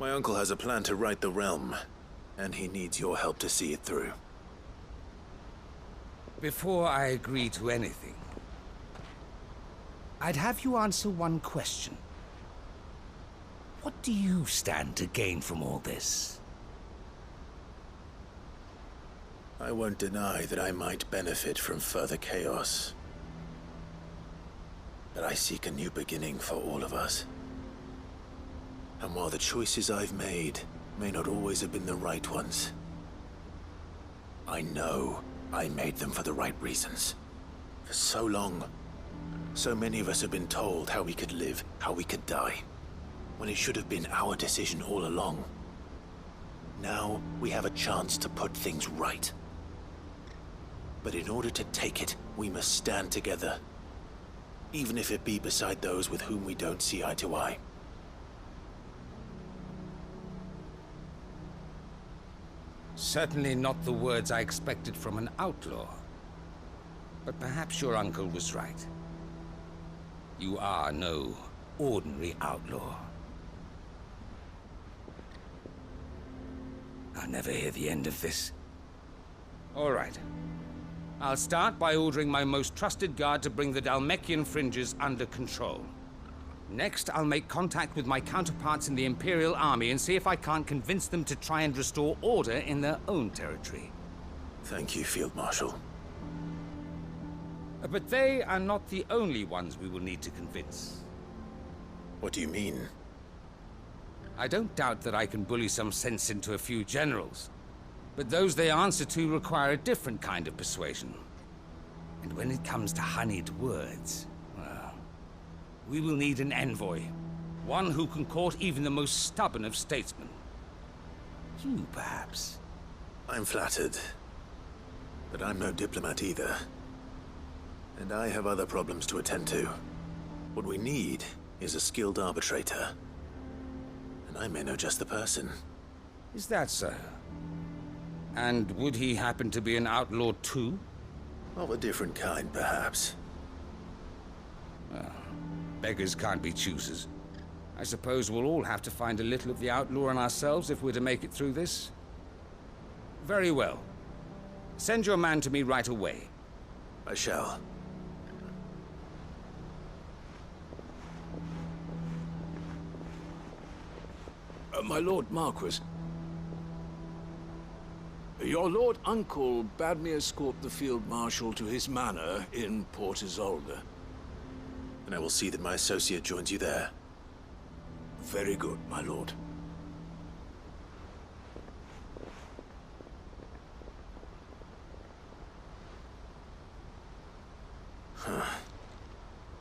My uncle has a plan to right the realm, and he needs your help to see it through. Before I agree to anything, I'd have you answer one question. What do you stand to gain from all this? I won't deny that I might benefit from further chaos. But I seek a new beginning for all of us. And while the choices I've made may not always have been the right ones, I know I made them for the right reasons. For so long, so many of us have been told how we could live, how we could die, when it should have been our decision all along. Now we have a chance to put things right. But in order to take it, we must stand together. Even if it be beside those with whom we don't see eye to eye. Certainly not the words I expected from an outlaw. But perhaps your uncle was right. You are no ordinary outlaw. I'll never hear the end of this. All right. I'll start by ordering my most trusted guard to bring the Dalmekian fringes under control. Next, I'll make contact with my counterparts in the Imperial Army and see if I can't convince them to try and restore order in their own territory. Thank you, Field Marshal. But they are not the only ones we will need to convince. What do you mean? I don't doubt that I can bully some sense into a few generals, but those they answer to require a different kind of persuasion. And when it comes to honeyed words, well, we will need an envoy. One who can court even the most stubborn of statesmen. You, perhaps? I'm flattered. But I'm no diplomat either. And I have other problems to attend to. What we need is a skilled arbitrator. And I may know just the person. Is that so? And would he happen to be an outlaw too? Of a different kind, perhaps. Well, beggars can't be choosers. I suppose we'll all have to find a little of the outlaw in ourselves if we're to make it through this. Very well. Send your man to me right away. I shall. My Lord Marquis. Your Lord Uncle bade me escort the Field Marshal to his manor in Port Isolde. And I will see that my associate joins you there. Very good, my lord.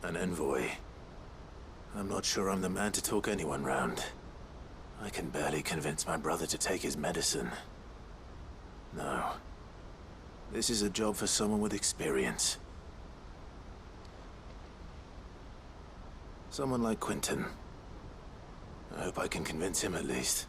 An envoy. I'm not sure I'm the man to talk anyone round. I can barely convince my brother to take his medicine. No. This is a job for someone with experience. Someone like Quentin. I hope I can convince him at least.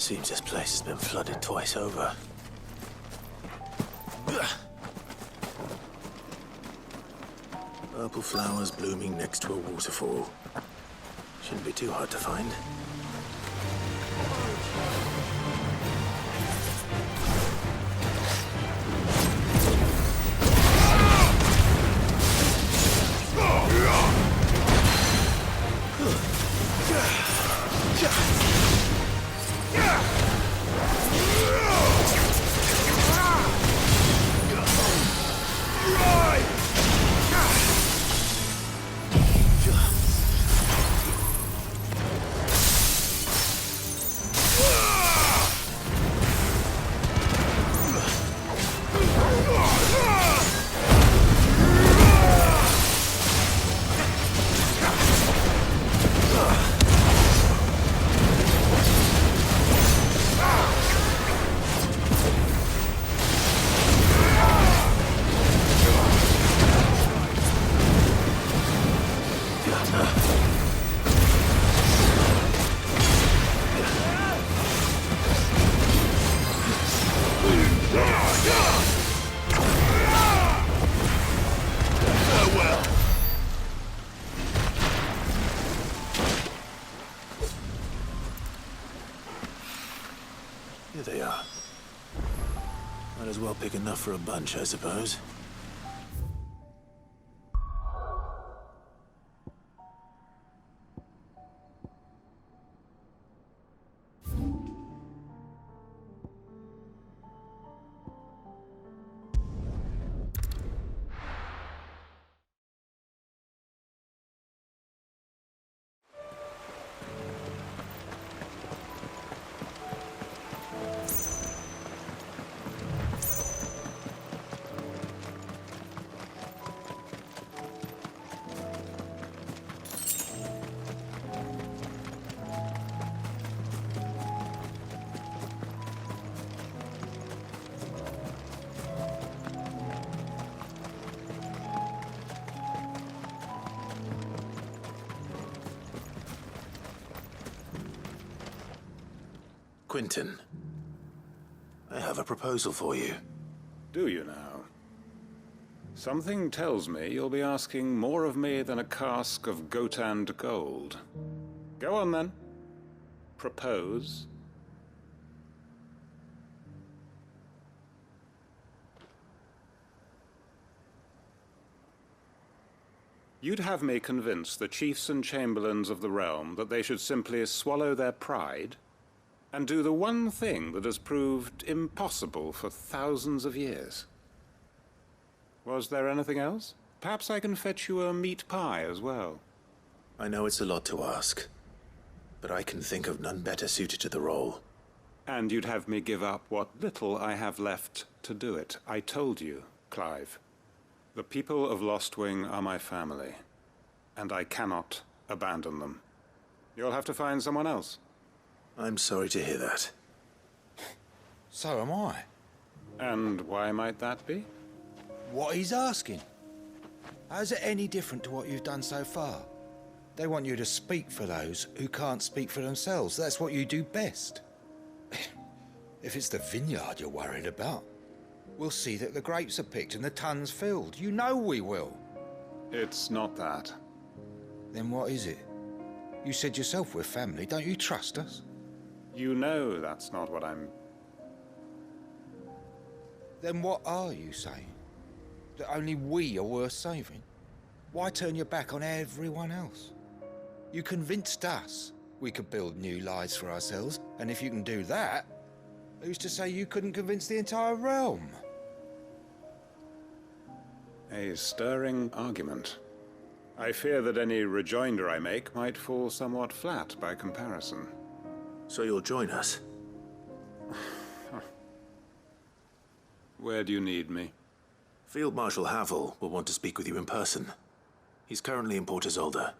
Seems this place has been flooded twice over. Purple flowers blooming next to a waterfall. Shouldn't be too hard to find. Topic enough for a bunch, I suppose. Quentin, I have a proposal for you. Do you now? Something tells me you'll be asking more of me than a cask of Gotand gold. Go on then. Propose. You'd have me convince the chiefs and chamberlains of the realm that they should simply swallow their pride and do the one thing that has proved impossible for thousands of years. Was there anything else? Perhaps I can fetch you a meat pie as well. I know it's a lot to ask, but I can think of none better suited to the role. And you'd have me give up what little I have left to do it. I told you, Clive. The people of Lostwing are my family, and I cannot abandon them. You'll have to find someone else. I'm sorry to hear that. So am I. And why might that be? What he's asking. How's it any different to what you've done so far? They want you to speak for those who can't speak for themselves. That's what you do best. If it's the vineyard you're worried about, we'll see that the grapes are picked and the tons filled. You know we will. It's not that. Then what is it? You said yourself we're family. Don't you trust us? You know that's not what I'm... Then what are you saying? That only we are worth saving? Why turn your back on everyone else? You convinced us we could build new lives for ourselves, and if you can do that, who's to say you couldn't convince the entire realm? A stirring argument. I fear that any rejoinder I make might fall somewhat flat by comparison. So you'll join us? Where do you need me? Field Marshal Havel will want to speak with you in person. He's currently in Port Isolde.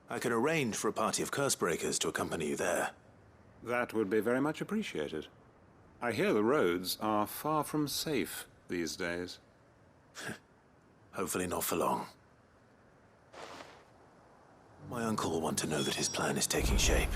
I can arrange for a party of Cursebreakers to accompany you there. That would be very much appreciated. I hear the roads are far from safe these days. Hopefully not for long. My uncle will want to know that his plan is taking shape.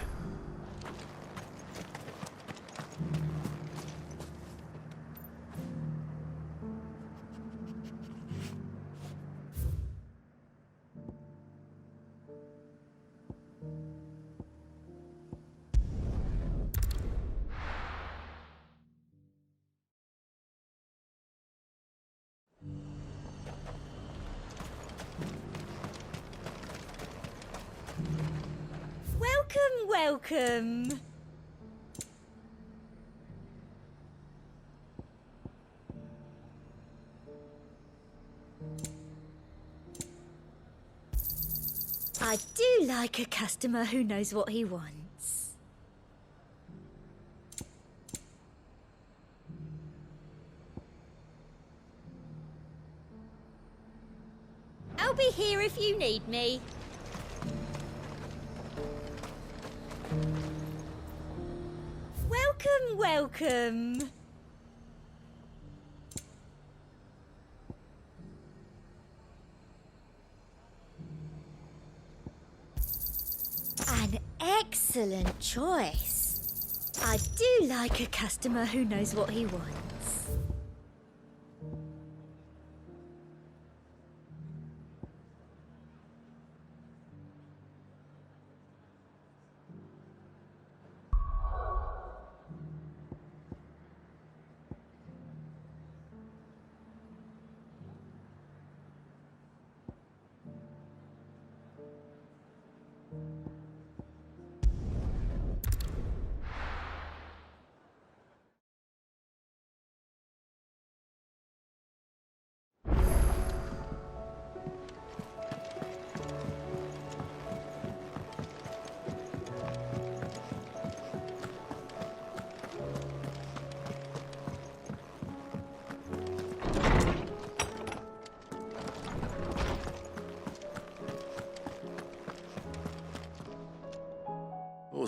Welcome. I do like a customer who knows what he wants. I'll be here if you need me. Welcome. An excellent choice. I do like a customer who knows what he wants.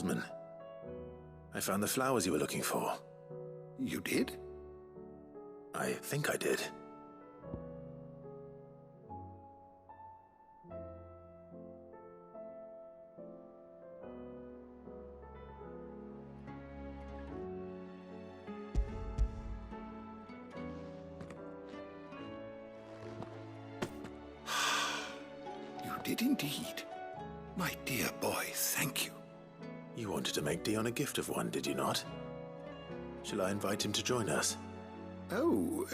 salesman. I found the flowers you were looking for. You did? I think I did. You did indeed. My dear boy, thank you. You wanted to make Dion a gift of one, did you not? Shall I invite him to join us? Oh,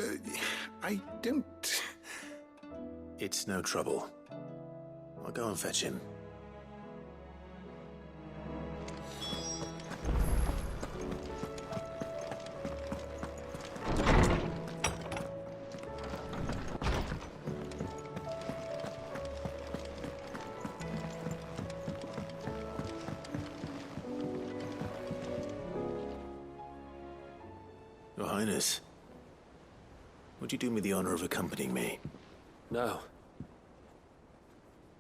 I don't... It's no trouble. I'll go and fetch him. Your Highness, would you do me the honor of accompanying me? Now.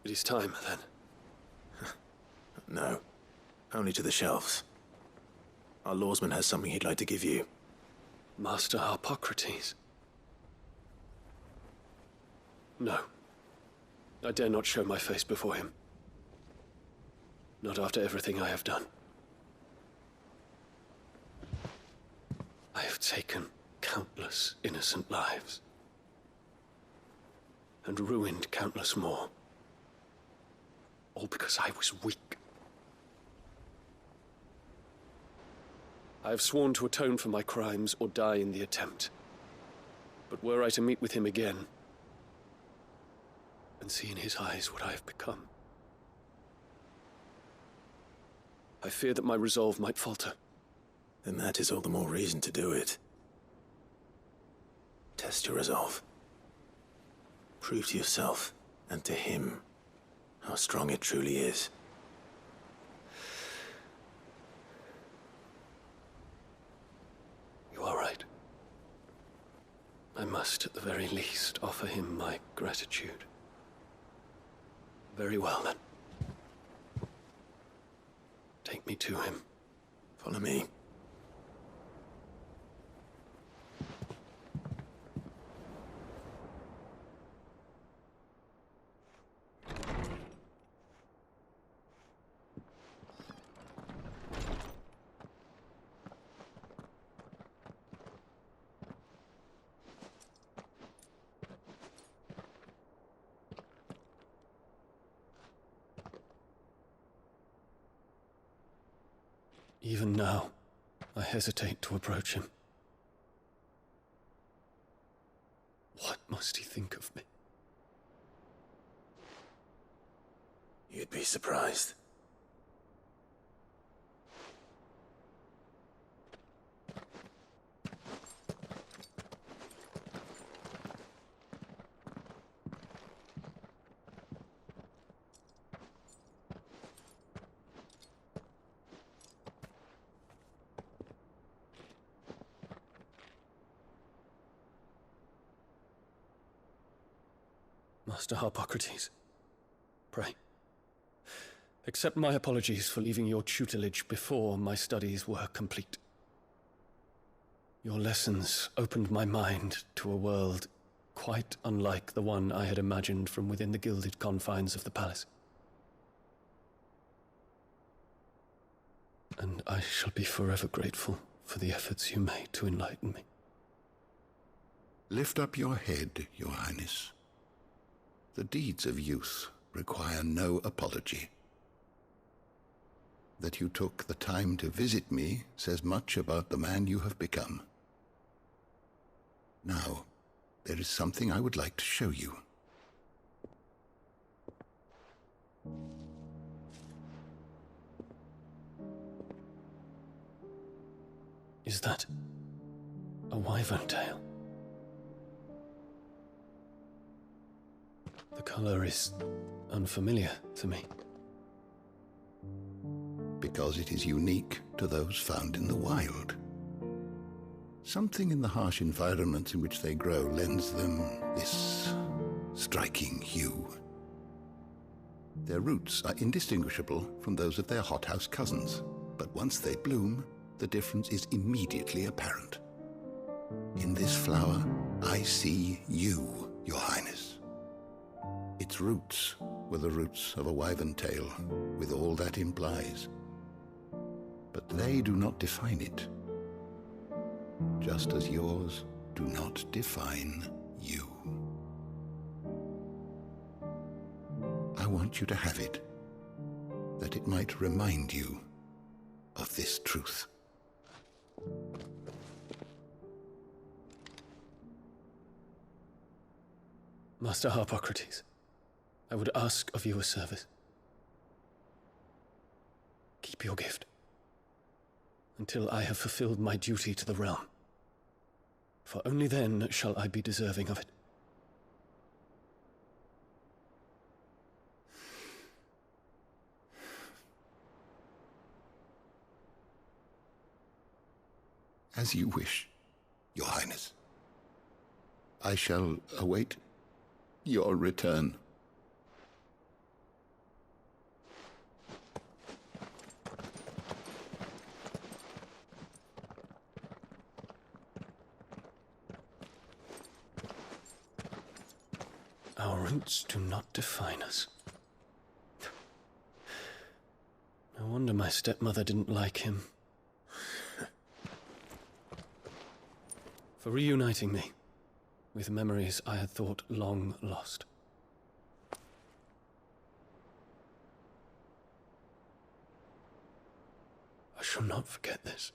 It is time, then. No, only to the shelves. Our lawsman has something he'd like to give you. Master Harpocrates. No. I dare not show my face before him. Not after everything I have done. I have taken countless innocent lives. And ruined countless more. All because I was weak. I have sworn to atone for my crimes or die in the attempt. But were I to meet with him again, and see in his eyes what I have become, I fear that my resolve might falter. Then that is all the more reason to do it. Test your resolve. Prove to yourself, and to him, how strong it truly is. You are right. I must, at the very least, offer him my gratitude. Very well, then. Take me to him. Follow me. Even now, I hesitate to approach him. What must he think of me? You'd be surprised. Master Harpocrates, pray, accept my apologies for leaving your tutelage before my studies were complete. Your lessons opened my mind to a world quite unlike the one I had imagined from within the gilded confines of the palace. And I shall be forever grateful for the efforts you made to enlighten me. Lift up your head, Your Highness. The deeds of youth require no apology. That you took the time to visit me says much about the man you have become. Now, there is something I would like to show you. Is that a wyvern tail? The color is unfamiliar to me. Because it is unique to those found in the wild. Something in the harsh environment in which they grow lends them this striking hue. Their roots are indistinguishable from those of their hothouse cousins, But once they bloom, the difference is immediately apparent. In this flower, I see you, Your Highness. Its roots were the roots of a wyvern tail, with all that implies. But they do not define it, just as yours do not define you. I want you to have it, that it might remind you of this truth. Master Harpocrates, I would ask of you a service. Keep your gift until I have fulfilled my duty to the realm, for only then shall I be deserving of it. As you wish, Your Highness. I shall await your return. Our roots do not define us. No wonder my stepmother didn't like him. For reuniting me with memories I had thought long lost. I shall not forget this.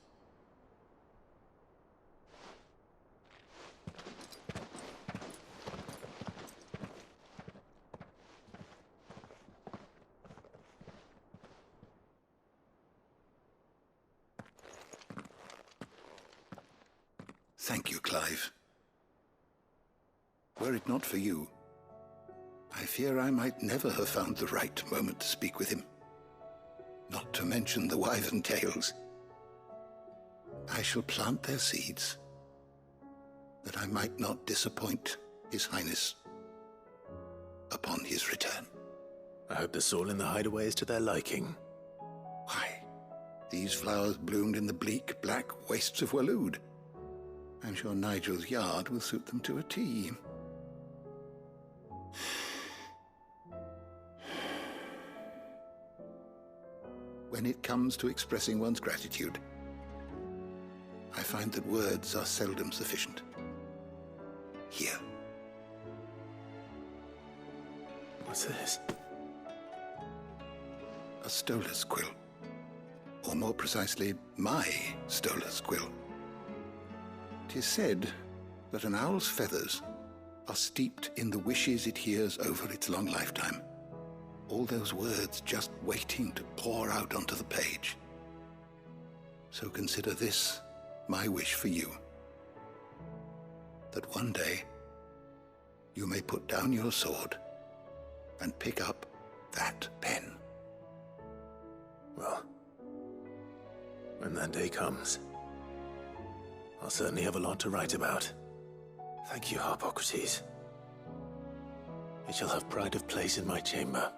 Thank you, Clive. Were it not for you, I fear I might never have found the right moment to speak with him. Not to mention the wyvern tales. I shall plant their seeds, that I might not disappoint His Highness upon his return. I hope the soil in the hideaway is to their liking. Why, these flowers bloomed in the bleak, black wastes of Waloed. I'm sure Nigel's yard will suit them to a T. When it comes to expressing one's gratitude, I find that words are seldom sufficient. Here. What's this? A stolas quill. Or more precisely, my stolas quill. 'Tis said that an owl's feathers are steeped in the wishes it hears over its long lifetime. All those words just waiting to pour out onto the page. So consider this my wish for you. That one day you may put down your sword and pick up that pen. Well, when that day comes, I'll certainly have a lot to write about. Thank you, Harpocrates. It shall have pride of place in my chamber.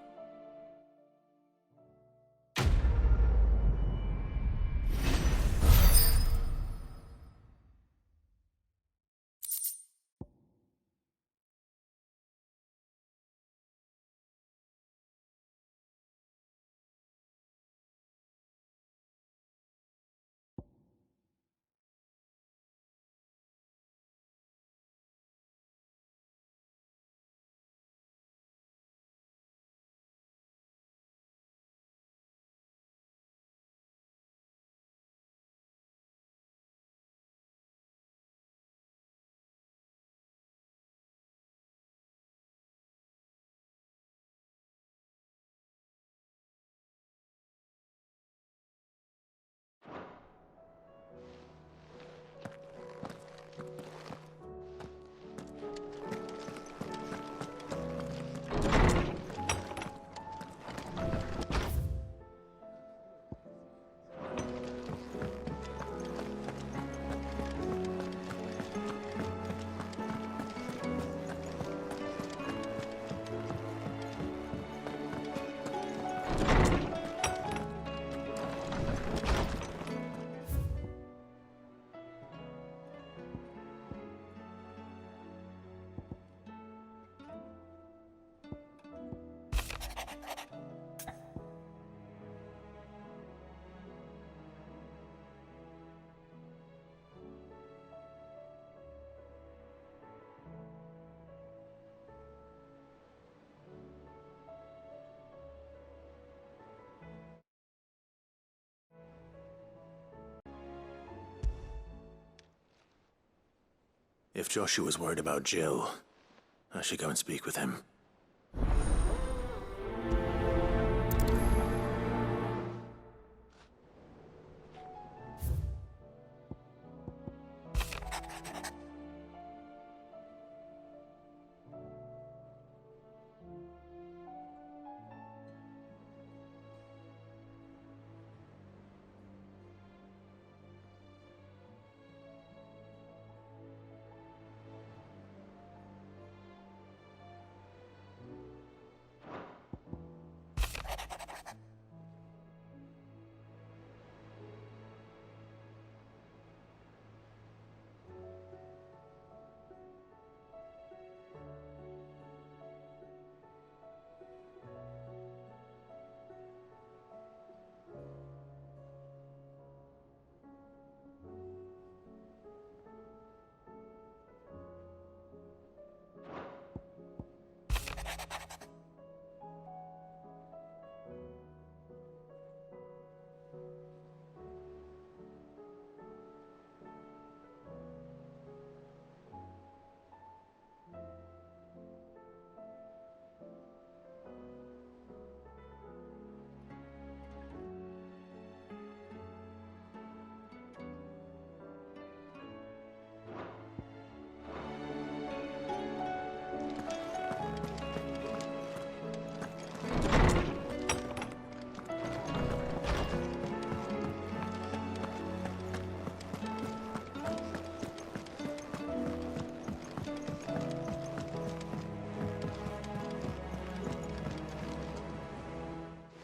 If Joshua's worried about Jill, I should go and speak with him.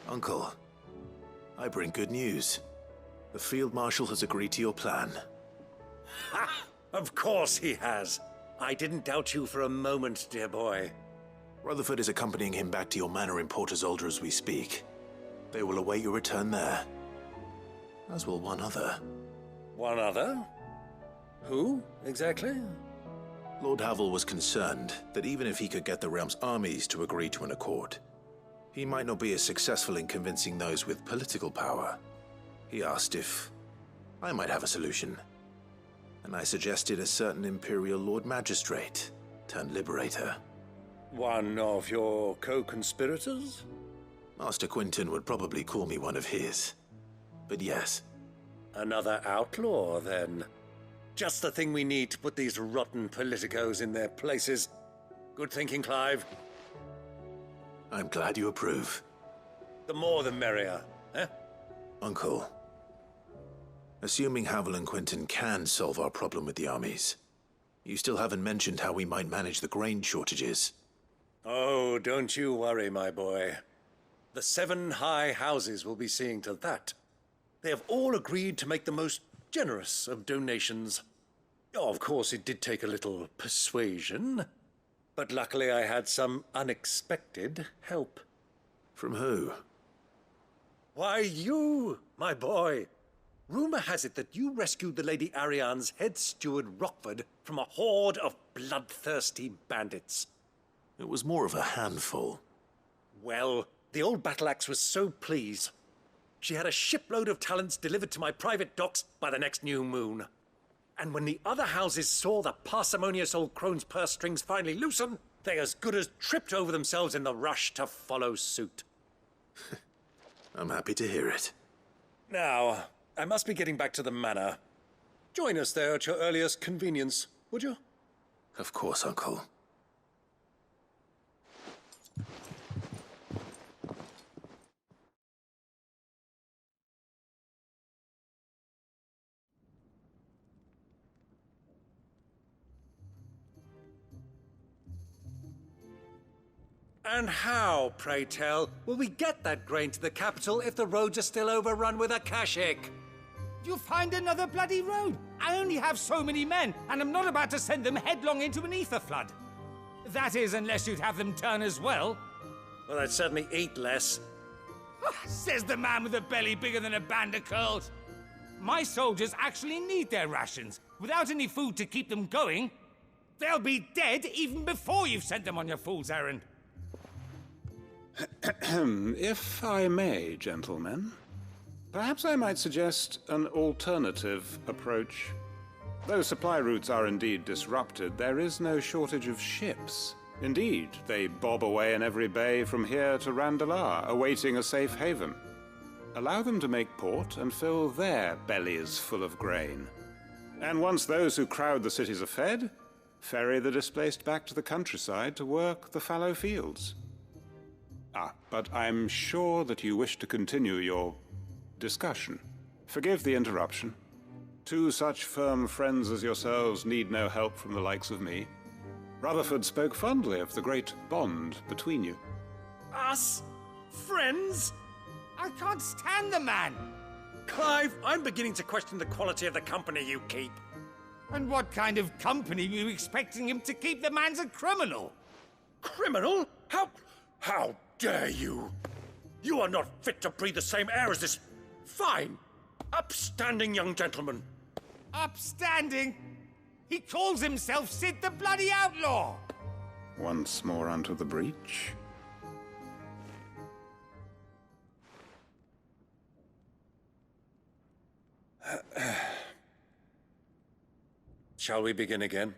Uncle, I bring good news. The Field Marshal has agreed to your plan. Ha! Of course he has. I didn't doubt you for a moment, dear boy. Rutherford is accompanying him back to your manor in Port Isolde as we speak. They will await your return there. As will one other. One other? Who, exactly? Lord Havel was concerned that even if he could get the realm's armies to agree to an accord, he might not be as successful in convincing those with political power. He asked if I might have a solution, and I suggested a certain Imperial Lord Magistrate turned Liberator. One of your co-conspirators? Master Quinton would probably call me one of his, but yes. Another outlaw, then. Just the thing we need to put these rotten politicos in their places. Good thinking, Clive. I'm glad you approve. The more the merrier, eh? Uncle, assuming Havel and Quinton can solve our problem with the armies, you still haven't mentioned how we might manage the grain shortages. Oh, don't you worry, my boy. The 7 high houses will be seeing to that. They have all agreed to make the most generous of donations. Oh, of course, it did take a little persuasion. But luckily I had some unexpected help. From who? Why, you, my boy. Rumor has it that you rescued the Lady Ariane's head steward Rockford from a horde of bloodthirsty bandits. It was more of a handful. Well, the old battle-axe was so pleased. She had a shipload of talents delivered to my private docks by the next new moon. And when the other houses saw the parsimonious old crone's purse strings finally loosen, they as good as tripped over themselves in the rush to follow suit. I'm happy to hear it. Now, I must be getting back to the manor. Join us there at your earliest convenience, would you? Of course, Uncle. And how, pray tell, will we get that grain to the capital if the roads are still overrun with akashic? You find another bloody road. I only have so many men, and I'm not about to send them headlong into an ether flood. That is, unless you'd have them turn as well. Well, I'd certainly eat less. Says the man with a belly bigger than a band of curls. My soldiers actually need their rations. Without any food to keep them going, they'll be dead even before you've sent them on your fool's errand. If I may, gentlemen, perhaps I might suggest an alternative approach. Though supply routes are indeed disrupted, there is no shortage of ships. Indeed, they bob away in every bay from here to Randalar, awaiting a safe haven. Allow them to make port and fill their bellies full of grain. And once those who crowd the cities are fed, ferry the displaced back to the countryside to work the fallow fields. But I'm sure that you wish to continue your discussion. Forgive the interruption. Two such firm friends as yourselves need no help from the likes of me. Rutherford spoke fondly of the great bond between you. Us? Friends? I can't stand the man! Clive, I'm beginning to question the quality of the company you keep. And what kind of company were you expecting him to keep? The man's a criminal! Criminal? How dare you? You are not fit to breathe the same air as this fine, upstanding young gentleman. Upstanding? He calls himself Sid the Bloody Outlaw! Once more unto the breach. Shall we begin again?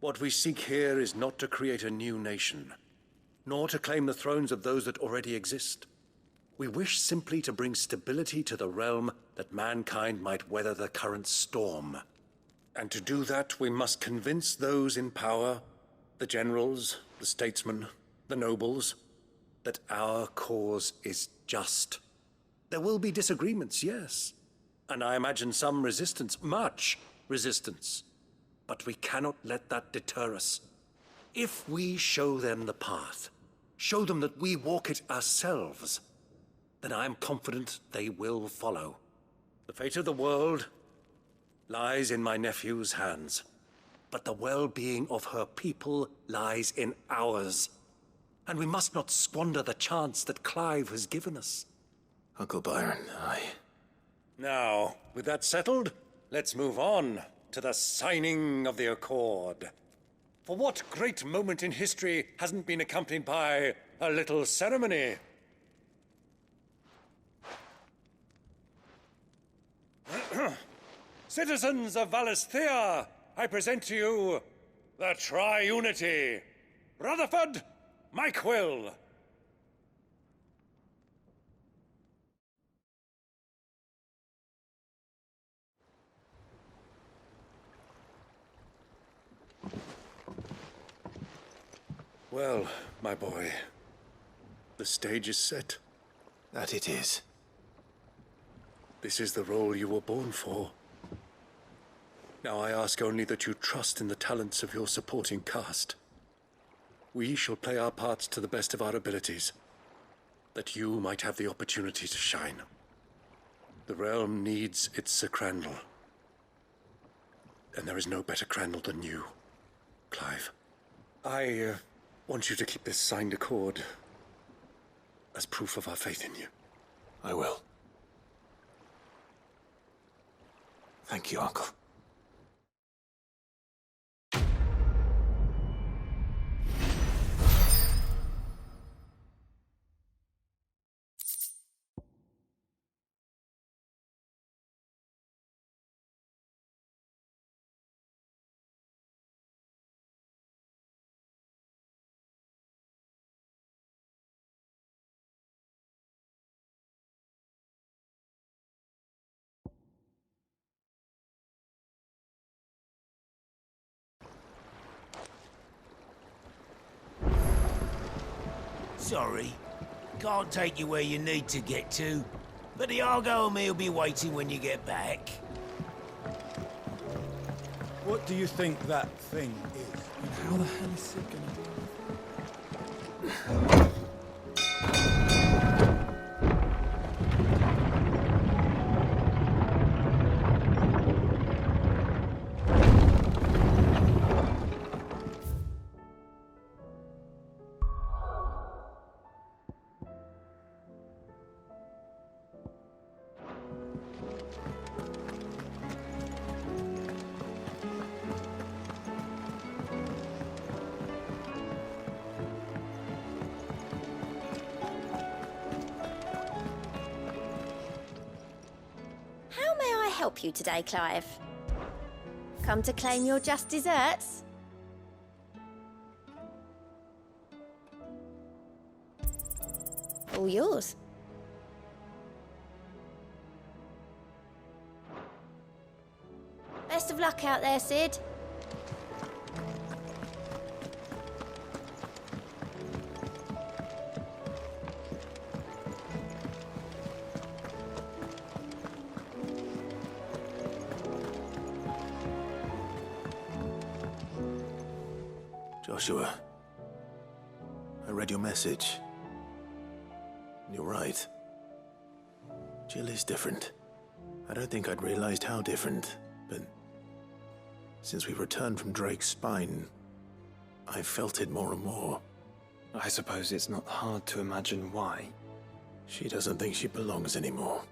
What we seek here is not to create a new nation, nor to claim the thrones of those that already exist. We wish simply to bring stability to the realm that mankind might weather the current storm. And to do that, we must convince those in power, the generals, the statesmen, the nobles, that our cause is just. There will be disagreements, yes, and I imagine some resistance, much resistance. But we cannot let that deter us. If we show them the path, show them that we walk it ourselves, then I am confident they will follow. The fate of the world lies in my nephew's hands, but the well-being of her people lies in ours. And we must not squander the chance that Clive has given us. Uncle Byron, Now, with that settled, let's move on to the signing of the accord. For what great moment in history hasn't been accompanied by a little ceremony? Citizens of Valisthea, I present to you the Triunity. Rutherford, Mike Will. Well, my boy, the stage is set. That it is. This is the role you were born for. Now I ask only that you trust in the talents of your supporting cast. We shall play our parts to the best of our abilities, that you might have the opportunity to shine. The realm needs its Sir Crandall, and there is no better Crandall than you, Clive. I want you to keep this signed accord as proof of our faith in you. I will. Thank you, Uncle. Sorry, can't take you where you need to get to, but the Argo and me will be waiting when you get back. What do you think that thing is? And how the hell is Sid gonna do it? Help you today, Clive? Come to claim your just desserts? All yours. Best of luck out there, Sid. Joshua, I read your message. You're right. Jill is different. I don't think I'd realized how different, but since we returned from Drake's spine, I felt it more and more. I suppose it's not hard to imagine why. She doesn't think she belongs anymore.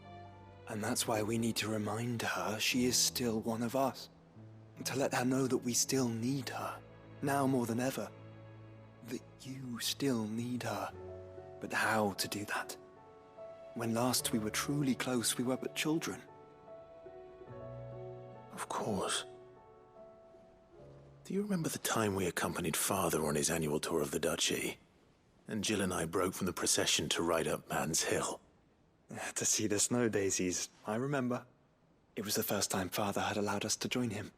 And that's why we need to remind her she is still one of us. To let her know that we still need her, now more than ever. That you still need her. But how to do that? When last we were truly close, we were but children. Of course. Do you remember the time we accompanied Father on his annual tour of the Duchy? And Jill and I broke from the procession to ride up Man's Hill. To see the snow daisies, I remember. It was the first time Father had allowed us to join him.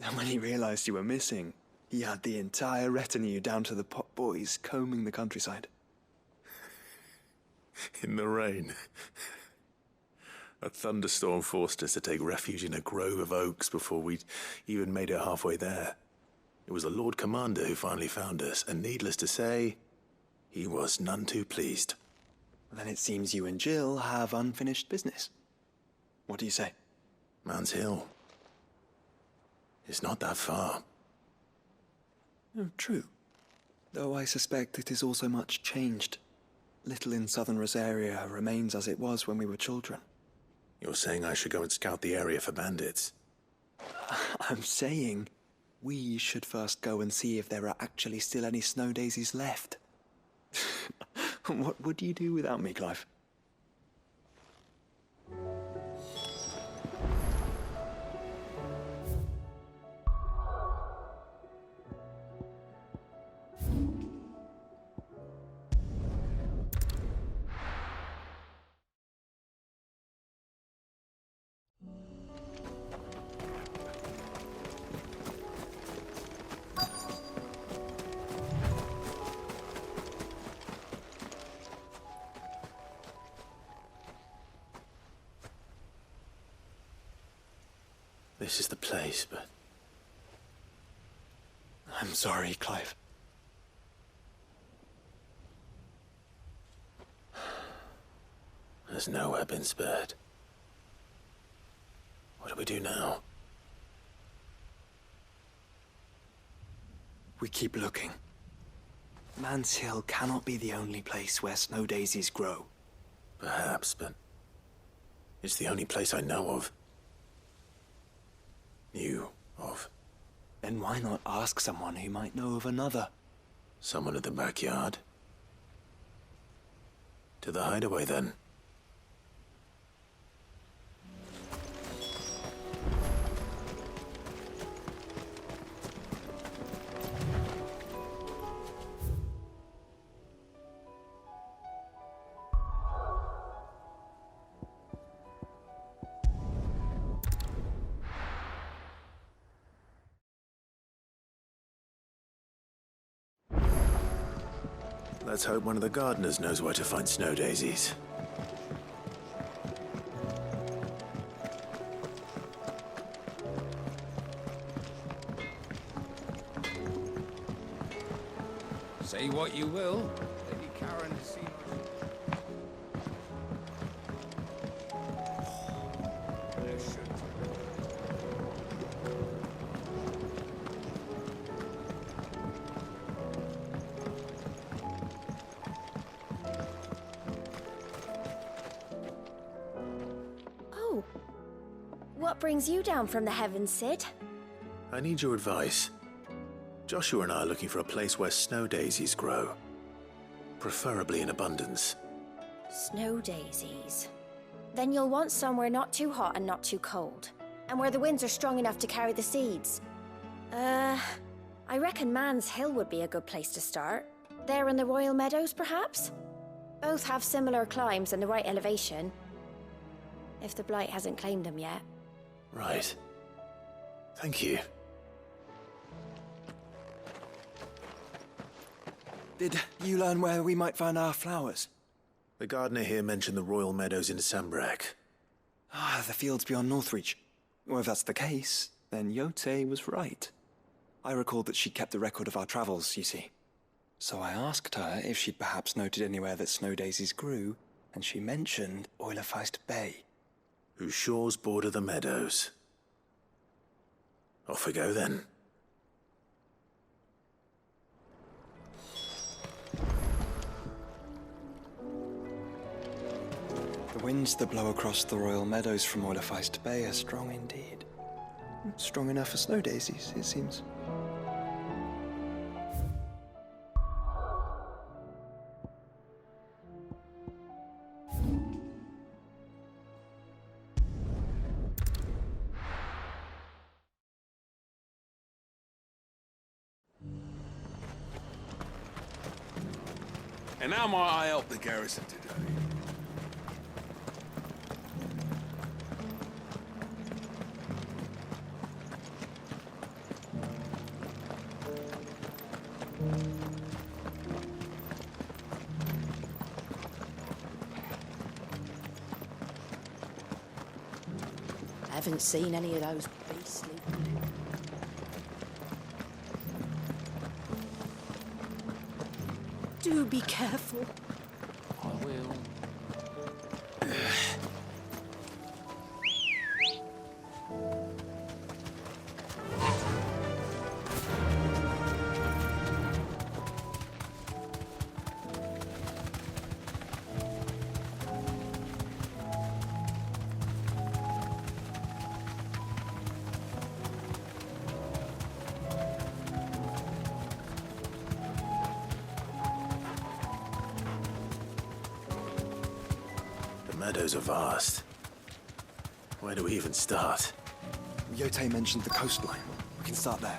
And when he realized you were missing, he had the entire retinue down to the pot boys combing the countryside. In the rain. A thunderstorm forced us to take refuge in a grove of oaks before we'd even made it halfway there. It was the Lord Commander who finally found us, and needless to say, he was none too pleased. Then it seems you and Jill have unfinished business. What do you say? Man's Hill. It's not that far. Oh, true. Though I suspect it is also much changed. Little in southern Rosaria remains as it was when we were children. You're saying I should go and scout the area for bandits? I'm saying we should first go and see if there are actually still any snow daisies left. What would you do without me, Clive? This is the place, but... I'm sorry, Clive. There's nowhere been spared. What do we do now? We keep looking. Man's Hill cannot be the only place where snow daisies grow. Perhaps, but it's the only place I know of. Knew of. Then why not ask someone who might know of another? Someone in the backyard? To the hideaway, then. Let's hope one of the gardeners knows where to find snow daisies. Say what you will, Lady Karen has seen What brings you down from the heavens, Sid? I need your advice. Joshua and I are looking for a place where snow daisies grow. Preferably in abundance. Snow daisies. Then you'll want somewhere not too hot and not too cold. and where the winds are strong enough to carry the seeds. I reckon Man's Hill would be a good place to start. There in the Royal Meadows, perhaps? Both have similar climbs and the right elevation. If the Blight hasn't claimed them yet. Right. Thank you. Did you learn where we might find our flowers? The gardener here mentioned the Royal Meadows in Sambrak. Ah, the fields beyond Northreach. Well, if that's the case, then Yote was right. I recalled that she'd kept a record of our travels, you see. So I asked her if she'd perhaps noted anywhere that snow daisies grew, and she mentioned Oilefeist Bay. Whose shores border the meadows. Off we go then. The winds that blow across the Royal Meadows from Oilefeist Bay are strong indeed. Strong enough for snow daisies, it seems. And how might I help the garrison today? I haven't seen any of those beastly... Do be careful. I will. Meadows are vast. Where do we even start? Yote mentioned the coastline. We can start there.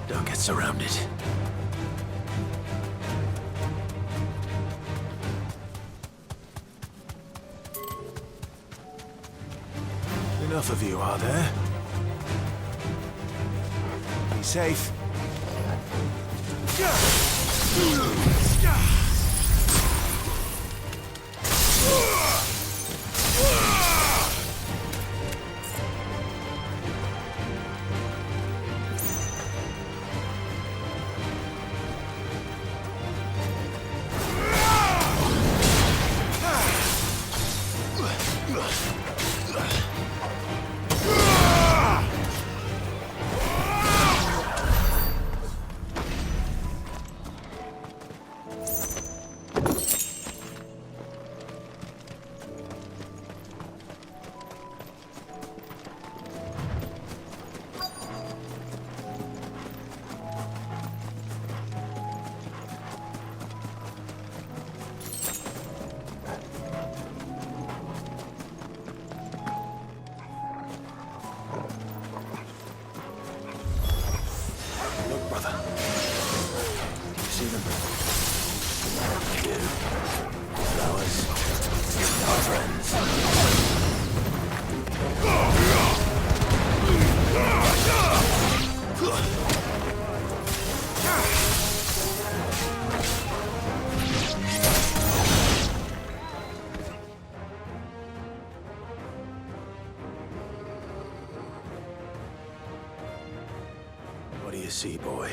Don't get surrounded. Enough of you, are there? Be safe. What do you see, boy?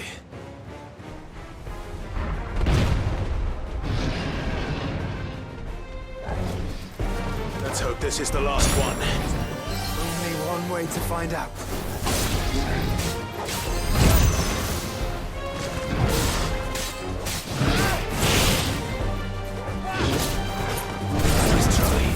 Let's hope this is the last one. Only one way to find out. Let's try.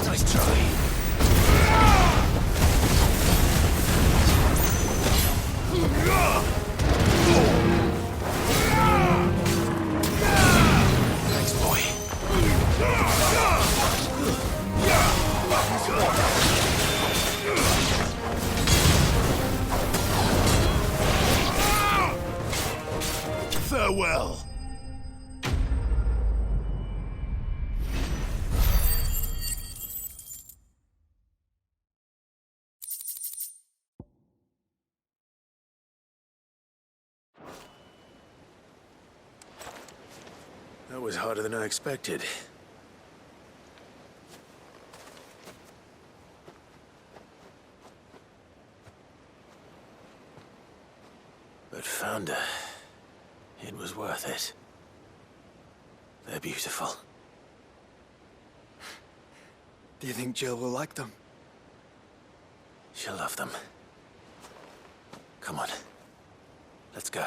Nice try. Thanks, boy. Farewell. That was harder than I expected. But found her. It was worth it. They're beautiful. Do you think Jill will like them? She'll love them. Come on. Let's go.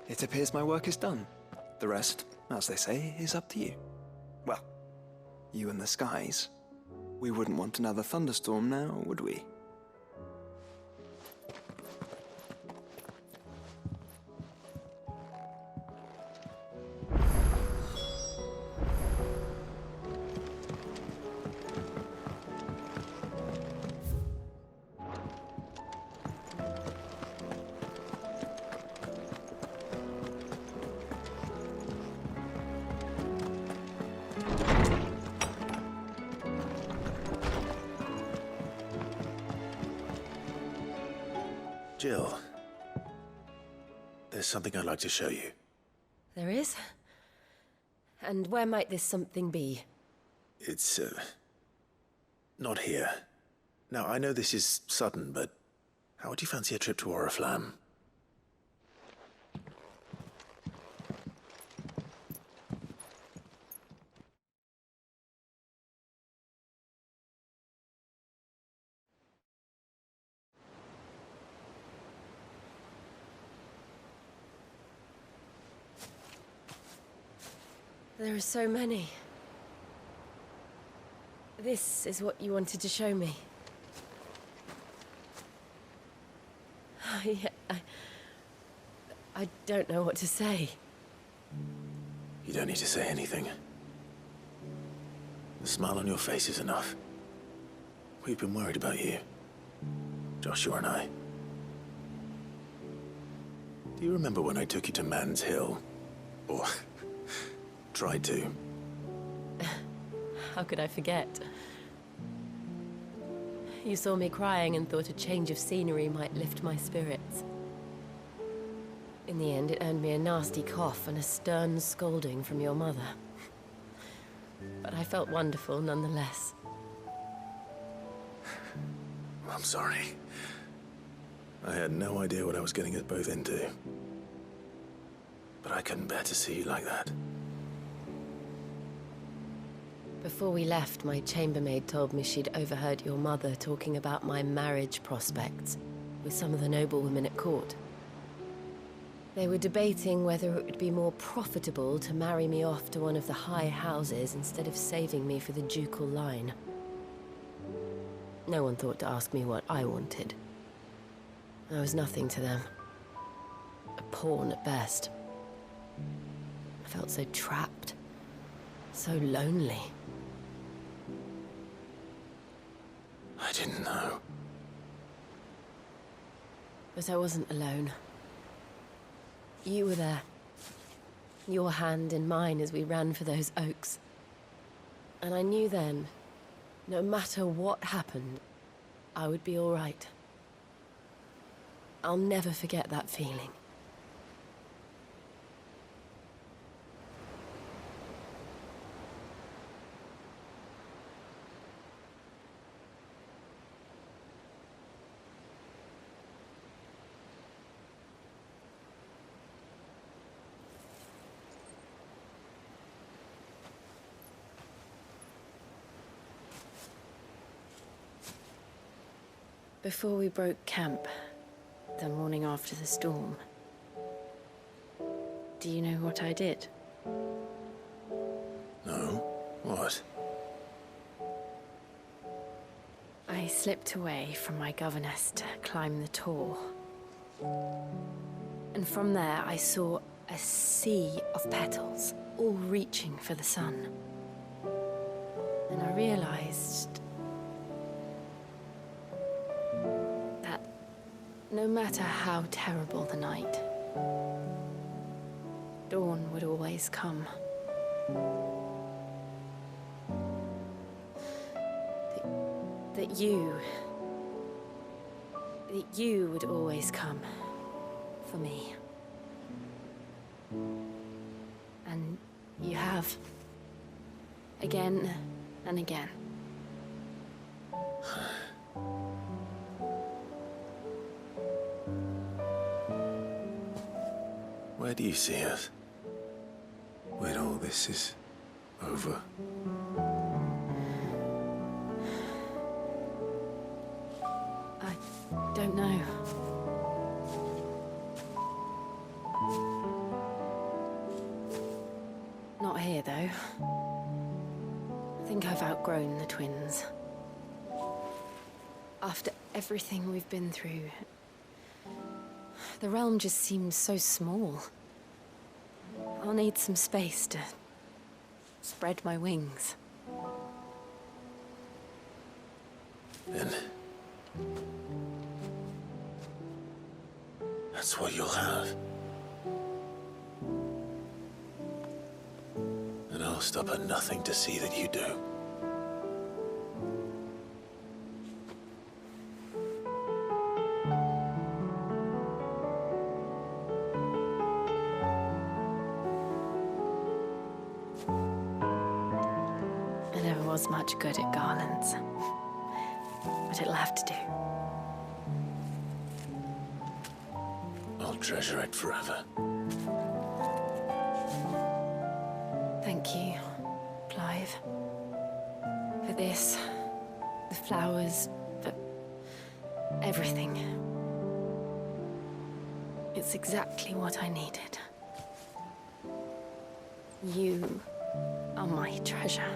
It appears my work is done. The rest, as they say, is up to you. Well, you and the skies. We wouldn't want another thunderstorm now, would we? Jill, there's something I'd like to show you. There is? And where might this something be? It's, not here. Now, I know this is sudden, but how would you fancy a trip to Oriflamme? There are so many. This is what you wanted to show me. I don't know what to say. You don't need to say anything. The smile on your face is enough. We've been worried about you, Joshua and I. Do you remember when I took you to Man's Hill? Or tried to? How could I forget? You saw me crying and thought a change of scenery might lift my spirits. In the end, it earned me a nasty cough and a stern scolding from your mother. But I felt wonderful nonetheless. I'm sorry. I had no idea what I was getting us both into. But I couldn't bear to see you like that. Before we left, my chambermaid told me she'd overheard your mother talking about my marriage prospects with some of the noblewomen at court. They were debating whether it would be more profitable to marry me off to one of the high houses instead of saving me for the ducal line. No one thought to ask me what I wanted. I was nothing to them. A pawn at best. I felt so trapped. So lonely. I didn't know. But I wasn't alone. You were there. Your hand in mine as we ran for those oaks. And I knew then, no matter what happened, I would be all right. I'll never forget that feeling. Before we broke camp, the morning after the storm, do you know what I did? No? What? I slipped away from my governess to climb the tor. And from there I saw a sea of petals, all reaching for the sun. And I realized that no matter how terrible the night, dawn would always come. That you would always come for me. And you have. Again and again. Where do you see us? When all this is over? I don't know. Not here, though. I think I've outgrown the twins. After everything we've been through, the realm just seems so small. I'll need some space to spread my wings. Then that's what you'll have. And I'll stop at nothing to see that you do. I never was much good at garlands, but it'll have to do. I'll treasure it forever. Thank you, Clive. For this, the flowers, for everything. It's exactly what I needed. You are my treasure.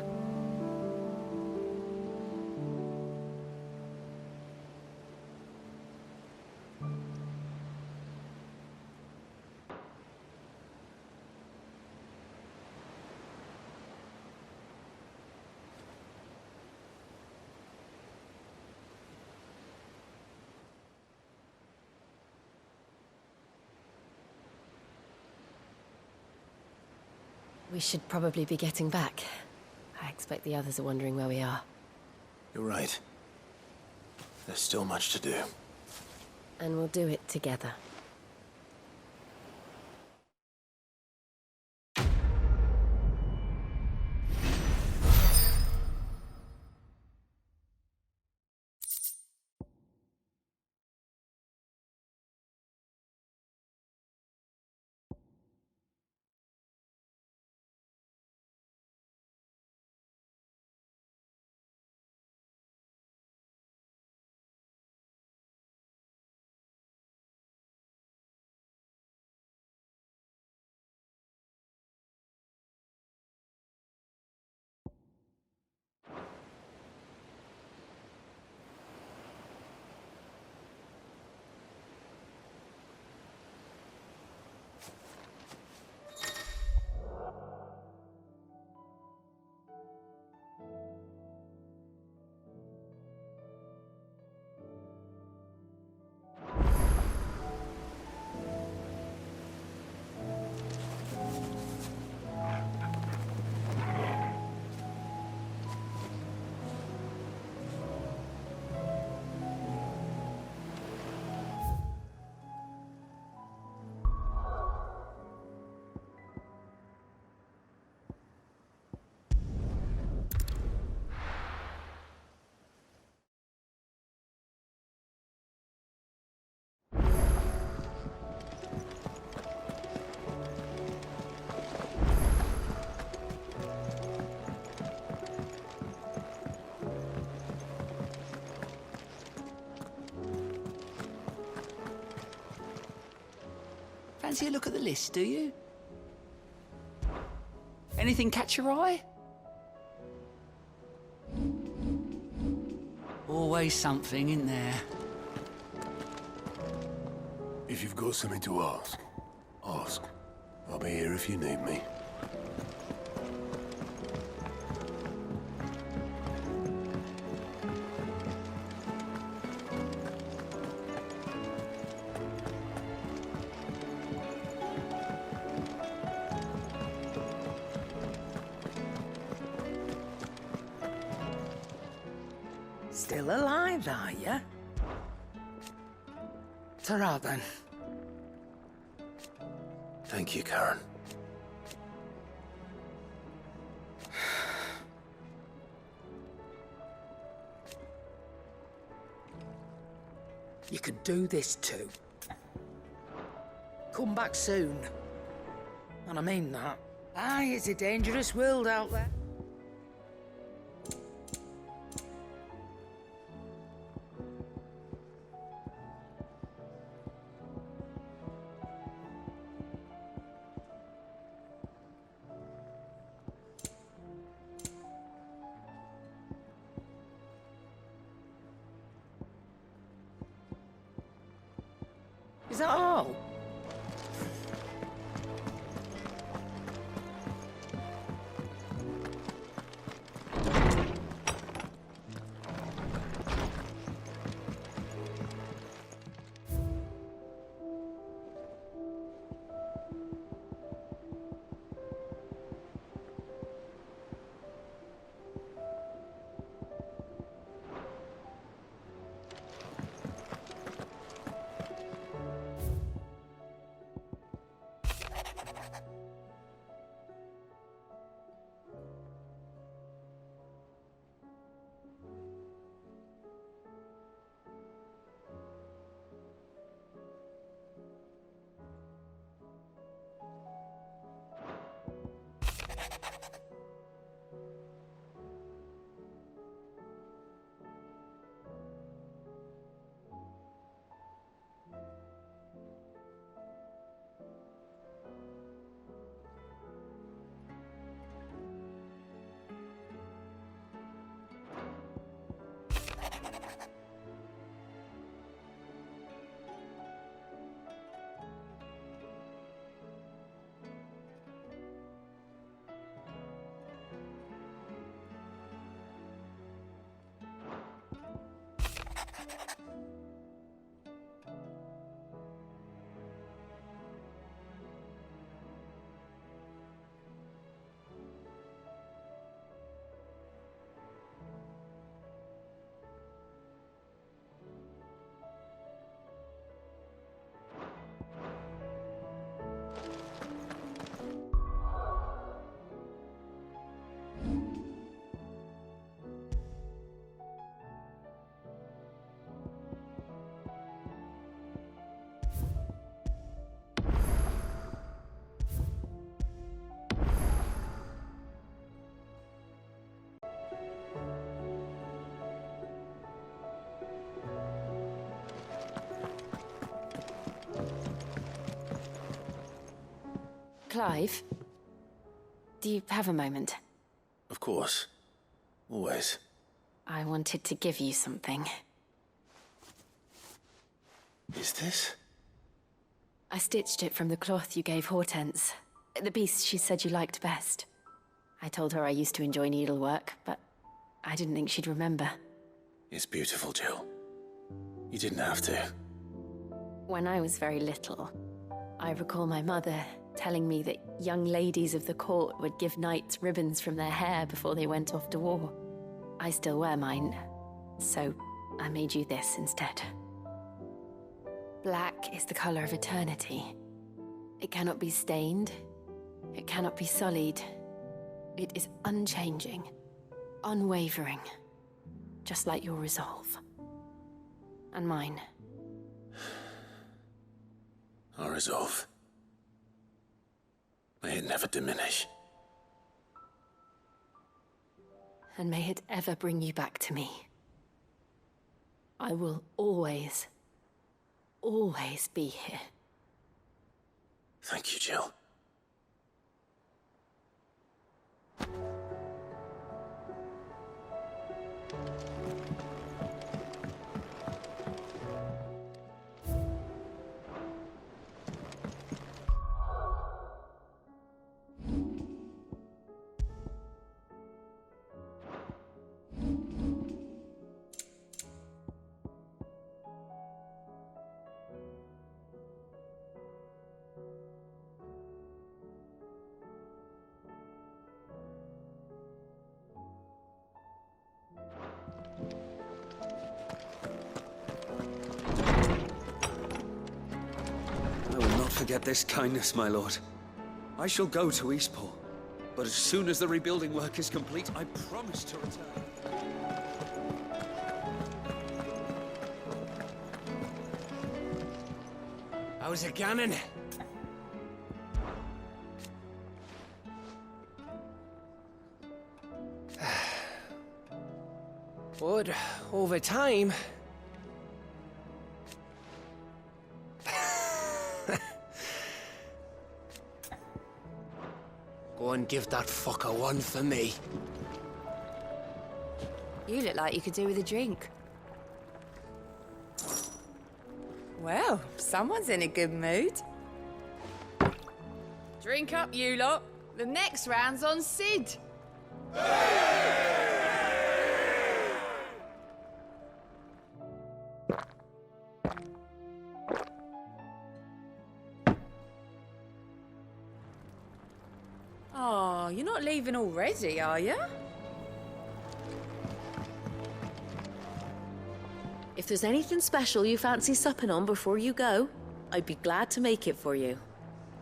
We should probably be getting back. I expect the others are wondering where we are. You're right. There's still much to do. And we'll do it together. fancy a look at the list, do you? Anything catch your eye? Always something in there. If you've got something to ask, ask. I'll be here if you need me. Still alive, are you? Ta-ra, then. Thank you, Karen. You can do this too. Come back soon. And I mean that. Aye, it's a dangerous world out there. Is that all? Clive, do you have a moment? Of course. Always. I wanted to give you something. Is this? I stitched it from the cloth you gave Hortense. The piece she said you liked best. I told her I used to enjoy needlework, but I didn't think she'd remember. It's beautiful, Jill. You didn't have to. When I was very little, I recall my mother telling me that young ladies of the court would give knights ribbons from their hair before they went off to war. I still wear mine, so I made you this instead. Black is the color of eternity. It cannot be stained. It cannot be sullied. It is unchanging, unwavering, just like your resolve. And mine. Our resolve. May it never diminish. And may it ever bring you back to me. I will always, always be here. Thank you, Jill. Forget this kindness, my lord. I shall go to Eastport, but as soon as the rebuilding work is complete, I promise to return. How's it going? But over time, go and give that fucker one for me. You look like you could do with a drink. Well, someone's in a good mood. Drink up, you lot. The next round's on Sid. Oh, you're not leaving already, are you? If there's anything special you fancy supping on before you go, I'd be glad to make it for you.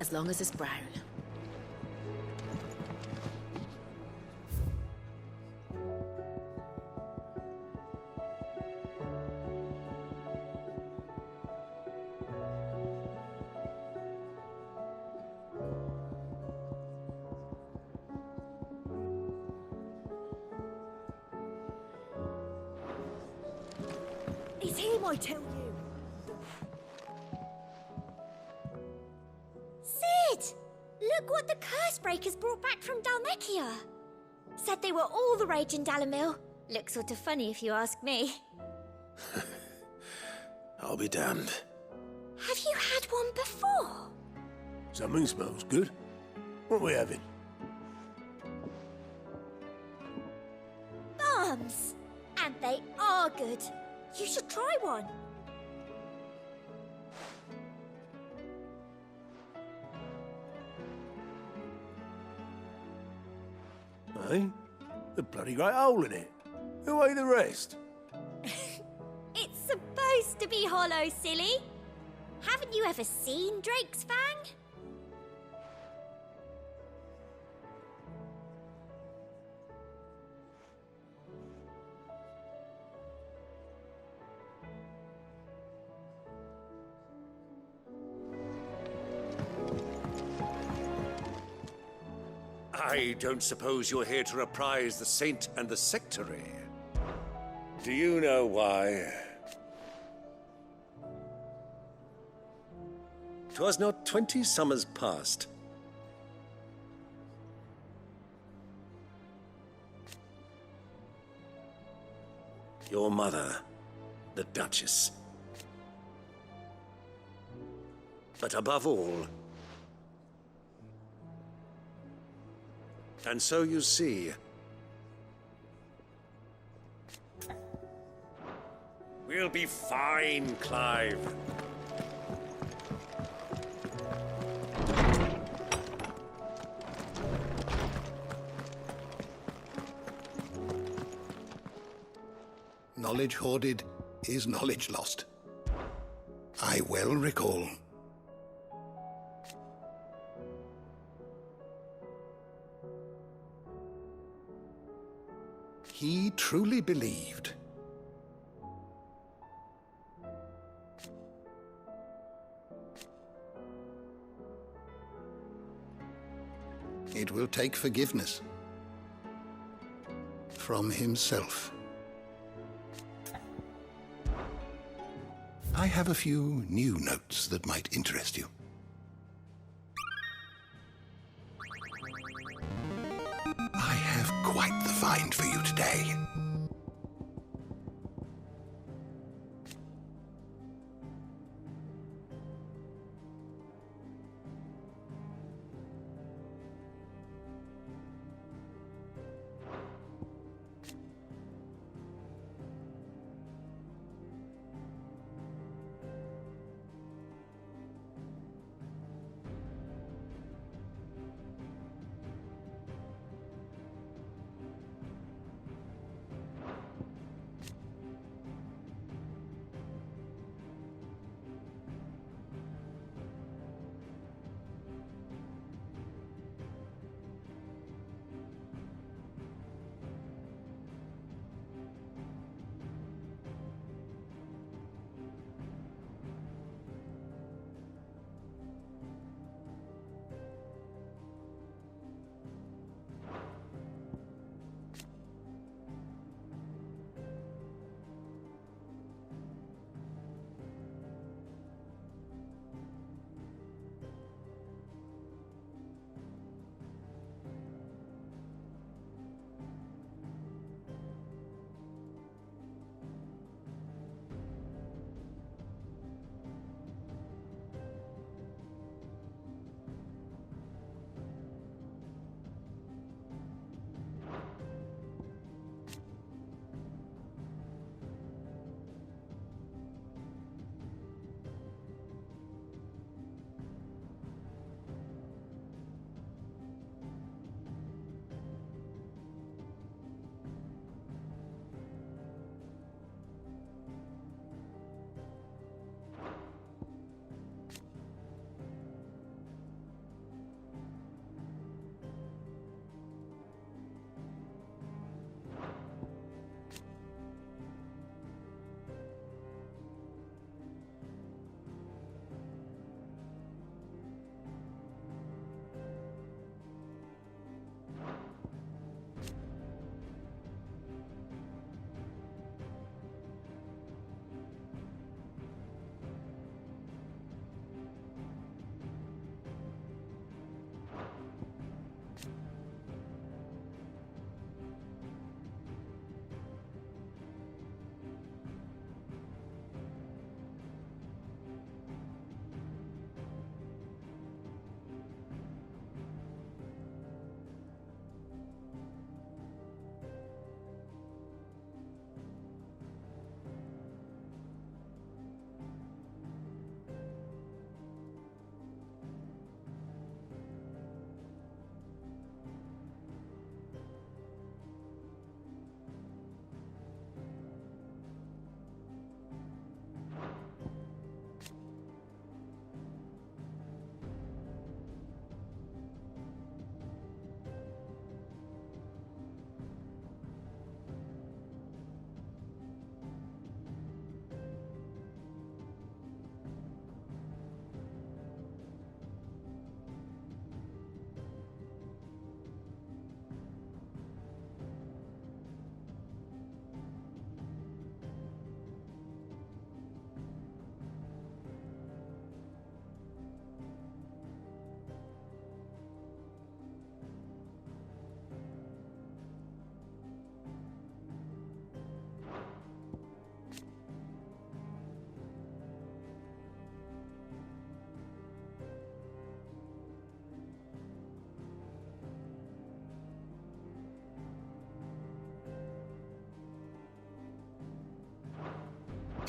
As long as it's brown. It's him, I tell you. Sid! Look what the curse breakers brought back from Dalmekia. Said they were all the rage in Dalamil. Looks sort of funny if you ask me. I'll be damned. Have you had one before? Something smells good. What are we having? Bombs! And they are good. You should try one. Hey? The bloody great hole in it. Who ate the rest? It's supposed to be hollow, silly. Haven't you ever seen Drake's Fang? I don't suppose you're here to reprise the Saint and the Sectary. Do you know why? 'Twas not 20 summers past. Your mother, the Duchess. But above all, and so you see, we'll be fine, Clive. Knowledge hoarded is knowledge lost. I well recall. He truly believed. It will take forgiveness from himself. I have a few new notes that might interest you. find for you today.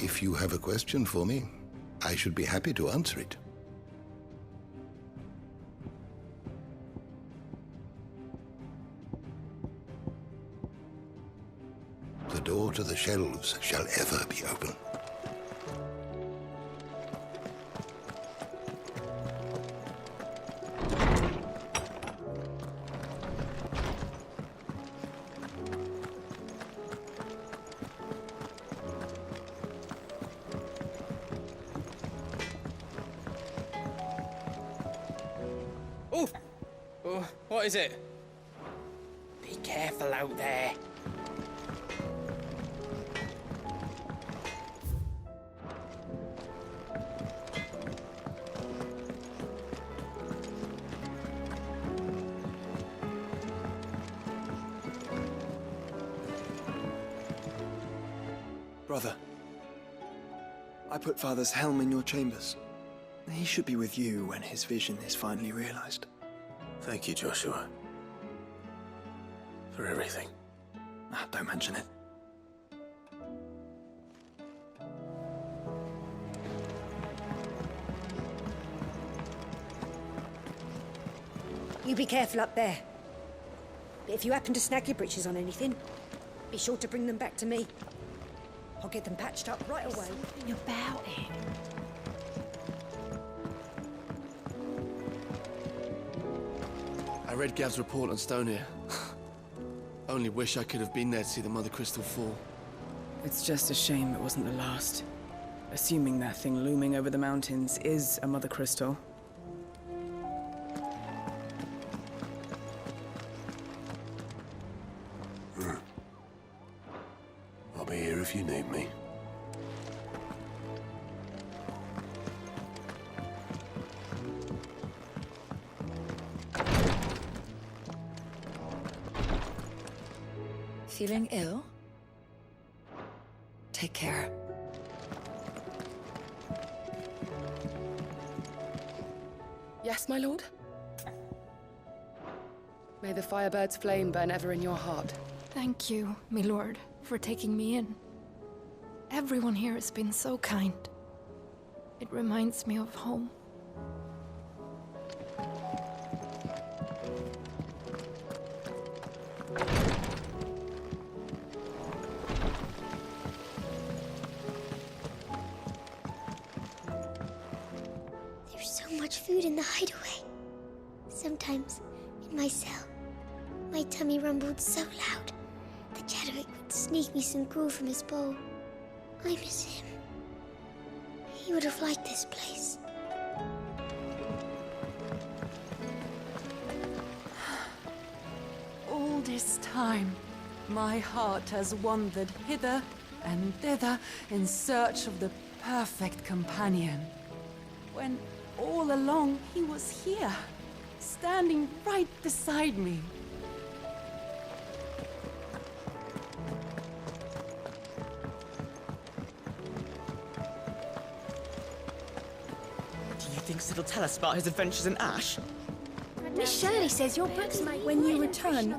If you have a question for me, I should be happy to answer it. The door to the shelves shall ever be open. What is it? Be careful out there. Brother, I put Father's helm in your chambers. He should be with you when his vision is finally realized. Thank you, Joshua. For everything. Don't mention it. You be careful up there. But if you happen to snag your breeches on anything, be sure to bring them back to me. I'll get them patched up right away. Something about it. I read Gav's report on Stone here. Only wish I could have been there to see the Mother Crystal fall. It's just a shame it wasn't the last. Assuming that thing looming over the mountains is a Mother Crystal. I'll be here if you need me. Feeling ill? Take care. Yes, my lord? May the Firebird's flame burn ever in your heart. Thank you, my lord, for taking me in. Everyone here has been so kind. It reminds me of home. There's so much food in the hideaway. Sometimes, in my cell, my tummy rumbled so loud that Chadwick would sneak me some gruel from his bowl. I miss him. He would have liked this place. All this time, my heart has wandered hither and thither in search of the perfect companion. When all along he was here, standing right beside me. Do you think it'll tell us about his adventures in Ash? Miss Shirley says your books might When you return,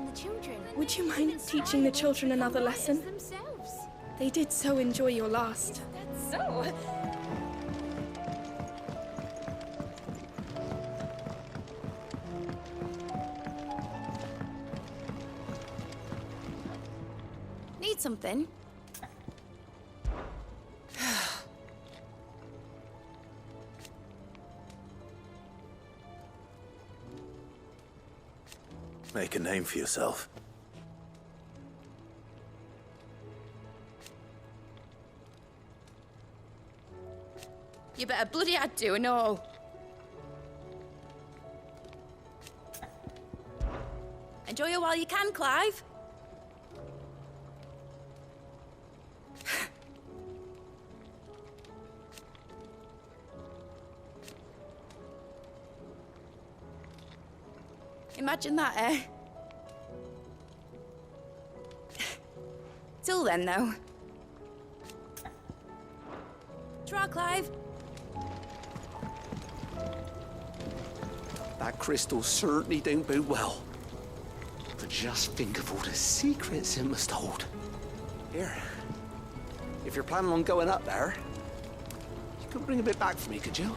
would you mind teaching the children another lesson? They did so enjoy your last. That's so. Need something? Make a name for yourself. You better bloody had to and all. Enjoy it while you can, Clive. Imagine that, eh? Till then, though. Try, Clive. That crystal certainly don't bode well. But just think of all the secrets it must hold. Here, if you're planning on going up there, you could bring a bit back for me, could you?